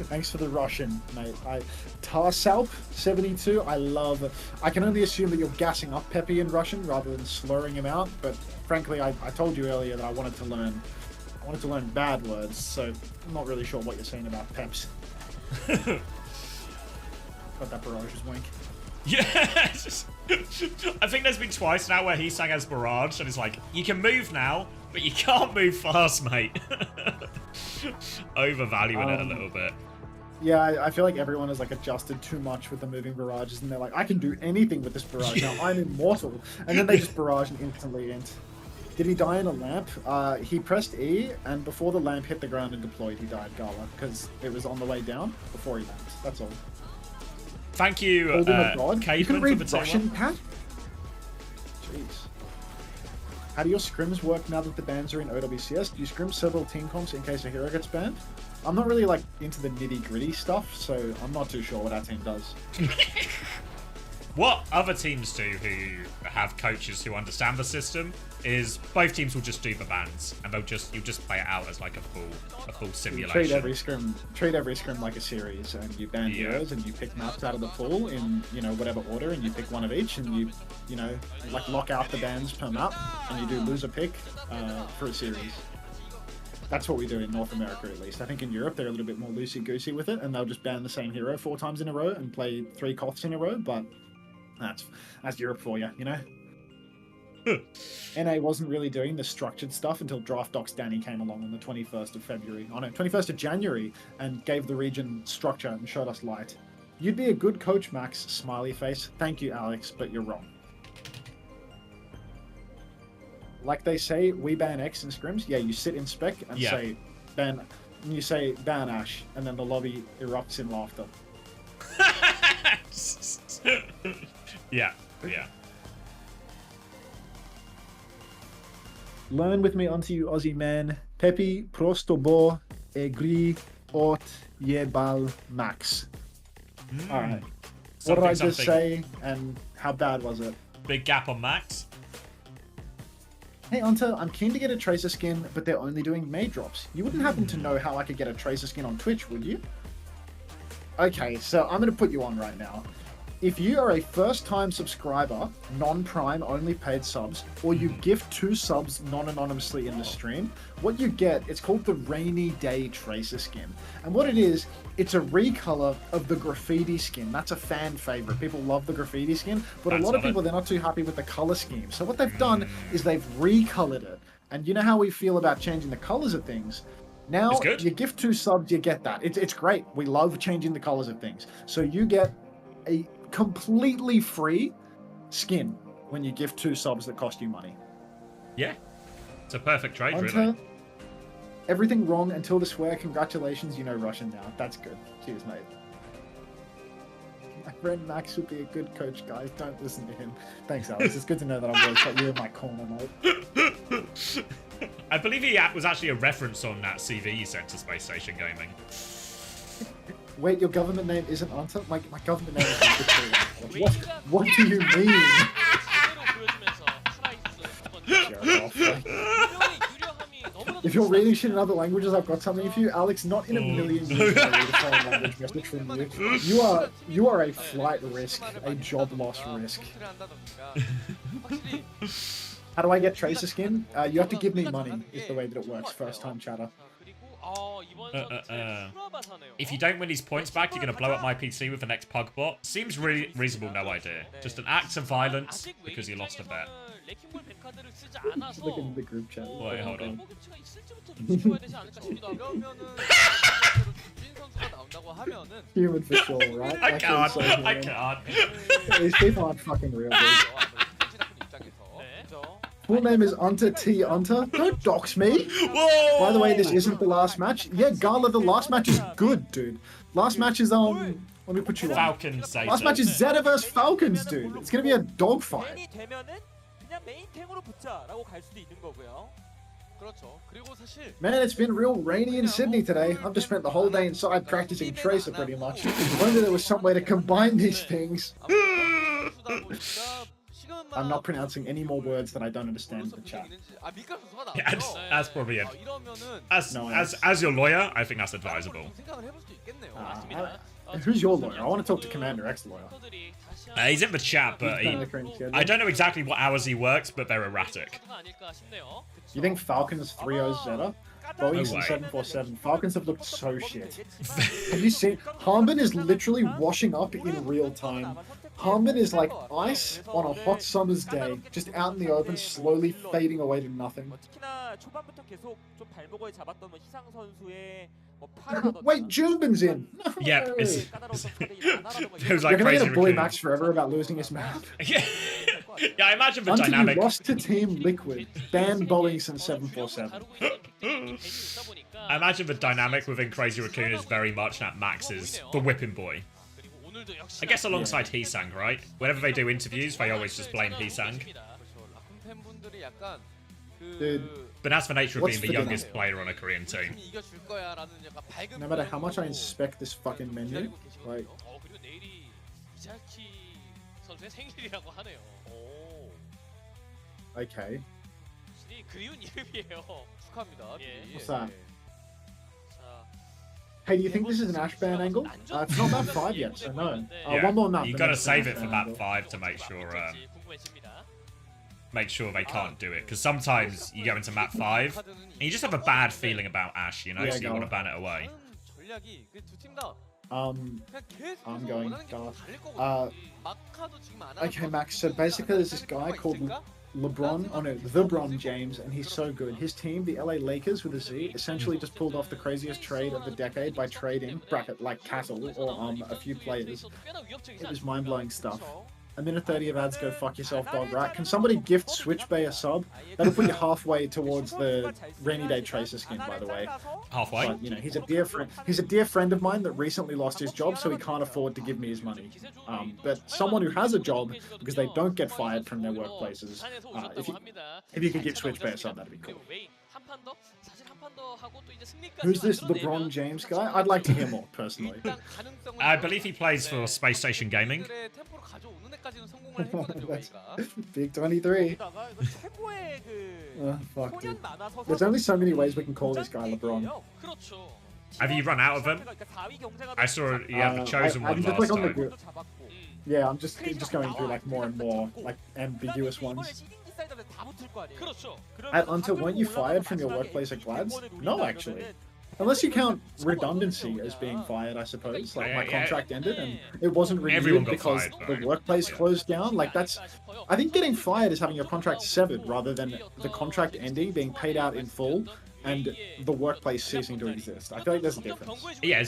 Thanks for the Russian, mate. Tarsalp72, I can only assume that you're gassing up Peppy in Russian rather than slurring him out, but frankly, I told you earlier that I wanted to learn bad words, so I'm not really sure what you're saying about Peps. Got that Barage's wink. Yes! I think there's been twice now where he sang as Barrage, and it's like, you can move now, but you can't move fast, mate. Overvaluing it a little bit. Yeah, I feel like everyone has like adjusted too much with the moving barrages, and they're like, I can do anything with this barrage now. I'm immortal, and then they just barrage and instantly int. Did he die in a lamp? He pressed E, and before the lamp hit the ground and deployed, he died, Gala, because it was on the way down before he landed. That's all. Thank you, you can read Russian, Pat? Jeez. How do your scrims work now that the bans are in OWCS? Do you scrim several team comps in case a hero gets banned? I'm not really like into the nitty-gritty stuff, so I'm not too sure what our team does. What other teams do who have coaches who understand the system is both teams will just do the bans, and you'll just play it out as like a full simulation. Treat every scrim like a series, and you ban heroes and you pick maps out of the pool in whatever order, and you pick one of each, and you like lock out the bans per map, and you do loser pick for a series. That's what we do in North America, at least. I think in Europe they're a little bit more loosey-goosey with it, and they'll just ban the same hero 4 times in a row and play 3 Koths in a row, but that's Europe for you, you know? NA wasn't really doing the structured stuff until Draft Docs Danny came along on the 21st of February. Oh no, 21st of January, and gave the region structure and showed us light. You'd be a good coach, Max. Smiley face. Thank you, Alex, but you're wrong. Like they say, we ban X in scrims. Yeah, you sit in spec and say ban. And you say ban Ash, and then the lobby erupts in laughter. Yeah. Learn with me onto you, Aussie man. Pepi prostobo egri ot yebal max. All right. What did I just say, and how bad was it? Big gap on Max. Hey, Anta, I'm keen to get a Tracer skin, but they're only doing May drops. You wouldn't happen to know how I could get a Tracer skin on Twitch, would you? Okay, so I'm going to put you on right now. If you are a first-time subscriber, non-prime, only paid subs, or you gift 2 subs non-anonymously in the stream, what you get, it's called the Rainy Day Tracer skin. And what it is, it's a recolor of the graffiti skin. That's a fan favorite. People love the graffiti skin, but a lot of people, they're not too happy with the color scheme. So what they've done is they've recolored it. And you know how we feel about changing the colors of things? Now, you gift 2 subs, you get that. It's great. We love changing the colors of things. So you get a completely free skin when you gift 2 subs that cost you money. Yeah. It's a perfect trade, really. Everything wrong until the swear. Congratulations, you know Russian now. That's good. Cheers, mate. My friend Max would be a good coach, guys. Don't listen to him. Thanks, Alex. It's good to know that I'm really you're in my corner, mate. I believe he was actually a reference on that CV you sent to Space Station Gaming. Wait, your government name isn't Anta? My government name is Victoria. What do you mean? If you're reading shit in other languages, I've got something for you. Alex, not in a million years will I read a foreign language message from you. You are a flight risk, a job loss risk. How do I get Tracer skin? You have to give me money, is the way that it works, first time chatter. If you don't win these points back, you're going to blow up my PC with the next pug bot. Seems really reasonable, no idea. Just an act of violence because you lost a bet. Look in the group chat. Wait, hold on. Human for sure, right? I can't. These people aren't fucking real, dude. Full name is Unta T. Unta. Don't dox me. Whoa! By the way, this isn't the last match. Yeah, Gala, the last match is good, dude. Last match is let me put you on. Falcons. Last match is Zeta vs Falcons, dude. It's gonna be a dogfight. Man, it's been real rainy in Sydney today. I've just spent the whole day inside practicing Tracer pretty much. If only there was some way to combine these things. I'm not pronouncing any more words that I don't understand in the chat. Yeah, that's probably it. As your lawyer, I think that's advisable. Who's your lawyer? I want to talk to Commander X lawyer. He's in the chat, but I don't know exactly what hours he works, but they're erratic. You think Falcons 3-0 Zeta? Boeing's in 747. Falcons have looked so shit. Have you seen? Harmon is literally washing up in real time. Harmon is like ice on a hot summer's day, just out in the open, slowly fading away to nothing. Wait, Junbin's in! No yeah, way. it was like You're gonna crazy get a bully Max forever about losing his map. Yeah, I imagine the Until dynamic. you lost to Team Liquid, ban Boeing's in 747. I imagine the dynamic within Crazy Raccoon is very much that Max is the whipping boy. I guess alongside Heesang, right? Whenever they do interviews, they always just blame Heesang. Dude, but that's the nature of being the youngest player on a Korean team. No matter how much I inspect this fucking menu, like... Okay. What's that? Hey, do you think this is an Ash ban angle? It's not map 5 yet, so no. Yeah, one more map. You gotta save it for map 5 to make sure they can't do it. Because sometimes you go into map 5 and you just have a bad feeling about Ash, you know, so you want to ban it away. I'm going dark. Okay, Max, so basically there's this guy called LeBron, oh no, TheBron James, and he's so good. His team, the LA Lakers with a Z, essentially just pulled off the craziest trade of the decade by trading, bracket, like cattle, or a few players. It was mind-blowing stuff. A minute 30 of ads, go fuck yourself, dog, right? Can somebody gift Switch Bay a sub? That'll put you halfway towards the Rainy Day Tracer skin, by the way. Halfway? But, you know, he's a dear friend of mine that recently lost his job, so he can't afford to give me his money. But someone who has a job, because they don't get fired from their workplaces, if you could give Switch Bay a sub, that'd be cool. Who's this LeBron James guy? I'd like to hear more, personally. I believe he plays for Space Station Gaming. Big 23. Fuck, dude. There's only so many ways we can call this guy LeBron. Have you run out of them? I saw you have chosen one last time. Yeah, I'm just going through like more and more like ambiguous ones. Until weren't you fired from your workplace at Glads? No, actually. Unless you count redundancy as being fired, I suppose. Like, my contract ended and it wasn't renewed because the workplace closed down. Like, that's... I think getting fired is having your contract severed rather than the contract ending, being paid out in full, and the workplace ceasing to exist. I feel like there's a difference. Yeah,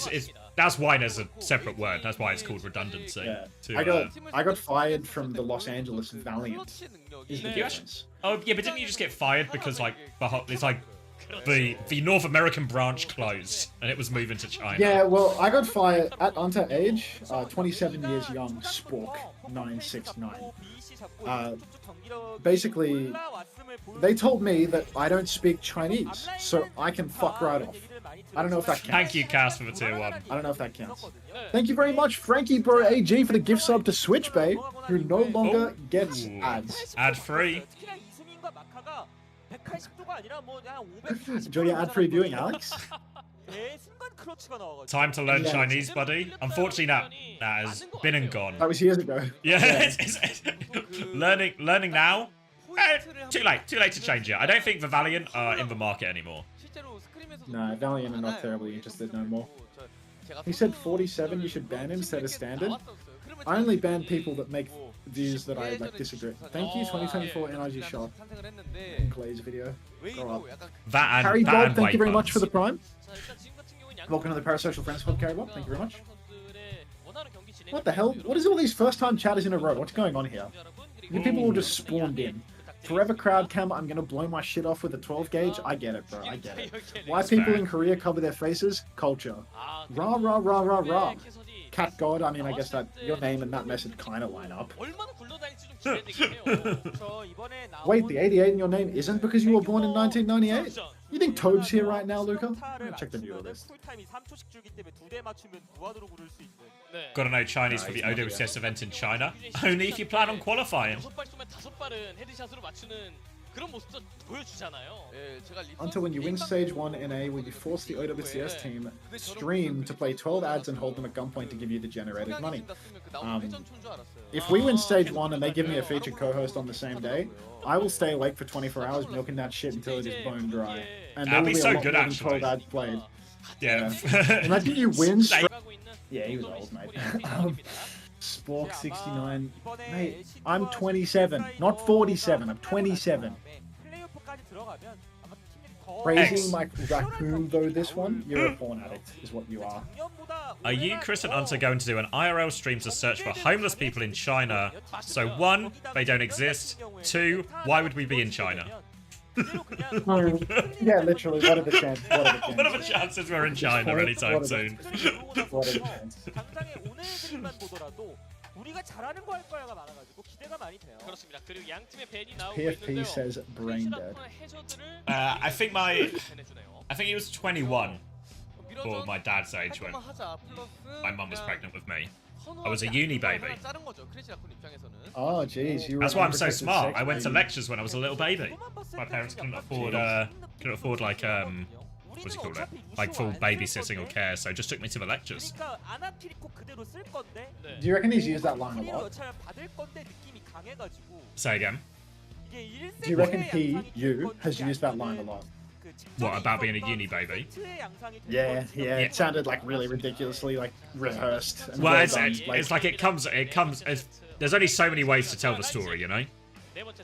that's why there's a separate word. That's why it's called redundancy. Yeah. I got fired from the Los Angeles Valiant. Is the difference. Oh, yeah, but didn't you just get fired because, like, it's like... The North American branch closed and it was moving to China. Yeah, well, I got fired at under age, 27 years young, Spork 969. Basically, they told me that I don't speak Chinese, so I can fuck right off. I don't know if that counts. Thank you, Cass, for the tier 1. I don't know if that counts. Thank you very much, Frankie Bro AG, for the gift sub to Switch Bay, who no longer gets ads. Ad-free. Enjoy your ad-free viewing, Alex. Time to learn Chinese, buddy. Unfortunately, that has been and gone. That was years ago. Yeah, learning now. Too late to change it. I don't think the Valiant are in the market anymore. No, Valiant are not terribly interested no more. He said 47, you should ban him instead of standard. I only ban people that make views that I like disagree. Thank you, 2024 NRG shop. Glaze video. Grow up. Harry Bob, thank you very much for the prime. Welcome to the Parasocial Friends Club, Harry Bob. Thank you very much. What the hell? What is all these first-time chatters in a row? What's going on here? You people all just spawned in. Forever crowd cam, I'm gonna blow my shit off with a 12 gauge. I get it, bro. I get it. Why people in Korea cover their faces? Culture. Rah, rah, rah, rah, rah. Cat God, I mean, I guess that your name and that message kind of line up. Wait, the 88 in your name isn't because you were born in 1998? You think Tobe's here right now, Luca? Check the viewer list. Gotta know Chinese for the OWCS event in China. Only if you plan on qualifying. Until when you win Stage 1 NA, will you force the OWCS team stream to play 12 ads and hold them at gunpoint to give you the generated money? If we win Stage 1 and they give me a featured co-host on the same day, I will stay awake for 24 hours milking that shit until it is bone dry. And there will be so a lot more than 12 ads played. Yeah. Imagine you win. Yeah, he was old, mate. Spork 69. Mate, I'm 27, not 47. I'm 27. Praising like raccoon though this one, you're a porn addict, is what you are. Are you, Chris and Unter, going to do an IRL stream to search for homeless people in China? So 1, they don't exist. 2, why would we be in China? Yeah, literally. What are the chances? What are the chances we're in China anytime soon? What are the chances? PFP says brain dead. I think he was 21 for my dad's age when my mum was pregnant with me. I was a uni baby. Oh, jeez. That's why I'm so smart. I went to lectures when I was a little baby. My parents couldn't afford like what's it called? Like full babysitting or care, so just took me to the lectures. Do you reckon he's used that line a lot? Say again. Do you reckon you has used that line a lot? What, about being a uni baby? Yeah. It sounded like really ridiculously like rehearsed. And well, it's like it comes. There's only so many ways to tell the story, you know.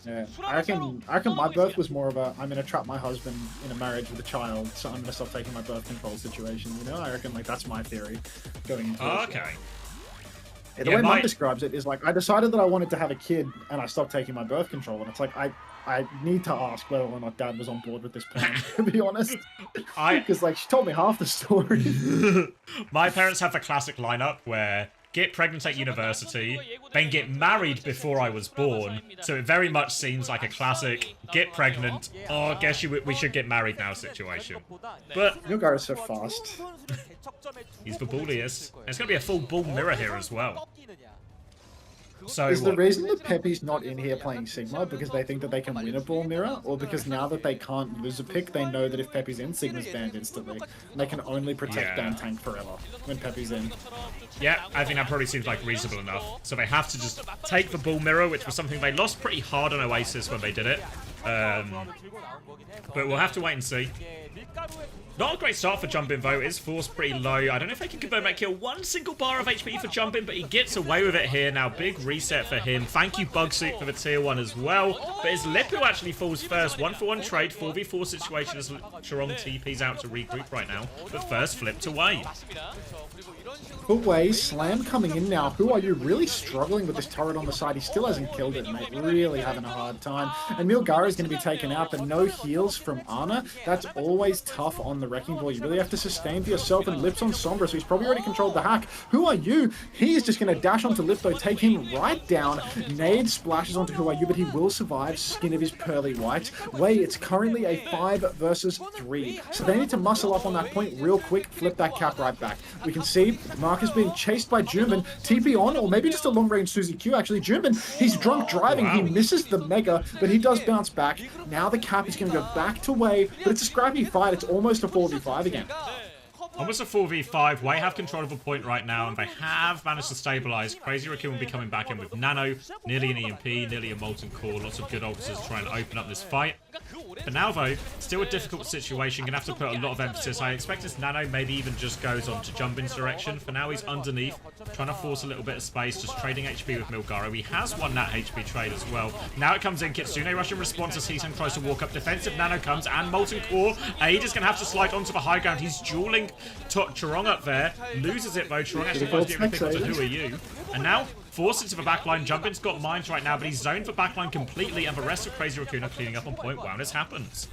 Yeah, I reckon my birth was more of a I'm gonna trap my husband in a marriage with a child, so I'm gonna stop taking my birth control situation. You know, I reckon like that's my theory going into it. Okay. Yeah, the way Mum describes it is like I decided that I wanted to have a kid and I stopped taking my birth control, and it's like I need to ask whether or not Dad was on board with this plan. To be honest, because like she told me half the story. My parents have the classic lineup where get pregnant at university, then get married before I was born. So it very much seems like a classic get pregnant, oh, I guess we should get married now situation. But Milgar is so fast. He's the bulliest. It's going to be a full bull mirror here as well. So is the reason that Pepe's not in here playing Sigma because they think that they can win a ball mirror, or because now that they can't lose a pick, they know that if Pepe's in, Sigma's banned instantly, and they can only protect Dan Tank forever when Pepe's in? Yeah, I think that probably seems like reasonable enough. So they have to just take the bull mirror, which was something they lost pretty hard on OWCS when they did it. But we'll have to wait and see. Not a great start for Jumpin though, it is forced pretty low. I don't know if they can convert that kill. One single bar of HP for Jumpin, but he gets away with it here. Now, big reset for him. Thank you, Bugsuit, for the tier 1 as well. But it's Lip who actually falls first. 1-for-1 trade, 4v4 situation as Charong TP's out to regroup right now. But first, flipped away. Away, Slam coming in now. Who are you? Really struggling with this turret on the side. He still hasn't killed it, mate. Really having a hard time. And Milgara is going to be taken out, but no heals from Ana. That's always tough on the Wrecking Ball. You really have to sustain for yourself, and Lip's on Sombra, so he's probably already controlled the hack. Who are you? He is just going to dash onto Lip, though, take him right down. Nade splashes onto Who Are You, but he will survive. Skin of his pearly white. Wei, it's currently a 5 versus 3. So they need to muscle up on that point real quick, flip that cap right back. We can see Mark is being chased by Juman. TP on, or maybe just a long-range Suzy Q, actually. Juman, he's drunk driving. He misses the Mega, but he does bounce back. Now the cap is going to go back to Wei, but it's a scrappy fight. It's almost a 4v5 again. Almost a 4v5. Wei have control of a point right now, and they have managed to stabilize. Crazy Raccoon will be coming back in with Nano, nearly an EMP, nearly a Molten Core. Lots of good ults to try and open up this fight. For now, though, still a difficult situation. Gonna have to put a lot of emphasis. I expect this Nano maybe even just goes on to Jumpin's direction. For now, he's underneath, trying to force a little bit of space, just trading HP with Milgaro. He has won that HP trade as well. Now it comes in. Kitsune Rush in response as Heaton tries to walk up. Defensive Nano comes, and Molten Core. Aid is gonna have to slide onto the high ground. He's dueling Charong up there. Loses it, though. Charong actually finds the only pick onto Who Are You. And now, forced into the backline. Jumpin's got mines right now, but he's zoned for backline completely, and the rest of Crazy Raccoon are cleaning up on point. Wow, this happens.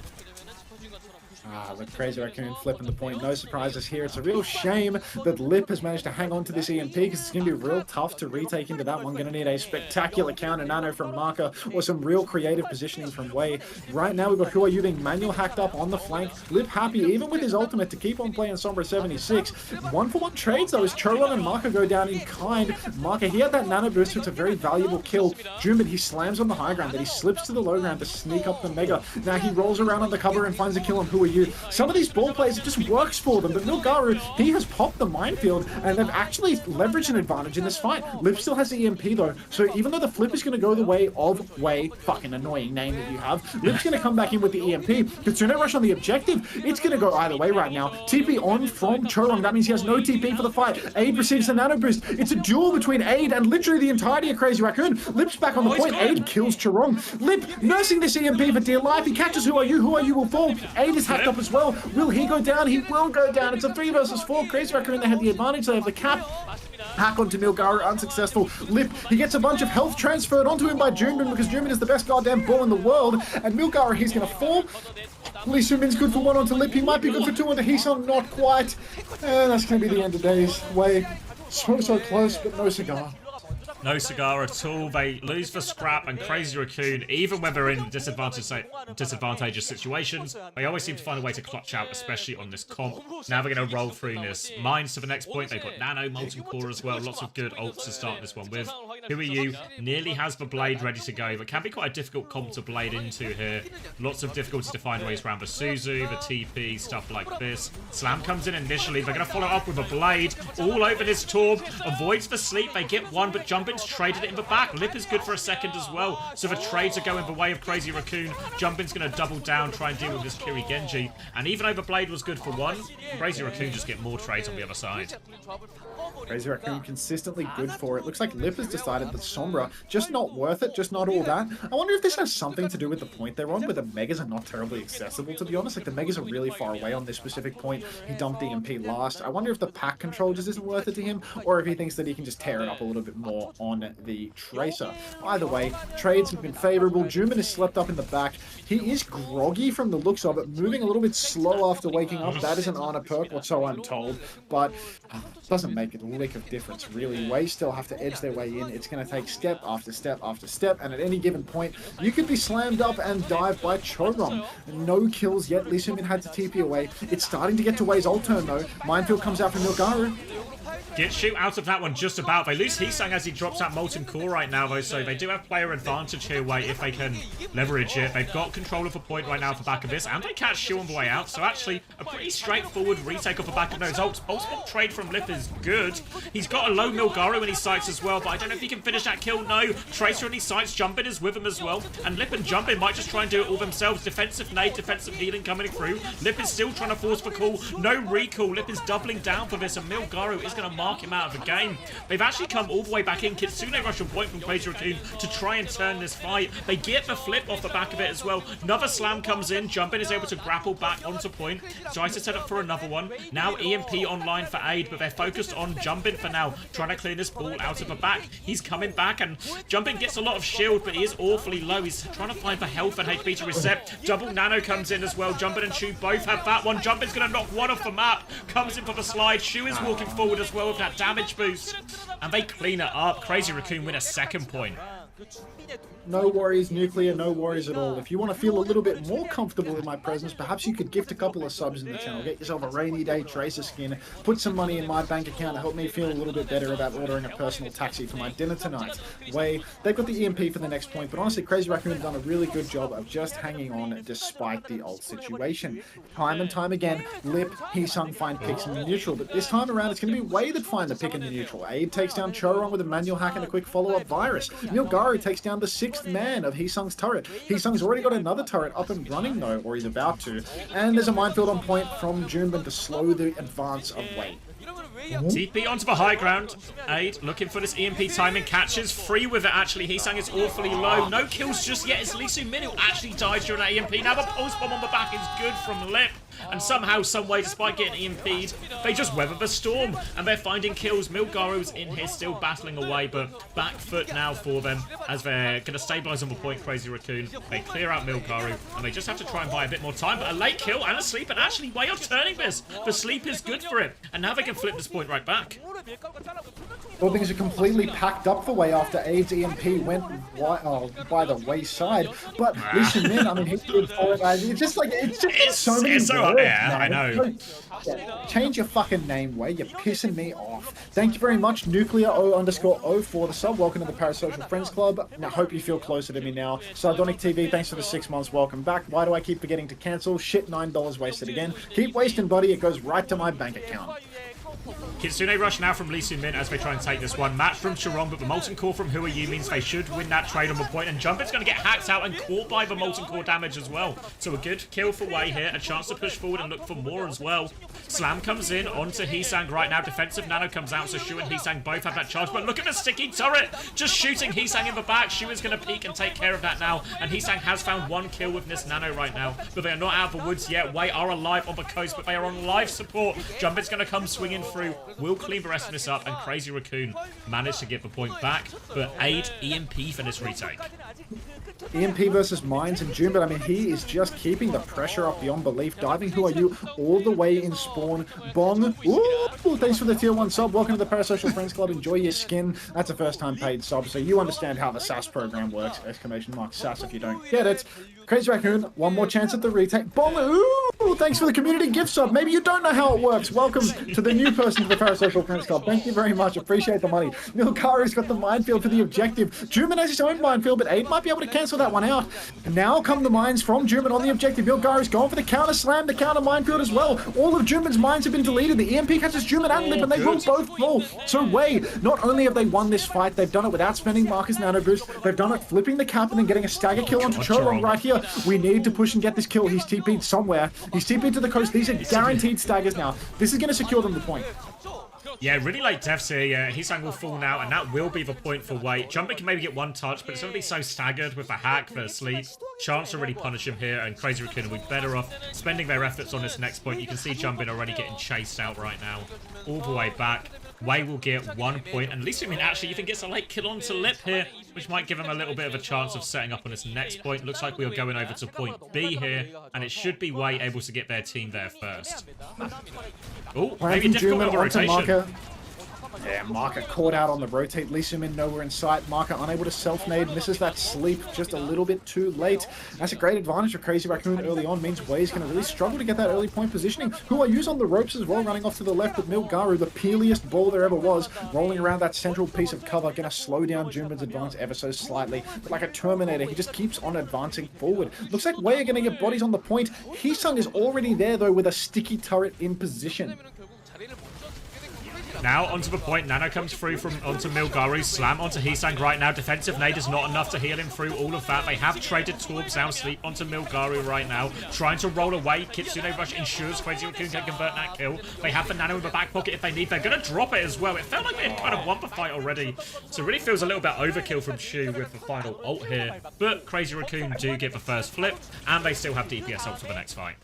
The Crazy Raccoon flipping the point. No surprises here. It's a real shame that Lip has managed to hang on to this EMP, because it's going to be real tough to retake into that one. Going to need a spectacular counter nano from Marker, or some real creative positioning from Wei. Right now, we've got Who Are You being manual hacked up on the flank. Lip happy, even with his ultimate, to keep on playing Sombra 76. 1-for-1 trades, though, as Choron and Marker go down in kind. Marker, he had that nano boost, so it's a very valuable kill. Jumbin, he slams on the high ground, but he slips to the low ground to sneak up the Mega. Now he rolls around on the cover and finds a kill on Who Are You. Some of these ball plays, it just works for them, but Milgaru, he has popped the minefield, and they've actually leveraged an advantage in this fight. Lip still has the EMP, though, so even though the flip is going to go the way of Wei, fucking annoying name that you have, Lip's going to come back in with the EMP. Kitsune Rush on the objective, it's going to go either way right now. TP on from Chorong, that means he has no TP for the fight. Aid receives the nano boost. It's a duel between Aid and literally the entirety of Crazy Raccoon. Lip's back on the point. Aid kills Chorong. Lip nursing this EMP for dear life. He catches Who Are You. Who Are You will fall. Aid is hacked up as well. Will he go down? He will go down. It's a 3 versus 4. Crazy Raccoon, they have the advantage. They have the cap. Hack onto Milgaru, unsuccessful. Lip, he gets a bunch of health transferred onto him by Jumbin, because Jumbin is the best goddamn ball in the world. And Milgaru, he's going to fall. Lee Sumin's good for 1 onto Lip. He might be good for 2 onto Heesung, not quite. And that's going to be the end of days. Wei, so close, but no cigar. No cigar at all. They lose for scrap, and Crazy Raccoon, even when they're in disadvantageous situations, they always seem to find a way to clutch out, especially on this comp. Now they're going to roll through this mines to the next point. They've got Nano, Molten Core as well. Lots of good ults to start this one with. Who Are You nearly has the Blade ready to go, but can be quite a difficult comp to Blade into here. Lots of difficulty to find ways around the Suzu, the TP, stuff like this. Slam comes in initially. They're going to follow up with a Blade all over this Torb. Avoids the sleep. They get one, but Jumpin Jumpin's traded it in the back. Lip is good for a second as well. So the trades are going the way of Crazy Raccoon. Jumpin's going to double down, try and deal with this Kiri Genji. And even though the Blade was good for one, Crazy Raccoon just get more trades on the other side. Crazy Raccoon consistently good for it. Looks like Lip has decided that Sombra, just not worth it, just not all that. I wonder if this has something to do with the point they're on, where the Megas are not terribly accessible, to be honest. Like, the Megas are really far away on this specific point. He dumped EMP last. I wonder if the pack control just isn't worth it to him, or if he thinks that he can just tear it up a little bit more on the Tracer. Either way, trades have been favorable. Juman is slept up in the back. He is groggy from the looks of it, moving a little bit slow after waking up. That is an Ana perk, or so I'm told, but doesn't make a lick of difference, really. Wei still have to edge their way in. It's going to take step after step after step, and at any given point, you could be slammed up and dive by Choron. No kills yet. Lee Sumin had to TP away. It's starting to get to Wei's ult turn, though. Minefield comes out from Milgaru. Get shoot out of that one just about. They lose Heesang as he drops that Molten Core right now, though, so they do have player advantage here, Wei, if they can leverage it. They've got control of the point right now for back of this, and they catch Shu on the way out, so actually a pretty straightforward retake off the back of those ults. Pulse bomb trade from Lip is good. He's got a low Milgaru in his sights as well, but I don't know if he can finish that kill. No. Tracer in his sights. Jumpin is with him as well, and Lip and Jumpin might just try and do it all themselves. Defensive nade, defensive healing coming through. Lip is still trying to force the call. No recall. Lip is doubling down for this, and Milgaru is going to mark him out of the game. They've actually come all the way back in. Kitsune rush on point from Crazy Raccoon to try and turn this fight. They get the flip off the back of it as well. Another slam comes in. Jumpin is able to grapple back onto point. Tries to set up for another one. Now EMP online for aid, but they're focused on Jumpin for now, trying to clear this ball out of the back. He's coming back, and Jumpin gets a lot of shield, but he is awfully low. He's trying to find the health and HP to reset. Double Nano comes in as well. Jumpin and Shu both have that one. Jumpin's going to knock one off the map. Comes in for the slide. Shu is walking forward as well with that damage boost. And they clean it up. Crazy Raccoon win a second point. No worries, Nuclear, no worries at all. If you want to feel a little bit more comfortable in my presence, perhaps you could gift a couple of subs in the channel. Get yourself a rainy day Tracer skin. Put some money in my bank account to help me feel a little bit better about ordering a personal taxi for my dinner tonight. They've got the EMP for the next point, but honestly, Crazy Raccoon have done a really good job of just hanging on despite the ult situation. Time and time again, Lip, Heesung find picks in the neutral, but this time around it's going to be Wei that find the pick in the neutral. Abe takes down Choron with a manual hack and a quick follow-up virus. Milgaru takes down the 6th man of Heesung's turret. Heesung's already got another turret up and running though, or he's about to. And there's a minefield on point from Junban to slow the advance of Wei. TP onto the high ground. Aid looking for this EMP timing. Catches free with it actually. Heesung is awfully low. No kills just yet. It's Lee Sumin who actually dies during that EMP. Now the pulse bomb on the back is good from Lip. And somehow, someway, despite getting EMP'd, they just weather the storm. And they're finding kills. Milgaru's in here still battling away, but back foot now for them as they're going to stabilize on the point, Crazy Raccoon. They clear out Milgaru, and they just have to try and buy a bit more time. But a late kill and a sleep, and actually, Wei are turning this. The sleep is good for it. And now they can flip this point right back. Well, things are completely packed up for Wei after Aid's EMP went by the Wei side. But Lee Sumin, I mean, he's good for it. It's just like, it's so many words, yeah, I know. Change your fucking name, Wei. You're pissing me off. Thank you very much, Nuclear_O for the sub. Welcome to the Parasocial Friends Club. Now, hope you feel closer to me now. Sardonic TV, thanks for the 6 months. Welcome back. Why do I keep forgetting to cancel? Shit, $9 wasted again. Keep wasting, buddy. It goes right to my bank account. Kitsune rush now from Lee Sumin as they try and take this one. Match from Chiron, but the Molten Core from Who Are You means they should win that trade on the point. And Jumpin's going to get hacked out and caught by the Molten Core damage as well. So a good kill for Wei here. A chance to push forward and look for more as well. Slam comes in onto Heesang right now. Defensive Nano comes out, so Shu and Heesang both have that charge. But look at the sticky turret! Just shooting Heesang in the back. Shu is going to peek and take care of that now. And Heesang has found one kill with this Nano right now. But they are not out of the woods yet. Wei are alive on the coast, but they are on life support. Jumpin's going to come swinging through. Will clean the rest of this up, and Crazy Raccoon managed to get the point back. But Aid EMP for this retake. EMP versus Mines and June, but I mean, he is just keeping the pressure up beyond belief. Diving Who Are You all the way in spawn. Bong. Ooh, thanks for the tier 1 sub. Welcome to the Parasocial Friends Club. Enjoy your skin. That's a first time paid sub, so you understand how the SAS program works. ! SAS if you don't get it. Crazy Raccoon, one more chance at the retake. Bong. Ooh, Michael, thanks for the community gift sub. Maybe you don't know how it works. Welcome to the new person to the Parasocial Friends Club. Thank you very much. Appreciate the money. Milgaru's got the minefield for the objective. Juman has his own minefield, but Aid might be able to cancel that one out. And now come the mines from Juman on the objective. Milgaru's going for the counter slam, the counter minefield as well. All of Juman's mines have been deleted. The EMP catches Juman and Lip, and they will both fall. So Wei, not only have they won this fight, they've done it without spending Marcus Nano Boost. They've done it flipping the cap and then getting a stagger kill onto Chorong right here. We need to push and get this kill. He's TP'd somewhere. He's TP'd to the coast. These are guaranteed staggers now. This is going to secure them the point. Yeah, really like deaths here. Yeah, Hisang will fall now, and that will be the point for Wei. Jumping can maybe get one touch, but it's going to be so staggered with the hack, the sleep. Chance to really punish him here, and Crazy Raccoon will be better off spending their efforts on this next point. You can see Jumping already getting chased out right now, all the way back. Wei will get 1 point, and at least actually even gets a late kill onto Lip here, which might give him a little bit of a chance of setting up on this next point. Looks like we are going over to point B here, and it should be Wei able to get their team there first. Oh, maybe a difficult little rotation. Yeah, Marker caught out on the rotate. Lee Sumin nowhere in sight. Marker unable to self-nade. Misses that sleep just a little bit too late. That's a great advantage for Crazy Raccoon early on. Means Wei's going to really struggle to get that early point positioning. Who I use on the ropes as well, running off to the left with Milgaru, the peeliest ball there ever was, rolling around that central piece of cover. Going to slow down Junman's advance ever so slightly. But like a Terminator, he just keeps on advancing forward. Looks like Wei are going to get bodies on the point. Hisung is already there, though, with a sticky turret in position. Now onto the point. Nano comes through from onto Milgaru. Slam onto Hisang right now. Defensive nade is not enough to heal him through all of that. They have traded Torb Sound Sleep onto Milgaru right now. Trying to roll away. Kitsune Rush ensures Crazy Raccoon can convert that kill. They have the Nano in the back pocket if they need. They're going to drop it as well. It felt like they had kind of won the fight already. So it really feels a little bit overkill from Shu with the final ult here. But Crazy Raccoon do get the first flip. And they still have DPS ult for the next fight.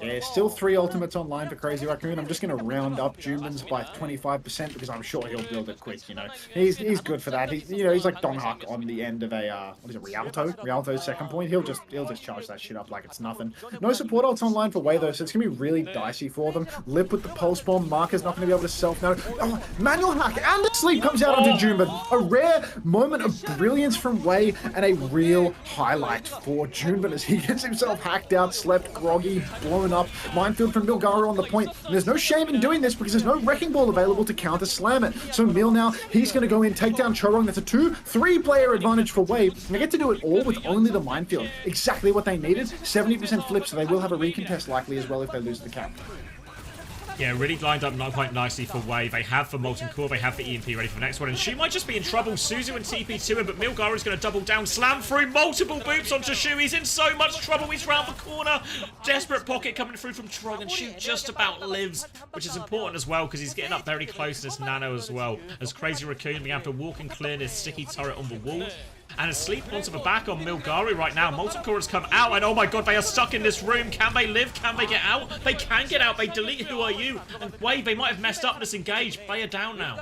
Yeah, still 3 ultimates online for Crazy Raccoon. I'm just going to round up Juman's by 25% because I'm sure he'll build it quick, you know. He's good for that. He's like Don Huck on the end of a, what is it, Rialto? Rialto's second point. He'll just charge that shit up like it's nothing. No support ults online for Wei though, so it's going to be really dicey for them. Lip with the pulse bomb. Marker's not going to be able to self-know. Oh, manual hack and the sleep comes out onto Junban. A rare moment of brilliance from Wei and a real highlight for Junban as he gets himself hacked out, slept, groggy, blown up. Minefield from Milgaru on the point. And there's no shame in doing this because there's no Wrecking Ball available to counter slam it. So Mil now, he's going to go in, take down Chorong. That's a 2-3 player advantage for Wei. And they get to do it all with only the Minefield. Exactly what they needed. 70% flip, so they will have a recontest likely as well if they lose the cap. Yeah, really lined up not quite nicely for Wei. They have the Molten Core, they have the EMP ready for the next one, and she might just be in trouble. Suzu and TP to him, but Milgaru's going to double down, slam through multiple boops onto Shu. He's in so much trouble, he's round the corner. Desperate pocket coming through from Trong, and Shu just about lives, which is important as well, because he's getting up very close to this Nano as well, as Crazy Raccoon being able to walk and clear this sticky turret on the wall. And a sleep onto the back on Milgaru right now. Molten Core has come out, and oh my god, they are stuck in this room. Can they live? Can they get out? They can get out. They delete Who Are You? And Wei, they might have messed up this engage. They are down now.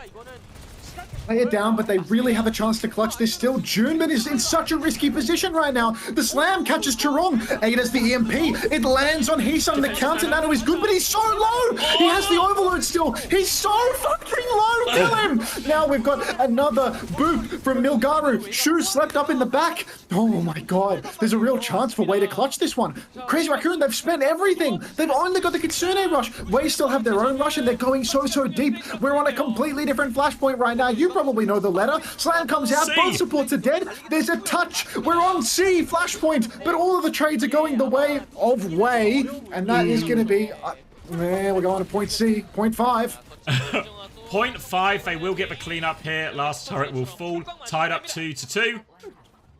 They are down, but they really have a chance to clutch this still. Junman is in such a risky position right now. The slam catches Chorong. Ada's the EMP. It lands on Hisung. The counter Nano is good, but he's so low. He has the overload still. He's so fucking low. Kill him. Now we've got another boop from Milgaru. Shu slept up in the back. Oh my god. There's a real chance for Wei to clutch this one. Crazy Raccoon, they've spent everything. They've only got the Kitsune rush. Wei still have their own rush, and they're going so deep. We're on a completely different flashpoint right now. You probably know the letter. Slam comes out, both supports are dead. There's a touch. We're on C, flashpoint, but all of the trades are going the way of Wei, and that is going to be, we're going to point C, point 5. Point 5, they will get the cleanup here. Last turret will fall, tied up 2-2.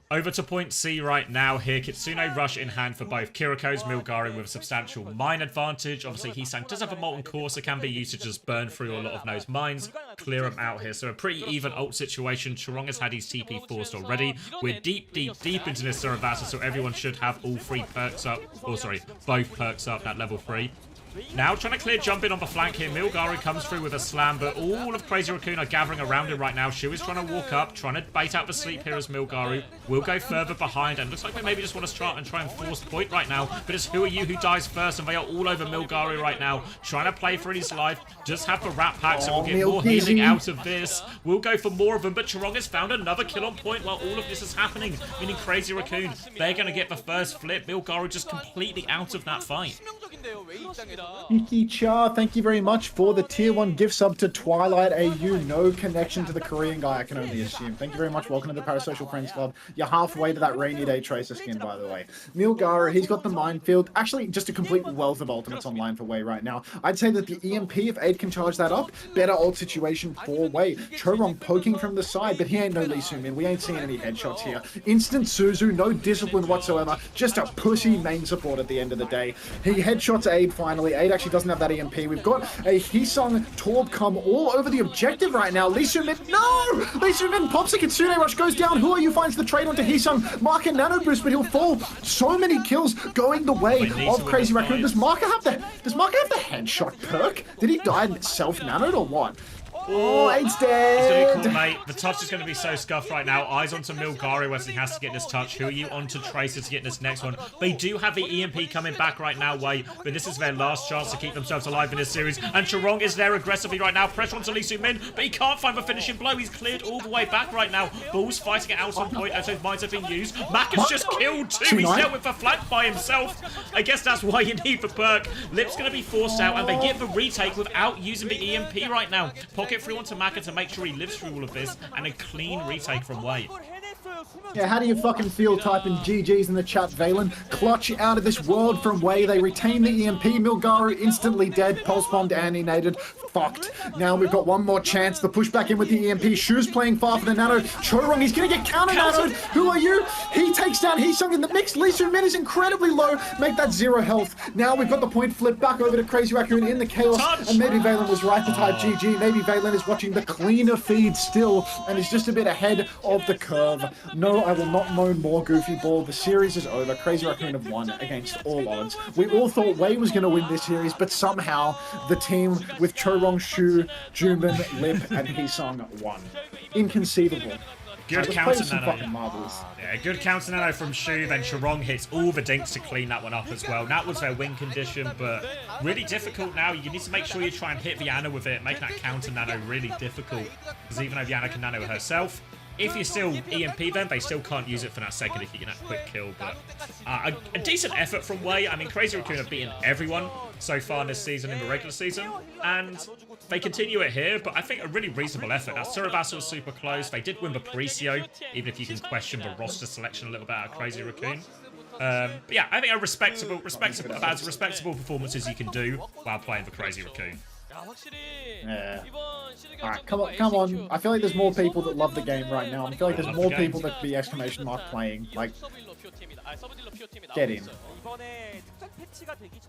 Over to point C right now here. Kitsune Rush in hand for both. Kiriko's Milgaru with a substantial mine advantage. Obviously, Hisang does have a Molten Core, so can be used to just burn through a lot of those mines. Clear them out here. So a pretty even ult situation. Chorong has had his TP forced already. We're deep into this Surabasa, so everyone should have all 3 perks up. Or sorry, both perks up at level 3. Now trying to clear jump in on the flank here. Milgari comes through with a slam, but all of Crazy Raccoon are gathering around him right now. Shu is trying to walk up, trying to bait out the sleep here as Milgari will go further behind, and looks like they maybe just want to start and try and force point right now, but it's Who Are You who dies first, and they are all over Milgari right now, trying to play for his life. Just have the wrap pack, so we'll get more healing out of this. We'll go for more of them, but Chorong has found another kill on point while all of this is happening, meaning Crazy Raccoon, they're going to get the first flip. Milgari just completely out of that fight. Yuki Cha, thank you very much for the tier 1 gift sub to Twilight AU. No connection to the Korean guy, I can only assume. Thank you very much. Welcome to the Parasocial Friends Club. You're halfway to that Rainy Day Tracer skin, by the way. Milgari, he's got the Minefield. Actually, just a complete wealth of ultimates online for Wei right now. I'd say that the EMP, if Aid can charge that up, better ult situation for Wei. Chorong poking from the side, but he ain't no Lee Soo-min. We ain't seeing any headshots here. Instant Suzu, no discipline whatsoever. Just a pussy main support at the end of the day. He headshots Aid finally. Aid actually doesn't have that EMP. We've got a Hisung Torb come all over the objective right now. Lee Soo-min, no! Lee Soo-min pops a Kitsune Rush, goes down. Who Are You finds the trade onto Hisung. Marker nano boost, but he'll fall. So many kills going the way of Crazy Raccoon. Does Marker have the headshot perk? Did he die self-nanoed or what? Oh, Aid's dead. He's going to be cool, mate. The touch is going to be so scuffed right now. Eyes onto Milgari as he has to get this touch. Who Are You onto Tracer to get this next one. They do have the EMP coming back right now, Wei, but this is their last chance to keep themselves alive in this series. And Chorong is there aggressively right now. Pressure onto Lee Soo-min, but he can't find the finishing blow. He's cleared all the way back right now. Bull's fighting it out on point as those mines have been used. Mack has just killed two. He's dealt with the flank by himself. I guess that's why you need the perk. Lip's going to be forced out, and they get the retake without using the EMP right now. Pocket through onto Maka to make sure he lives through all of this, and a clean retake from Wei. Yeah, how do you fucking feel? Typing GG's in the chat, Valen. Clutch out of this world from Wei. They retain the EMP. Milgari instantly dead. Pulse bombed, annihilated. Fucked. Now we've got one more chance. The push back in with the EMP. Shu's playing far for the nano. Chorong, he's gonna get counter-nanoed. Who Are You? He takes down Hisung in the mix. Lee Soo-min is incredibly low. Make that 0 health. Now we've got the point flip back over to Crazy Raccoon in the chaos. Touch. And maybe Valen was right to type GG. Maybe Valen is watching the cleaner feed still and is just a bit ahead of the curve. No, I will not moan more, Goofy Ball. The series is over. Crazy Raccoon have won against all odds. We all thought Wei was going to win this series, but somehow the team with Chorong, Shu, Juman, Lip, and Hisung won. Inconceivable. Good counter nano. Marbles. Yeah, good counter nano from Shu. Then Chorong hits all the dinks to clean that one up as well. That was their win condition, but really difficult now. You need to make sure you try and hit the Ana with it, making that counter nano really difficult. Because even though the Ana can nano herself, if you're still EMP then, they still can't use it for that second if you get that quick kill. But a decent effort from Wei. I mean, Crazy Raccoon have beaten everyone so far in this season, in the regular season. And they continue it here, but I think a really reasonable effort. Now, Surabasa was super close. They did win the Patricio, even if you can question the roster selection a little bit out of Crazy Raccoon. But yeah, I think a respectable performances you can do while playing for Crazy Raccoon. Yeah. Alright, come on. I feel like there's more people that love the game right now. I feel like there's more people that be exclamation mark playing. Like, get in.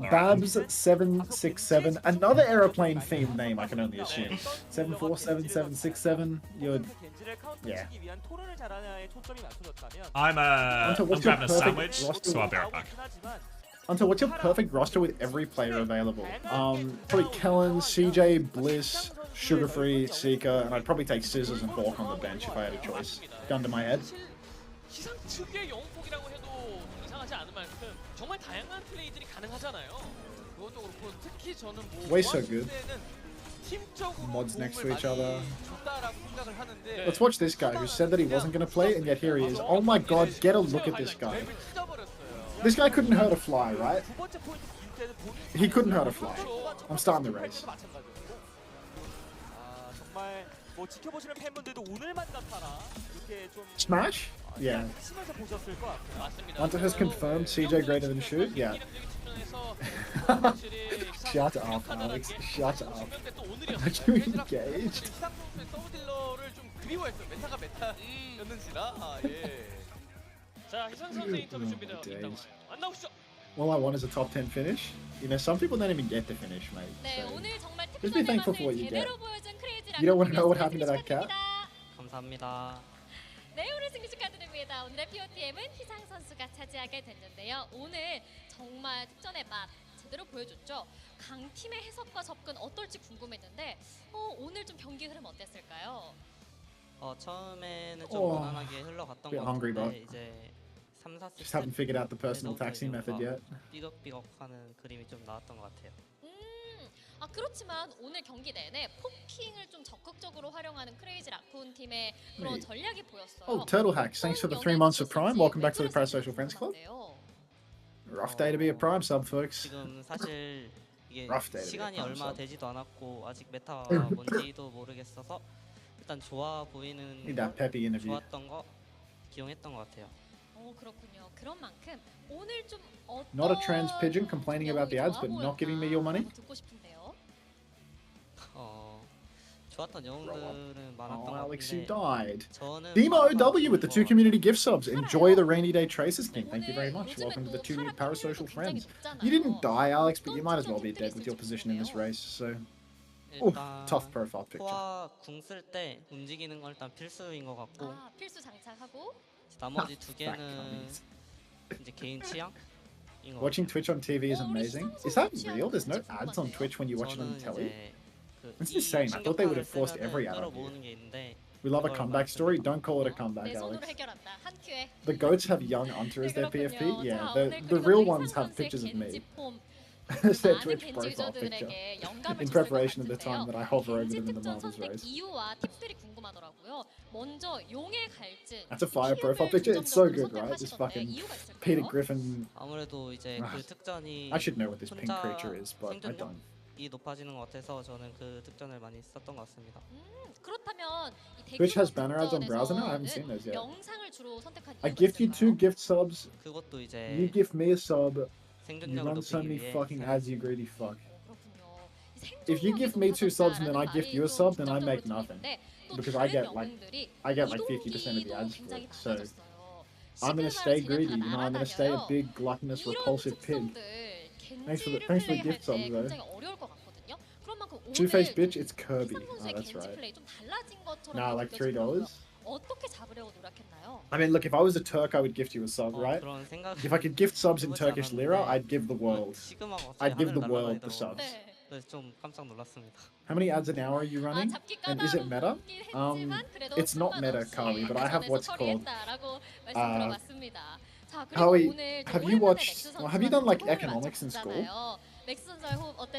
Babs767, another aeroplane themed name, I can only assume. 747767, you're... Yeah. I'm grabbing a sandwich, so I'll be right back. Hunter, what's your perfect roster with every player available? Probably Kellen, CJ, Bliss, Sugar-Free, Seeker, and I'd probably take Scissors and Hawk on the bench if I had a choice. Gun to my head. Way so good. Mods next to each other. Let's watch this guy who said that he wasn't going to play, and yet here he is. Oh my god, get a look at this guy. This guy couldn't hurt a fly, right? He couldn't hurt a fly. I'm starting the race. Smash? Yeah. Hunter has confirmed CJ greater than Shu? Yeah. Shut up, Alex. Shut up. Are you engaged? All I want is a top 10 finish. You know, some people don't even get to finish, mate. So just be thankful for what you get. You don't want to know what happened to that cat? 감사합니다. 네, 오늘 승리 축하드립니다. 오늘의 POTM은 희상 선수가 차지하게 됐는데요. 오늘 정말 특전의 맛 그대로 보여줬죠. 강팀의 해석과 접근 어떨지 궁금했는데 오늘 좀 경기 흐름 어땠을까요? 처음에는 좀 무난하게 흘러갔던 Bit 것 hungry, 같은데 이제 3, 4세트 Just haven't figured out the personal taxi method yet. 삐걱삐걱하는 그림이 좀 나왔던 것 같아요. 그렇지만 오늘 경기 내내 포킹을 좀 적극적으로 활용하는 크레이지 라쿤 팀의 그런 Wait. 전략이 보였어요. Oh, Turtle Hacks, thanks for the 3 months of Prime. Welcome back to the Parasocial Friends Club. Rough day to be a Prime sub, folks. 지금 사실 이게 Rough day to be a 시간이 Prime 얼마 sub. 되지도 않았고 아직 메타가 뭔지도 모르겠어서 일단 좋아 보이는 Need that peppy interview. 좋았던 거 기용했던 것 같아요. 그렇군요. 그런 만큼 오늘 좀 어떤 Not a trans pigeon complaining about the ads, but not giving me your money. 듣고 싶은데요. 좋았던 영웅들은 많았던 Oh, 것 Alex, you 같은데 died. 저는 Demo 마지막 OW with the 2 거 community gift subs. Enjoy the rainy day Traces King. Thank you very much. Welcome to the 2 new Parasocial Friends. You didn't die, Alex, but you might as well be dead with your position in this race. So, 일단 tough profile picture. 포화 궁 쓸 때 움직이는 건 일단 필수인 것 같고 필수 장착하고 나머지 두 개는 이제 개인 취향인 것 Watching 같아요. Twitch on TV is amazing. Is that real? There's no ads on Twitch when you watch it on 저는 telly? 이제 That's insane. I thought they would have forced every ad on 끌어모으는 you. 게 있는데 We love a comeback story. Don't call it a comeback, 내 손으로 Alex. 해결한다. 한 큐에. The goats have young Unter as their PFP. Yeah, the real ones have pictures of me. As their Twitch profile picture. In preparation of the time that I hover over them in the Marbles race. 이유와 팁들이 궁금하더라고요. 먼저 용의 갈증. That's a fire profile picture. It's so good, right? This fucking Peter Griffin. 아무래도 이제 그 특전이 I should know what this pink creature is, but I don't. 이 높아지는 것 같아서 저는 그 특전을 많이 썼던 것 같습니다. 그렇다면 이 Twitch has banner ads on browser now? I haven't seen those yet. 영상을 주로 선택한 I 이유가 gift you 2 있을까요? gift subs. 그것도 You 이제 gift me a sub. You 생존력을 run so 높이기 many 위해 fucking ads, you greedy fuck. 그렇군요. If you give me 2 subs and then I gift you a sub, then I make nothing. Because I get like 50% of the ads for it. So I'm gonna stay greedy, you know, I'm gonna stay a big gluttonous repulsive pig. Thanks for the gift subs though. Two-faced bitch, it's Kirby. Oh, that's right. Nah, like $3. 어떻게 잡으려고 노력했나요? I mean, look, if I was a Turk, I would gift you a sub, right? 그런 생각. If I could gift subs in Turkish lira, I'd give the world. 시그마가 I'd give the 하늘을 world the 날아다니더라고요. subs. 그래서 좀 깜짝 놀랐습니다. How many ads an hour are you running? And is it meta? It's not meta, Kali, but I have what's called. Kali, have you watched? Well, have you done like economics in school?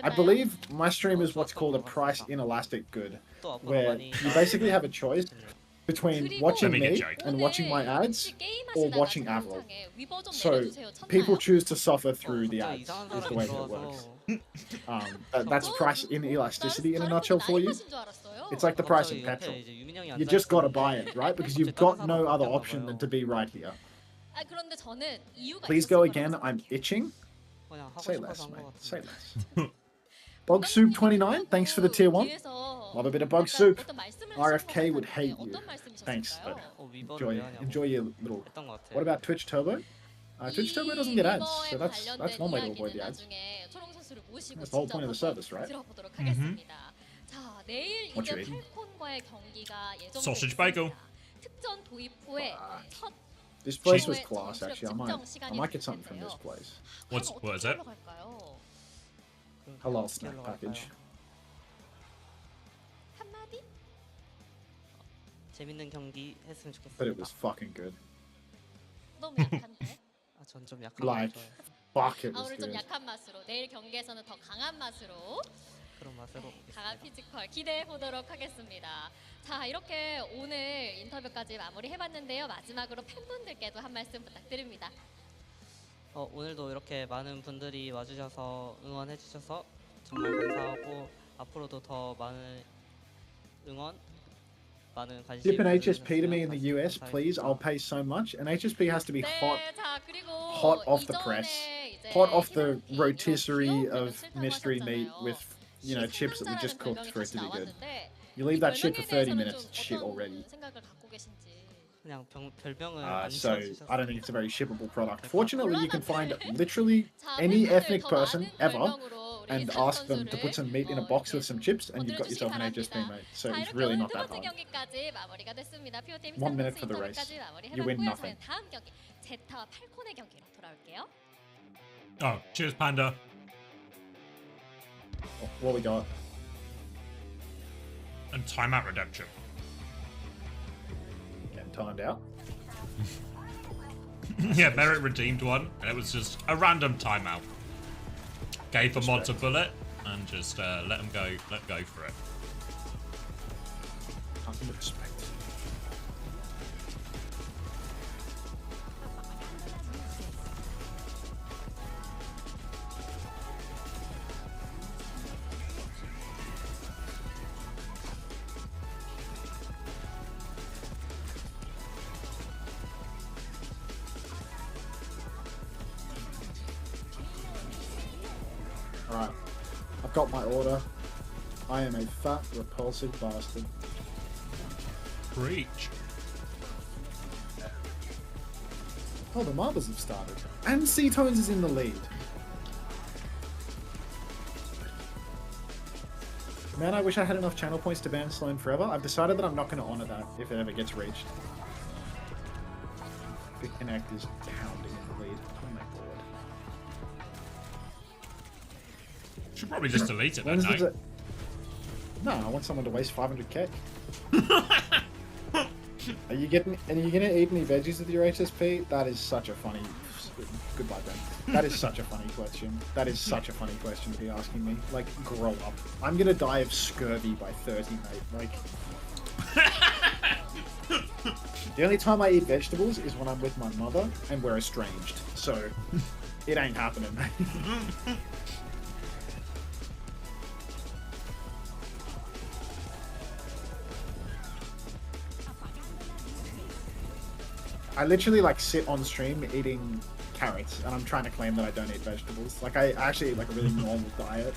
I believe my stream is what's called a price inelastic good, where you basically have a choice between watching me and watching my ads or watching Avril. So people choose to suffer through the ads is the way that it works. That's price inelasticity in a nutshell for you. It's like the price of petrol. You just gotta buy it, right? Because you've got no other option than to be right here. Please go again, I'm itching. Say less, mate. Say less. Bug Soup 29, thanks for the tier 1. Love a bit of Bug Soup. RFK would hate you. Thanks, but enjoy your little... What about Twitch Turbo? Twitch Turbo doesn't get ads, so that's one way to avoid the ads. That's the whole point of the service, right? What you eating? Sausage bagel. This place was class, actually. I might get something from this place. What is it? Halal snack package. 재밌는 경기 했으면 But it 좋겠습니다. was fucking good. 너무 약한데? 전 좀 약한 Like, 거 좋아해요. fuck, it was 오늘 좀 good. 약한 맛으로 내일 경기에서는 더 강한 맛으로 그런 맛으로 강한 피지컬 기대해 보도록 하겠습니다. 자, 이렇게 오늘 인터뷰까지 마무리해봤는데요. 마지막으로 팬분들께도 한 말씀 부탁드립니다. 오늘도 이렇게 많은 분들이 와주셔서 응원해주셔서 정말 감사하고 앞으로도 더 많은 응원, 많은 관심. Ship an HSP to me in the US, please. I'll pay so much. And HSP has to be hot, 자, 그리고 hot off the press, hot off the 이전에 rotisserie 이런 of 싫다고 mystery meat 하셨잖아요. with, you know, chips that we just cooked for it to be good. 나왔는데 You leave that shit 별명에 for 30 대해서는 minutes, 좀 it's shit 어떤 already. 그냥 생각을 갖고 계신지. 별명을 So I don't think it's a very shippable product. Fortunately, you can find literally 자, any 팬분들 ethnic 더 person 많은 ever 별명으로 우리 and 산 ask them to put 선수를, some meat in a box with some chips, and you've got 보내주시기 yourself an 바랍니다. HSP, mate. So 자, it's 이렇게 really 오늘 not 두 that 번째 hard. 경기까지 마무리가 됐습니다. POTM 1 minute for the race. You win nothing. 다음 경기 제타와 팔콘의 경기로 돌아올게요. Oh, cheers, Panda. What we got? And timeout redemption. Getting timed out. Yeah, Merritt redeemed one, and it was just a random timeout. Gave the mods a bullet, and just let them go for it. Respect. Alright, I've got my order. I am a fat, repulsive bastard. Preach. Oh, the marbles have started. And C-Tones is in the lead. Man, I wish I had enough channel points to ban Sloan forever. I've decided that I'm not going to honor that if it ever gets reached. Big Connect is pounding in the lead. Oh my god. Should probably just delete it then, When's no? No, I want someone to waste 500k. Are you gonna eat any veggies with your HSP? That is such a funny. Goodbye, Ben. That is such a funny question. That is such a funny question to be asking me. Like, grow up. I'm gonna die of scurvy by 30, mate. Like, the only time I eat vegetables is when I'm with my mother and we're estranged. So, it ain't happening, mate. I literally like sit on stream eating carrots, and I'm trying to claim that I don't eat vegetables. Like I actually eat like a really normal diet.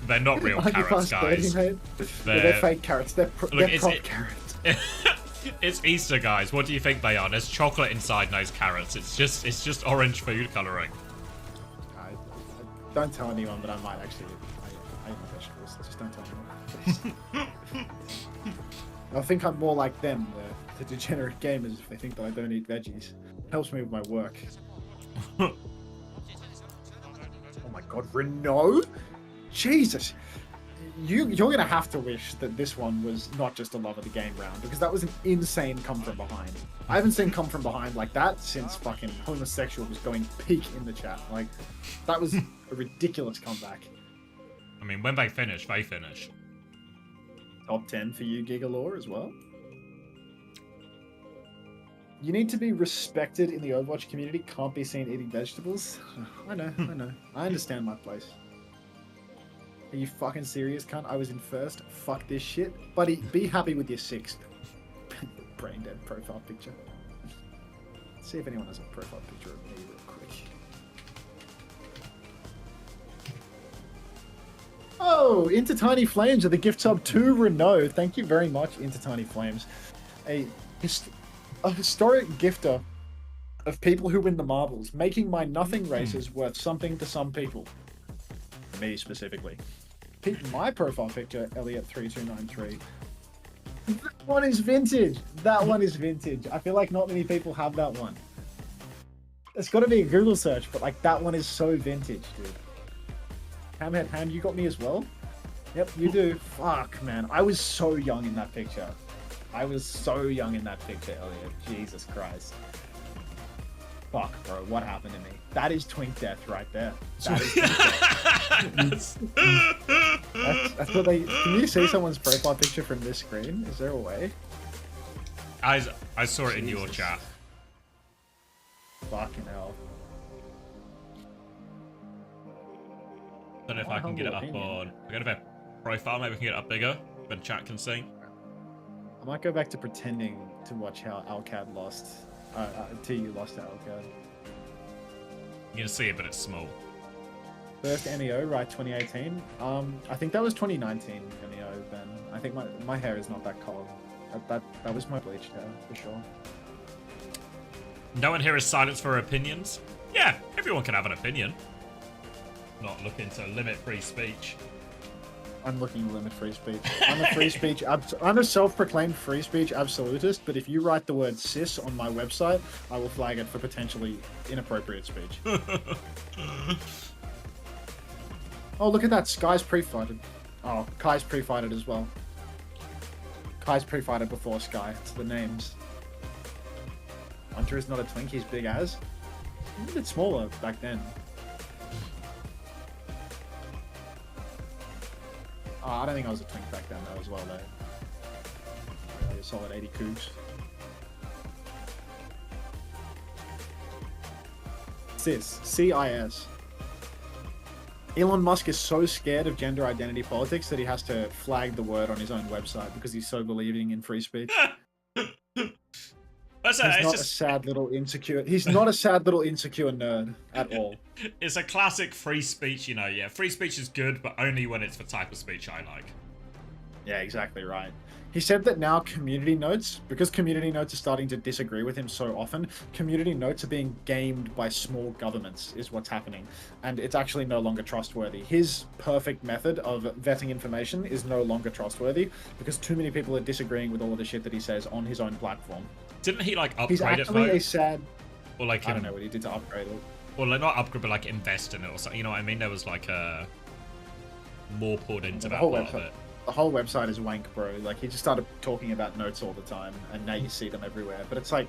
They're not real carrots, guys. 30, they're fake carrots. They're prop carrots. It's Easter, guys. What do you think they are? There's chocolate inside those carrots. It's just orange food coloring. I don't tell anyone, but I might actually I eat my vegetables. Just don't tell anyone. I think I'm more like them, the degenerate gamers, if they think that I don't eat veggies. It helps me with my work. Oh my god, Renault? Jesus! You're gonna have to wish that this one was not just a love of the game round, because that was an insane come from behind. I haven't seen come from behind like that since fucking homosexual was going peak in the chat. Like, that was a ridiculous comeback. I mean, when they finish, they finish. Top 10 for you, Gigalore, as well. You need to be respected in the Overwatch community. Can't be seen eating vegetables. I know. I understand my place. Are you fucking serious, cunt? I was in first. Fuck this shit. Buddy, be happy with your 6th. Brain dead profile picture. Let's see if anyone has a profile picture of me real quick. Oh, Into Tiny Flames of the gift sub to Renault. Thank you very much, Into Tiny Flames. A historic gifter of people who win the marbles, making my nothing races worth something to some people. Me specifically. My profile picture, Elliot3293. That one is vintage. That one is vintage. I feel like not many people have that one. It's got to be a Google search, but like that one is so vintage, dude. Hamhead Ham, you got me as well? Yep, you do. Fuck, man. I was so young in that picture. Elliot. Jesus Christ. Fuck, bro. What happened to me? That is twink death right there. That is twink death. That's what they... Can you see someone's profile picture from this screen? Is there a way? I saw it in your chat. Fucking hell. Don't know if I can get it up on... I got a profile, maybe we can get it up bigger, but the chat can see. I might go back to pretending to watch how Alcad lost. TU lost to Alcad. You can see it, but it's small. First NEO, right, 2018. I think that was 2019 NEO then. I think my hair is not that cold. That was my bleached hair, for sure. No one here is silenced for opinions? Yeah, everyone can have an opinion. Not looking to limit free speech. I'm looking to limit free speech. I'm a self-proclaimed free speech absolutist, but if you write the word cis on my website, I will flag it for potentially inappropriate speech. Oh, look at that. Sky's pre-fighted. Oh, Kai's pre-fighted as well. Kai's pre-fighted before Sky. It's the names. Hunter is not a twink. He's big as. He was a bit smaller back then. Oh, I don't think I was a twink back then though as well though. Really a solid 80 coups. CIS. Elon Musk is so scared of gender identity politics that he has to flag the word on his own website because he's so believing in free speech. He's not a sad little insecure. He's not a sad little insecure nerd at all. It's a classic free speech, you know. Yeah, free speech is good, but only when it's the type of speech I like. Yeah, exactly right. He said that now community notes, because community notes are starting to disagree with him so often, community notes are being gamed by small governments is what's happening. And it's actually no longer trustworthy. His perfect method of vetting information is no longer trustworthy because too many people are disagreeing with all of the shit that he says on his own platform. Didn't he like upgrade He's actually a sad... Or like I don't know what he did to upgrade it. Or like not upgrade, but like invest in it or something. You know what I mean? There was like more poured into that part of it. The whole website is wank, bro. Like, he just started talking about notes all the time, and now you see them everywhere. But it's like,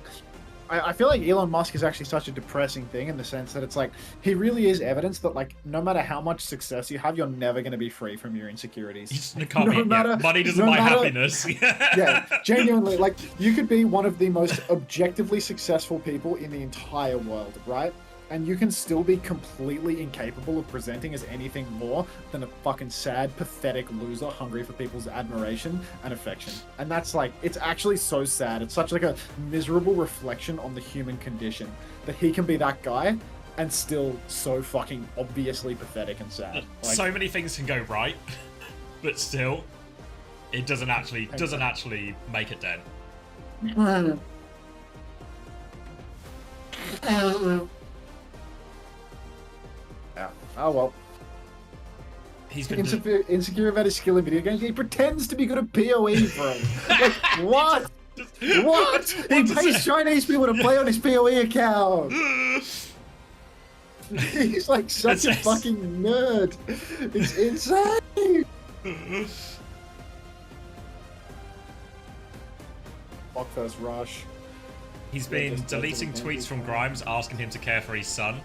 I feel like Elon Musk is actually such a depressing thing in the sense that it's like, he really is evidence that, like, no matter how much success you have, you're never going to be free from your insecurities. Money doesn't buy happiness. Yeah, genuinely. Like, you could be one of the most objectively successful people in the entire world, right? And you can still be completely incapable of presenting as anything more than a fucking sad, pathetic loser hungry for people's admiration and affection. And that's like, it's actually so sad. It's such like a miserable reflection on the human condition that he can be that guy and still so fucking obviously pathetic and sad. Like, so many things can go right, but still, it doesn't actually make it dent. Yeah. Oh well. He's been insecure about his skill in video games. He pretends to be good at PoE, bro. Like, what? What? He pays Chinese people to play on his PoE account. He's like such a fucking nerd. It's insane. Fuck first rush. He's been deleting tweets from Grimes asking him to care for his son.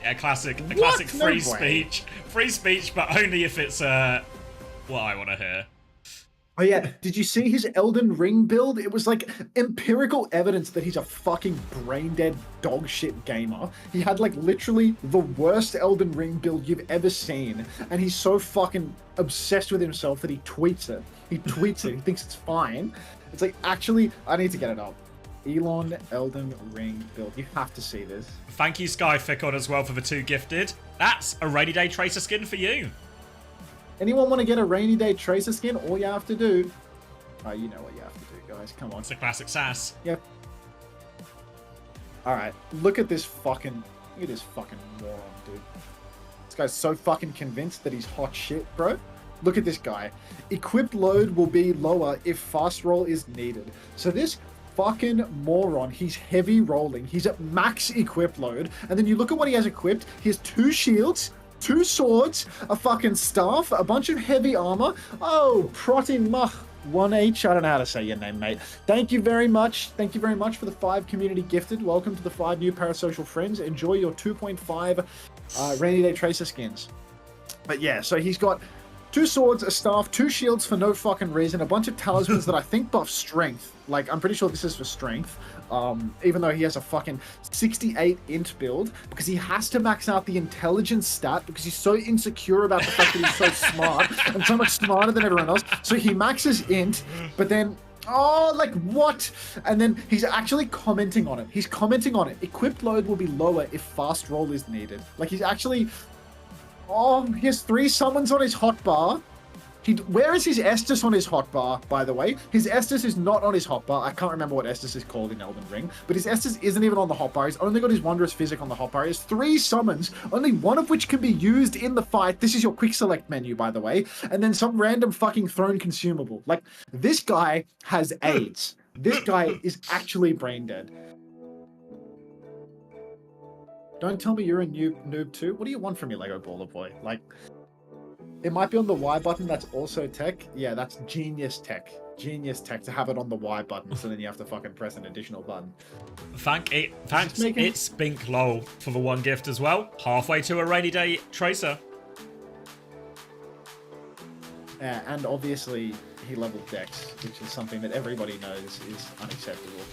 Yeah, classic free speech. Free speech, but only if it's what I want to hear. Oh yeah, did you see his Elden Ring build? It was like empirical evidence that he's a fucking brain-dead dog shit gamer. He had like literally the worst Elden Ring build you've ever seen, and he's so fucking obsessed with himself that he tweets it. He tweets it. He thinks it's fine. It's like, actually, I need to get it up. Elon Elden Ring build. You have to see this. Thank you, Sky Ficon, as well for the 2 gifted. That's a rainy day tracer skin for you. Anyone want to get a rainy day tracer skin? All you have to do... Oh, you know what you have to do, guys. Come on. It's a classic sass. Yep. Alright. Look at this fucking... Look at this fucking moron, dude. This guy's so fucking convinced that he's hot shit, bro. Look at this guy. Equipped load will be lower if fast roll is needed. So this fucking moron, he's heavy rolling. He's at max equip load. And then you look at what he has equipped. He has 2 shields, 2 swords, a fucking staff, a bunch of heavy armor. Oh, Protein Mach 1H. I don't know how to say your name, mate. Thank you very much. Thank you very much for the 5 community gifted. Welcome to the 5 new parasocial friends. Enjoy your 2.5 rainy day tracer skins. But yeah, so he's got 2 swords, a staff, 2 shields for no fucking reason, a bunch of talismans that I think buff strength. Like, I'm pretty sure this is for strength. Even though he has a fucking 68 int build, because he has to max out the intelligence stat because he's so insecure about the fact that he's so smart and so much smarter than everyone else. So he maxes int, but then, oh, like what? And then he's actually commenting on it. He's commenting on it. Equipped load will be lower if fast roll is needed. Like, he's actually... Oh, he has 3 summons on his hotbar. Where is his Estus on his hotbar, by the way? His Estus is not on his hotbar. I can't remember what Estus is called in Elden Ring, but his Estus isn't even on the hotbar. He's only got his Wondrous Physic on the hotbar. He has 3 summons, only one of which can be used in the fight. This is your quick select menu, by the way. And then some random fucking thrown consumable. Like, this guy has AIDS. This guy is actually brain dead. Don't tell me you're a noob too. What do you want from me, Lego Baller Boy? Like, It might be on the Y button. That's also tech. Yeah, that's genius tech. Genius tech to have it on the Y button, so then you have to fucking press an additional button. Thanks it's Bink lol for the one gift as well. Halfway to a rainy day tracer. And obviously he leveled Dex, which is something that everybody knows is unacceptable.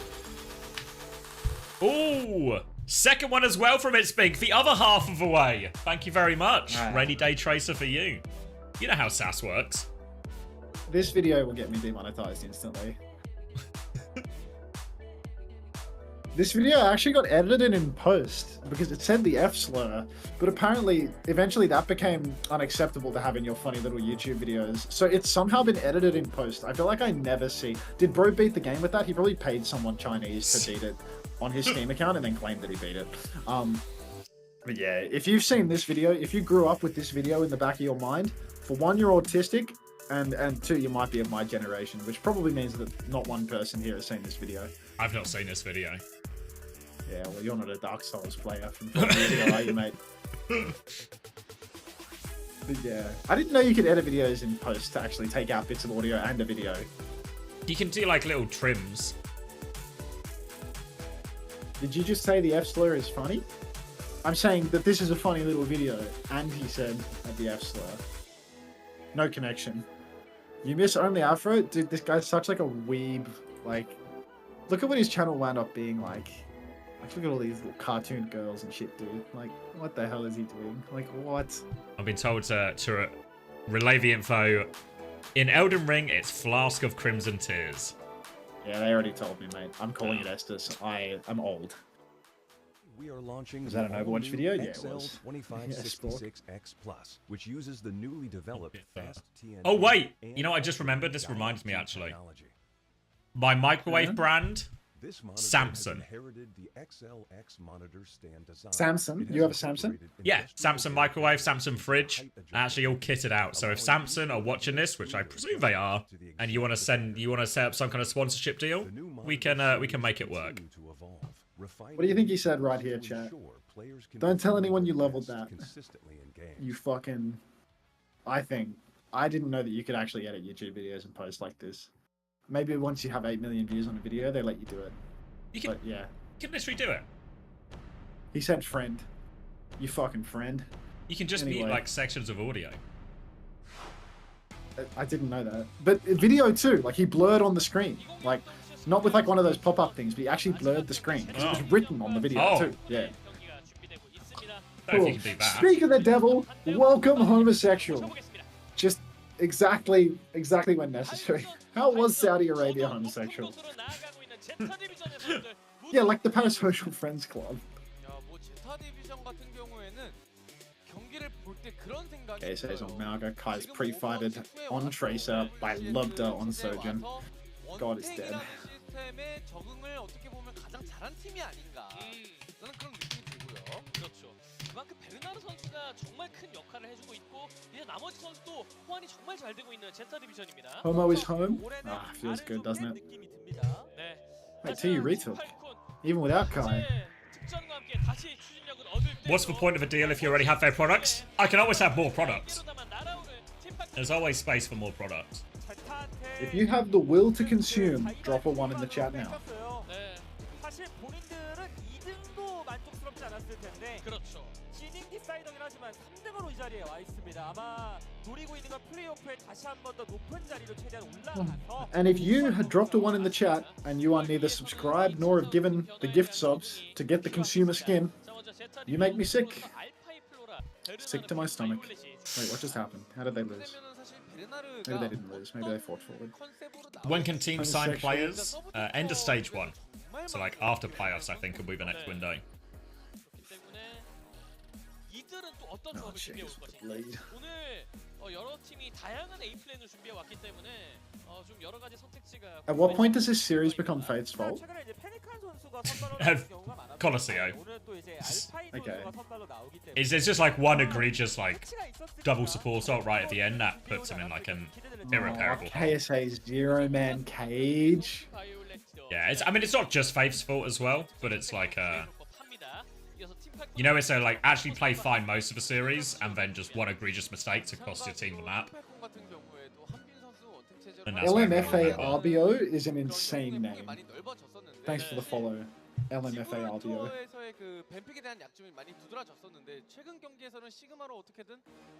Ooh, second one as well from It's Bink, the other half of the way. Thank you very much. Rainy day tracer for you. You know how SAS works. This video will get me demonetized instantly. This video actually got edited in post because it said the F slur, but apparently, eventually that became unacceptable to have in your funny little YouTube videos. So it's somehow been edited in post. I feel like I never see. Did Bro beat the game with that? He probably paid someone Chinese to beat it on his Steam account and then claimed that he beat it. But yeah, if you've seen this video, if you grew up with this video in the back of your mind, for one, you're autistic, and two, you might be of my generation, which probably means that not one person here has seen this video. I've not seen this video. Yeah, well, you're not a Dark Souls player from 4 years ago, are you, mate? But yeah, I didn't know you could edit videos in post to actually take out bits of audio and a video. You can do like little trims. Did you just say the F slur is funny? I'm saying that this is a funny little video, and he said at the F slur. No connection. You miss Only Afro? Dude, this guy's such like a weeb. Like, look at what his channel wound up being like. Look at all these little cartoon girls and shit, dude. Like, what the hell is he doing? Like, what? I've been told to relay the info. In Elden Ring, it's Flask of Crimson Tears. Yeah, they already told me, mate. I'm calling it Estus. I'm old. We are launching was that an Overwatch video? Yeah, it XL was. 2566X Plus, which uses the newly developed fast TNT. Oh wait, you know, I just remembered. This reminds me actually. My microwave brand. This Samsung. The XLX monitor stand design. Samsung? You have a Samsung? Yeah, Samsung microwave, Samsung fridge, actually all kitted out. So if Samsung are watching this, which I presume they are, and you want to set up some kind of sponsorship deal, we can make it work. What do you think he said right here, chat? Don't tell anyone you leveled that. You fucking... I didn't know that you could actually edit YouTube videos and post like this. Maybe once you have 8 million views on a video, they let you do it. But yeah. You can literally do it. He said friend. You fucking friend. You can just mute like sections of audio. I didn't know that. But video too, like he blurred on the screen. Like, not with like one of those pop-up things, but he actually blurred the screen. Because it was written on the video too. Yeah. Cool. Speak of the devil, welcome homosexual. Just exactly when necessary. How was Saudi Arabia homosexual? Yeah, like the Parasocial Friends Club. Okay, says on Malga, Kai's pre-fighted on Tracer by Lubda on Sojourn. God is dead. 그만큼 베르나르 선수가 정말 큰 역할을 해주고 있고 이제 나머지 선수도 호환이 정말 잘 되고 있는 제타 디비전입니다. Homo is home? Ah, feels good, doesn't it? Wait till you retook. Even without Kai. What's the point of a deal if you already have their products? I can always have more products. There's always space for more products. If you have the will to consume, drop a 1 in the chat now. 디사이더긴 하지만 3등으로 이 자리에 와 있습니다. 아마 노리고 있는 건 플레이오프에 다시 한 번 더 높은 자리로 최대한 올라가서. And if you had dropped a 1 in the chat and you are neither subscribed nor have given the gift subs to get the consumer skin, you make me sick. Sick to my stomach. Wait, what just happened? How did they lose? Maybe they didn't lose. Maybe they fought forward. When can teams sign players? End of stage 1. So like after playoffs, I think will be the next window. 이들은 또 어떤 조합을 준비해 올 것인지 오늘 여러 팀이 다양한 A 플랜을 준비해 왔기 때문에 좀 여러 가지 선택지가. At what point does this series become Fate's fault? Colosseo. Okay. Is there's just like one egregious like double support ult right at the end that puts him in like an irreparable. KSA's Zero Man Cage. Yeah, I mean it's not just Faith's fault as well, but it's like You know, it's a, like, actually play fine most of the series, and then just one egregious mistake to cost your team the map. And that's why everyone will LMFA remember. RBO is an insane name. Thanks for the follow. LMFA RBO. 지구에서의 그 뱀픽에 대한 약점이 많이 두드러졌었는데 최근 경기에서는 시그마로 어떻게든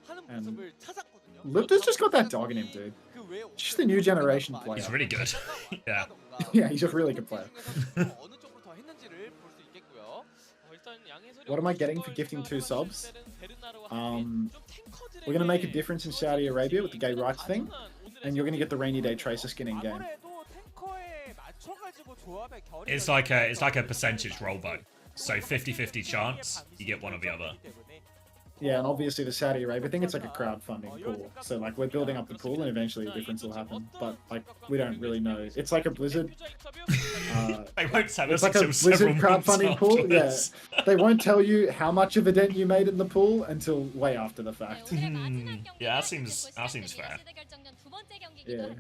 하는 And 모습을 찾았거든요. Lupta's just got that dog in him, dude. Just the new generation player. He's really good. Yeah. Yeah, he's a really good player. 어느 쪽으로 더 했는지를 볼 수 있겠고요. What am I getting for gifting 2 subs? We're gonna make a difference in Saudi Arabia with the gay rights thing, and you're gonna get the rainy day tracer skin in game. It's like a percentage roll bow. So 50-50 chance you get one or the other. Yeah, and obviously the Saudi Arabia thing, it's like a crowdfunding pool. So like we're building up the pool, and eventually a difference will happen. But like we don't really know. It's like a Blizzard. They won't tell It's us like a until several Blizzard months crowdfunding pool. Yeah, afterwards. they won't tell you how much of a dent you made in the pool until way after the fact. Yeah, that seems fair. Yeah.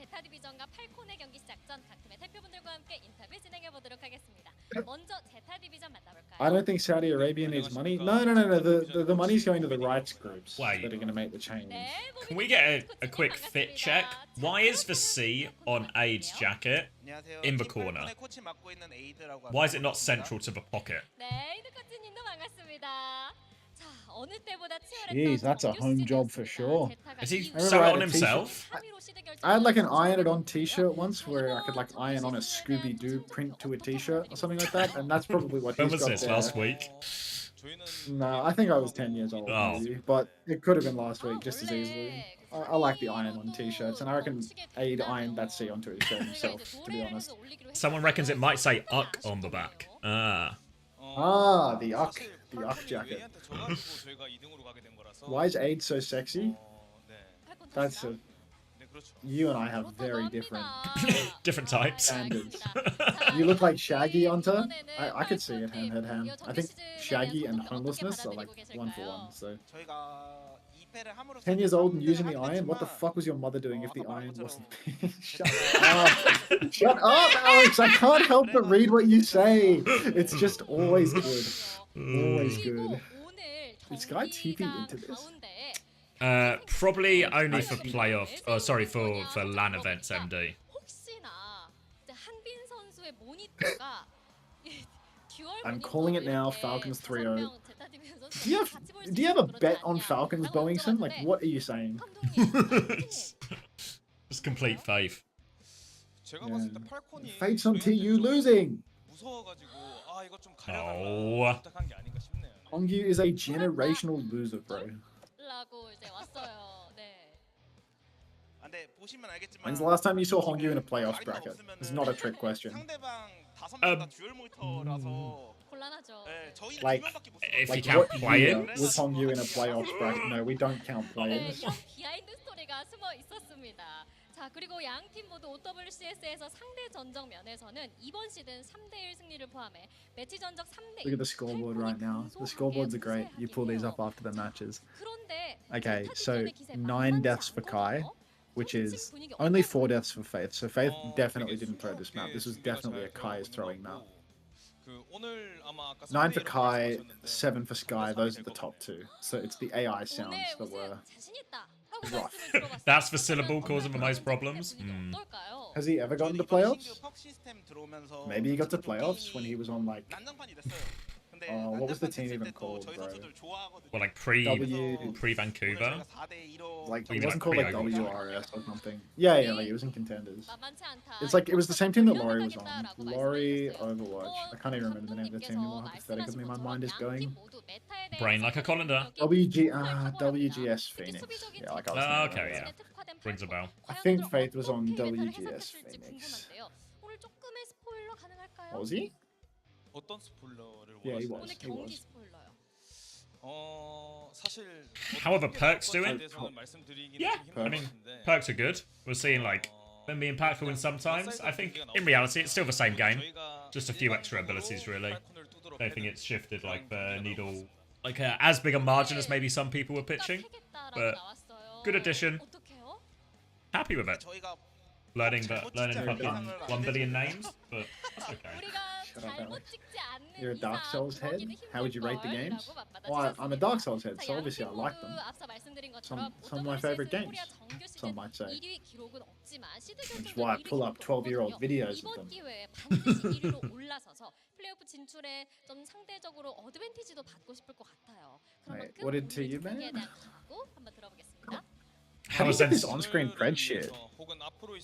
제타 디비전과 팔콘의 경기 시작 전 각 팀의 대표분들과 함께 인터뷰 진행해 보도록 하겠습니다. 먼저 제타 디비전 만나볼까요? I don't think Saudi Arabia needs money. No. The money's going to the rights groups that are going to make the change. Can we get a quick fit check? Why is the C on Aid's jacket in the corner? Why is it not central to the pocket? 네, 이드 코치님도 반갑습니다. 자, 어느 때보다 Jeez, that's a home job for sure. Is he I sew remember I it had on a himself? I had like an iron it on t-shirt once where I could like iron on a Scooby-Doo print to a t-shirt or something like that, and that's probably what When he's was got this? there. Last week? No, I think I was 10 years old, Oh. maybe, but it could have been last week just as easily. I like the iron on t-shirts, and I reckon Aid ironed that C onto his shirt himself, to be honest. Someone reckons it might say UCK on the back. Ah. Ah, the UCK jacket. Why is Aid so sexy? That's a... You and I have very different Different types. standards. You look like Shaggy onto. I could see it hand. I think Shaggy and homelessness are like 1 for 1. So 10 years old and using the iron. What the fuck was your mother doing if the iron wasn't? Shut up! Shut up, Alex! I can't help but read what you say. It's just always good. Always good. This guy TP into this. Probably only for playoff. Oh, sorry, for LAN events, MD. I'm calling it now. Falcons 3-0. Do you have a bet on Falcons, Bowingson? Like, what are you saying? Just complete faith. Yeah. Fate's on TU losing. Oh. Hongyu is a generational loser, bro. When's the last time you saw Hongyu in a playoffs bracket? It's not a trick question. Like if you like count what play-ins? year was Hongyu in a playoffs bracket? No, we don't count play-ins. 비하인드 스토리가 숨어 있었습니다. 자, 그리고 양 팀 모두 OWCS에서 상대 전적 면에서는 이번 시즌 3대1 승리를 포함해 매치 전적 3대1. Look at the scoreboard right now. The scoreboards are great. You pull these up after the matches. Okay, so 9 deaths for Kai, which is only 4 deaths for Faith. So Faith definitely didn't throw this map. This was definitely a Kai is throwing map. 9 for Kai, 7 for Sky. Those are the top 2. So it's the AI sounds that were rough. That's the syllable causing the most problems. Has he ever gotten to playoffs? Maybe he got to playoffs when he was on like... what was the team even called, bro? Well, like pre-Vancouver? Like, Or it you wasn't mean, called like, like pre-Overwatch? WRS or something. Yeah, like it was in contenders. It's like, it was the same team that Laurie was on. Laurie, Overwatch. I can't even remember the name of the team anymore. How pathetic of me my mind is going. Brain like a colander. WGS Phoenix. Yeah, like I was thinking Okay, about yeah. that. Rings a bell. I think Faith was on WGS Phoenix. Was he? 어떤 스포일러를 Yeah, he 원하시나요? was. He was. 사실 How are the perks doing? 말씀드리기는 Yeah, I mean, perks are good. We're seeing like them be impactful in sometimes. I think in reality it's still the same game, just a few extra abilities really. I don't think it's shifted like the needle, like as big a margin as maybe some people were pitching, but good addition. Happy with it. Learning fucking 1 billion names, but that's okay. Shut up, 잘못 Alex. 찍지 않는 You're a Dark 이상 Souls head? 구하기는 How would you rate the 힘들 games? 거라고 Well, I'm a Dark Souls head, 자, so obviously I 양팀 like 모두 them. 앞서 말씀드린 것처럼 Some of my favorite OWCS games, 코리아 정규 some 시즌 might say. 1위 기록은 없지만 시드 Which 결승전 is why I 1위 pull up 기록도 12-year-old 거거든요. videos of 이번 them. 기회에 반드시 1위로 올라서서 플레이오프 진출에 좀 상대적으로 어드밴티지도 받고 싶을 것 같아요. 그런 Wait, 만큼 what did 오늘 you 경기에 man? 대한 각오 한번 들어보겠습니다. How do you get this on-screen Pred shit?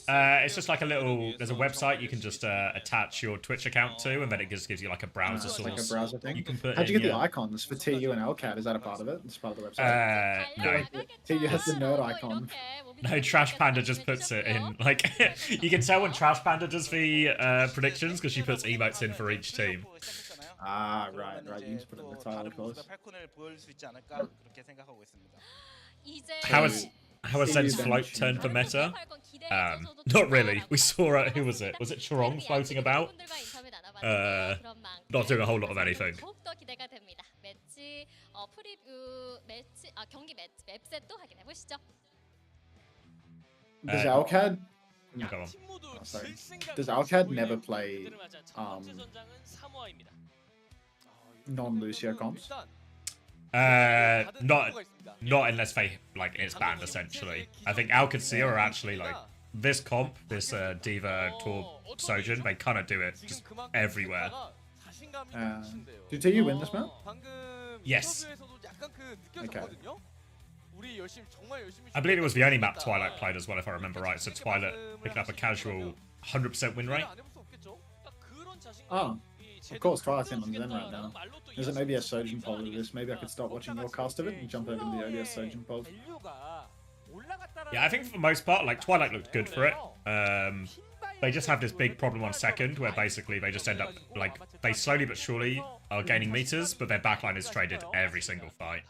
It's just like a little. There's a website you can just attach your Twitch account to, and then it just gives you like a browser It's source. like a browser thing. You can put How'd you in get the your- icons for TU and LCAT? Is that a part of it? It's part of the website. No. TU has the nerd icon. No, Trash Panda just puts it in. Like, you can tell when Trash Panda does the predictions because she puts emotes in for each team. Ah, right. You just put it in the title, of course. How has Zen's float turned for meta? Not really. We saw who was it? Was it Charong floating about? Not doing a whole lot of anything. 더욱더 기대가 됩니다. 매치 프리뷰 매치 경기 맵셋도 확인해 보시죠. Does Alcad? Go on. Oh, sorry. Does Alcad never play non-Lucio comps? Not unless they like it's banned essentially. I think Alcacia are actually like this comp, this Diva Tor Sojourn, they kind of do it just everywhere. Did TU win this map? Yes. Okay. I believe it was the only map Twilight played as well, if I remember right. So Twilight picking up a casual 100% win rate. Oh, of course, Twilight's in on Zen right now. There's an OBS Sojourn poll of this. Maybe I could stop watching your cast of it and jump over to the OBS Sojourn poll. Yeah, I think for the most part, like Twilight looked good for it. They just have this big problem on second where basically they just end up like they slowly but surely are gaining meters, but their backline is traded every single fight.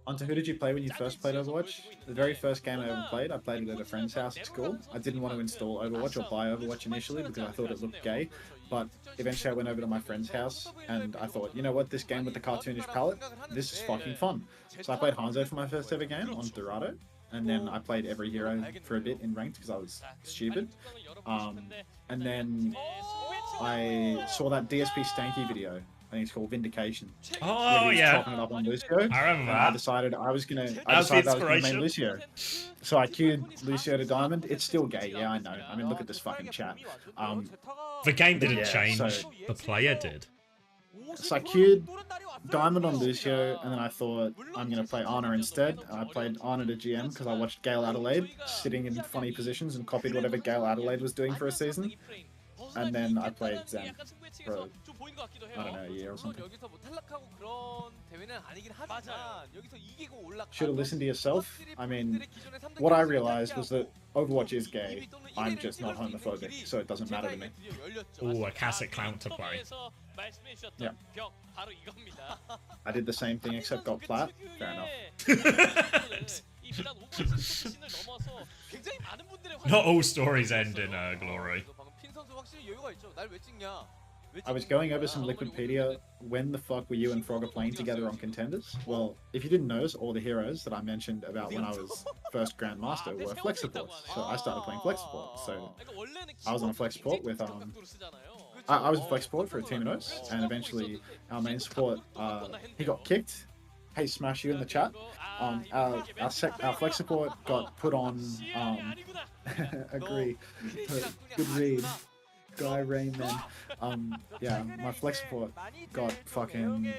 Onto who did you play when you first played Overwatch? The very first game I ever played, I played it at a friend's house at school. I didn't want to install Overwatch or buy Overwatch initially because I thought it looked gay, but eventually I went over to my friend's house and I thought, you know what, this game with the cartoonish palette, this is fucking fun. So I played Hanzo for my first ever game on Dorado, and then I played every hero for a bit in ranked because I was stupid. And then I saw that DSP Stanky video. I think it's called Vindication. Oh yeah, chopping it up on Lucio. I remember that. I decided I was gonna main Lucio. So I queued Lucio to Diamond. It's still gay, yeah, I know. I mean, look at this fucking chat. The game didn't yeah, change. so- The player did. So I queued Diamond on Lucio, and then I thought I'm gonna play Ana instead. I played Ana to GM because I watched Gale Adelaide sitting in funny positions and copied whatever Gale Adelaide was doing for a season. And then I played Zen for, I don't know, a year or something. Should have listened to yourself. I mean, what I realized was that Overwatch is gay. I'm just not homophobic, so it doesn't matter to me. Ooh, a classic clown to play. Yeah. I did the same thing except got plat. Fair enough. Not all stories end in glory. I was going over some Liquidpedia. When the fuck were you and Frogger playing together on Contenders? Well, if you didn't notice, all the heroes that I mentioned about when I was first Grandmaster were flex supports. So I started playing flex support. So I was on a flex support with I was a flex support for a team in OS, and eventually our main support he got kicked. Hey, Smash you in the chat. Our flex support got put on. Agree. Good read. Guy Rayman. Yeah, my flex support got fucking.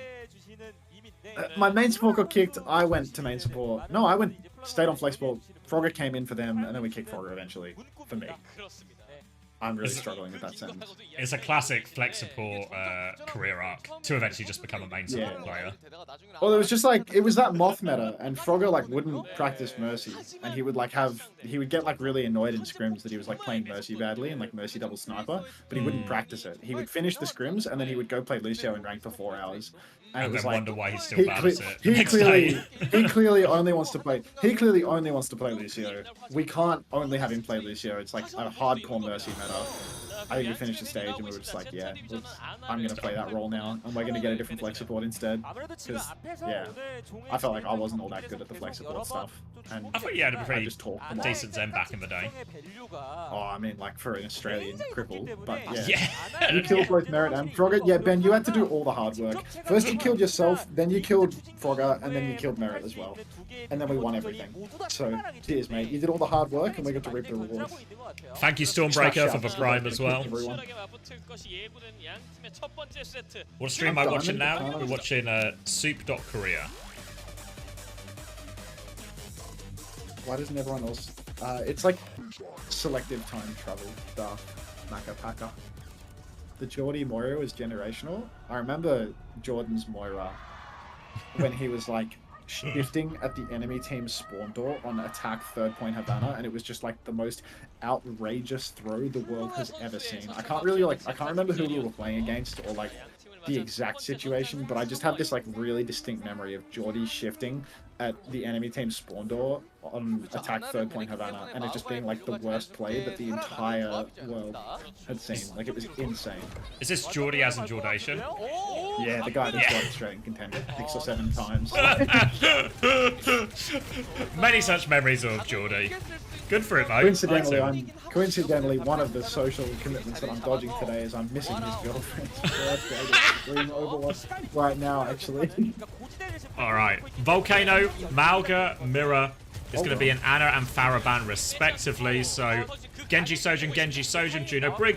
My main support got kicked. I went to main support. No, I stayed on flex support. Frogger came in for them, and then we kicked Frogger eventually. For me. I'm really struggling with that sentence. It's a classic flex support career arc to eventually just become a main support player. Well, it was just like, it was that Moth meta, and Frogger like wouldn't practice Mercy, and he would like he would get like really annoyed in scrims that he was like playing Mercy badly and like Mercy double sniper, but he wouldn't practice it. He would finish the scrims and then he would go play Lucio in rank for 4 hours. And it was then like, wonder why he's still bad at it. He clearly only wants to play. He clearly only wants to play Lucio. We can't only have him play Lucio. It's like a hardcore Mercy meta. I think we finished the stage and we were just like, yeah, I'm going to play that role now, and we're going to get a different flex support instead. Because, yeah, I felt like I wasn't all that good at the flex support stuff. And I thought you had a pretty decent decent Zen back in the day. Oh, I mean, like, for an Australian cripple, but yeah. You killed both Merit and Frogger. Yeah, Ben, you had to do all the hard work. First you killed yourself, then you killed Frogger, and then you killed Merit as well. And then we won everything. So, cheers, mate. You did all the hard work, and we got to reap the rewards. Thank you, Stormbreaker, for the Prime as well. What stream am I watching now? We're watching Soup.Korea. Why doesn't everyone else... it's like selective time travel stuff. Maka Paka. The Geordie Moira is generational. I remember Jordan's Moira when he was like shifting at the enemy team's spawn door on attack 3rd point Havana, and it was just like the most outrageous throw the world has ever seen. I can't remember who we were playing against or like the exact situation, but I just have this like really distinct memory of Geordie shifting at the enemy team's spawn door on attack 3rd point Havana, and it just being like the worst play that the entire world had seen. Like, it was insane. Is this Geordie as in Jordation? Yeah, the guy that's got straight in contention 6 or 7 times. Many such memories of Geordie. Good for it, though. Coincidentally, one of the social commitments that I'm dodging today is I'm missing his girlfriend's birthday. That's Overwatch right now, actually. Alright. Volcano, Malga, Mirror is going to be an Ana and Farah ban respectively. So Genji Sojin,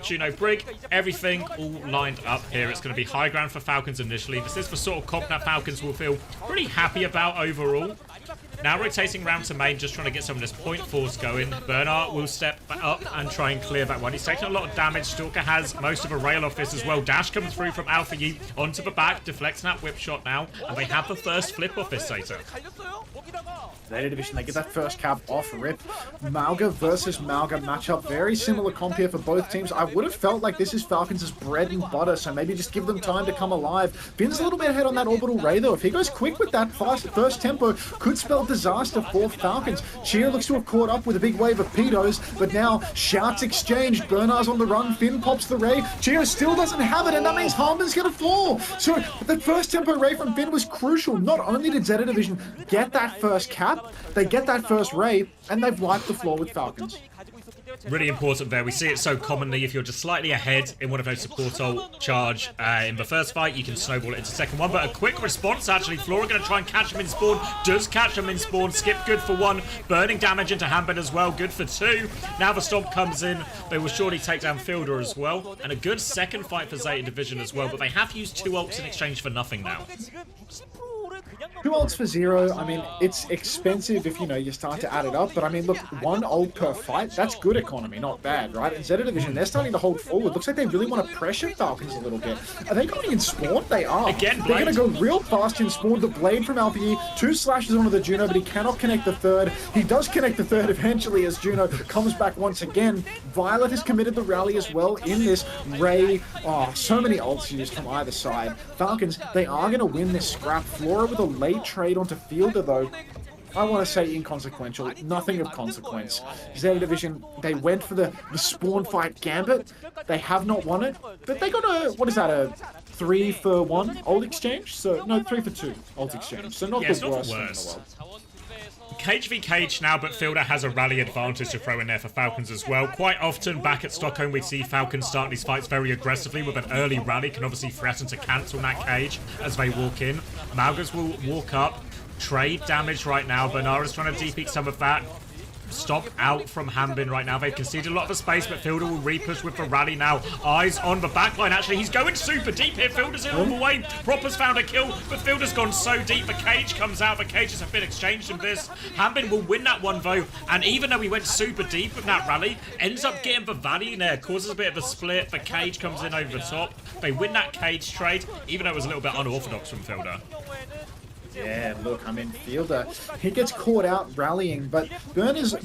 Juno Brig, everything all lined up here. It's going to be high ground for Falcons initially. This is the sort of comp that Falcons will feel pretty happy about overall. Now rotating round to main, just trying to get some of this point force going. Bernard will step up and try and clear that one. He's taking a lot of damage. Stalker has most of a rail off this as well. Dash comes through from Alpha Yi onto the back, deflecting that whip shot now, and they have the first flip off this Sator. Zeta Division, they get that first cap off rip. Malga versus Malga matchup. Very similar comp here for both teams. I would have felt like this is Falcons' bread and butter, so maybe just give them time to come alive. Finn's a little bit ahead on that orbital ray, though. If he goes quick with that fast first tempo, could spell disaster for Falcons. Cheer looks to have caught up with a big wave of pedos, but now shouts exchanged. Bernard's on the run. Finn pops the ray. Cheer still doesn't have it, and that means Harmon's going to fall. So the first tempo ray from Finn was crucial. Not only did Zeta Division get that first cap, they get that first ray, and they've wiped the floor with Falcons. Really important there. We see it so commonly. If you're just slightly ahead in one of those support ult charge in the first fight, you can snowball it into second one. But a quick response, actually. Flora going to try and catch him in spawn. Does catch him in spawn. Skip good for 1. Burning damage into Hambin as well. Good for 2. Now the stomp comes in. They will surely take down Fielder as well. And a good second fight for Zeta Division as well. But they have used 2 ults in exchange for nothing now. 2 ults for 0, I mean, it's expensive if, you start to add it up, but I mean, look, 1 ult per fight, that's good economy, not bad, right? And Zeta Division, they're starting to hold forward. Looks like they really want to pressure Falcons a little bit. Are they going in spawn? They are. Again, they're going to go real fast in spawn. The blade from Alpha 2 slashes onto the Juno, but he cannot connect the 3rd. He does connect the 3rd eventually as Juno comes back once again. Violet has committed the rally as well in this Ray. Oh, so many ults used from either side. Falcons, they are going to win this scrap. Flora with a late trade onto Fielder, though. I want to say inconsequential. Nothing of consequence. Zeta Division, they went for the spawn fight gambit. They have not won it, but they got a, what is that, a 3-for-1 ult exchange? So, no, 3-for-2 ult exchange. So not the worst thing in the world. Cage v Cage now, but Fielder has a rally advantage to throw in there for Falcons as well. Quite often back at Stockholm we see Falcons start these fights very aggressively with an early rally, can obviously threaten to cancel that cage as they walk in. Malgas will walk up, trade damage right now. Bernard is trying to DP some of that. Stop out from Hambin right now. They've conceded a lot of the space, but Fielder will repush with the rally now. Eyes on the backline. Actually, he's going super deep here. Fielder's in all the way. Propper's found a kill, but Fielder's gone so deep. The cage comes out. The cages have been exchanged in this. Hambin will win that one, though. And even though he went super deep with that rally, ends up getting the valley in there. Causes a bit of a split. The cage comes in over the top. They win that cage trade, even though it was a little bit unorthodox from Fielder. Yeah, look, I mean, Fielder, he gets caught out rallying, but Burner's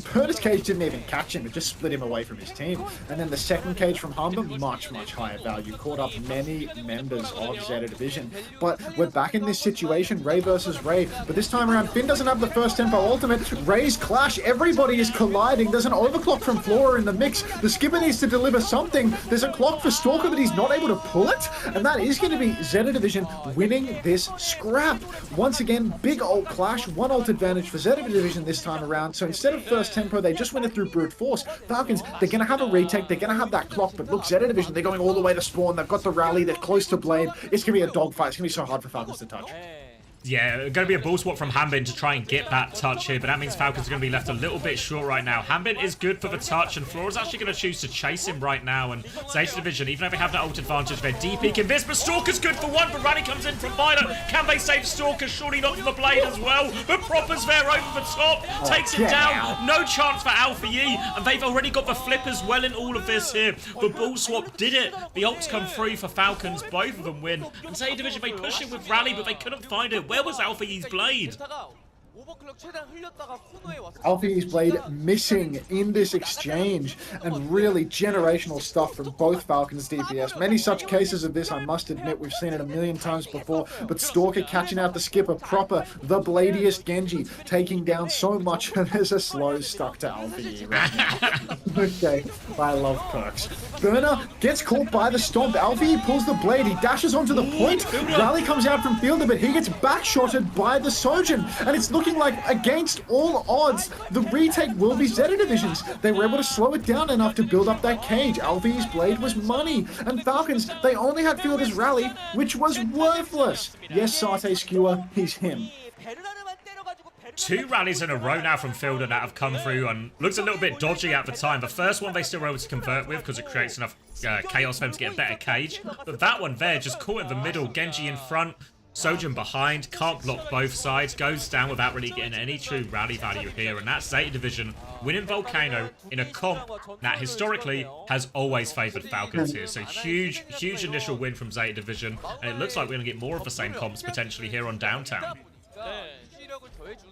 cage didn't even catch him. It just split him away from his team. And then the second cage from Humber, much, much higher value. Caught up many members of Zeta Division. But we're back in this situation, Ray versus Ray. But this time around, Finn doesn't have the first tempo ultimate. Ray's clash, everybody is colliding. There's an overclock from Flora in the mix. The skipper needs to deliver something. There's a clock for Stalker, but he's not able to pull it. And that is going to be Zeta Division winning this scrap. Once again, big ult clash, one ult advantage for Zeta Division this time around. So instead of first tempo, they just win it through brute force. Falcons, they're going to have a retake, they're going to have that clock, but look, Zeta Division, they're going all the way to spawn, they've got the rally, they're close to Blade. It's going to be a dogfight, it's going to be so hard for Falcons to touch. Yeah, going to be a ball swap from Hambin to try and get that touch here, but that means Falcons are going to be left a little bit short right now. Hambin is good for the touch, and Flora's actually going to choose to chase him right now, and Zeta Division, even though they have that ult advantage, they're DPing this, but Stalker's good for one, but Rally comes in from Violet. Can they save Stalker? Surely not from the Blade as well, but Proper's there over the top, takes him down. No chance for Alpha Yi, and they've already got the flip as well in all of this here. The ball swap did it. The ults come through for Falcons, both of them win, and Zeta Division, they push it with Rally, but they couldn't find it. Where was Alpha Yi's Blade? Alpha Yi's Blade missing in this exchange, and really generational stuff from both Falcons DPS. Many such cases of this, I must admit, we've seen it a million times before, but Stalker catching out the skipper, Proper, the bladiest Genji, taking down so much, and there's a slow stuck to Alpha Yi right now. Okay, I love perks. Burner gets caught by the stomp. Alpha Yi pulls the blade, he dashes onto the point. Rally comes out from Fielder, but he gets backshotted by the Sojourn, and it's looking like, against all odds, the retake will be Zeta Division's. They were able to slow it down enough to build up that cage. Alpha Yi's Blade was money, and Falcons, they only had Fielder's Rally, which was worthless. Yes, Satay Skewer, he's him. 2 rallies in a row now from Fielder that have come through and looks a little bit dodgy at the time. The first one they still were able to convert with because it creates enough chaos for them to get a better cage. But that one there, just caught in the middle, Genji in front, Sojourn behind, can't block both sides, goes down without really getting any true rally value here, and that's Zeta Division winning Volcano in a comp that historically has always favoured Falcons here. So huge initial win from Zeta Division, and it looks like we're going to get more of the same comps potentially here on Downtown.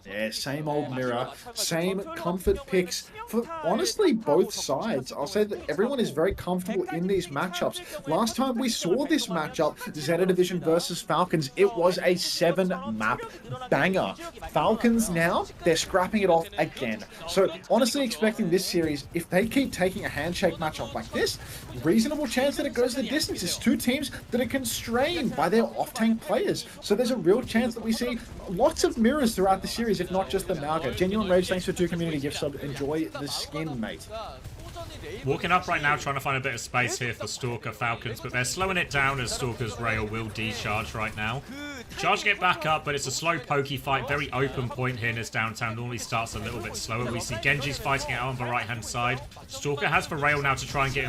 Yeah, same old mirror, same comfort picks for honestly both sides. I'll say that everyone is very comfortable in these matchups. Last time we saw this matchup, Zeta Division versus Falcons, it was a 7-map banger. Falcons now, they're scrapping it off again. So honestly expecting this series, if they keep taking a handshake matchup like this, reasonable chance that it goes the distance. It's 2 teams that are constrained by their off-tank players. So there's a real chance that we see lots of mirrors throughout the series, if not just the Malga. Genuine Rage, thanks for 2 community gift sub. Enjoy the skin, mate. Walking up right now, trying to find a bit of space here for Stalker Falcons, but they're slowing it down as Stalker's rail will decharge right now. Charging it back up, but it's a slow pokey fight, very open point here in this Downtown. Normally starts a little bit slower. We see Genji's fighting it out on the right-hand side. Stalker has the rail now to try and get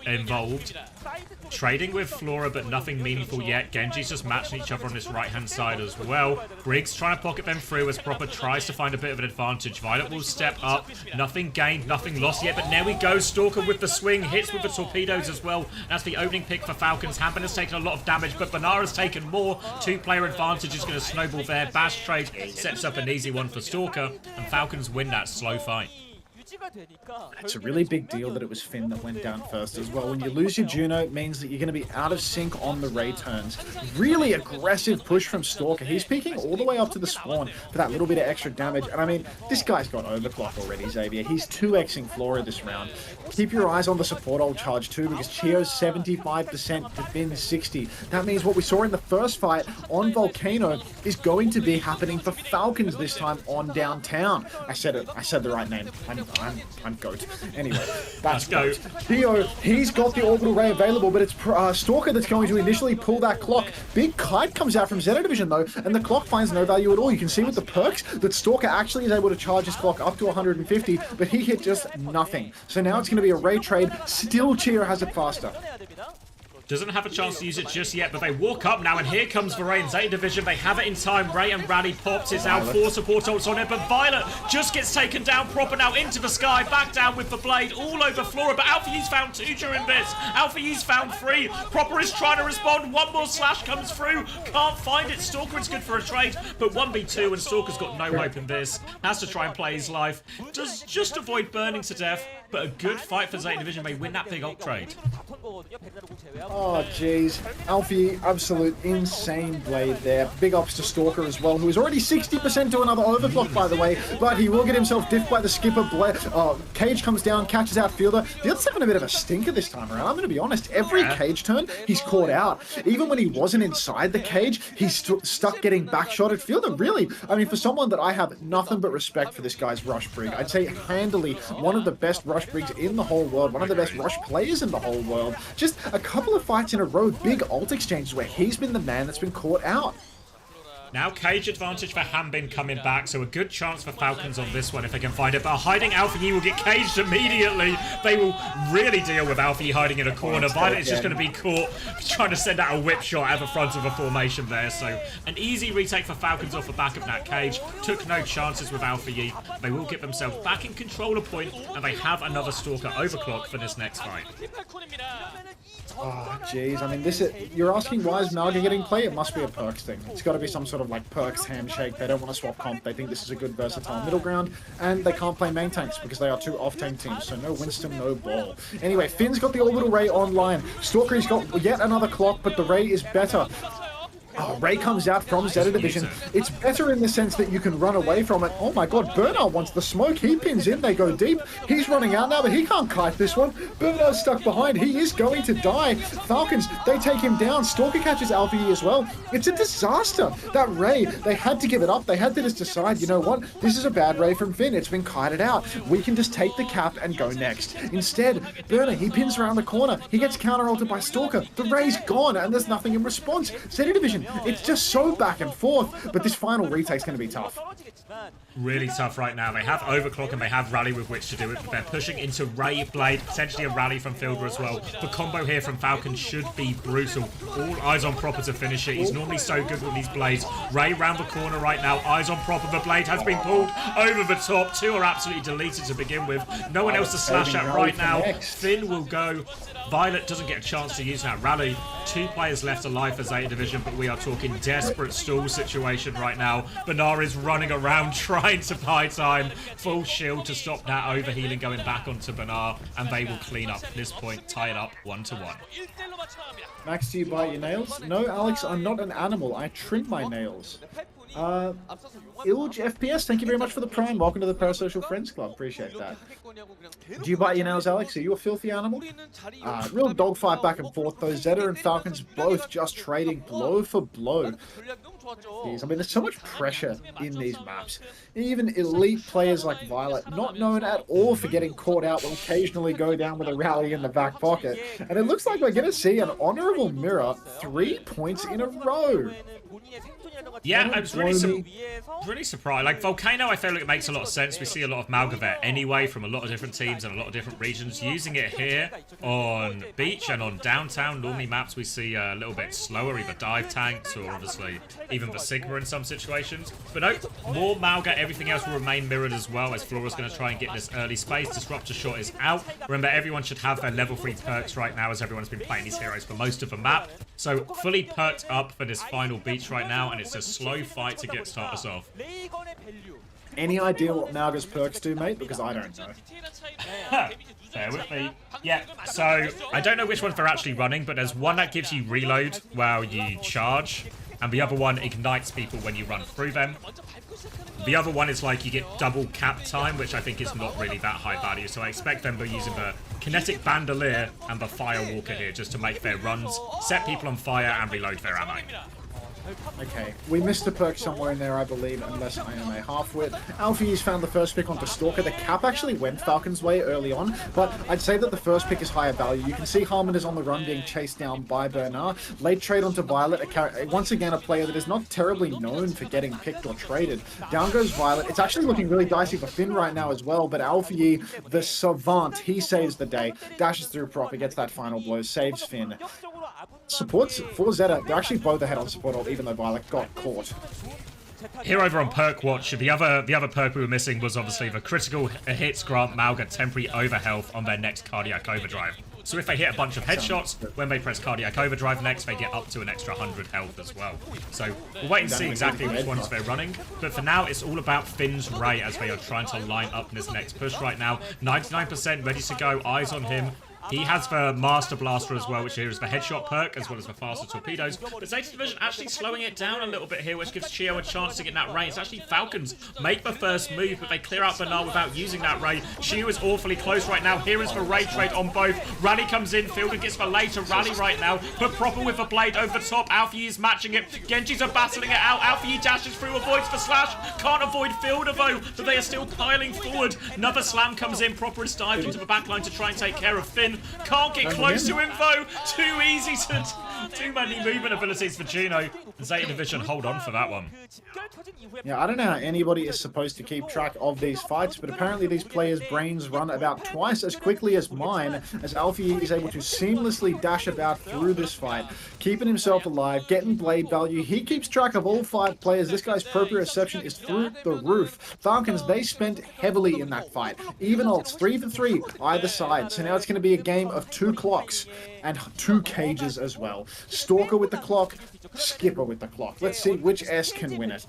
involved. Trading with Flora, but nothing meaningful yet. Genji's just matching each other on this right-hand side as well. Griggs trying to pocket them through as Proper tries to find a bit of an advantage. Violet will step up. Nothing gained, nothing lost yet, but there we go. Stalker with the swing, hits with the torpedoes as well. That's the opening pick for Falcons. Hambin has taken a lot of damage, but Banara's taken more. 2-player advantage is going to snowball there. Bash trade sets up an easy one for Stalker, and Falcons win that slow fight. It's a really big deal that it was Finn that went down first as well. When you lose your Juno, it means that you're going to be out of sync on the Ray turns. Really aggressive push from Stalker. He's peeking all the way up to the spawn for that little bit of extra damage. And I mean, this guy's got overclock already, Xavier. He's 2xing Flora this round. Keep your eyes on the support ult charge too, because Chio's 75% to Finn's 60. That means what we saw in the first fight on Volcano is going to be happening for Falcons this time on Downtown. I said it. I said the right name. I'm GOAT. Anyway, that's GOAT. Chio, he's got the orbital ray available, but it's Stalker that's going to initially pull that clock. Big kite comes out from Zeta Division though, and the clock finds no value at all. You can see with the perks that Stalker actually is able to charge his clock up to 150, but he hit just nothing. So now it's going to be a ray trade. Still Chio has it faster. Doesn't have a chance to use it just yet, but they walk up now, and here comes Varay and Zeta Division. They have it in time. Ray and Rally pops. It's out. 4 support ults on it, but Violet just gets taken down proper now into the sky. Back down with the blade all over Flora, but AlphaYi's found 2 during this. AlphaYi's found 3. Proper is trying to respond. One more slash comes through. Can't find it. Stalker is good for a trade, but 1v2, and Stalker's got no hope in this. Has to try and play his life. Does just avoid burning to death, but a good fight for Zeta Division. May win that big ult trade. Oh, jeez. AlphaYi, absolute insane blade there. Big ups to Stalker as well, who is already 60% to another overclock, by the way, but he will get himself diffed by the skipper. Cage comes down, catches out Fielder. Field's having a bit of a stinker this time around. I'm going to be honest. Every Cage turn, he's caught out. Even when he wasn't inside the cage, he's stuck getting backshotted. Fielder, really, I mean, for someone that I have nothing but respect for this guy's rush brig, I'd say handily one of the best rush brigs in the whole world, one of the best rush players in the whole world. Just a couple of fights in a row, big ult exchanges where he's been the man that's been caught out. Now Cage advantage for Hanbin coming back, so a good chance for Falcons on this one if they can find it. But hiding AlphaYi will get caged immediately. They will really deal with AlphaYi hiding in a corner. Violet is just going to be caught trying to send out a whip shot at the front of a formation there. So an easy retake for Falcons off the back of that Cage. Took no chances with AlphaYi. They will get themselves back in controller point, and they have another Stalker overclock for this next fight. Oh, jeez. I mean, you're asking why is Malga getting play? It must be a perks thing. It's got to be some sort of like perks handshake. They don't want to swap comp. They think this is a good versatile middle ground, and they can't play main tanks because they are 2 off-tank teams. So no Winston, no ball. Anyway, Finn's got the orbital ray online. Stalker's got yet another clock, but the ray is better. Oh, Ray comes out from Zeta Division. It's better in the sense that you can run away from it. Oh my god, Bernard wants the smoke. He pins in, they go deep. He's running out now, but he can't kite this one. Bernard's stuck behind. He is going to die. Falcons, they take him down. Stalker catches AlphaYi as well. It's a disaster. That Ray, they had to give it up. They had to just decide, you know what? This is a bad Ray from Finn. It's been kited out. We can just take the cap and go next. Instead, Bernard, he pins around the corner. He gets counter-ulted by Stalker. The Ray's gone, and there's nothing in response. Zeta Division, it's just so back and forth, but this final retake's going to be tough. Really tough right now. They have overclock and they have rally with which to do it, but they're pushing into Ray Blade, potentially a rally from Fielder as well. The combo here from Falcon should be brutal. All eyes on Proper to finish it. He's normally so good with these blades. Ray round the corner right now. Eyes on Proper. The blade has been pulled over the top. 2 are absolutely deleted to begin with. No one else to slash at right now. Finn will go. Violet doesn't get a chance to use that rally. 2 players left alive for Zeta Division, but we are talking desperate stall situation right now. Bernard is running around trying to buy time. Full shield to stop that overhealing going back onto Bernard, and they will clean up this point, tie it up 1-1. Max, do you bite your nails? No, Alex, I'm not an animal. I trim my nails. Ilge FPS, thank you very much for the prime. Welcome to the Parasocial Friends Club. Appreciate that. Do you bite your nails, Alex? Are you a filthy animal? Real dogfight back and forth, though. Zeta and Falcons both just trading blow for blow. Jeez, I mean, there's so much pressure in these maps. Even elite players like Violet, not known at all for getting caught out, will occasionally go down with a rally in the back pocket. And it looks like we're going to see an honorable mirror 3 points in a row. Yeah, I was really surprised. Like, Volcano, I feel like it makes a lot of sense. We see a lot of Malgavet anyway from a lot of different teams and a lot of different regions. Using it here on Beach and on Downtown, normally maps we see a little bit slower, either dive tanks or obviously even the Sigma in some situations. But no, more Malga, everything else will remain mirrored as well, as Flora's going to try and get this early space. Disruptor shot is out. Remember, everyone should have their level 3 perks right now, as everyone's been playing these heroes for most of the map. So fully perked up for this final Beach right now, and it's a slow fight to start us off. Any idea what Malga's perks do, mate? Because I don't know. Bear with me. Yeah, so I don't know which ones they're actually running, but there's one that gives you reload while you charge, and the other one ignites people when you run through them. The other one is like you get double cap time, which I think is not really that high value, so I expect them to be using the Kinetic Bandolier and the Firewalker here just to make their runs, set people on fire, and reload their ammo. Okay, we missed a perk somewhere in there, I believe, unless I am a half-wit. AlphaYi's found the first pick onto Stalker. The cap actually went Falcon's way early on, but I'd say that the first pick is higher value. You can see Harmon is on the run being chased down by Bernard. Late trade onto Violet, once again a player that is not terribly known for getting picked or traded. Down goes Violet. It's actually looking really dicey for Finn right now as well, but AlphaYi, the savant, he saves the day. Dashes through Proper, gets that final blow, saves Finn. supports for Zeta, they're actually both ahead on support ult, even though Violet got caught. Here over on perk watch, the other perk we were missing was obviously the critical hits grant Mauga temporary overhealth on their next cardiac overdrive. So if they hit a bunch of headshots, when they press cardiac overdrive next, they get up to an extra 100 health as well. So we'll wait and see exactly which ones they're running. But for now, it's all about Finn's Ray as they are trying to line up in this next push right now. 99% ready to go, eyes on him. He has the Master Blaster as well, which here is the headshot perk, as well as the faster torpedoes. But Zeta Division actually slowing it down a little bit here, which gives Chio a chance to get in that ray. It's actually Falcons make the first move, but they clear out Bernal without using that ray. Chio is awfully close right now. Here is the ray trade on both. Rally comes in, Fielder gets the lay to rally right now, but Proper with the blade over the top. Alfie is matching it. Genjis are battling it out. Alfie dashes through, avoids the slash. Can't avoid Fielder though, but they are still piling forward. Another slam comes in. Proper is dived into the backline to try and take care of Finn. Can't get close to him though. Too easy to... Too many movement abilities for Gino. Zeta Division hold on for that one. Yeah, I don't know how anybody is supposed to keep track of these fights, but apparently these players' brains run about twice as quickly as mine, as Alfie is able to seamlessly dash about through this fight, keeping himself alive, getting blade value. He keeps track of all 5 players. This guy's proprioception is through the roof. Falcons, they spent heavily in that fight. Even ults, 3 for 3 either side. So now it's going to be a game of 2 clocks and 2 cages as well. Stalker with the clock, Skipper with the clock. Let's see which S can win it.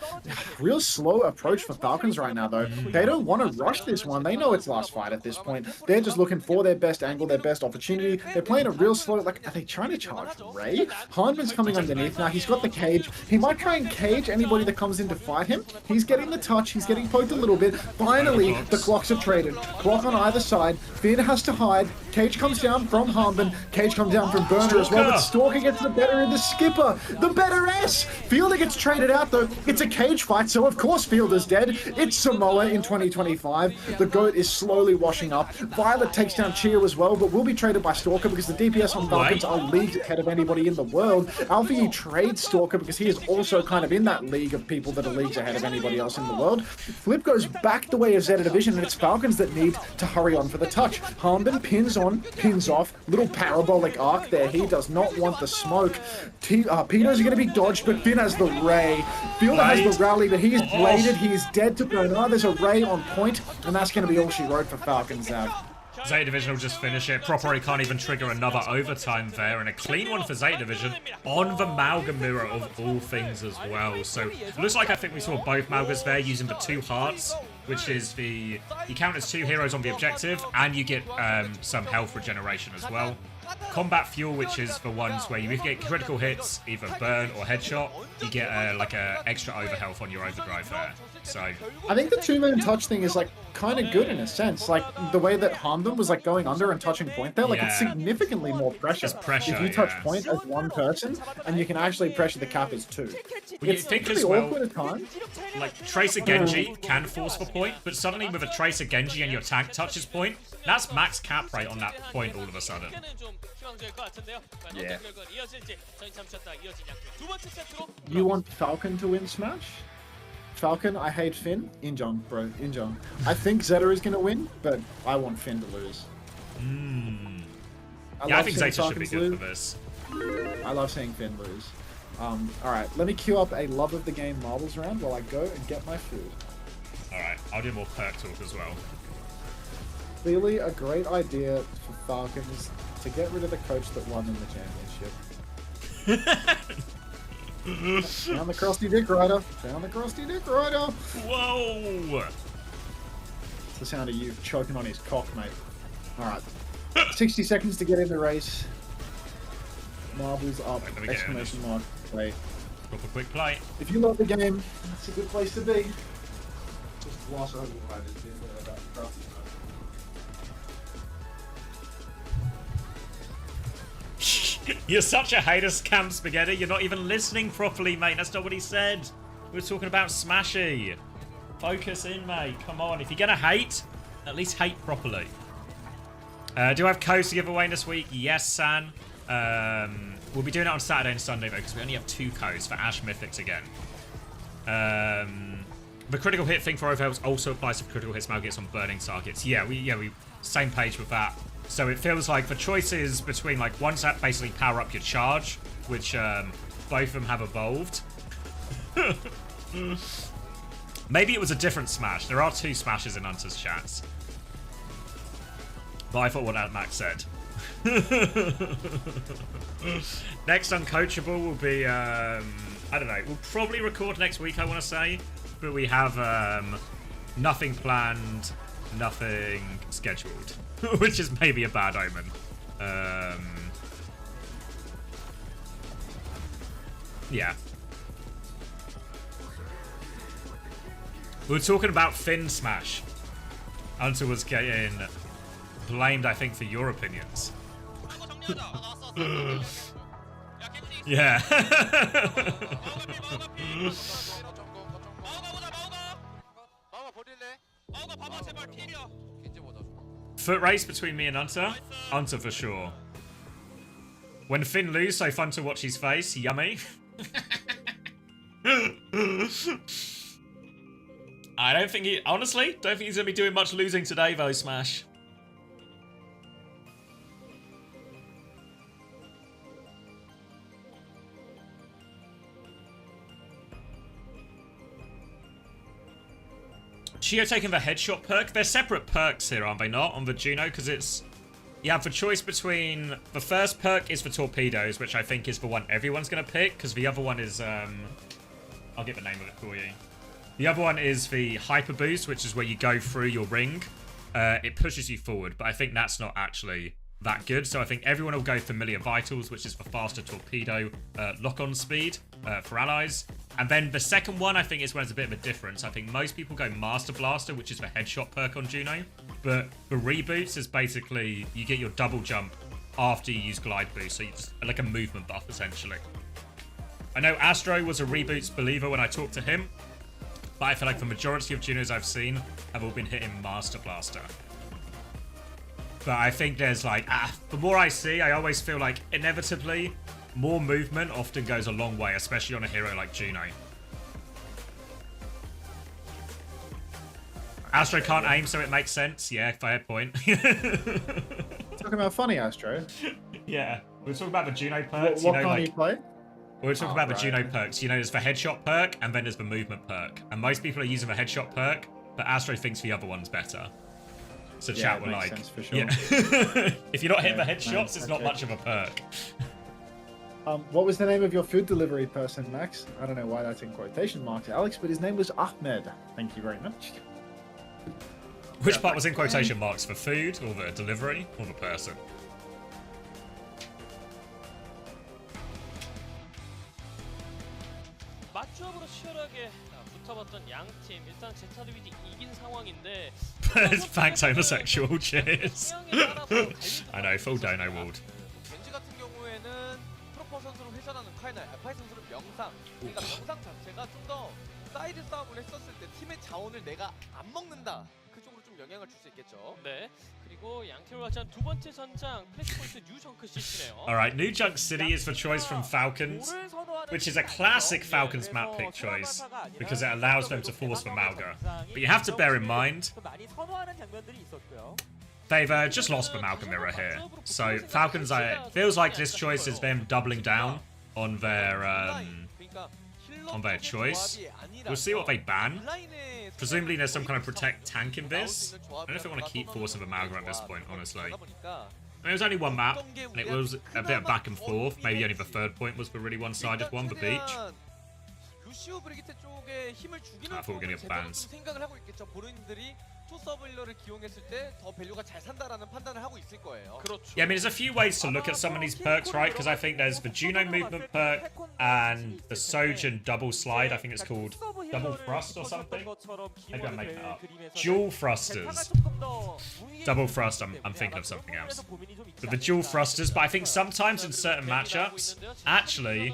Real slow approach for Falcons right now, though. They don't want to rush this one. They know it's last fight at this point. They're just looking for their best angle, their best opportunity. They're playing a real slow, like, are they trying to charge Ray? Hanman's coming underneath now. He's got the cage. He might try and cage anybody that comes in to fight him. He's getting the touch. He's getting poked a little bit. Finally, the clocks are traded. Clock on either side. Finn has to hide. Cage comes down from Hanman. Cage comes down from Burner as well, but Stalker gets the better of the Skipper. The better S. Fielder gets traded out though. It's a cage fight, so of course Fielder's dead. It's Samoa in 2025. The GOAT is slowly washing up. Violet takes down Chio as well, but will be traded by Stalker because the DPS on Falcons are leagues ahead of anybody in the world. Alfie trades Stalker because he is also kind of in that league of people that are leagues ahead of anybody else in the world. Flip goes back the way of Zeta Division, and it's Falcons that need to hurry on for the touch. Hanman pins on, pins off. Little parabolic arc there. He does not want the smoke. Pedos are going to be dodged, but Finn has the ray. Fielder has the rally, but he is bladed. He is dead to Bernard. There's a ray on point, and that's going to be all she wrote for Falcons now. Zeta Division will just finish it. Proper, he can't even trigger another overtime there, and a clean one for Zeta Division on the Mauga mirror of all things as well. So it looks like I think we saw both Maugas there using the 2 hearts, which is the... You count as 2 heroes on the objective, and you get some health regeneration as well. Combat Fuel, which is the ones where you get critical hits, either burn or headshot, you get like a extra overhealth on your overdrive there. So I think the 2-man touch thing is like kind of good in a sense. Like the way that Hanman was like going under and touching point there, like it's significantly more pressure. It's pressure if you touch point as one person, and you can actually pressure the cap as 2. Well, it's pretty awkward at times. Like Tracer Genji can force for point, but suddenly with a Tracer Genji and your tank touches point, that's max cap rate on that point all of a sudden. Yeah. You want Falcon to win Smash? Falcon, I hate Finn. Injong, bro. Injong. I think Zeta is going to win, but I want Finn to lose. I think Zeta should be good for this. I love seeing Finn lose. Alright, let me queue up a love of the game marbles round while I go and get my food. Alright, I'll do more perk talk as well. Clearly a great idea for Falcons to get rid of the coach that won in the championship. Found the crusty dick rider. Found the crusty dick rider. Whoa! It's the sound of you choking on his cock, mate. Alright. 60 seconds to get in the race. Marbles up. Exclamation mark. Play. Drop a quick play. If you love the game, that's a good place to be. Just gloss over what I just did about crafty. You're such a hater, Scam Spaghetti. You're not even listening properly, mate. That's not what he said. We were talking about Smashy. Focus in, mate. Come on. If you're going to hate, at least hate properly. Do I have codes to give away this week? Yes, San. We'll be doing it on Saturday and Sunday, though, because we only have 2 codes for Ash Mythics again. The critical hit thing for overhealth also applies to critical hits Mal gets on burning targets. Yeah, we same page with that. So it feels like the choices between like ones that basically power up your charge, which both of them have evolved. Maybe it was a different Smash. There are 2 Smashes in Hunter's chats. But I thought what Max said. Next Uncoachable will be, I don't know, we'll probably record next week, I want to say. But we have nothing planned, nothing scheduled. Which is maybe a bad omen. Yeah. We were talking about Finn Smash. Hunter was getting blamed, I think, for your opinions. Yeah. Foot race between me and Hunter? Hunter for sure. When Finn lose, so fun to watch his face. Yummy. I don't think he... Honestly, don't think he's going to be doing much losing today, though, Smash. Chio taking the headshot perk. They're separate perks here, aren't they not? On the Juno, because it's... You have the choice between... The first perk is for torpedoes, which I think is the one everyone's going to pick, because the other one is... I'll get the name of it for you. The other one is the Hyper Boost, which is where you go through your ring. It pushes you forward, but I think that's not actually that good. So I think everyone will go Familiar Vitals, which is for faster torpedo lock-on speed for allies. And then the second one, I think, is when it's a bit of a difference. I think most people go Master Blaster, which is the headshot perk on Juno. But the reboots is basically you get your double jump after you use Glide Boost. So you just like a movement buff, essentially. I know Astro was a reboots believer when I talked to him. But I feel like the majority of Junos I've seen have all been hitting Master Blaster. But I think there's like, the more I see, I always feel like inevitably more movement often goes a long way, especially on a hero like Juno. Astro can't aim, so it makes sense. Yeah, fair point. Talking about funny Astro. Yeah, we were talking about the Juno perks. What can't you play? We were talking about the Juno perks. You know, there's the headshot perk, and then there's the movement perk. And most people are using the headshot perk, but Astro thinks the other one's better. So chat were like, sense for sure. Yeah. If you're not hitting the headshots, it's not much of a perk. What was the name of your food delivery person, Max? I don't know why that's in quotation marks, Alex, but his name was Ahmed. Thank you very much. Which part was in quotation marks? The food, or the delivery, or the person? 맞조합으로 치열하게 붙어봤던 양팀 일단 제타 드윗이 이긴 상황인데 Thanks, homosexual. Cheers. I know, full dono walled. 겐지 같은 경우에는 프로퍼 선수를 회전하는 카이나, 알파이 선수는 명상. 그러니까 명상 자체가 좀 더 사이드 싸움을 했었을 때 팀의 자원을 내가 안 먹는다. 그쪽으로 좀 영향을 줄 수 있겠죠. 네. 그리고 양팀을 같이 한 두 번째 선장 플래시포인트 뉴 정크 시티네요. Alright, New Junk City is the choice from Falcons, which is a classic Falcons map pick choice, because it allows them to force the Malga. But you have to bear in mind, they've just lost the Malga mirror here. So Falcons, feels like this choice is them doubling down on their choice. We'll see what they ban. Presumably there's some kind of protect tank in this. I don't know if they want to keep forcing the Malga at this point, honestly. I mean, it was only one map, and it was a bit of back and forth. Maybe only the third point was the really one-sided one, the beach. I thought we were going to get bans. Yeah, I mean, there's a few ways to look at some of these perks, right? Because I think there's the Juno movement perk and the Sojin double slide. I think it's called double thrust or something. Maybe I'm making it up. Dual thrusters. Double thrust, I'm thinking of something else. But the dual thrusters, but I think sometimes in certain matchups, actually,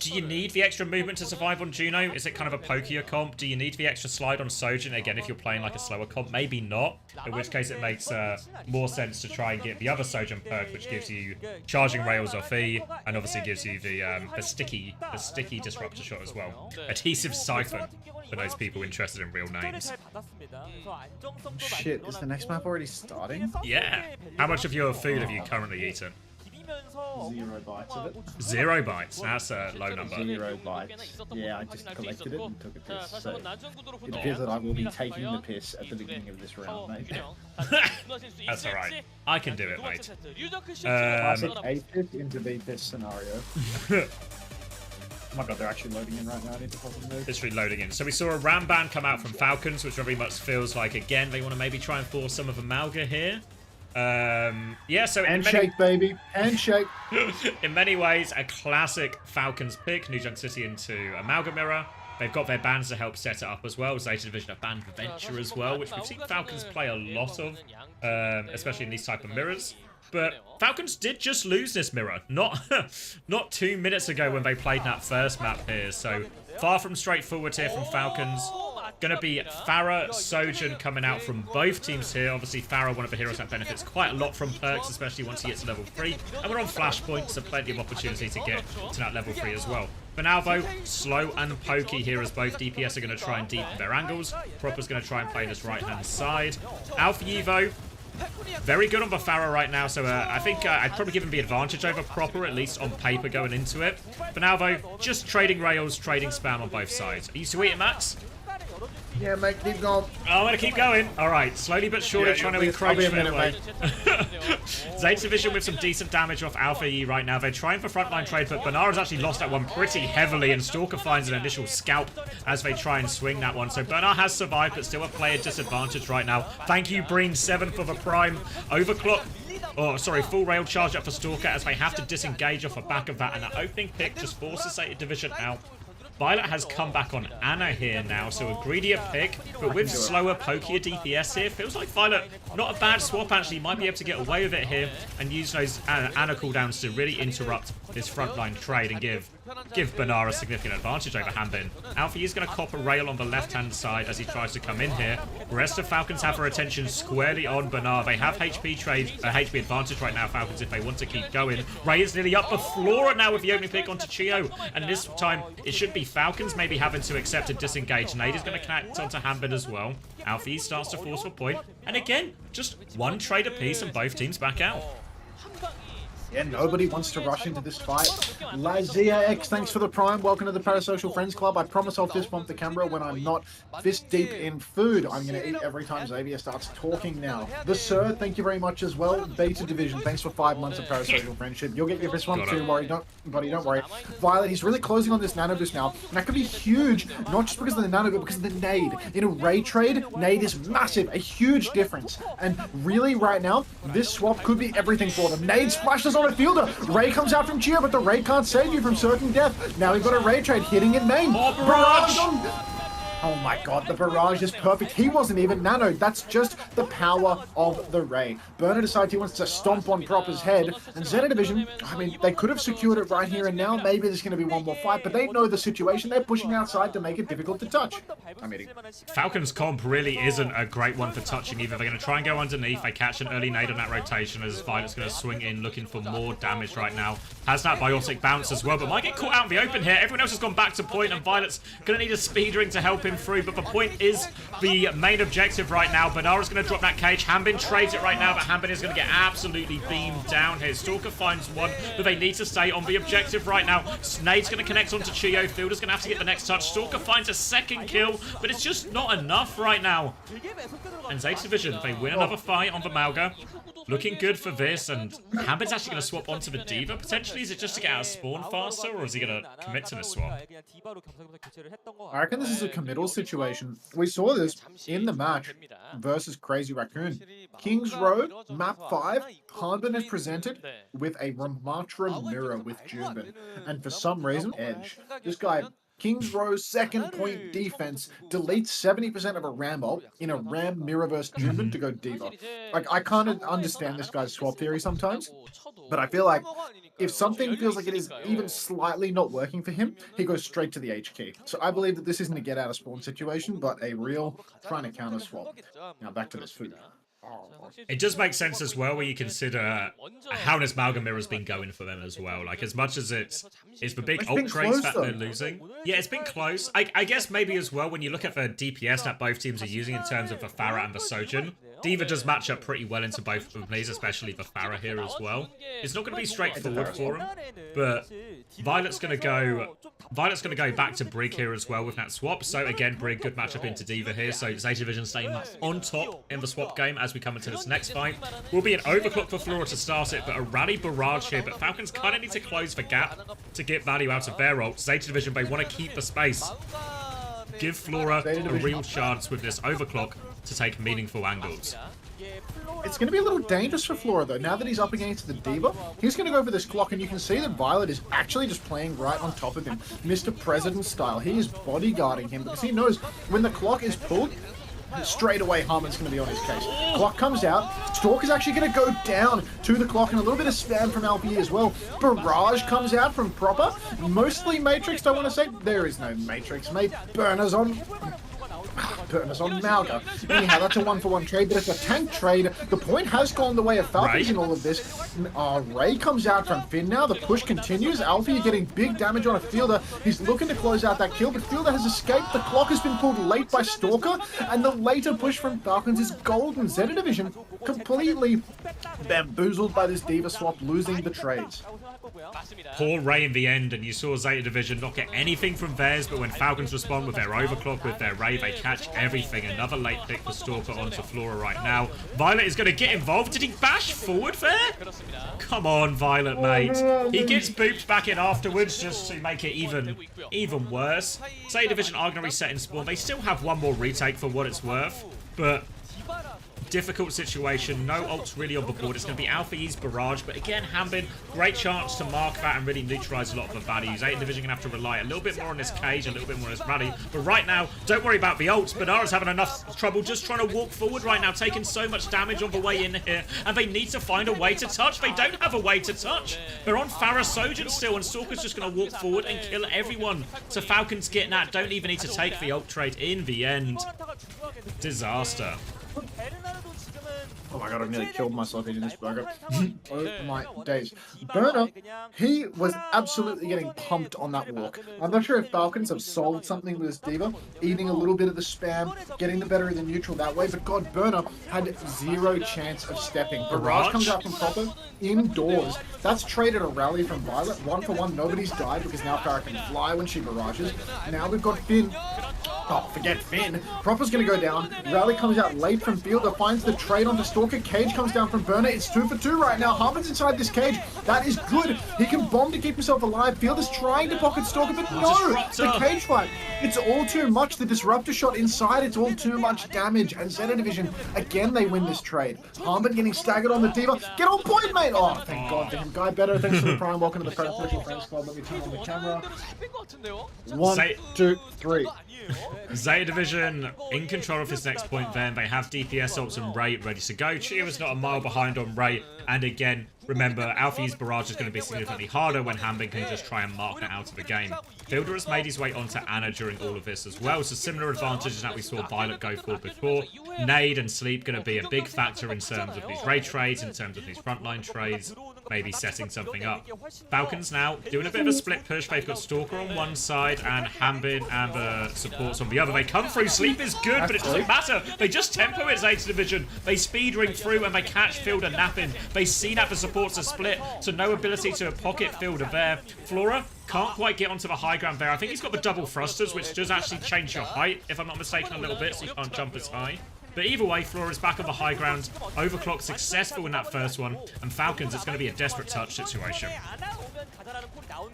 Do you need the extra movement to survive on Juno? Is it kind of a pokier comp? Do you need the extra slide on Sojin? Again, if you're playing like a slower comp, maybe not. In which case it makes more sense to try and get the other Sojin perk, which gives you charging rails off E, and obviously gives you the sticky disruptor shot as well. Adhesive Siphon, for those people interested in real names. Shit, is the next map already starting? Yeah. How much of your food have you currently eaten? 0 bites of it. 0 bites. That's a low number. 0 bites. Yeah, I just collected it and took a piss. So it appears that I will be taking the piss at the beginning of this round, mate. That's alright. I can do it, mate. Classic A piss into B piss scenario. Oh my god, they're actually loading in right now. I need to probably move. It's reloading in. So we saw a Ram ban come out from Falcons, which very much feels like, again, they want to maybe try and force some of Amalga here. Yeah, so handshake, baby, handshake. In many ways, a classic Falcons pick. New Junk City into Amalga Mirror. They've got their bans to help set it up as well. Zeta Division have banned Venture as well, which we've seen Falcons play a lot of, especially in these type of mirrors. But Falcons did just lose this mirror, not 2 minutes ago when they played that first map here. So far from straightforward here from Falcons. Going to be Pharah, Sojin coming out from both teams here. Obviously, Pharah, one of the heroes that benefits quite a lot from perks, especially once he gets to level 3. And we're on Flashpoint, so plenty of opportunity to get to that level 3 as well. For now, though, slow and pokey here as both DPS are going to try and deepen their angles. Proper's going to try and play this right-hand side. Alpha Evo, very good on the Pharah right now, so I think I'd probably give him the advantage over Proper, at least on paper going into it. For now, though, just trading rails, trading spam on both sides. Are you sweet, Max? Yeah, mate, keep going. Oh, I'm going to keep going. All right, slowly but surely trying to encroach their way. Zeta Division with some decent damage off Alpha E right now. They're trying for frontline trade, but Bernara's actually lost that one pretty heavily, and Stalker finds an initial scalp as they try and swing that one. So Bernard has survived, but still a player disadvantage right now. Thank you, Breen7, for the prime. Overclock. Oh, sorry, full rail charge up for Stalker as they have to disengage off the back of that, and that opening pick just forces Zeta Division out. Violet has come back on Ana here now, so a greedier pick, but with slower, pokier DPS here. Feels like Violet, not a bad swap actually, might be able to get away with it here and use those Ana cooldowns to really interrupt this frontline trade and give Bernara a significant advantage over Hanbin. Alpha is going to cop a rail on the left-hand side as he tries to come in here. The rest of Falcons have their attention squarely on Bernard. They have HP advantage right now, Falcons, if they want to keep going. Ray is nearly up the floor now with the opening pick onto Chio, and this time it should be Falcons maybe having to accept a disengage. Nade is going to connect onto Hanbin as well. Alfie starts to force for point, and again, just one trade apiece and both teams back out. Yeah, nobody wants to rush into this fight. Lazia X, thanks for the prime. Welcome to the Parasocial Friends Club. I promise I'll fist bump the camera when I'm not fist deep in food. I'm going to eat every time Xavier starts talking now. The Sir, thank you very much as well. Beta Division, thanks for 5 months of Parasocial Friendship. You'll get your fist bump too, don't worry. Violet, he's really closing on this nano boost now. And that could be huge, not just because of the nano, but because of the nade. In a Ray trade, nade is massive, a huge difference. And really, right now, this swap could be everything for them. Nade splashes on a fielder. Ray comes out from Chia, but the Ray can't save you from certain death. Now we've got a Ray trade hitting in main. Barrage on... Oh my god, the barrage is perfect. He wasn't even nanoed. That's just the power of the Ray. Burner decides he wants to stomp on Proper's head. And Zeta Division, I mean, they could have secured it right here and now. Maybe there's going to be one more fight, but they know the situation. They're pushing outside to make it difficult to touch. Falcons comp really isn't a great one for touching either. They're going to try and go underneath. They catch an early nade on that rotation as Violet's going to swing in looking for more damage right now. Has that biotic bounce as well, but might get caught out in the open here. Everyone else has gone back to point, and Violet's going to need a speed ring to help him through, but the point is the main objective right now. Bernara's going to drop that cage. Hanbin trades it right now, but Hanbin is going to get absolutely beamed down here. Stalker finds one, but they need to stay on the objective right now. Snade's going to connect onto Chio. Fielder's going to have to get the next touch. Stalker finds a second kill, but it's just not enough right now. And Zeta Division, they win another fight on the Malga. Looking good for this, and Hanbin's actually going to swap onto the Diva. Potentially, is it just to get out of spawn faster, or is he going to commit to this swap? I reckon this is a committal situation. We saw this in the match versus Crazy Raccoon. King's Road, map 5, Hanbin is presented with a Ramatra mirror with Junbin. And for some reason, Edge. This guy... King's Row's second point defense deletes 70% of a Ram ult in a Ram mirror versus Junbin to go Diva. Like, I can't understand this guy's swap theory sometimes, but I feel like if something feels like it is even slightly not working for him, he goes straight to the H key. So I believe that this isn't a get out of spawn situation, but a real trying to counter swap. Now back to this food. It does make sense as well when you consider how this Malgamir has been going for them as well. Like, as much as it's the big ult trades that they're losing. Yeah, it's been close. I guess maybe as well when you look at the DPS that both teams are using in terms of the Pharah and the Sojourn, D.Va does match up pretty well into both of these, especially the Pharah here as well. It's not going to be straightforward for him, but Violet's going to go back to Brig here as well with that swap. So again, Brig, good matchup into D.Va here. So Zeta Division staying on top in the swap game as we come into this next fight. Will be an overclock for Flora to start it, but a rally barrage here. But Falcons kind of need to close the gap to get value out of their ult. Zeta Division, they want to keep the space. Give Flora a real chance with this overclock to take meaningful angles. It's going to be a little dangerous for Flora, though. Now that he's up against the D.Va, he's going to go for this clock, and you can see that Violet is actually just playing right on top of him. Mr. President style. He is bodyguarding him because he knows when the clock is pulled, straight away Harmon's going to be on his case. Clock comes out. Stalk is actually going to go down to the clock, and a little bit of spam from LP as well. Barrage comes out from Proper. Mostly Matrix, I want to say. There is no Matrix, mate. Burner's on Malga. Anyhow, that's a 1-for-1 trade, but it's a tank trade. The point has gone the way of Falcons in all of this. Ray comes out from Finn now. The push continues. Alfie getting big damage on a Fielder. He's looking to close out that kill, but Fielder has escaped. The clock has been pulled late by Stalker, and the later push from Falcons is golden. Zeta Division completely bamboozled by this D.Va swap, losing the trades. Poor Ray in the end, and you saw Zeta Division not get anything from theirs, but when Falcons respond with their overclock, with their Ray, they catch everything. Another late pick for Stalker onto Flora right now. Violet is going to get involved. Did he bash forward there? Come on, Violet, mate. He gets booped back in afterwards just to make it even worse. Zeta Division are going to reset in spawn. They still have one more retake for what it's worth, but difficult situation. No ults really on the board. It's going to be Alpha's barrage, but again, Hambin, great chance to mark that and really neutralize a lot of the values. Zeta Division going to have to rely a little bit more on this cage, a little bit more on this rally. But right now, don't worry about the ults. Banara's having enough trouble just trying to walk forward right now, taking so much damage on the way in here, and they need to find a way to touch. They don't have a way to touch. They're on Pharah Sojourn still, and Stalker's just going to walk forward and kill everyone. So Falcons getting that, don't even need to take the ult trade in the end. Disaster. Oh my god, I've nearly killed myself eating this burger. Oh my days. Burner, he was absolutely getting pumped on that walk. I'm not sure if Falcons have solved something with this D.Va, eating a little bit of the spam, getting the better of the neutral that way, but god, Burner had zero chance of stepping. Barrage comes out from Proper, indoors. That's traded a rally from Violet. 1-for-1, nobody's died because now Farah can fly when she barrages. Now we've got Finn. Oh, forget Finn. Proper's going to go down. Rally comes out late from Fielder, finds the trade onto Stalker. Cage comes down from Burner. It's 2-for-2 right now. Harmon's inside this cage. That is good. He can bomb to keep himself alive. Fielder's trying to pocket Stalker, but no! The cage fight. It's all too much. The disruptor shot inside. It's all too much damage. And Zeta Division, again, they win this trade. Harmon getting staggered on the D.Va. Get on point, mate! Oh, thank God for him. Guy better. Thanks for the prime. Welcome to the Predatorial Friends Club. Let me turn on the camera. 1, 2, 3. Zeta Division in control of his next point then. They have DPS ults and Ray ready to go. Chia is not a mile behind on Ray. And again, remember, Alfie's barrage is going to be significantly harder when Hambin can just try and mark that out of the game. Fielder has made his way onto Anna during all of this as well, so similar advantages that we saw Violet go for before. Nade and Sleep going to be a big factor in terms of these raid trades, in terms of these frontline trades, maybe setting something up. Falcons now doing a bit of a split push. They've got Stalker on one side and Hambin and the supports on the other. They come through. Sleep is good, but it doesn't matter. They just tempo it, Zeta Division. They speed ring through and they catch Fielder napping. They see that the supports are split, so no ability to pocket Fielder there. Flora can't quite get onto the high ground there. I think he's got the double thrusters, which does actually change your height, if I'm not mistaken, a little bit, so you can't jump as high. But either way, Flora's back on the high ground. Overclock successful in that first one. And Falcons, it's going to be a desperate touch situation.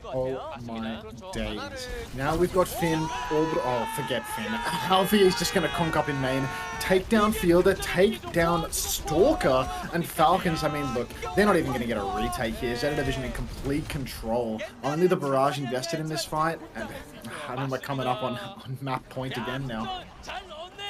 Oh my days. Now we've got Finn. Oh, forget Finn. Alfie is just going to conk up in main. Take down Fielder, take down Stalker, and Falcons, I mean, look, they're not even going to get a retake here. Zeta Division in complete control. Only the barrage invested in this fight, and I remember coming up on map point again now.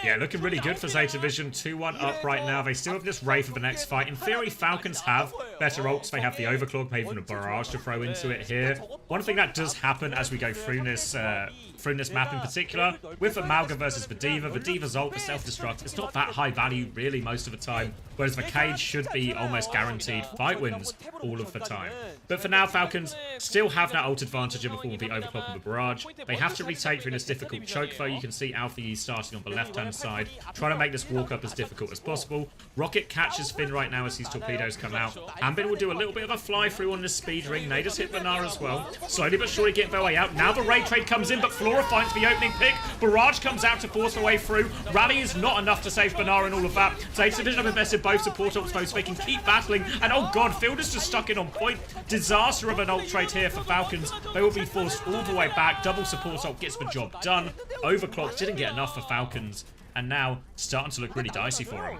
Yeah, looking really good for Zeta Division. 2-1 up right now. They still have this Ray for the next fight. In theory, Falcons have better ults. They have the Overclock, maybe even a Barrage to throw into it here. One thing that does happen as we go through this map in particular, with the Mauga versus the Diva's ult, the self-destruct, it's not that high value really most of the time, whereas the Cage should be almost guaranteed fight wins all of the time. But for now, Falcons still have that ult advantage in the form of the Overclock and the Barrage. They have to retake through this difficult choke though. You can see Alfie starting on the left-hand side, trying to make this walk up as difficult as possible. Rocket catches Finn right now as these torpedoes come out. Ambin will do a little bit of a fly through on this speed ring. Naders hit Banar as well. Slowly but surely getting their way out. Now the raid trade comes in, but Flora finds the opening pick. Barrage comes out to force their way through. Rally is not enough to save Banar and all of that. Zayt's Division have invested both support ults though, so they can keep battling. And oh god, Fielder's just stuck in on point. Disaster of an ult trade here for Falcons. They will be forced all the way back. Double support ult gets the job done. Overclock didn't get enough for Falcons. And now starting to look really dicey for him.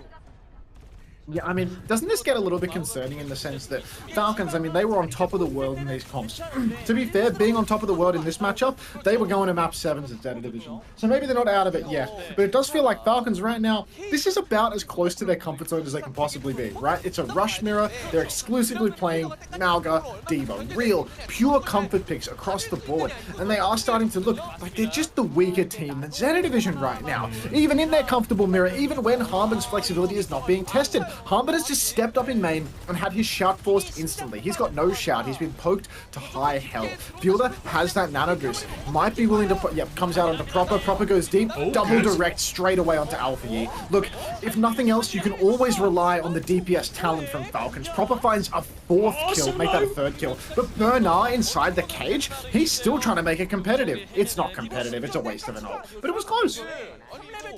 Yeah, I mean, doesn't this get a little bit concerning in the sense that Falcons, I mean, they were on top of the world in these comps. To be fair, being on top of the world in this matchup, they were going to map 7s at Zeta Division. So maybe they're not out of it yet. But it does feel like Falcons right now, this is about as close to their comfort zone as they can possibly be, right? It's a rush mirror. They're exclusively playing Mauga, Devo. Real, pure comfort picks across the board. And they are starting to look like they're just the weaker team than Zeta Division right now. Even in their comfortable mirror, even when Harbin's flexibility is not being tested. Harbin has just stepped up in main and had his shout forced instantly. He's got no shout. He's been poked to high hell. Fielder has that nano boost. Might be willing to put, yep, comes out onto Proper. Proper goes deep. Double direct straight away onto Alpha Yi. Look, if nothing else, you can always rely on the DPS talent from Falcons. Proper finds a 4th kill, make that a 3rd kill. But Bernard inside the cage, he's still trying to make it competitive. It's not competitive. It's a waste of an ult. But it was close.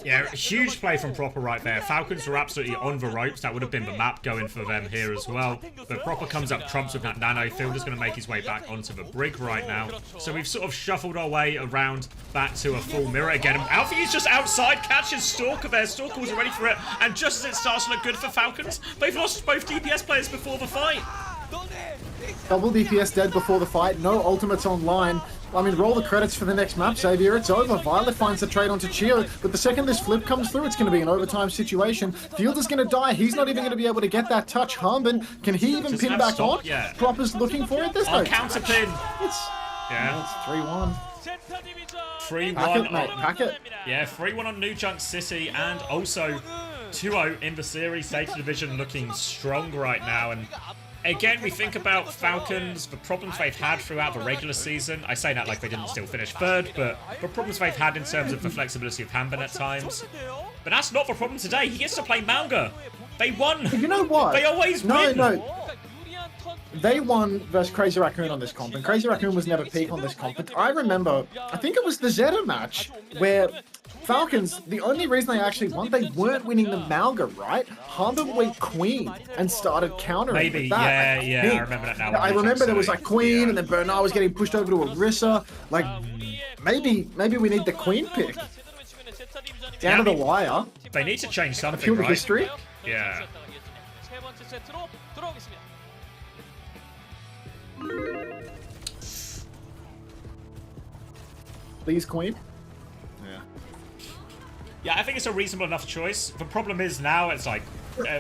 Yeah, huge play from Proper right there. Falcons were absolutely on the ropes. That would have been the map going for them here as well. But Proper comes up trumps with that nano. Fielder's going to make his way back onto the brig right now. So we've sort of shuffled our way around back to a full mirror again. Alfie's just outside, catches Stalker there. Stalker was ready for it. And just as it starts to look good for Falcons, they've lost both DPS players before the fight. Double DPS dead before the fight. No ultimates online. I mean, roll the credits for the next map, Xavier. It's over. Violet finds the trade onto Chio, but the second this flip comes through, it's going to be an overtime situation. Fielder's going to die. He's not even going to be able to get that touch. Harbin, can he even pin back on? Yeah. Proper's looking for it. There's no counter pin. It's 3-1. 3-1. Pack it, mate. Pack it. Yeah, 3-1 on New Junk City, and also 2-0 in the series. Zeta Division looking strong right now, and again, we think about Falcons, the problems they've had throughout the regular season. I say that like they didn't still finish 3rd, but the problems they've had in terms of the flexibility of Hambin at times. But that's not the problem today. He gets to play Mauga. They won. You know what? They always win. No. They won versus Crazy Raccoon on this comp, and Crazy Raccoon was never peak on this comp. But I remember, I think it was the Zeta match, where Falcons, the only reason they actually won, they weren't winning the Mauga, right? Harbin went Queen and started countering Maybe, with that. yeah, I remember that now. I remember there was like Queen, and then Bernard was getting pushed over to Orisa. Like, maybe we need the Queen pick. Down to the wire. They need to change something, Pure right? history. Yeah. Please, Queen. Yeah, I think it's a reasonable enough choice. The problem is now it's like,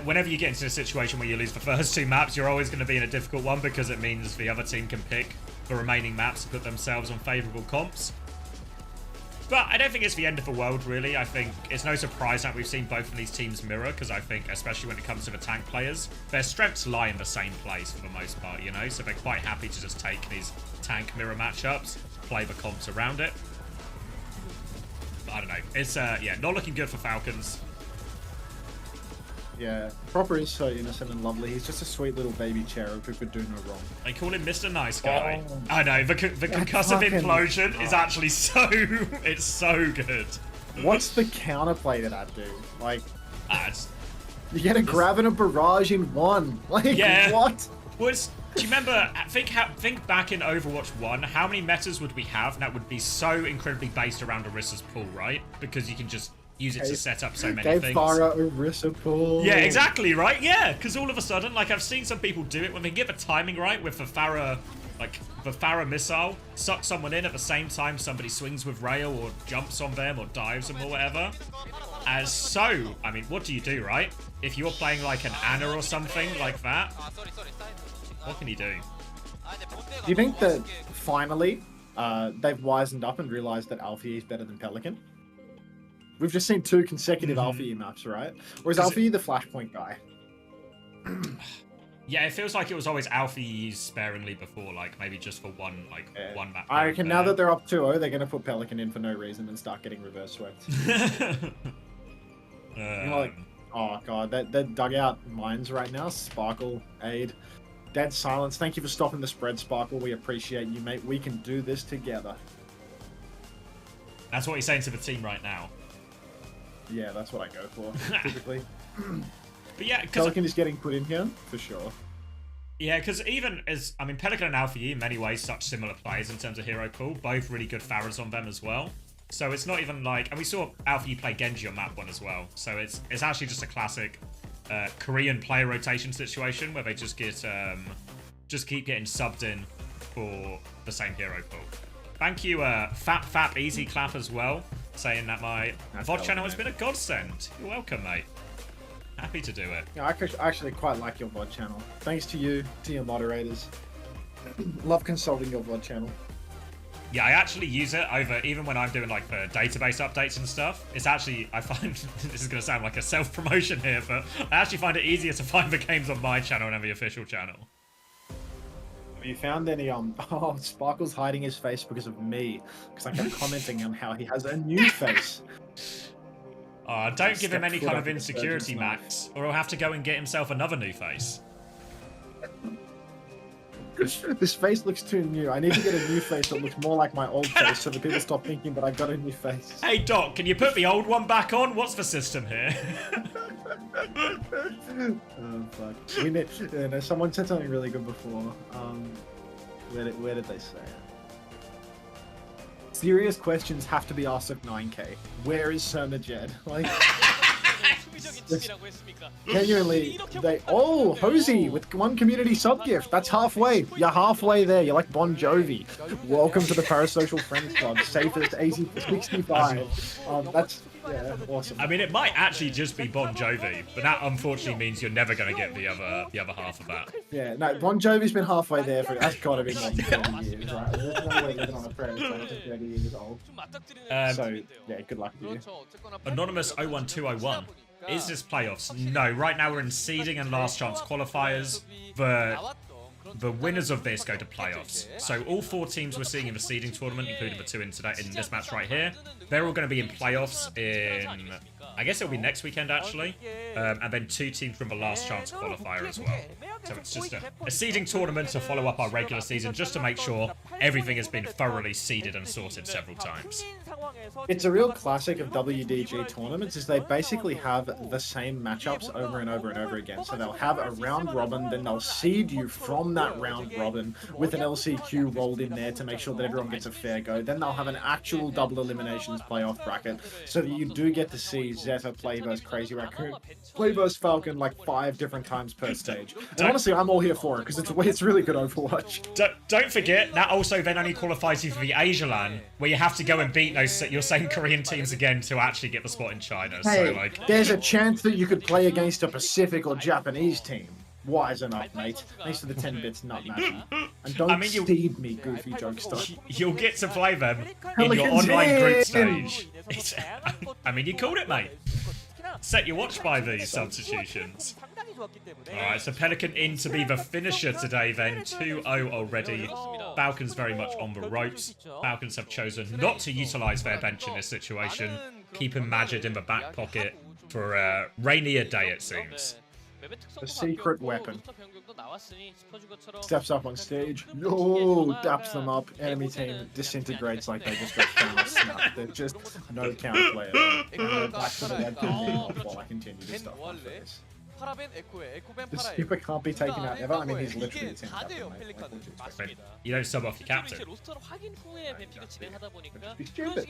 whenever you get into a situation where you lose the first 2 maps, you're always going to be in a difficult one because it means the other team can pick the remaining maps to put themselves on favourable comps. But I don't think it's the end of the world, really. I think it's no surprise that we've seen both of these teams mirror, because I think, especially when it comes to the tank players, their strengths lie in the same place for the most part, you know? So they're quite happy to just take these tank mirror matchups, play the comps around it. I don't know. It's, yeah, not looking good for Falcons. Yeah, Proper is so innocent and lovely. He's just a sweet little baby cherub who could do no wrong. They call him Mr. Nice Guy. Oh, I know, the concussive implosion is actually so... It's so good. What's the counterplay to that, dude? Like, you get a grab and a barrage in one. Like, yeah. What? Do you remember, think back in Overwatch 1, how many metas would we have that would be so incredibly based around Orisa's pool, right? Because you can just use it to set up so many things. Farah Orisa pool. Yeah, exactly, right? Yeah, because all of a sudden, like, I've seen some people do it when they get the timing right with the Farah Like, the Pharah missile sucks someone in at the same time somebody swings with rail or jumps on them or dives them or whatever. As so, I mean, what do you do, right? If you're playing like an Ana or something like that, what can you do? Do you think that finally they've wisened up and realized that Alfie is better than Pelican? We've just seen 2 consecutive Alfie maps, right? Or is Alfie the Flashpoint guy? Yeah, it feels like it was always Alfie used sparingly before, like maybe just for one map. I reckon now that they're up 2-0, they're going to put Pelican in for no reason and start getting reverse swept. Oh god, they're dugout mines right now. Sparkle, Aid, dead silence. Thank you for stopping the spread, Sparkle. We appreciate you, mate. We can do this together. That's what he's saying to the team right now. Yeah, that's what I go for, typically. But yeah, Pelican is getting put in here, for sure. Yeah, because even as, I mean, Pelican and Alfie in many ways such similar players in terms of hero pool, both really good Pharahs on them as well. So it's not even like, and we saw Alfie play Genji on map 1 as well. So it's actually just a classic Korean player rotation situation where they just get just keep getting subbed in for the same hero pool. Thank you, Fap Easy Clap as well, saying that my VOD channel has been a godsend. You're welcome, mate. Happy to do it. Yeah, I actually quite like your VOD channel. Thanks to you, to your moderators. Love consulting your VOD channel. Yeah, I actually use it over, even when I'm doing like the database updates and stuff. It's actually, I find, this is going to sound like a self-promotion here, but I actually find it easier to find the games on my channel than the official channel. Have you found any, oh, Sparkle's hiding his face because of me, because I kept commenting on how he has a new face. Don't give him any kind of insecurity, Max, or he'll have to go and get himself another new face. This face looks too new. I need to get a new face that looks more like my old face so that people stop thinking that I got a new face. Hey, Doc, can you put the old one back on? What's the system here? Oh, fuck. We need, no, someone said something really good before. Where did they say it? Serious questions have to be asked of 9K. Where is Sermajed? Like... Genuinely, oh, Hosey with 1 community sub gift. That's halfway. You're halfway there. You're like Bon Jovi. Welcome to the Parasocial Friends Club. Safest AC65. That's awesome. I mean, it might actually just be Bon Jovi, but that unfortunately means you're never going to get the other half of that. Yeah, no, Bon Jovi's been halfway there for that's got to be like 30 years, right? There's no way living on a prayer is 30 years old. So yeah, good luck to you. Anonymous 01201. Is this playoffs? No, right now we're in seeding and last chance qualifiers. The winners of this go to playoffs. So all 4 teams we're seeing in the seeding tournament, including the 2 in this match right here, they're all going to be in playoffs in, I guess it'll be next weekend actually, and then 2 teams from the last chance qualifier as well. So it's just a seeding tournament to follow up our regular season, just to make sure everything has been thoroughly seeded and sorted several times. It's a real classic of WDG tournaments, is they basically have the same matchups over and over and over again. So they'll have a round robin, then they'll seed you from that round robin with an LCQ rolled in there to make sure that everyone gets a fair go. Then they'll have an actual double eliminations playoff bracket so that you do get to see Zeta play versus Crazy Raccoon, play versus Falcon like 5 different times per stage. And honestly, I'm all here for it because it's really good Overwatch. Don't forget, that also then only qualifies you for the Asia LAN, where you have to go and beat your same Korean teams again to actually get the spot in China. Hey, so like, there's a chance that you could play against a Pacific or Japanese team. Wisen up, mate. Thanks for the 10 bits, nut masher. And don't steed me, goofy jokester. You'll get to play them in your online group stage. I mean, you called it, mate. Set your watch by these substitutions. Alright, so Pelican in to be the finisher today then. 2-0 already. Falcons very much on the ropes. Falcons have chosen not to utilise their bench in this situation. Keeping Majid in the back pocket for a rainier day, it seems. A secret weapon. Steps up on stage. No, daps them up. Enemy team disintegrates like they just got Thanos snapped. They're just no counter player. And back to the webcam while I continue to stuff my face. The skipper can't be taken out ever. I mean, he's literally a team captain, mate. You don't sub off your captain. Be stupid.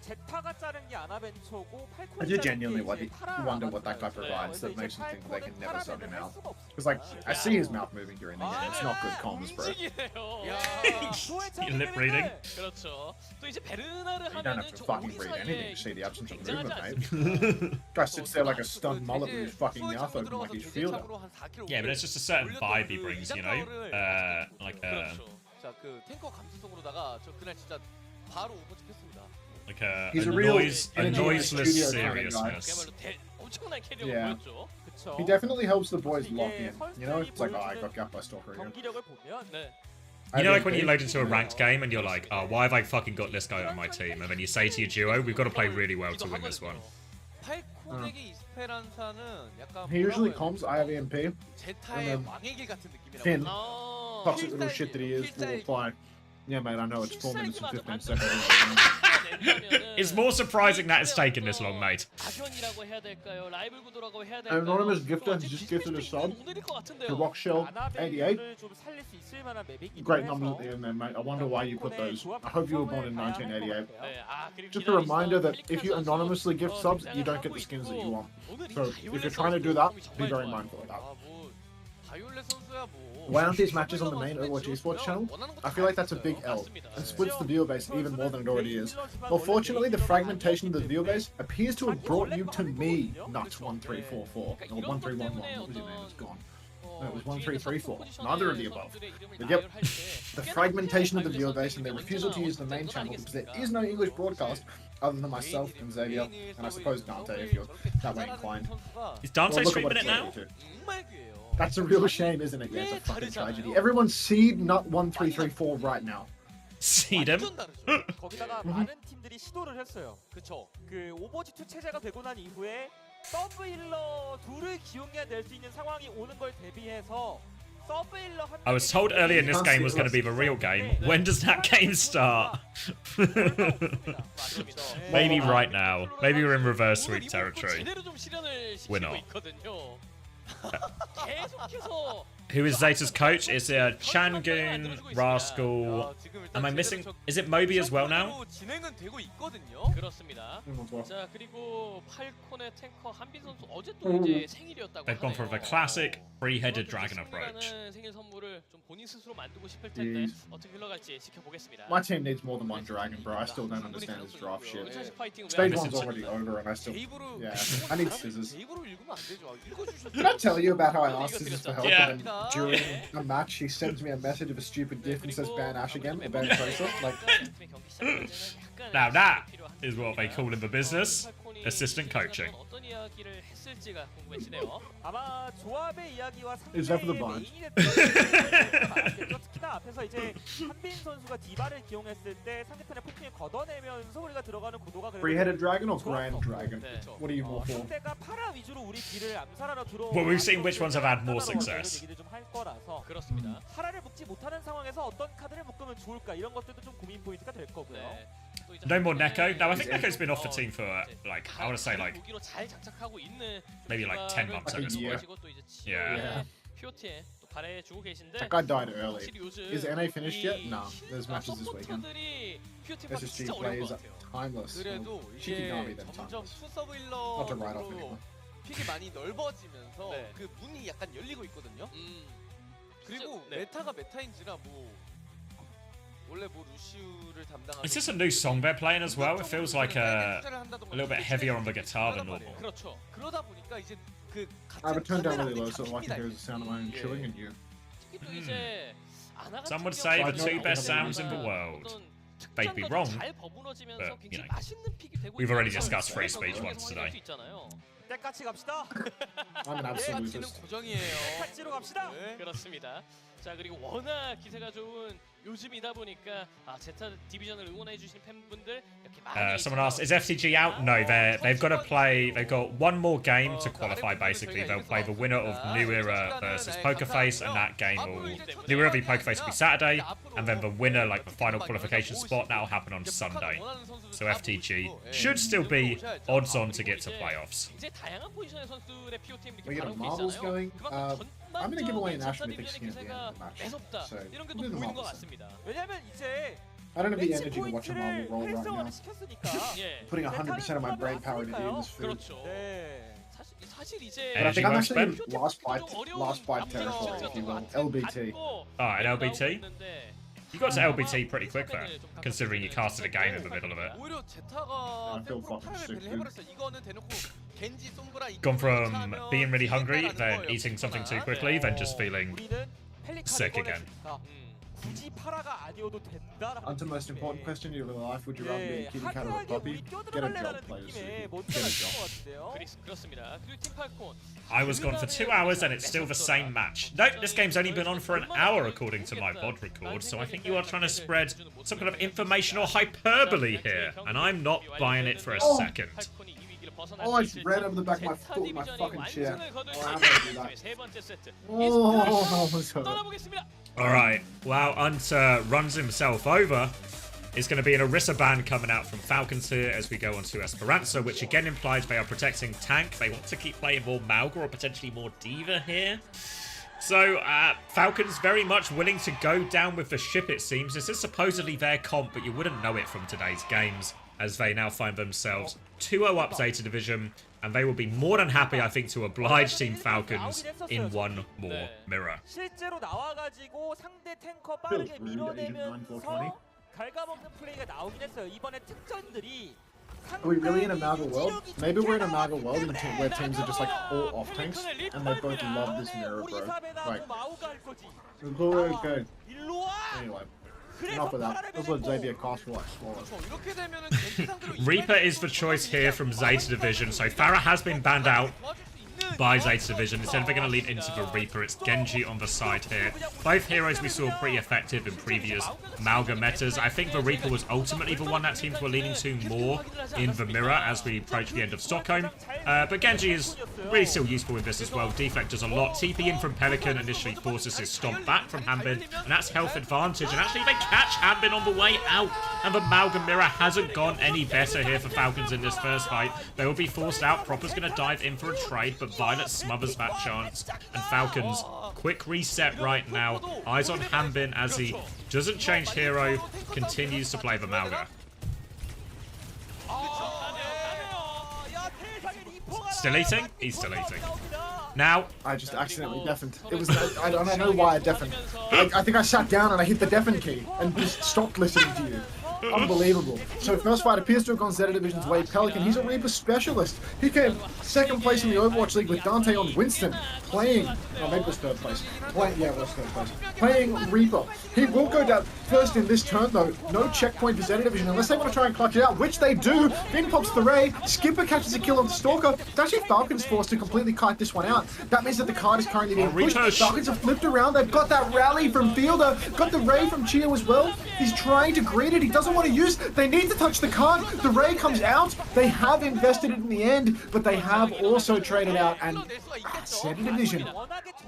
제타가 자른 게 아나벤처고 I do genuinely wonder what that guy provides that makes them think they can never sub him out. Because like I see his mouth moving during the game. It's not good comms, bro. Lip reading. 그렇죠. 또 이제 베르나를 You don't 하면은 have to 저 fucking 우리 read 사이에 anything to see the absence of movement, 굉장하지 mate. Guy sits there like a stunned mullet with his fucking mouth open like he's fielder. Yeah, but it's just a certain vibe he brings, you know? Like a 자, 그 탱커 감수성으로다가 저 그날 진짜 바로 오버치 했습니다. like a He's a real noiseless studio kind of guy. seriousness. 엄청난 캐리어가 Yeah. 보였죠. 그쵸. He definitely helps the boys lock in. You know, it's like, oh, I got gapped by Stalker again. 경기력을 보면 네. You know, like when you load into a ranked game and you're like, oh, why have I fucking got this guy on my team? And then you say to your duo, we've got to play really well to win this one. 팔콘에게 이스페란사는 약간 He usually comms, I have EMP. 제타의 and then 왕의 길 같은 느낌이라고. Finn, 아, toxic little shit that he is, will reply. Yeah, mate, I know it's 4 minutes and 15 seconds. It's more surprising that it's taken this long, mate. 악연이라고 해야 될까요? 라이벌 구도라고 해야 될까요? Anonymous gifter has just gifted a sub. 오늘일 것 The 같은데요. Rock Shell 88. 아나벤처를 좀 살릴 수 있을 만한 맵이긴 Great 해서 numbers at the end there, mate. I wonder why you put those. I hope you were born in 1988. 네, 아, 그리고 Just a reminder that if you anonymously gift subs, you don't get the skins that you want. So if you're trying to do that, be very mindful of that. 아, 뭐 바이올렛 선수야 뭐. Why aren't these matches on the main Overwatch esports channel? I feel like that's a big L, and splits the viewer base even more than it already is. Well, fortunately, the fragmentation of the viewer base appears to have brought you to me, Nuts1344, or 1311. What was your name? It's gone. No, it was 1334. Neither of the above. But yep, the fragmentation of the viewer base and their refusal to use the main channel because there is no English broadcast other than myself and Xavier, and I suppose Dante if you're that way inclined. Is Dante Well, look at streaming what it it's now? leading to. That's a real shame, isn't it? Yeah, it's a fucking tragedy. Everyone seed Nut1334 right now. Seed him? 거기다가 많은 팀들이 시도를 했어요. 그쵸. 그 오버워치 2 체제가 되고 난 이후에 서브 힐러 둘을 기용해야 될 수 있는 상황이 오는 걸 대비해서 서브 힐러 한 I was told earlier this game was going to be the real game. When does that game start? Maybe right now. Maybe we're in reverse sweep territory. 제대로 좀 실현을 We're 시키고 not. 있거든요. 계속해서 Who is Zeta's coach? It's Changun, Rascal. Am I missing? Is it Moby as well now? 진행은 되고 있거든요. 그렇습니다. 자, 그리고 팔콘의 탱커 한빈 선수 어제 또 음. 이제 생일이었다고 They've gone for the 하네요. classic three-headed dragon approach. 생일 선물을 좀 본인 스스로 만들고 싶을 텐데 Jeez. 어떻게 흘러갈지 지켜보겠습니다. My team needs more than one dragon, bro. I still don't understand this draft shit. 2010 파이팅 Stage Listen 1's to- already over, and I still. 제 입으로 Yeah, I need scissors. 제 입으로 읽으면 안 되죠. 읽어주셨어요. Did I tell you about how I asked Scissors for help, Yeah. and then during a match he sends me a message of a stupid gift and says ban Ash again, or ban Tracer? Like, Now that is what they call in the business assistant coaching. 어떤 이야기를 했을지가 궁금해지네요. 아마 조합의 이야기와 Is that for the 상대의 bind? 메인이 됐던 많았겠죠. 특히나 앞에서 이제 한빈 선수가 디바를 기용했을 때 상대편의 포킹을 걷어내면서 우리가 들어가는 구도가 그래도 three-headed dragon or grand dragon? 네. What are you more for? 상대가 파라 위주로 우리 뒤를 암살하러 들어. Well, we've seen which ones have had more success. 얘기를 좀할 거라서 그렇습니다. 파라를 묶지 못하는 상황에서 어떤 카드를 묶으면 좋을까 이런 것들도 좀 고민 포인트가 될 거고요. 네. 또 이제 No more Neko. No, I think 한빈의 Neko's been off the team for like I want to say like 무기로 잘 장착하고 있는 maybe like 10 months at this Yeah. point. 그리고 또 이제 Yeah. POT에 또 발에 주고 계신데 That guy died early. 확실히 요즘 Is NA finished yet? 이 No, there's matches this weekend. 서포터들이 POT SSG 진짜 어려운 plays 것 같아요. timeless. 그래도 She 이게 can be then 점점 timeless. 투서브 Not to write off 힐러로 anyone. 픽이 많이 넓어지면서 네. 그 문이 약간 열리고 있거든요. 그리고 네. 메타가 메타인지라 뭐 원래 뭐 루시우를 담당하는 Is this a new song they're playing as well? It feels like a little bit heavier on the guitar than normal. 그렇죠. 그러다 보니까 이제 그 I would turn down really low 카메라한테 so I can hear the 잡힙니다, sound of my own 이게. chewing and you. 특히 또 이제 아나 Some would 같은 say the 경우는 two best 어떤 sounds in the world. 어떤 They'd be 특정과 wrong, 잘 버무러지면서 but, you 굉장히 know, 맛있는 픽이 되고 we've already 있는 discussed free 상황에서 speech 계속 once 확인할 today. 수 있잖아요. 때까지 갑시다. I'm an absolute 지는 losers. 고정이에요. 택지로 갑시다. 네. 그렇습니다. 자, 그리고 워낙 기세가 좋은 요즘이다 보니까 제타 디비전을 응원해 주시는 팬분들 이렇게 많이 Someone asked, is FTG out? No, they've got to play. They've got one more game to qualify. Basically, they'll play the winner of New Era versus Poker Face, and that game will New Era v Poker Face will be Saturday, and then the winner, like the final qualification spot, that will happen on Sunday. So FTG should still be odds on to get to playoffs. 굉장히 다양한 포지션의 선수들의 POTM We 이렇게 get a 바라보고 marbles 있잖아요. going. 그만큼 I'm going to give away an 전반적인 Ash 제타 mythic 디비전의 skin at the end 기세가 of the match. 매섭다. So 이런 게 we'll 또 do the 보이는 것 marbles. 같습니다. 왜냐면 이제 I don't have the energy to watch a marble roll right now. 활성화를 시켰으니까 예. Putting 100% of my brain power into eating this food. 그렇죠. 네. 사실 이제 But I think I'm Energy actually in 좀 last bite 어려운 territory, if you will. 남자가 LBT. 갖고 Alright, 나오고 LBT. 있는데 You got to LBT pretty quick there, considering you casted a game in the middle of it. 오히려 제타가 I feel 셀프로 fucking 파란을 sick, 배를 해버렸어. 이거는 대놓고 겐지 솜브라 Gone from being really hungry, then eating something too quickly, then just feeling 우리는 펠리칸을 sick again. 꺼냈으니까 굳이 파라가 아니어도 된다라는 Onto the most important question in your life, would you rather be a kitty cat or a 하드하게 puppy? 우리 Get a job, 뛰어들어갈래라는 players. 느낌의 Get 뭔가가 a 있는 job. 것 같은데요. 그렇습니다. 그리고 팀 팔콘 I was gone for 2 hours and it's still the same match. Nope, this game's only been on for an hour according to my VOD record, so I think you are trying to spread some kind of information or hyperbole here, and I'm not buying it for a second. Oh, I just ran over the back of my foot with my fucking chair. Oh, I'm gonna do that. 세 번째 세트. Oh, that hurt. 떠나보겠습니다. Alright, while Unter runs himself over, is going to be an Orisa ban coming out from Falcons here as we go on to Esperanza, which again implies they are protecting tank. They want to keep playing more Malga or potentially more Diva here. So, Falcons very much willing to go down with the ship, it seems. This is supposedly their comp, but you wouldn't know it from today's games, as they now find themselves 2-0 up Zeta Division, and they will be more than happy, I think, to oblige Team Falcons in one more mirror. 실제로 나와가지고 상대 탱커 빠르게 밀어내면서 갉아먹는 플레이가 나오긴 했어요. 이번에 특전들이 Are we really in a Malga world? Maybe we're in a Malga world where teams are just like all off tanks, and they both love this mirror, bro. Like, good, good. Anyway, enough of that. Let's let Xavier cast for like swallows. 이렇게 되면은 겐지 상대로 Reaper is the choice here from Zeta Division, so Farah has been banned out by Zeta Division. Instead, they're going to lead into the Reaper. It's Genji on the side here. Both heroes we saw pretty effective in previous Malga metas. I think the Reaper was ultimately the one that teams were leaning to more in the mirror as we approach the end of Stockholm. But Genji is really still useful in this as well. Deflect does a lot. TP in from Pelican initially forces his stomp back from Hanbin, and that's health advantage. And actually, they catch Hanbin on the way out. And the Malga mirror hasn't gone any better here for Falcons in this first fight. They will be forced out. Proper's going to dive in for a trade, but Violet smothers that chance. And Falcons, quick reset right now. Eyes on Hanbin as he doesn't change hero, continues to play the Malga. Still eating? He's still eating. Now, I just accidentally deafened. It was I don't know why I deafened. I think I sat down and I hit the deafen key and just stopped listening to you. Unbelievable. So first fight appears to have gone Zeta Division's way. Pelican, he's a Reaper specialist. He came second place in the Overwatch League with Dante on Winston, playing, maybe it was third place. Yeah, it was third place. Playing Reaper. He will go down first in this turn though. No checkpoint for Zeta Division unless they want to try and clutch it out, which they do. Finn pops the Ray. Skipper catches a kill on the Stalker. It's actually Falcons forced to completely kite this one out. That means that the card is currently being pushed. Falcons have flipped around. They've got that rally from Fielder. Got the Ray from Chio as well. He's trying to greet it. He doesn't want to use. They need to touch the card. The Ray comes out. They have invested it in the end, but they have also traded out. And Zeta Division,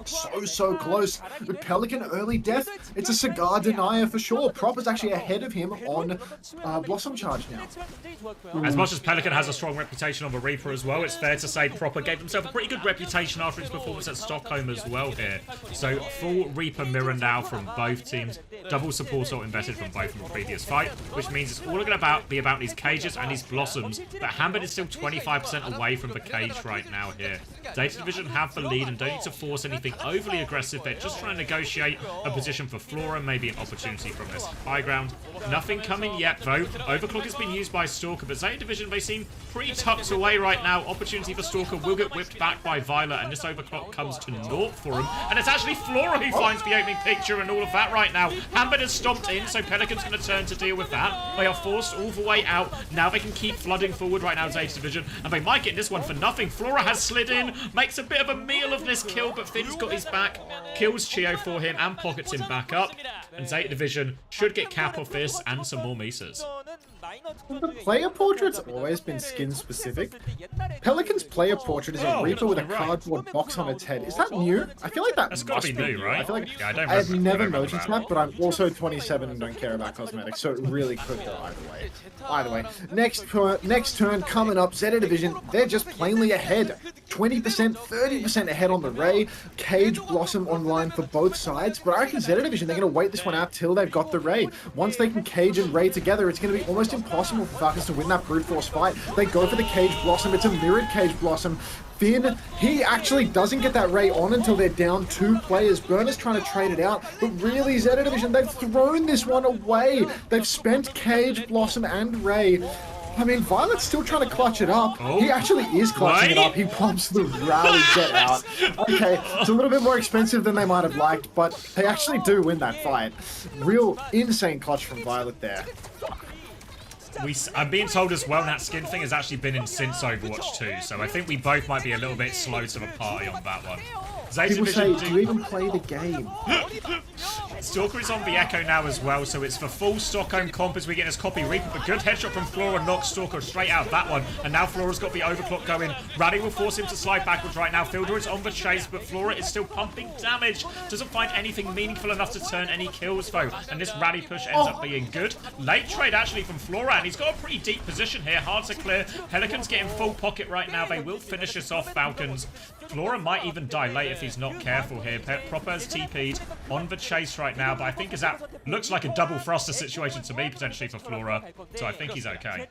so close. With Pelican early death, it's a cigar denier for sure. Prop is actually ahead of him on Blossom Charge now. as much as Pelican has a strong reputation on the Reaper as well, it's fair to say Proper gave himself a pretty good reputation after his performance at Stockholm as well here. So full Reaper mirror now from both teams. Double support ult invested from both from the previous fight, which means it's all going to be about these cages and these blossoms. But Hanbin is still 25% away from the cage right now here. Zeta Division have the lead and don't need to force anything overly aggressive. They're just trying to negotiate a position for Flora, maybe an opportunity from this high ground. Nothing coming yet though. Overclock has been used by Stalker, but Zeta Division, they seem pretty tucked away right now. Opportunity for Stalker will get whipped back by Violet, and this overclock comes to naught for him. And it's actually Flora who finds the opening picture and all of that right now. Hanbin has stomped in, so Pelican's going to turn to deal with that. They are forced all the way out. Now they can keep flooding forward right now, Zeta Division, and they might get this one for nothing. Flora has slid in, makes a bit of a meal of this kill, but Finn's got his back, kills Chio for him and pockets him back up. And Zeta Division should get cap off this and some more Misas. The player portrait's always been skin specific. Pelican's player portrait is a Reaper with a cardboard box on its head. Is that new? I feel like that's gotta be new, right? I feel like yeah, I have never noticed that, but I'm also 27 and don't care about cosmetics, so it really could go either way. Either way, next turn coming up, Zeta Division, they're just plainly ahead. 20%, 30% ahead on the Ray. Cage, Blossom online for both sides, but I reckon Zeta Division, they're going to wait this one out till they've got the Ray. Once they can Cage and Ray together, it's going to be almost impossible for Falcons to win that brute force fight. They go for the Cage Blossom. It's a mirrored Cage Blossom. Finn, he actually doesn't get that Ray on until they're down 2 players. Burner's trying to trade it out, but really Zeta Division, they've thrown this one away. They've spent Cage, Blossom, and Ray. I mean, Violet's still trying to clutch it up. Oh. He actually is clutching it up. He pumps the rally jet out. Okay, it's a little bit more expensive than they might have liked, but they actually do win that fight. Real insane clutch from Violet there. I'm being told as well that skin thing has actually been in since Overwatch 2, so I think we both might be a little bit slow to the party on that one. People say, do you even play the game? Stalker is on the Echo now as well, so it's the full Stockholm comp as we get this copy. Reaper, a good headshot from Flora knocks Stalker straight out of that one, and now Flora's got the overclock going. Rally will force him to slide backwards right now. Fielder is on the chase, but Flora is still pumping damage. Doesn't find anything meaningful enough to turn any kills, though, and this rally push ends up being good. Late trade actually from Flora, and he's got a pretty deep position here, hard to clear. Pelicans getting full pocket right now. They will finish this off, Falcons. Flora might even die late if he's not careful here. Proper has TP'd on the chase right now, but I think that looks like a double thruster situation to me, potentially for Flora, so I think he's okay.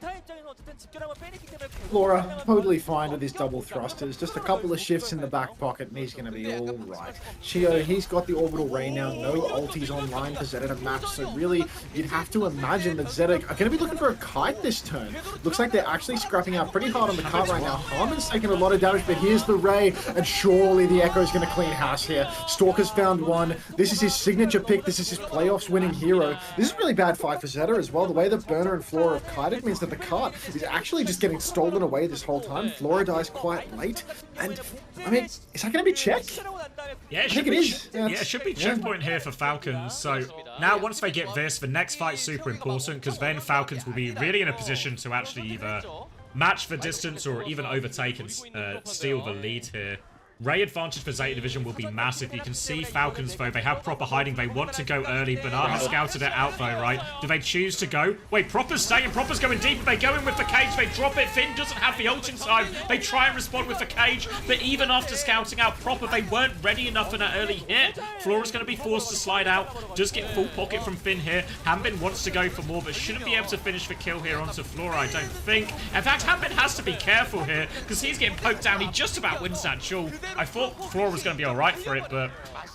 Flora, totally fine with his double thrusters. Just a couple of shifts in the back pocket, and he's going to be all right. Chio, he's got the orbital ray now. No ultis online for Zeta to match, so really, you'd have to imagine that Zeta are going to be looking for a kite this turn. Looks like they're actually scrapping out pretty hard on the kite right now. Harmon's taking a lot of damage, but here's the ray, and surely the Echo's going to clean house here. Stalker's found one. This is his signature pick. This is his playoffs winning hero. This is a really bad fight for Zeta as well. The way that Burner and Flora have kited means that the cart is actually just getting stolen away this whole time. Flora dies quite late, and I mean, is that going to be check? Yeah, it should be. Yeah, it should be checkpoint here for Falcons. So now, once they get this, the next fight's super important because then Falcons will be really in a position to actually either match the distance or even overtake and steal the lead here. Ray advantage for Zeta Division will be massive. You can see Falcons, though, they have proper hiding. They want to go early. Banana scouted it out, though, right? Do they choose to go? Wait, Proper's staying. Proper's going deep. They go in with the cage. They drop it. Finn doesn't have the ult in time. They try and respond with the cage. But even after scouting out Proper, they weren't ready enough in an early hit. Flora's going to be forced to slide out. Does get full pocket from Finn here. Hanbin wants to go for more, but shouldn't be able to finish the kill here onto Flora, I don't think. In fact, Hanbin has to be careful here because he's getting poked down. He just about wins that duel. I thought Flora was going to be alright for it, but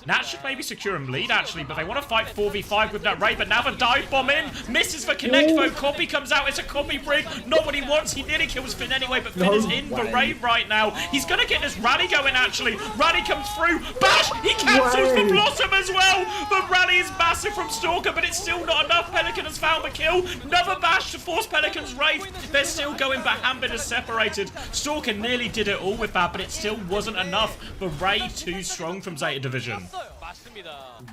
Nat should maybe secure him lead, actually, but they want to fight 4v5 with that Ray, but now the dive bomb in, misses the connect, though. Copy comes out, it's a copy brig, not what he wants. He nearly kills Finn anyway, but Finn is in the Ray right now. He's going to get this rally going, actually. Rally comes through, bash, he cancels the Blossom as well. The rally is massive from Stalker, but it's still not enough. Pelican has found the kill. Another bash to force Pelican's Wraith. They're still going, but Hanbin is separated. Stalker nearly did it all with that, but it still wasn't enough. The Ray too strong from Zeta Division.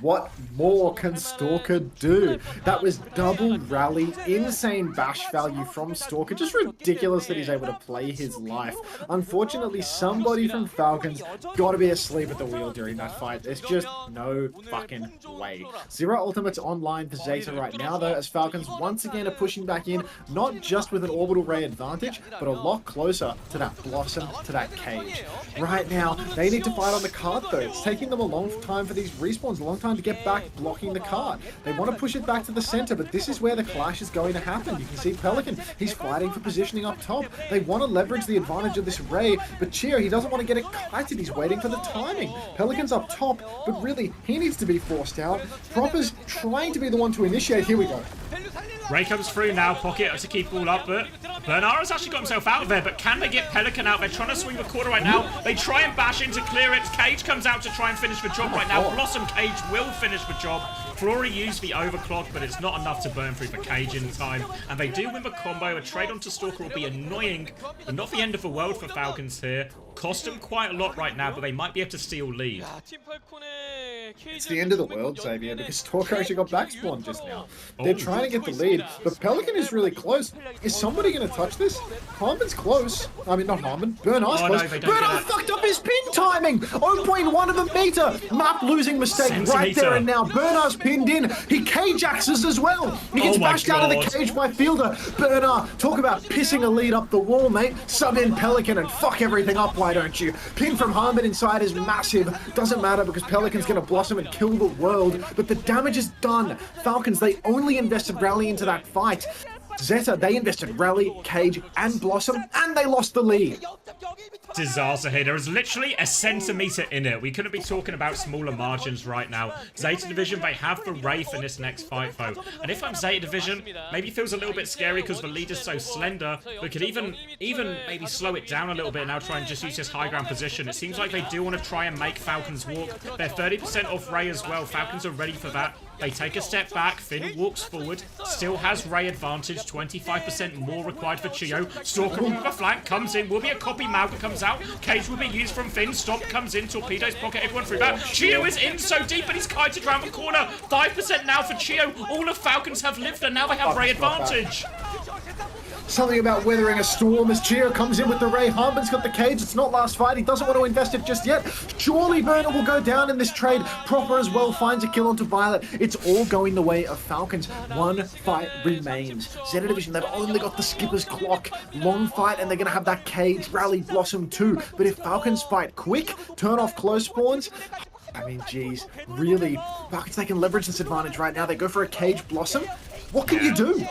What more can Stalker do? That was double rally, insane bash value from Stalker. Just ridiculous that he's able to play his life. Unfortunately, somebody from Falcons got to be asleep at the wheel during that fight. There's just no fucking way. Zero ultimates online for Zeta right now, though, as Falcons once again are pushing back in, not just with an orbital ray advantage, but a lot closer to that Blossom, to that cage. Right now, they need to fight on the cart, though. It's taking them a long time for these respawns, a long time to get back blocking the cart. They want to push it back to the center, but this is where the clash is going to happen. You can see Pelican, he's fighting for positioning up top. They want to leverage the advantage of this Ray, but Chio, he doesn't want to get it kited. He's waiting for the timing. Pelican's up top, but really, he needs to be forced out. Proper's trying to be the one to initiate. Here we go. Ray comes through now, pocket to keep all up, but Bernara's actually got himself out of there, but can they get Pelican out? They're trying to swing the quarter right now. They try and bash in to clear it. Cage comes out to try and finish the job right now. Blossom Cage will finish the job. Flora used the overclock, but it's not enough to burn through the cage in time. And they do win the combo. A trade onto Stalker will be annoying, but not the end of the world for Falcons here. Cost them quite a lot right now, but they might be able to steal lead. It's the end of the world, Xavier, because Torco actually got back spawned just now. They're trying to get the lead, but Pelican is really close. Is somebody going to touch this? Harmon's close. I mean, not Harmon. Bernard's close. No, Bernard fucked up his pin timing! 0.1 of a meter! Map losing mistake right there and now. Bernard's pinned in. He K-Jaxes as well. He gets bashed out of the cage by Fielder. Bernard, talk about pissing a lead up the wall, mate. Sub in Pelican and fuck everything up, why don't you? Pin from Harmon inside is massive. Doesn't matter because Pelican's going to blossom and kill the world. But the damage is done. Falcons, they only invested Rally into that fight. Zeta, they invested Rally, Cage, and Blossom, and they lost the lead. Disaster here. There is literally a centimeter in it. We couldn't be talking about smaller margins right now. Zeta Division, they have the Wraith in this next fight, though. And if I'm Zeta Division, maybe feels a little bit scary because the lead is so slender. We could even maybe slow it down a little bit and now try and just use this high ground position. It seems like they do want to try and make Falcons walk. They're 30% off Ray as well. Falcons are ready for that. They take a step back. Finn walks forward. Still has Ray advantage. 25% more required for Chio. Stalker on the flank. Comes in. Will be a copy. Mauga comes out. Cage will be used from Finn. Stop comes in. Torpedoes pocket everyone through that. Chio is in so deep, but he's kited around the corner. 5% now for Chio. All the Falcons have lived, and now they have Ray advantage. Something about weathering a storm as Chio comes in with the Ray. Harmon's got the cage. It's not last fight. He doesn't want to invest it just yet. Surely Burner will go down in this trade. Proper as well finds a kill onto Violet. It's all going the way of Falcons. One fight remains. Zeta Division, they've only got the skipper's clock. Long fight, and they're going to have that cage. Rally Blossom too. But if Falcons fight quick, turn off close spawns, I mean, geez, really, Falcons, they can leverage this advantage right now. They go for a cage Blossom. What can you do?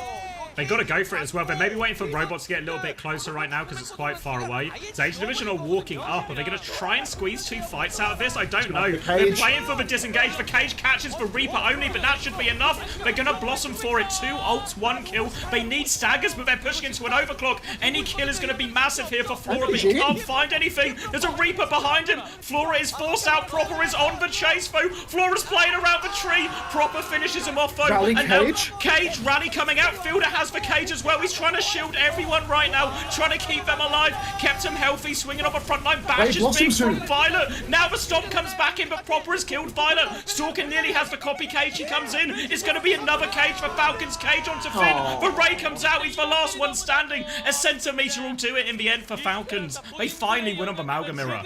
They got to go for it as well. They're maybe waiting for robots to get a little bit closer right now because it's quite far away. Zeta Division are walking up. Are they going to try and squeeze 2 fights out of this? I don't know. They're playing for the disengage. The cage catches for Reaper only, but that should be enough. They're going to Blossom for it. 2 ults, 1 kill. They need staggers, but they're pushing into an overclock. Any kill is going to be massive here for Flora, but he can't find anything. There's a Reaper behind him. Flora is forced out. Proper is on the chase, though. Flora's playing around the tree. Proper finishes him off, though. Rally and cage. Now, cage, Rally coming out. Fielder has the cage as well. He's trying to shield everyone right now, trying to keep them alive. Kept them healthy, swinging off a front line. Bashes big from Violet. Now the Stomp comes back in, but Proper has killed Violet. Stalker nearly has the copy cage. He comes in. It's going to be another cage for Falcons. Cage onto Finn. But Ray comes out. He's the last one standing. A centimeter will do it in the end for Falcons. They finally win on the Mauga Mirror.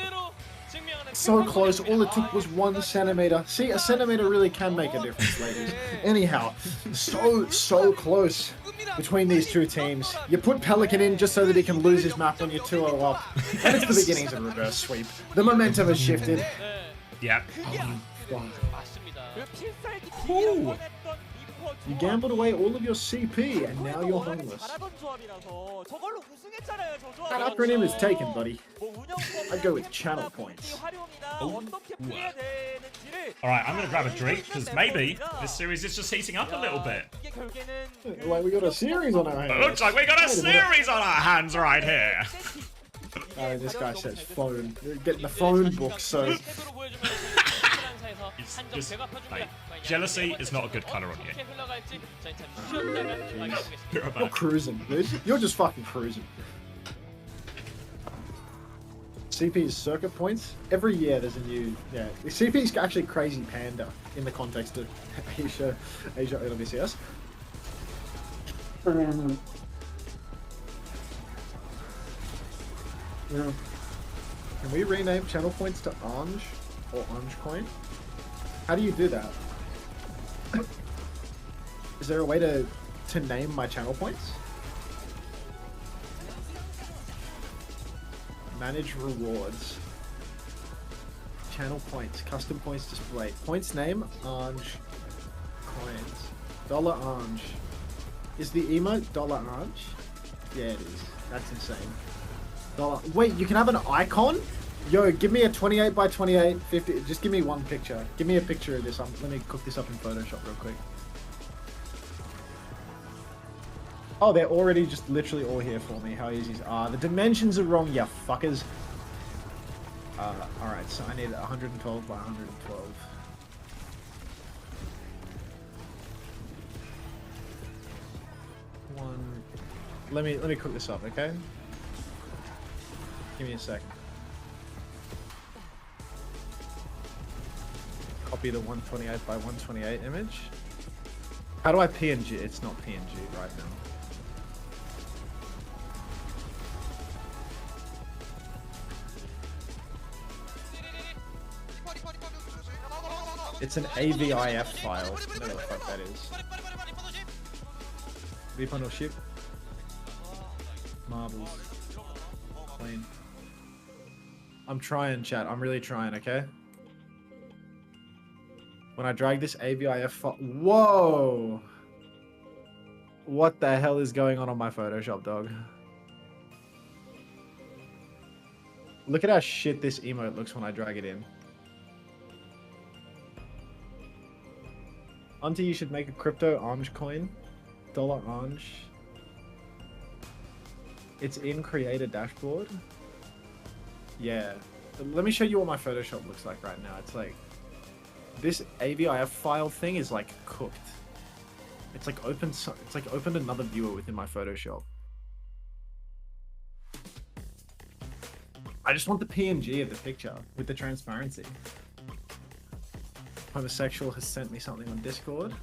So close. All it took was 1 centimeter. See, a centimeter really can make a difference, ladies. Anyhow, so close between these two teams. You put Pelican in just so that he can lose his map when you're 2-0 up. And it's the beginnings of reverse sweep. The momentum has shifted. Yeah. Ooh. You gambled away all of your CP, and now you're homeless. That acronym is taken, buddy. I'd go with channel points. Alright, I'm going to grab a drink, because maybe this series is just heating up a little bit. Like we got a series on our hands. It looks like we got a series on our hands right here. Oh, this guy says phone. You're getting the phone book, so... Just, like, jealousy is not a good color on you. You're cruising, dude. You're just fucking cruising. CP is circuit points. Every year there's a new... Yeah, the CP is actually crazy panda in the context of Asia OWCS. Yeah. Can we rename channel points to Orange or Orange Coin? How do you do that? Is there a way to name my channel points? Manage rewards. Channel points. Custom points display. Points name Orange Coins. Dollar Orange. Is the emote Dollar Orange? Yeah, it is. That's insane. Dollar. Wait, you can have an icon? Yo, give me a 28 by 28, 50. Just give me one picture. Give me a picture of this. Let me cook this up in Photoshop real quick. Oh, they're already just literally all here for me. How easy is... the dimensions are wrong, ya fuckers. Alright, so I need 112 by 112. Let me cook this up, okay? Give me a second. Copy be the 128 by 128 image. How do I PNG? It's not PNG right now. It's an AVIF file. Whatever the fuck that is. Refund or ship? Marbles. Clean. I'm trying, chat. I'm really trying, okay? When I drag this AVIF file... Whoa! What the hell is going on my Photoshop, dog? Look at how shit this emote looks when I drag it in. Auntie, you should make a crypto orange coin. Dollar orange. It's in creator dashboard. Yeah. Let me show you what my Photoshop looks like right now. It's like... This AVIF file thing is like cooked. It's like opened another viewer within my Photoshop. I just want the PNG of the picture with the transparency. Homosexual has sent me something on Discord.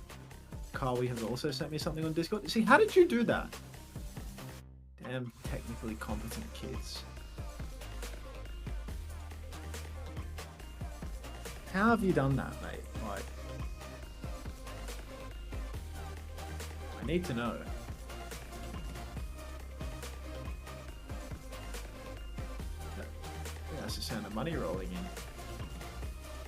Kawi has also sent me something on Discord. See, how did you do that? Damn technically competent kids. How have you done that, mate? Like, I need to know. That's the sound of money rolling in.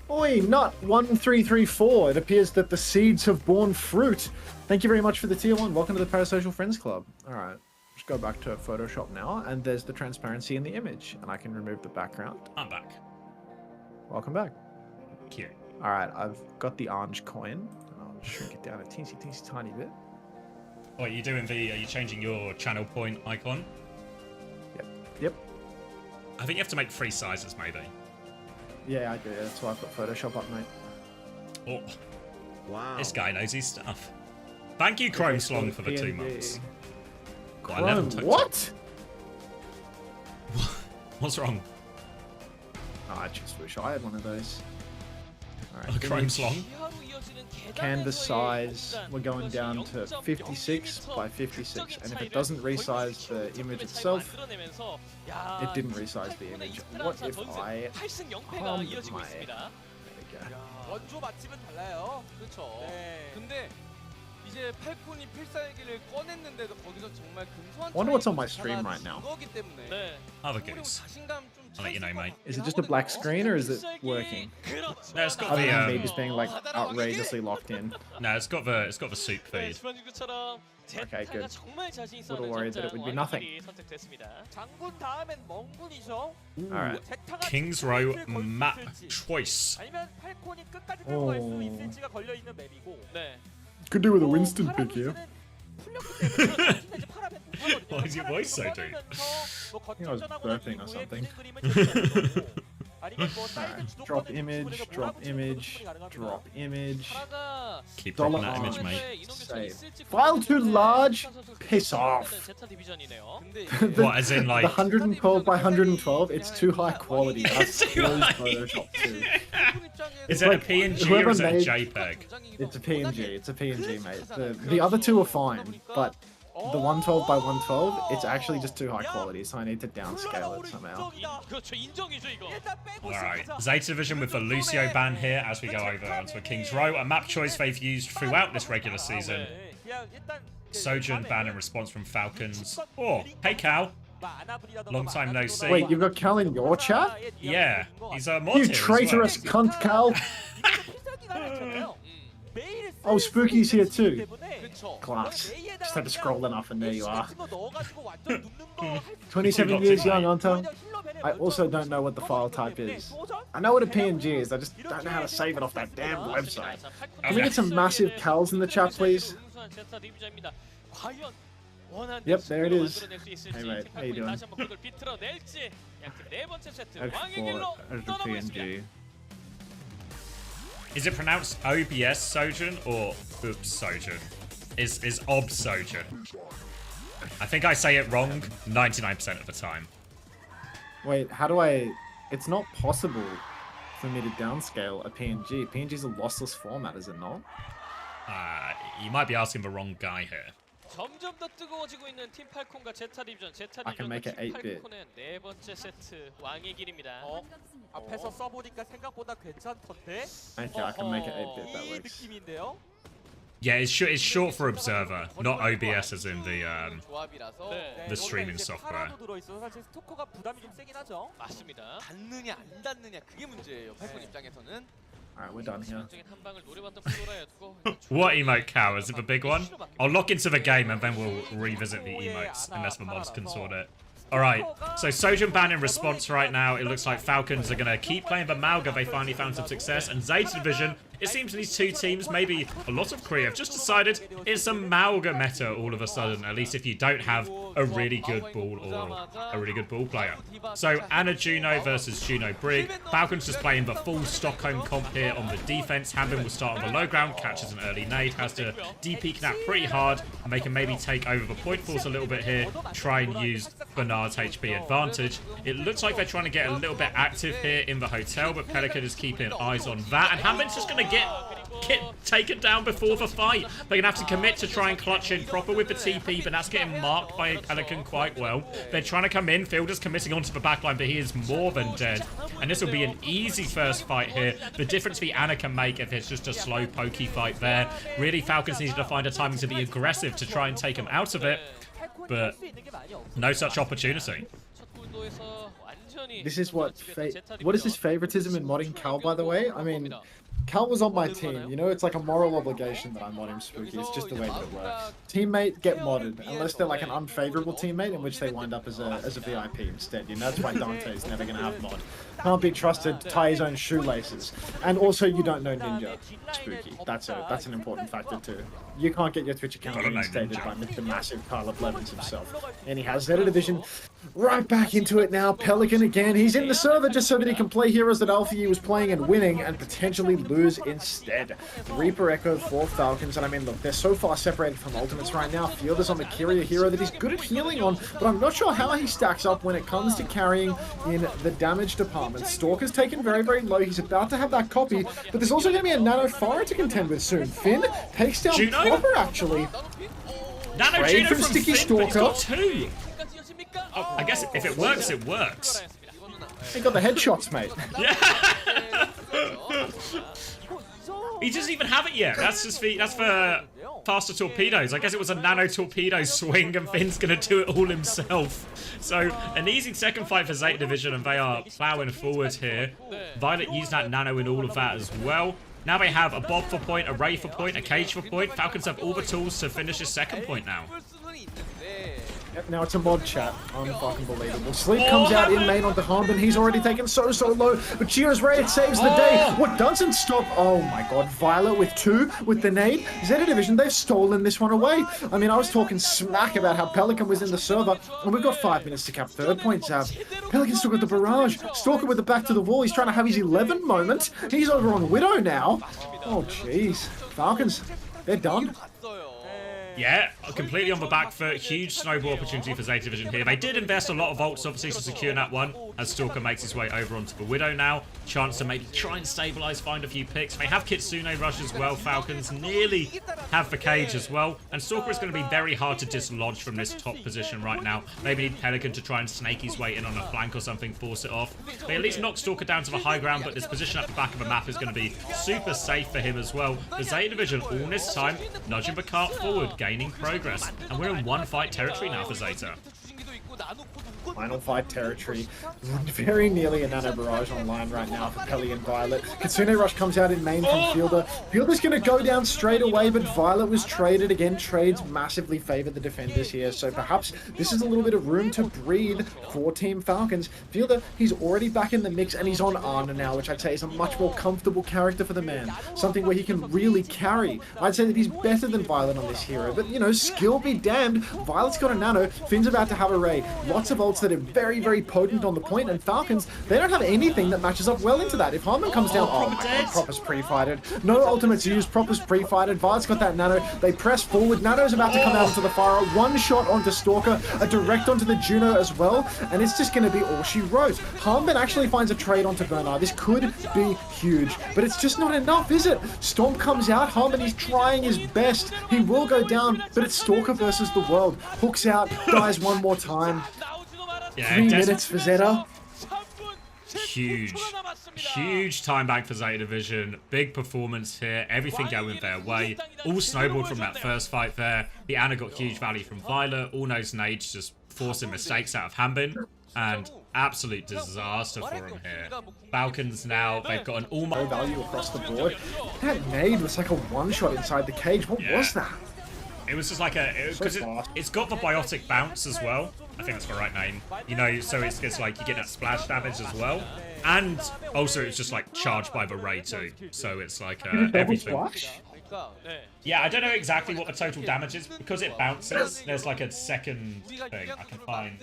Oi, nut 1334. It appears that the seeds have borne fruit. Thank you very much for the tier 1. Welcome to the Parasocial Friends Club. Alright, just go back to Photoshop now, and there's the transparency in the image, and I can remove the background. I'm back. Welcome back. Cute. Alright, I've got the orange coin. I'll shrink it down a teensy tiny bit. Oh, are you changing your channel point icon? Yep. I think you have to make 3 sizes, maybe. Yeah, I do. That's why I've got Photoshop up, mate. Oh. Wow. This guy knows his stuff. Thank you, Chrome Slong, for the 2 months. Chrome, what? What's wrong? Oh, I just wish I had one of those. Alright, Chrome Slong. Canvas size, we're going down to 56 by 56, and if it doesn't resize the image itself, it didn't resize the image. What if I harmed my... There we go. 원조 맛집은 달라요. 그렇죠. 근데 이제 팔콘이 필살기를 꺼냈는데도 거기서 정말 근소한 Wonder what's on my stream right now. 거기 때문에 Other goose. I'll let you know, mate. Is it just a black screen or is it working? No, it's got Other the than me just being like outrageously locked in. No, it's got the soup feed. Okay, good. Little worried that it would be nothing. Alright. Kings Row map choice. Oh. Could do with a Winston pick here. Why is your voice so deep? I think I was burping or something. Drop image, drop image, drop image. Keep dropping that image, mate. Save. File too large? Piss off. What, as in like... The 112 by 112, it's too high quality. That's Photoshop too. Is it a PNG or is it a JPEG? It's a PNG, it's a PNG, mate. The other two are fine, but the 112 by 112, it's actually just too high quality, so I need to downscale it somehow. Alright, Zeta Division with the Lucio ban here as we go over onto a King's Row, a map choice they've used throughout this regular season. Sojourn ban in response from Falcons. Oh, hey Cal. Long time no see. Wait, you've got Cal in your chat? Yeah, he's a mod You here as traitorous well. cunt, Cal! Oh, Spooky's here too. Class. Just had to scroll enough and there you are. 27 years young, Hunter. I also don't know what the file type is. I know what a PNG is, I just don't know how to save it off that damn website. Can we get some massive Cals in the chat, please? Yep, there it is. Hey mate, how you doing? PNG. Is it pronounced OBS Sojourn or Oops Sojourn? Is OB Sojourn? I think I say it wrong 99% of the time. Wait, how do I... It's not possible for for me to downscale a PNG. PNG's a lossless format, is it not? You might be asking the wrong guy here. 점점 더 뜨거워지고 있는 팀 팔콘과 제타 디비전, 제타 I can 디비전과 make it 팀 8-bit. 팔콘의 네 번째 세트 왕의 길입니다. 앞에서 써보니까 생각보다 괜찮던데? Okay, I can make it 8-bit, that 이 works. 느낌인데요? Yeah, it's short for observer, not OBS as in 조합이라서 the streaming software. 파라도 들어있어서 사실 스토커가 부담이 좀 세긴 하죠. 맞습니다. 닿느냐 안 닿느냐 그게 문제예요. 팔콘 입장에서는. Alright, we're done here. 전적인 한 방을 노려봤던 플로라였고. What emote, Cow? Is it the big one? I'll lock into the game and then we'll revisit the emotes, unless the mods can sort it. Alright, so Sojourn ban in response right now. It looks like Falcons are going to keep playing the Malga. They finally found some success. And Zeta Division, it seems these two teams, maybe a lot of Korea, have just decided it's a Malga meta all of a sudden, at least if you don't have a really good ball or a really good ball player. So Anna Juno versus Juno Brig. Falcons just playing the full Stockholm comp here on the defense. Hanbin will start on the low ground, catches an early nade, has to DP Knap pretty hard, and they can maybe take over the point force a little bit here, try and use Bernard's HP advantage. It looks like they're trying to get a little bit active here in the hotel, but Pelican is keeping eyes on that, and Hanbin's just going to get taken down before the fight. They're going to have to commit to try and clutch in proper with the TP, but that's getting marked by Pelican quite well. They're trying to come in. Fielder's committing onto the backline, but he is more than dead. And this will be an easy first fight here. The difference the Anna can make if it's just a slow pokey fight there. Really, Falcons needed to find a timing to be aggressive to try and take him out of it, but no such opportunity. This is what is this favoritism in modding Cal, by the way? I mean, Cal was on my team, you know, it's like a moral obligation that I mod him Spooky. It's just the way that it works. Teammate get modded, unless they're like an unfavorable teammate in which they wind up as a VIP instead. You know, that's why Dante's never going to have mod. Can't be trusted to tie his own shoelaces. And also, you don't know Ninja Spooky. That's an important factor too. You can't get your Twitch account reinstated by the massive Carl of Levens himself. And he has Zeta Division right back into it now. Pelican again. He's in the server just so that he can play heroes that LCQ was playing and winning and potentially lose instead. Reaper Echo for Falcons. And I mean, look, they're so far separated from ultimates right now. Fielder's on the Kyria hero that he's good at healing on, but I'm not sure how he stacks up when it comes to carrying in the damage department. Stalker's taken very, very low. He's about to have that copy, but there's also going to be a Nano Fire to contend with soon. Finn takes down Proper, actually. Nano Trade Juno from from Sticky Finn, but he's got Stalker. two. Oh, I guess if it works, it works. He got the headshots, mate. He doesn't even have it yet. That's for faster torpedoes. I guess it was a nano torpedo swing, and Finn's gonna do it all himself. So an easy second fight for Zeta Division, and they are plowing forward here. Violet used that nano in all of that as well. Now they have a Bob for point, a Ray for point, a Cage for point. Falcons have all the tools to finish his second point now. Yep, now it's a mod chat. Unfucking believable. Sleep comes out in main onto Hanbin. He's already taken so low. But Cheers Raid saves the day. What doesn't stop? Oh my god. Violet with two with the nade. Zeta Division, they've stolen this one away. I mean, I was talking smack about how Pelican was in the server. And we've got 5 minutes to cap third point, Zav. Pelican still got the barrage. Stalker with the back to the wall. He's trying to have his 11 moment. He's over on Widow now. Oh, jeez. Falcons, they're done. Yeah, completely on the back foot. Huge snowball opportunity for Zeta Division here. They did invest a lot of ults, obviously, to secure that one, as Stalker makes his way over onto the Widow now. Chance to maybe try and stabilize, find a few picks. They have Kitsune Rush as well. Falcons nearly have the Cage as well. And Stalker is going to be very hard to dislodge from this top position right now. Maybe need Pelican to try and snake his way in on a flank or something, force it off. They at least knock Stalker down to the high ground, but this position at the back of the map is going to be super safe for him as well. The Zeta Division all this time nudging the cart forward, gaining progress. And we're in one fight territory now for Zeta. Final fight territory. Very nearly a Nano Barrage online right now for Pelly and Violet. Kitsune Rush comes out in main from Fielder. Fielder's going to go down straight away, but Violet was traded again. Trades massively favor the defenders here, so perhaps this is a little bit of room to breathe for Team Falcons. Fielder, he's already back in the mix, and he's on Ana now, which I'd say is a much more comfortable character for the man. Something where he can really carry. I'd say that he's better than Violet on this hero, but, you know, skill be damned. Violet's got a Nano. Finn's about to have a raid. Lots of ults that are very, very potent on the point, and Falcons, they don't have anything that matches up well into that. If Harmon comes down, oh my god, Proper's pre-fighted. No ultimates used, Proper's pre-fighted. Vard's got that Nano. They press forward. Nano's about to come out into the fire. One shot onto Stalker, a direct onto the Juno as well, and it's just going to be all she wrote. Harmon actually finds a trade onto Bernard. This could be huge, but it's just not enough, is it? Stomp comes out. Harmon is trying his best. He will go down, but it's Stalker versus the world. Hooks out, dies one more time. Yeah, 3 minutes for Zeta. Huge time back for Zeta Division. Big performance here. Everything going their way. All snowballed from that first fight there. The Ana got huge value from Violet. All knows nades just forcing mistakes out of Hanbin. And absolute disaster for him here. Falcons now, they've got an almost value across the board. That nade was like a one-shot inside the cage. What was that? It was just like a, because it's got the biotic bounce as well. I think that's the right name. You know, so it's like you get that splash damage as well. And also it's just like charged by the ray too. So it's like everything. Yeah, I don't know exactly what the total damage is because it bounces. There's like a second thing I can find.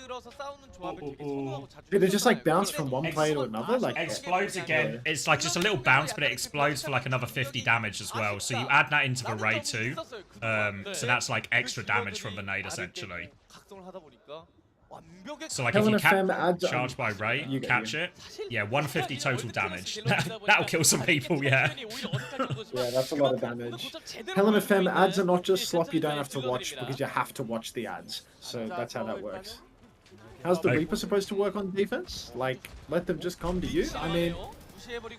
Did it just like bounce from one player to another? Like explodes again. It's like just a little bounce, but it explodes for like another 50 damage as well. So you add that into the ray too. So that's like extra damage from the nade essentially. So like if you charge by ray, you catch it. Yeah, 150 total damage. That'll kill some people, yeah. Yeah, that's a lot of damage. Helen FM ads are not just slop you don't have to watch because you have to watch the ads. So that's how that works. How's the Reaper supposed to work on defense? Like, let them just come to you? I mean,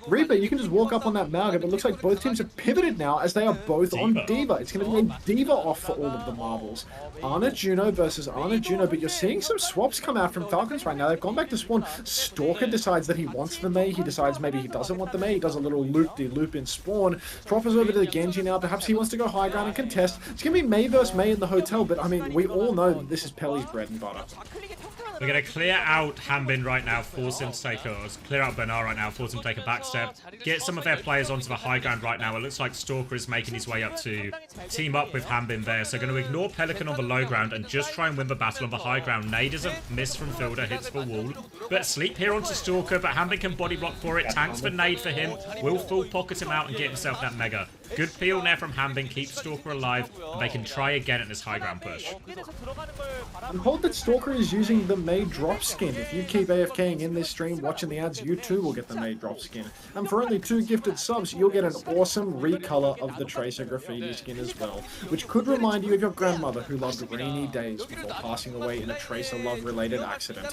Reaper, you can just walk up on that Malga, but it looks like both teams have pivoted now as they are both on D.Va. It's going to be a D.Va off for all of the marbles. Ana Juno versus Ana Juno, but you're seeing some swaps come out from Falcons right now. They've gone back to spawn. Stalker decides that he wants the Mei. He decides maybe he doesn't want the Mei. He does a little loop-de-loop in spawn. Proper's over to the Genji now. Perhaps he wants to go high ground and contest. It's going to be Mei versus Mei in the hotel, but I mean, we all know that this is Pelly's bread and butter. We're going to clear out Hanbin right now, force him to take clear out Bernard right now, force him to take a backstep. Get some of their players onto the high ground right now. It looks like Stalker is making his way up to team up with Hanbin there. So going to ignore Pelican on the low ground and just try and win the battle on the high ground. Nade is a miss from Fielder, hits the wall. But sleep here onto Stalker, but Hanbin can body block for it. Tanks the nade for him. Will full pocket him out and get himself that mega. Good peel there from Hanbin, keeps Stalker alive, and they can try again at this high ground push. I'm told that Stalker is using the Mei drop skin. If you keep AFKing in this stream watching the ads, you too will get the Mei drop skin. And for only 2 gifted subs, you'll get an awesome recolor of the Tracer graffiti skin as well, which could remind you of your grandmother who loved rainy days before passing away in a Tracer love-related accident.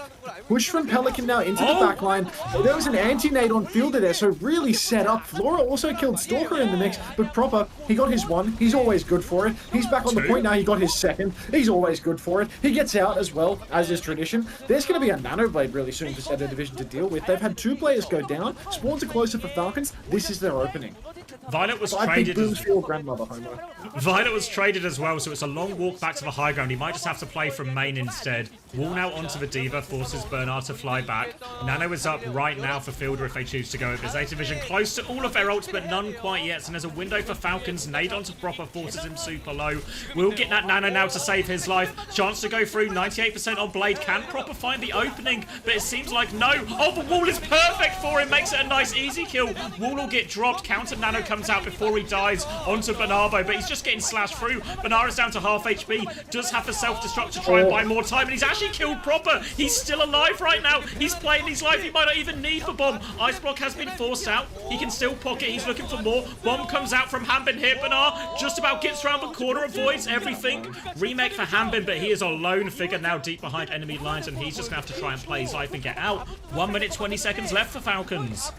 Push from Pelican now into the backline. There was an anti-nade on Fielder there, so really set up. Flora also killed Stalker in the mix, but Proper, he got his one. He's always good for it. He's back on the point now. He got his second. He's always good for it. He gets out as well, as is tradition. There's going to be a Nano Blade really soon for Zeta Division to deal with. They've had 2 players go down. Spawns are closer for Falcons. This is their opening. Violet was traded as well, so it's a long walk back to the high ground. He might just have to play from main instead. Wall now onto the D.Va, forces Bernard to fly back. Nano is up right now for Fielder if they choose to go. There's Zeta Division close to all of their ults, but none quite yet. And there's a window for Falcons. Nade onto Proper, forces him super low. Will get that Nano now to save his life. Chance to go through, 98% on Blade. Can Proper find the opening? But it seems like no. Oh, the wall is perfect for him. Makes it a nice easy kill. Wall will get dropped. Counter Nano comes out before he dies onto Bernardo, but he's just getting slashed through. Bernardo is down to half HP. Does have the self-destruct to try and buy more time, and he's actually killed Proper. He's still alive right now. He's playing his life. He might not even need the bomb. Ice block has been forced out. He can still pocket. He's looking for more. Bomb comes out from Hanbin here. Bernard just about gets around the corner, avoids everything. Remake for Hanbin, but he is a lone figure now deep behind enemy lines, and he's just going to have to try and play his life and get out. 1 minute, 20 seconds left for Falcons.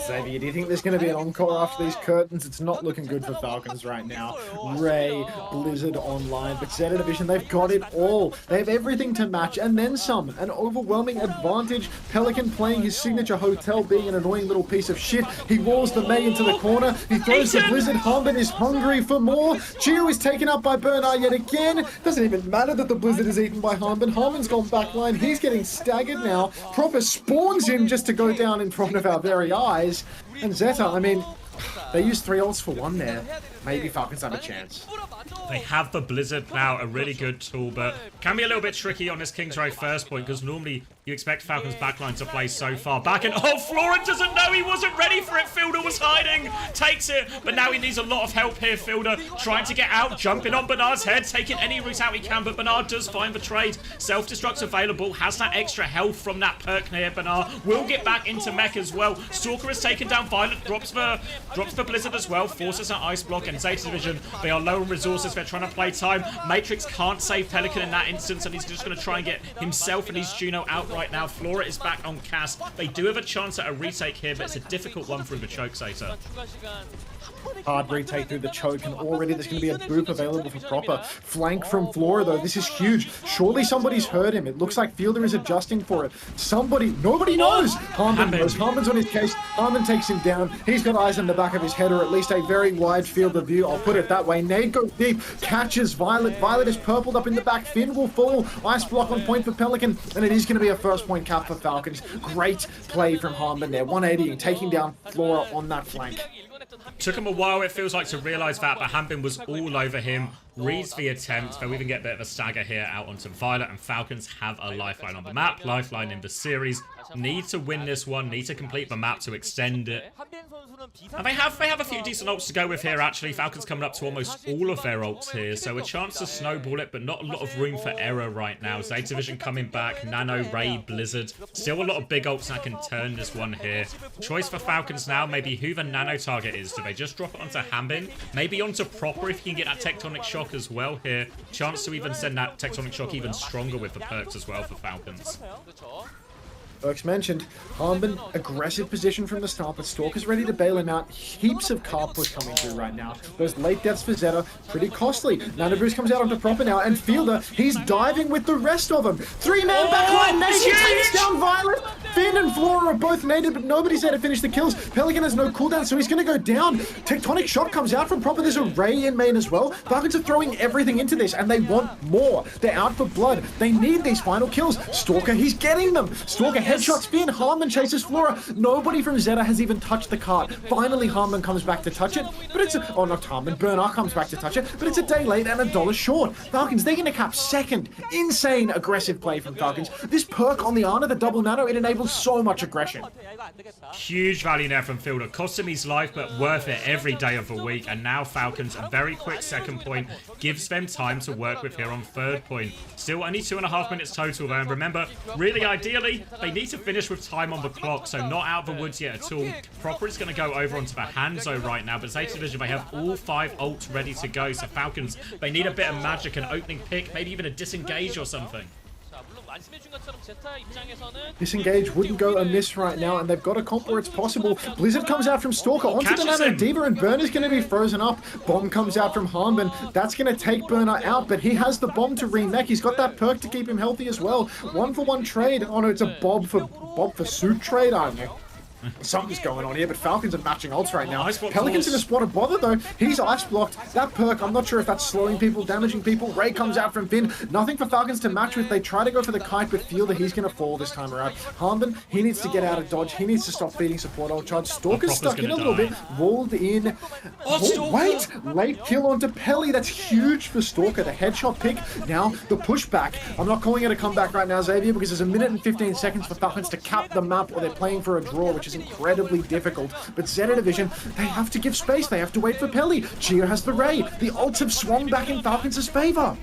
Xavier, do you think there's going to be an encore after these curtains? It's not looking good for Falcons right now. Ray, Blizzard online, but Zeta Division, they've got it all. They have everything to match, and then some. An overwhelming advantage. Pelican playing his signature hotel, being an annoying little piece of shit. He walls the Mei into the corner. He throws the Blizzard. Hanbin is hungry for more. Gio is taken up by Bernard yet again. Doesn't even matter that the Blizzard is eaten by Hanbin. Hanbin's gone backline. He's getting staggered now. Proper spawns him just to go down in front of our very eyes. And Zeta, I mean, they used 3 ults for 1 there. maybe Falcons have a chance. They have the Blizzard now, a really good tool, but can be a little bit tricky on this King's Row first point, because normally you expect Falcons backline to play so far back, and oh, Flora doesn't know, he wasn't ready for it, Fielder was hiding, takes it, but now he needs a lot of help here, Fielder, trying to get out, jumping on Bernard's head, taking any route out he can, but Bernard does find the trade, self-destruct available, has that extra health from that perk near Bernard, will get back into mech as well, Stalker has taken down Violet, drops the Blizzard as well, forces an ice block, and Zeta Division, they are low on resources, they're trying to play time, Matrix can't save Pelican in that instance, and he's just going to try and get himself and his Juno out right now. Flora is back on cast. They do have a chance at a retake here, but it's a difficult one through the choke, Zeta. Hard retake through the choke, and already there's going to be a boop available for proper. Flank from Flora, though. This is huge. Surely somebody's heard him. It looks like Fielder is adjusting for it. Nobody knows. Harmon knows. Harmon's on his case. Harmon takes him down. He's got eyes on the back of his head, or at least a very wide field of view. I'll put it that way. Nade goes deep. Catches Violet. Violet is purpled up in the back. Finn will fall. Ice block on point for Pelican, and it is going to be a first point cap for Falcons. Great play from Harmon there. 180, taking down Flora on that flank. Took him a while, it feels like, to realise that, but Hanbin was all over him. Reads the attempt, but we even get a bit of a stagger here out onto Violet, and Falcons have a lifeline on the map, lifeline in the series. Need to win this one, need to complete the map to extend it. And they have a few decent ults to go with here, actually. Falcons coming up to almost all of their ults here, so a chance to snowball it, but not a lot of room for error right now. Zeta Vision coming back, Nano, Ray, Blizzard. Still a lot of big ults that can turn this one here. Choice for Falcons now, maybe who the Nano target is. Do they just drop it onto Hanbin? Maybe onto Proper if you can get that Tectonic Shock as well here. Chance to even send that Tectonic Shock even stronger with the perks as well for Falcons. Perks mentioned, Harmon, aggressive position from the start, but Stalker's ready to bail him out. Heaps of car push coming through right now. Those late deaths for Zeta, pretty costly. Nano Bruce comes out onto Proper now, and Fielder, he's diving with the rest of them. Three-man backline, Nation takes down Violet. Finn and Flora are both nated, but nobody's there to finish the kills. Pelican has no cooldown, so he's going to go down. Tectonic Shock comes out from Proper. There's a Ray in main as well. Falcons are throwing everything into this, and they want more. They're out for blood. They need these final kills. Stalker, he's getting them. Stalker headshots Finn. Harmon chases Flora. Nobody from Zeta has even touched the cart. Finally, Harmon comes back to touch it, but it's a... Oh, not Harmon. Bernard comes back to touch it, but it's a day late and $1 short. Falcons, they're going to cap second. Insane aggressive play from Falcons. This perk on the Ana, the double nano, it enables so much aggression. Huge value there from Fielder. Cost him his life, but worth it every day of the week. And now Falcons, a very quick second point, gives them time to work with here on third point. Still only 2.5 minutes total though. And remember, really ideally, they need to finish with time on the clock, so not out of the woods yet at all. Proper is going to go over onto the Hanzo right now, but Zeta Division, they have all 5 ults ready to go. So Falcons, they need a bit of magic, an opening pick, maybe even a disengage or something. Disengage wouldn't go amiss right now, and they've got a comp where it's possible. Blizzard comes out from Stalker onto the Nano Diva, and Burner's going to be frozen up. Bomb comes out from Harmon. That's going to take Burner out, but he has the bomb to remech. He's got that perk to keep him healthy as well. 1-for-1 trade. Oh no, it's a Bob for suit trade, aren't you? Something's going on here, but Falcons are matching ults right now. Pelican's in a spot of bother, though. He's ice blocked. That perk, I'm not sure if that's slowing people, damaging people. Ray comes out from Finn. Nothing for Falcons to match with. They try to go for the kite, but Fielder, he's going to fall this time around. Harmon, he needs to get out of dodge. He needs to stop feeding support ult charge. Stalker's stuck in a little bit. Walled in. Oh, wait! Late kill onto Pelly. That's huge for Stalker. The headshot pick. Now, the pushback. I'm not calling it a comeback right now, Xavier, because there's 1 minute and 15 seconds for Falcons to cap the map, or they're playing for a draw, which is incredibly difficult. But Zeta Division, they have to give space. They have to wait for Pelly. Chia has the Ray. The ults have swung back in Falcons' favor.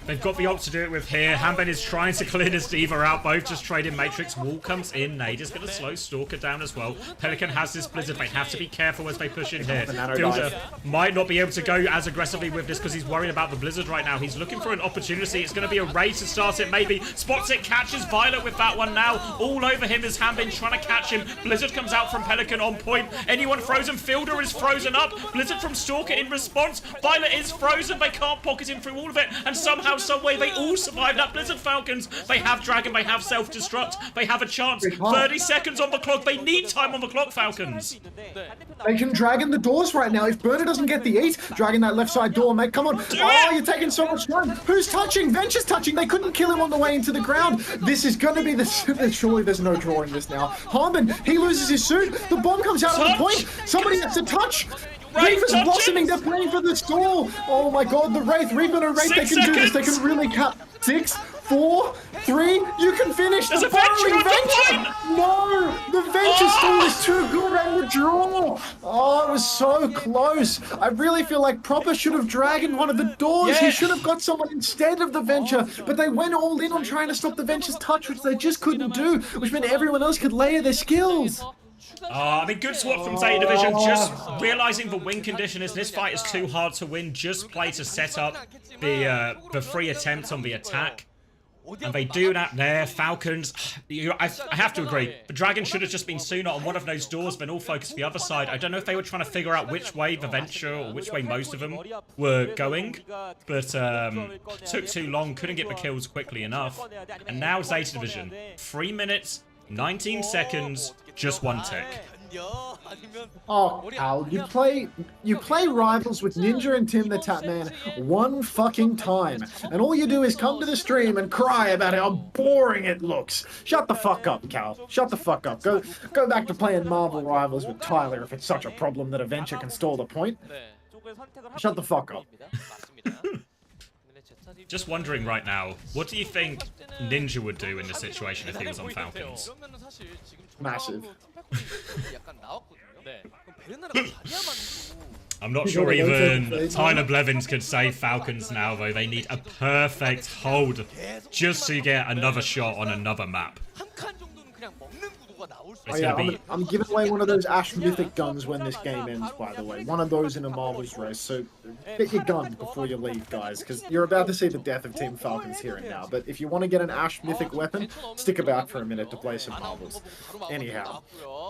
They've got the ult to do it with here. Hanbin is trying to clear this Diva out. Both just trade in Matrix. Wall comes in. Nade is going to slow Stalker down as well. Pelican has this Blizzard. They have to be careful as they push in here. Fielder might not be able to go as aggressively with this because he's worried about the Blizzard right now. He's looking for an opportunity. It's going to be a Ray to start it maybe. Spots it, catches Violet with that one now. All over him is Hanbin trying to catch him. Blizzard comes out from Pelican on point. Anyone frozen? Fielder is frozen up. Blizzard from Stalker in response. Violet is frozen. They can't pocket him through all of it. And somehow, some way, they all survived that. Blizzard Falcons, they have Dragon, they have self-destruct, they have a chance. 30 seconds on the clock. They need time on the clock, Falcons. They can Dragon the doors right now. If Burner doesn't get the 8, Dragon that left side door, mate. Come on. Oh, you're taking so much time. Who's touching? Venture's touching. They couldn't kill him on the way into the ground. This is going to be the... Surely there's no drawing this now. Harmon, he loses his suit. The bomb comes out on the point. Somebody has to touch. Wraith is blossoming. They're playing for the stall. Oh my god, the Wraith. Reaper and Wraith, they can do this. They can really cut. 6, 4, 3. You can finish. There's the a Venture on Venture. No, the Venture stall is too good and the draw. Oh, it was so close. I really feel like Proper should have dragged one of the doors. Yeah. He should have got someone instead of the Venture, but they went all in on trying to stop the Venture's touch, which they just couldn't do, which meant everyone else could layer their skills. I mean, good swap from Zeta Division. Just realizing the win condition is this fight is too hard to win. Just play to set up the free attempt on the attack. And they do that there. Falcons, I have to agree. The Dragon should have just been sooner on one of those doors, been all focused the other side. I don't know if they were trying to figure out which way the Venture or which way most of them were going. But took too long, couldn't get the kills quickly enough. And now Zeta Division, 3 minutes, 19 seconds, just 1 tick. Oh, Al, you play Rivals with Ninja and Tim the Tapman one fucking time, and all you do is come to the stream and cry about how boring it looks. Shut the fuck up, Cal. Shut the fuck up. Go back to playing Marvel Rivals with Tyler if it's such a problem that a Venture can stall the point. Shut the fuck up. Just wondering right now, what do you think Ninja would do in this situation if he was on Falcons? Massive. I'm not sure even Tyler Blevins could save Falcons now, though. They need a perfect hold just to get another shot on another map. Oh yeah, I'm giving away one of those Ash Mythic guns when this game ends, by the way. One of those in a Marvel's race, so get your gun before you leave, guys, because you're about to see the death of Team Falcons here and now. But if you want to get an Ash Mythic weapon, stick about for a minute to play some Marvels. Anyhow,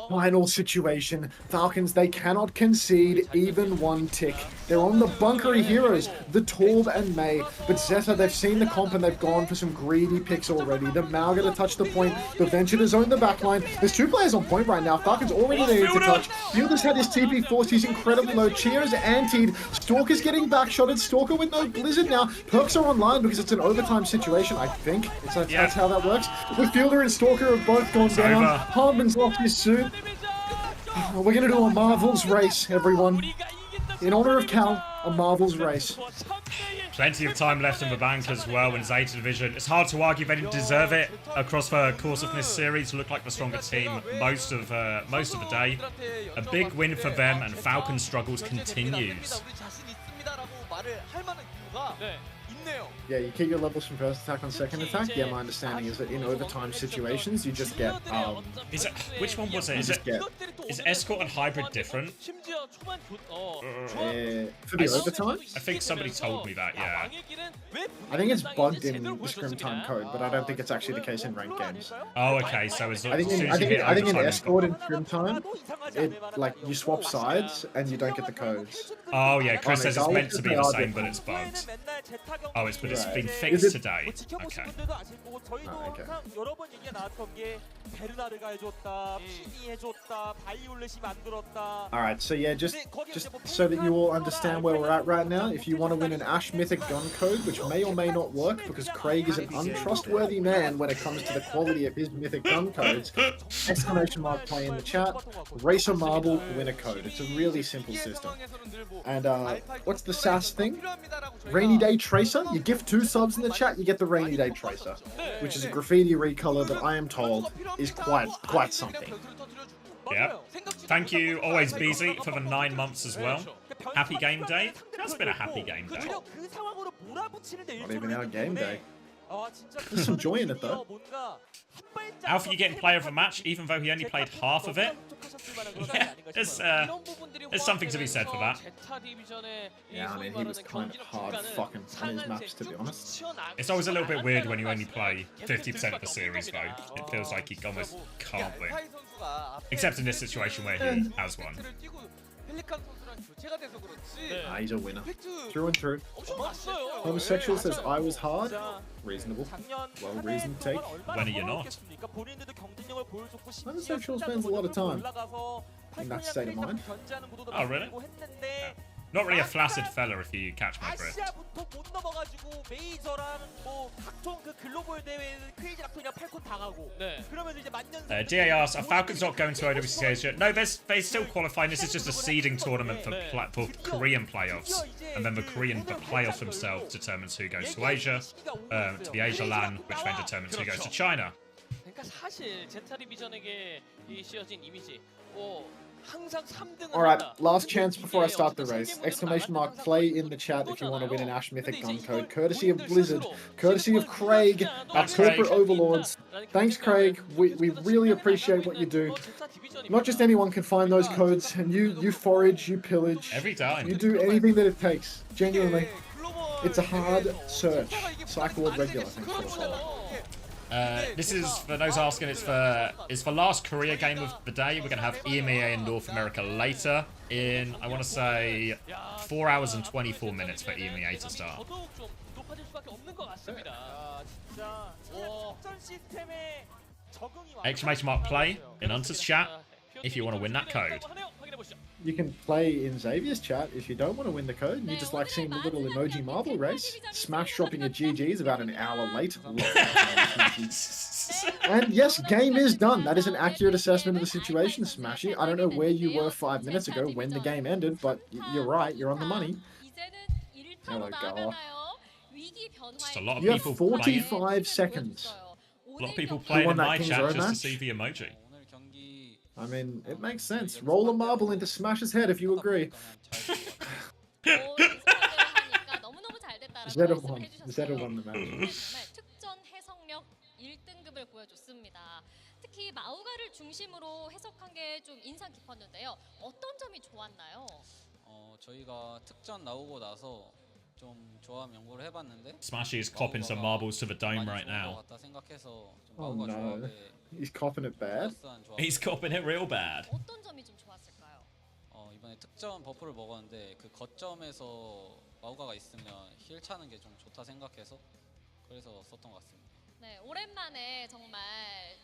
final situation. Falcons, they cannot concede even 1 tick. They're on the bunkery heroes, the Torb and May. But Zeta, they've seen the comp and they've gone for some greedy picks already. The Malga to touch the point, the Venture to zone the backline. There's 2 players on point right now. Falcons already needed to touch. Fielder's had his TP forced. He's incredibly low. Cheer is antied. Stalker's getting backshotted. Stalker with no Blizzard now. Perks are online because it's an overtime situation, I think. That's how that works. The Fielder and Stalker have both gone down. Hardman's lost his suit. We're going to do a Marvel's race, everyone. In honor of Cal, a Marvel's race. Plenty of time left in the bank as well in Zeta Division. It's hard to argue they didn't deserve it across the course of this series. Look like the stronger team most of the day. A big win for them, and Falcons' struggles continues. Yeah, you keep your levels from first attack on second attack. Yeah, my understanding is that in overtime situations, you just get, which one was it? Is Escort and Hybrid different? For the overtime? I think somebody told me that, yeah. I think it's bugged in the Scrim Time code, but I don't think it's actually the case in ranked games. Oh, okay, so as soon as you I hit think in overtime... Escort and Scrim Time, you swap sides and you don't get the codes. Oh, yeah, Chris says it's meant to be the same, but it's bugged. Oh, it's been fixed today. Okay. Alright, so yeah, just so that you all understand where we're at right now, if you want to win an Ash Mythic gun code, which may or may not work because Craig is an untrustworthy man when it comes to the quality of his Mythic gun codes, exclamation mark play in the chat, race a marble, win a code. It's a really simple system. And what's the SAS thing? Rainy Day Tracer? You gift 2 subs in the chat, you get the Rainy Day Tracer, which is a graffiti recolor that I am told is quite something. Yeah. Thank you, always busy, for the 9 months as well. Happy game day. That's been a happy game day. Not even our game day. There's some joy in it though. Alpha, you getting player of the match, even though he only played half of it. Yeah, there's something to be said for that. Yeah, I mean, he was kind of hard fucking on his maps, to be honest. It's always a little bit weird when you only play 50% of the series, though. It feels like he almost can't win. Except in this situation where he has won. He's a winner. Through and through. Homosexual says I was hard. Reasonable. Well reasoned take. When are you not? Homosexual spends a lot of time in that state of mind. Oh, really? Yeah. Not really a flaccid fella if you catch my drift. 보통 그 글로벌 대회는 크레이지 락톤이랑 팔콘 당하고 네. 그러면서 이제 만년 DA asks, are Falcons not going to OWCS yet? No, they're still qualifying. This is just a seeding tournament for Korean playoffs. And then the Korean playoffs themselves determines who goes to Asia, to the Asia LAN, which then determines who goes to China. 그러니까 사실 제타리비전에게 이 씌어진 이미지, 항상 3등을 Alright, last chance before I start the race. Exclamation mark play in the chat if you want to win an Ash Mythic gun code. Courtesy of Blizzard, courtesy of Craig, our corporate overlords. Thanks, Craig. We really appreciate what you do. Not just anyone can find those codes, and you forage, you pillage. Every time. You do anything that it takes. Genuinely. It's a hard search. Cycleward regular, thanks for the follow. This is for those asking. It's for last Korea game of the day. We're gonna have EMEA in North America later in, I want to say, 4 hours and 24 minutes for EMEA to start. Exclamation mark play in Hunter's chat if you want to win that code. You can play in Xavier's chat if you don't want to win the code and you just like seeing the little emoji marble race. Smash dropping your GGs about an hour late. And yes, game is done. That is an accurate assessment of the situation, Smashy. I don't know where you were 5 minutes ago when the game ended, but you're right, you're on the money. Hello, Gala. Just a lot of You have people 45 playing. seconds. A lot of people playing in that my King's chat Row just to match? see the emoji. I mean, it makes sense. Roll a marble into Smash's head if you agree. Zeta won the match. 특전 해석력 1등급을 보여줬습니다. 특히 마우가를 중심으로 해석한 게 좀 인상 깊었는데요. 어떤 점이 좋았나요? 저희가 특전 나오고 나서 좀 조합 연구를 해봤는데 Smashy is copping some marbles to the dome right now. Oh no, he's copping it bad. He's copping it real bad. 어떤 점이 좀 좋았을까요? 이번에 특전 버프를 먹었는데 그 거점에서 마우가가 있으면 힐 차는 게 좀 좋다 생각해서 그래서 썼던 것 같습니다. 네, 오랜만에 정말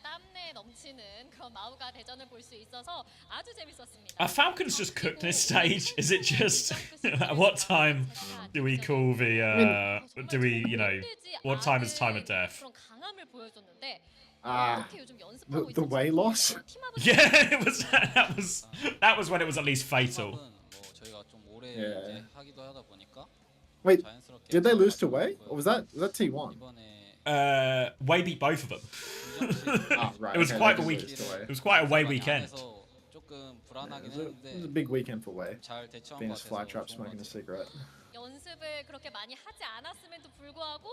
땀내 넘치는 그런 마우가 대전을 볼 수 있어서 아주 재밌었습니다. Are Falcons just cooked this stage? Is it just at what time do we call the do we, you know, what time is time of death? 그런 강함을 보여줬는데 The way loss? Yeah, it was that was when it was at least fatal. 저희가 좀 오래 Yeah. 하기도 하다 보니까 Wait, did they lose to Way? Or was that T1? Way beat both of them. Right. It was okay, quite a they week. did lose to Way. It was quite a Way weekend. 조금 It 불안하긴 was 했는데 a big weekend for Way. 잘 대처한 Being 것 his 같아서 flytrap, 좋은 것 smoking a 같아요. cigarette. 연습을 그렇게 많이 하지 않았음에도 불구하고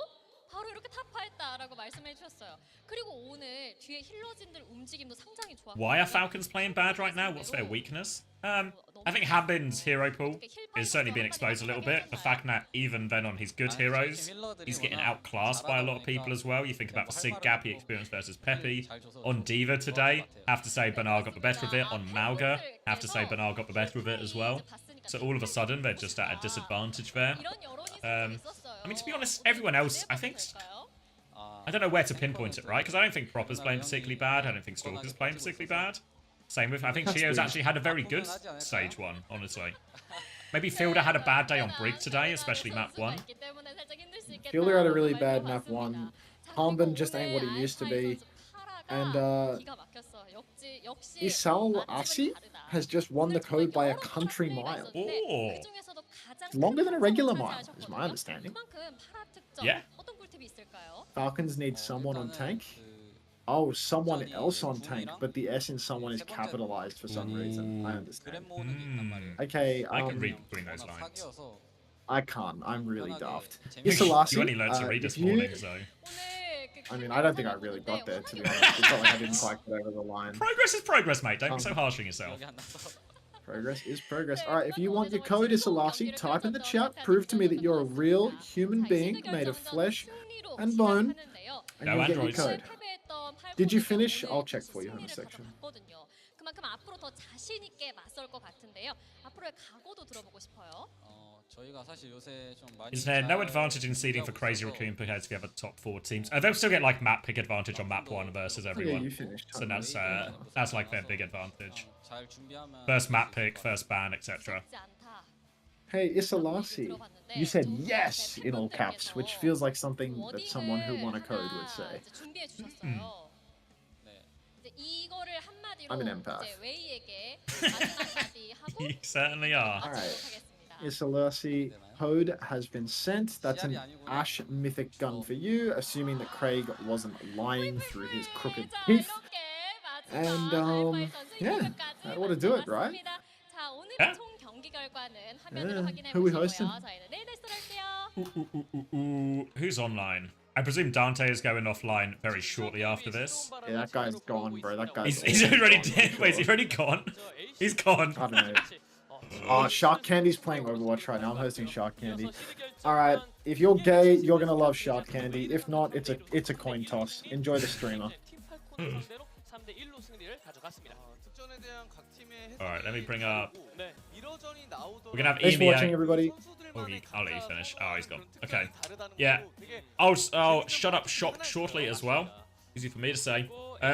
바로 이렇게 타파했다라고 말씀해 주셨어요. 그리고 오늘 뒤에 힐러진들 움직임도 상당히 좋았고. Why are Falcons playing bad right now? What's their weakness? I think Habin's hero pool is certainly being exposed a little bit. The fact that even then on his good heroes, he's getting outclassed by a lot of people as well. You think about the Sig gap he experienced versus Pepe. On Diva today, have to say Bernard got the better of it. On Mauga, have to say Bernard got the better of it as well. So all of a sudden, they're just at a disadvantage there. I mean, to be honest, everyone else, I think... I don't know where to pinpoint it, right? Because I don't think Proper's playing particularly bad. I don't think Stalker's playing particularly bad. Same with, I think Chio's actually had a very good stage 1, honestly. Maybe Fielder had a bad day on Brig today, especially map 1. Fielder had a really bad map 1. Harmbin just ain't what he used to be. And Isal Asi has just won the code by a country mile. Oh. Longer than a regular mile, is my understanding. Yeah. Falcons need someone on tank. Oh, someone else on tank, but the S in someone is capitalized for some reason. I understand. Okay, I can read between those lines. I can't. I'm really daft. You Isolasi, only learned to read this if you- morning, so... I mean, I don't think I really got there, to be honest. It's not like I didn't quite get over the line. Progress is progress, mate. Don't be so harsh on yourself. Progress is progress. Alright, if you want your code Isolasi, type in the chat. Prove to me that you're a real human being made of flesh and bone, and No you'll get your androids. code. Did you finish? I'll check for you in a section. 그만큼 앞으로 더 자신 있게 맞설 것 같은데요. 앞으로의 각오도 들어보고 싶어요. 저희가 사실 요새 좀 많이 Is there no advantage in seeding for Crazy Raccoon compared to the other top 4 teams? They'll still get like map pick advantage on map 1 versus everyone. you finished. So that's like their big advantage. 잘 준비하면 First map pick, first ban, etc. Hey, Isalasi. You said yes in all caps, which feels like something that someone who won a code would say. 준비해 주셨어요. 이제 이거를 한마디로 I'm an empath. 이제 웨이에게 마지막 마디 하고 You certainly are. Alright. 하겠습니다. Isalasi, code has been sent. That's an Ash mythic gun for you, assuming that Craig wasn't lying through his crooked teeth. And yeah, that ought to do it, right? 자, 오늘의 Yeah. 총 경기 결과는 화면으로 Yeah. 확인해 Who we 보시고요. hosting? 저희는 내일 다시 돌아올게요. Who's online? I presume Dante is going offline very shortly after this. Yeah, that guy's gone, bro. That guy's He's already dead. Wait, is he already gone? He's gone. I don't know. Oh, Shark Candy's playing Overwatch right now. I'm hosting Shark Candy. Alright, if you're gay, you're gonna love Shark Candy. If not, it's a coin toss. Enjoy the streamer. Alright, let me bring up... We're gonna have Thanks for watching, EMEA. everybody. I'll let you finish. Oh, he's gone. Okay. Yeah. I'll shut up shop shortly as well. Easy for me to say.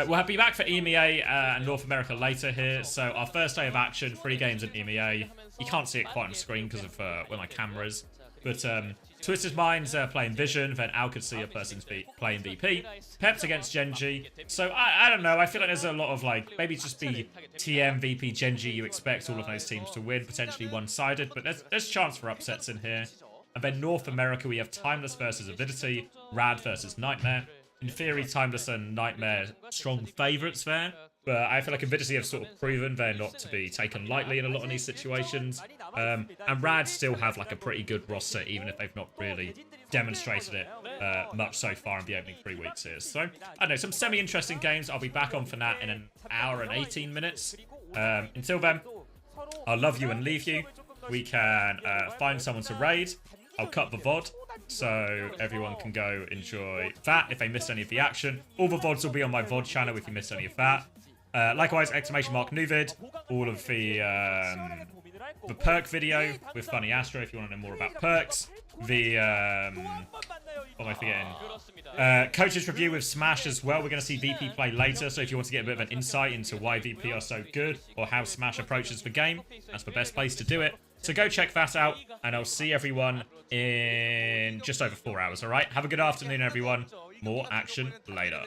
We'll be back for EMEA and North America later here. So our first day of action, 3 games in EMEA. You can't see it quite on screen because of where my camera is. But Twisted Minds playing Vision, then Al could see a person's playing VP. Peps against Genji. So I don't know. I feel like there's a lot of like, maybe just be TM, VP, Genji. You expect all of those teams to win, potentially one-sided. But there's chance for upsets in here. And then North America, we have Timeless versus Avidity, Rad versus Nightmare. In theory, Timeless and Nightmare strong favourites there. But I feel like Avidity have sort of proven they're not to be taken lightly in a lot of these situations. And Rad still have like a pretty good roster, even if they've not really demonstrated it much so far in the opening 3 weeks here. So, I don't know, some semi-interesting games. I'll be back on for that in an hour and 18 minutes. Until then, I'll love you and leave you. We can find someone to raid. I'll cut the VOD, so everyone can go enjoy that if they missed any of the action. All the VODs will be on my VOD channel if you missed any of that. Likewise, !new vid, all of the perk video with Funny Astro if you want to know more about perks. The, what am I forgetting? Coach's review with Smash as well. We're going to see VP play later, so if you want to get a bit of an insight into why VP are so good or how Smash approaches the game, that's the best place to do it. So go check that out, and I'll see everyone in just over 4 hours, alright? Have a good afternoon, everyone. More action later.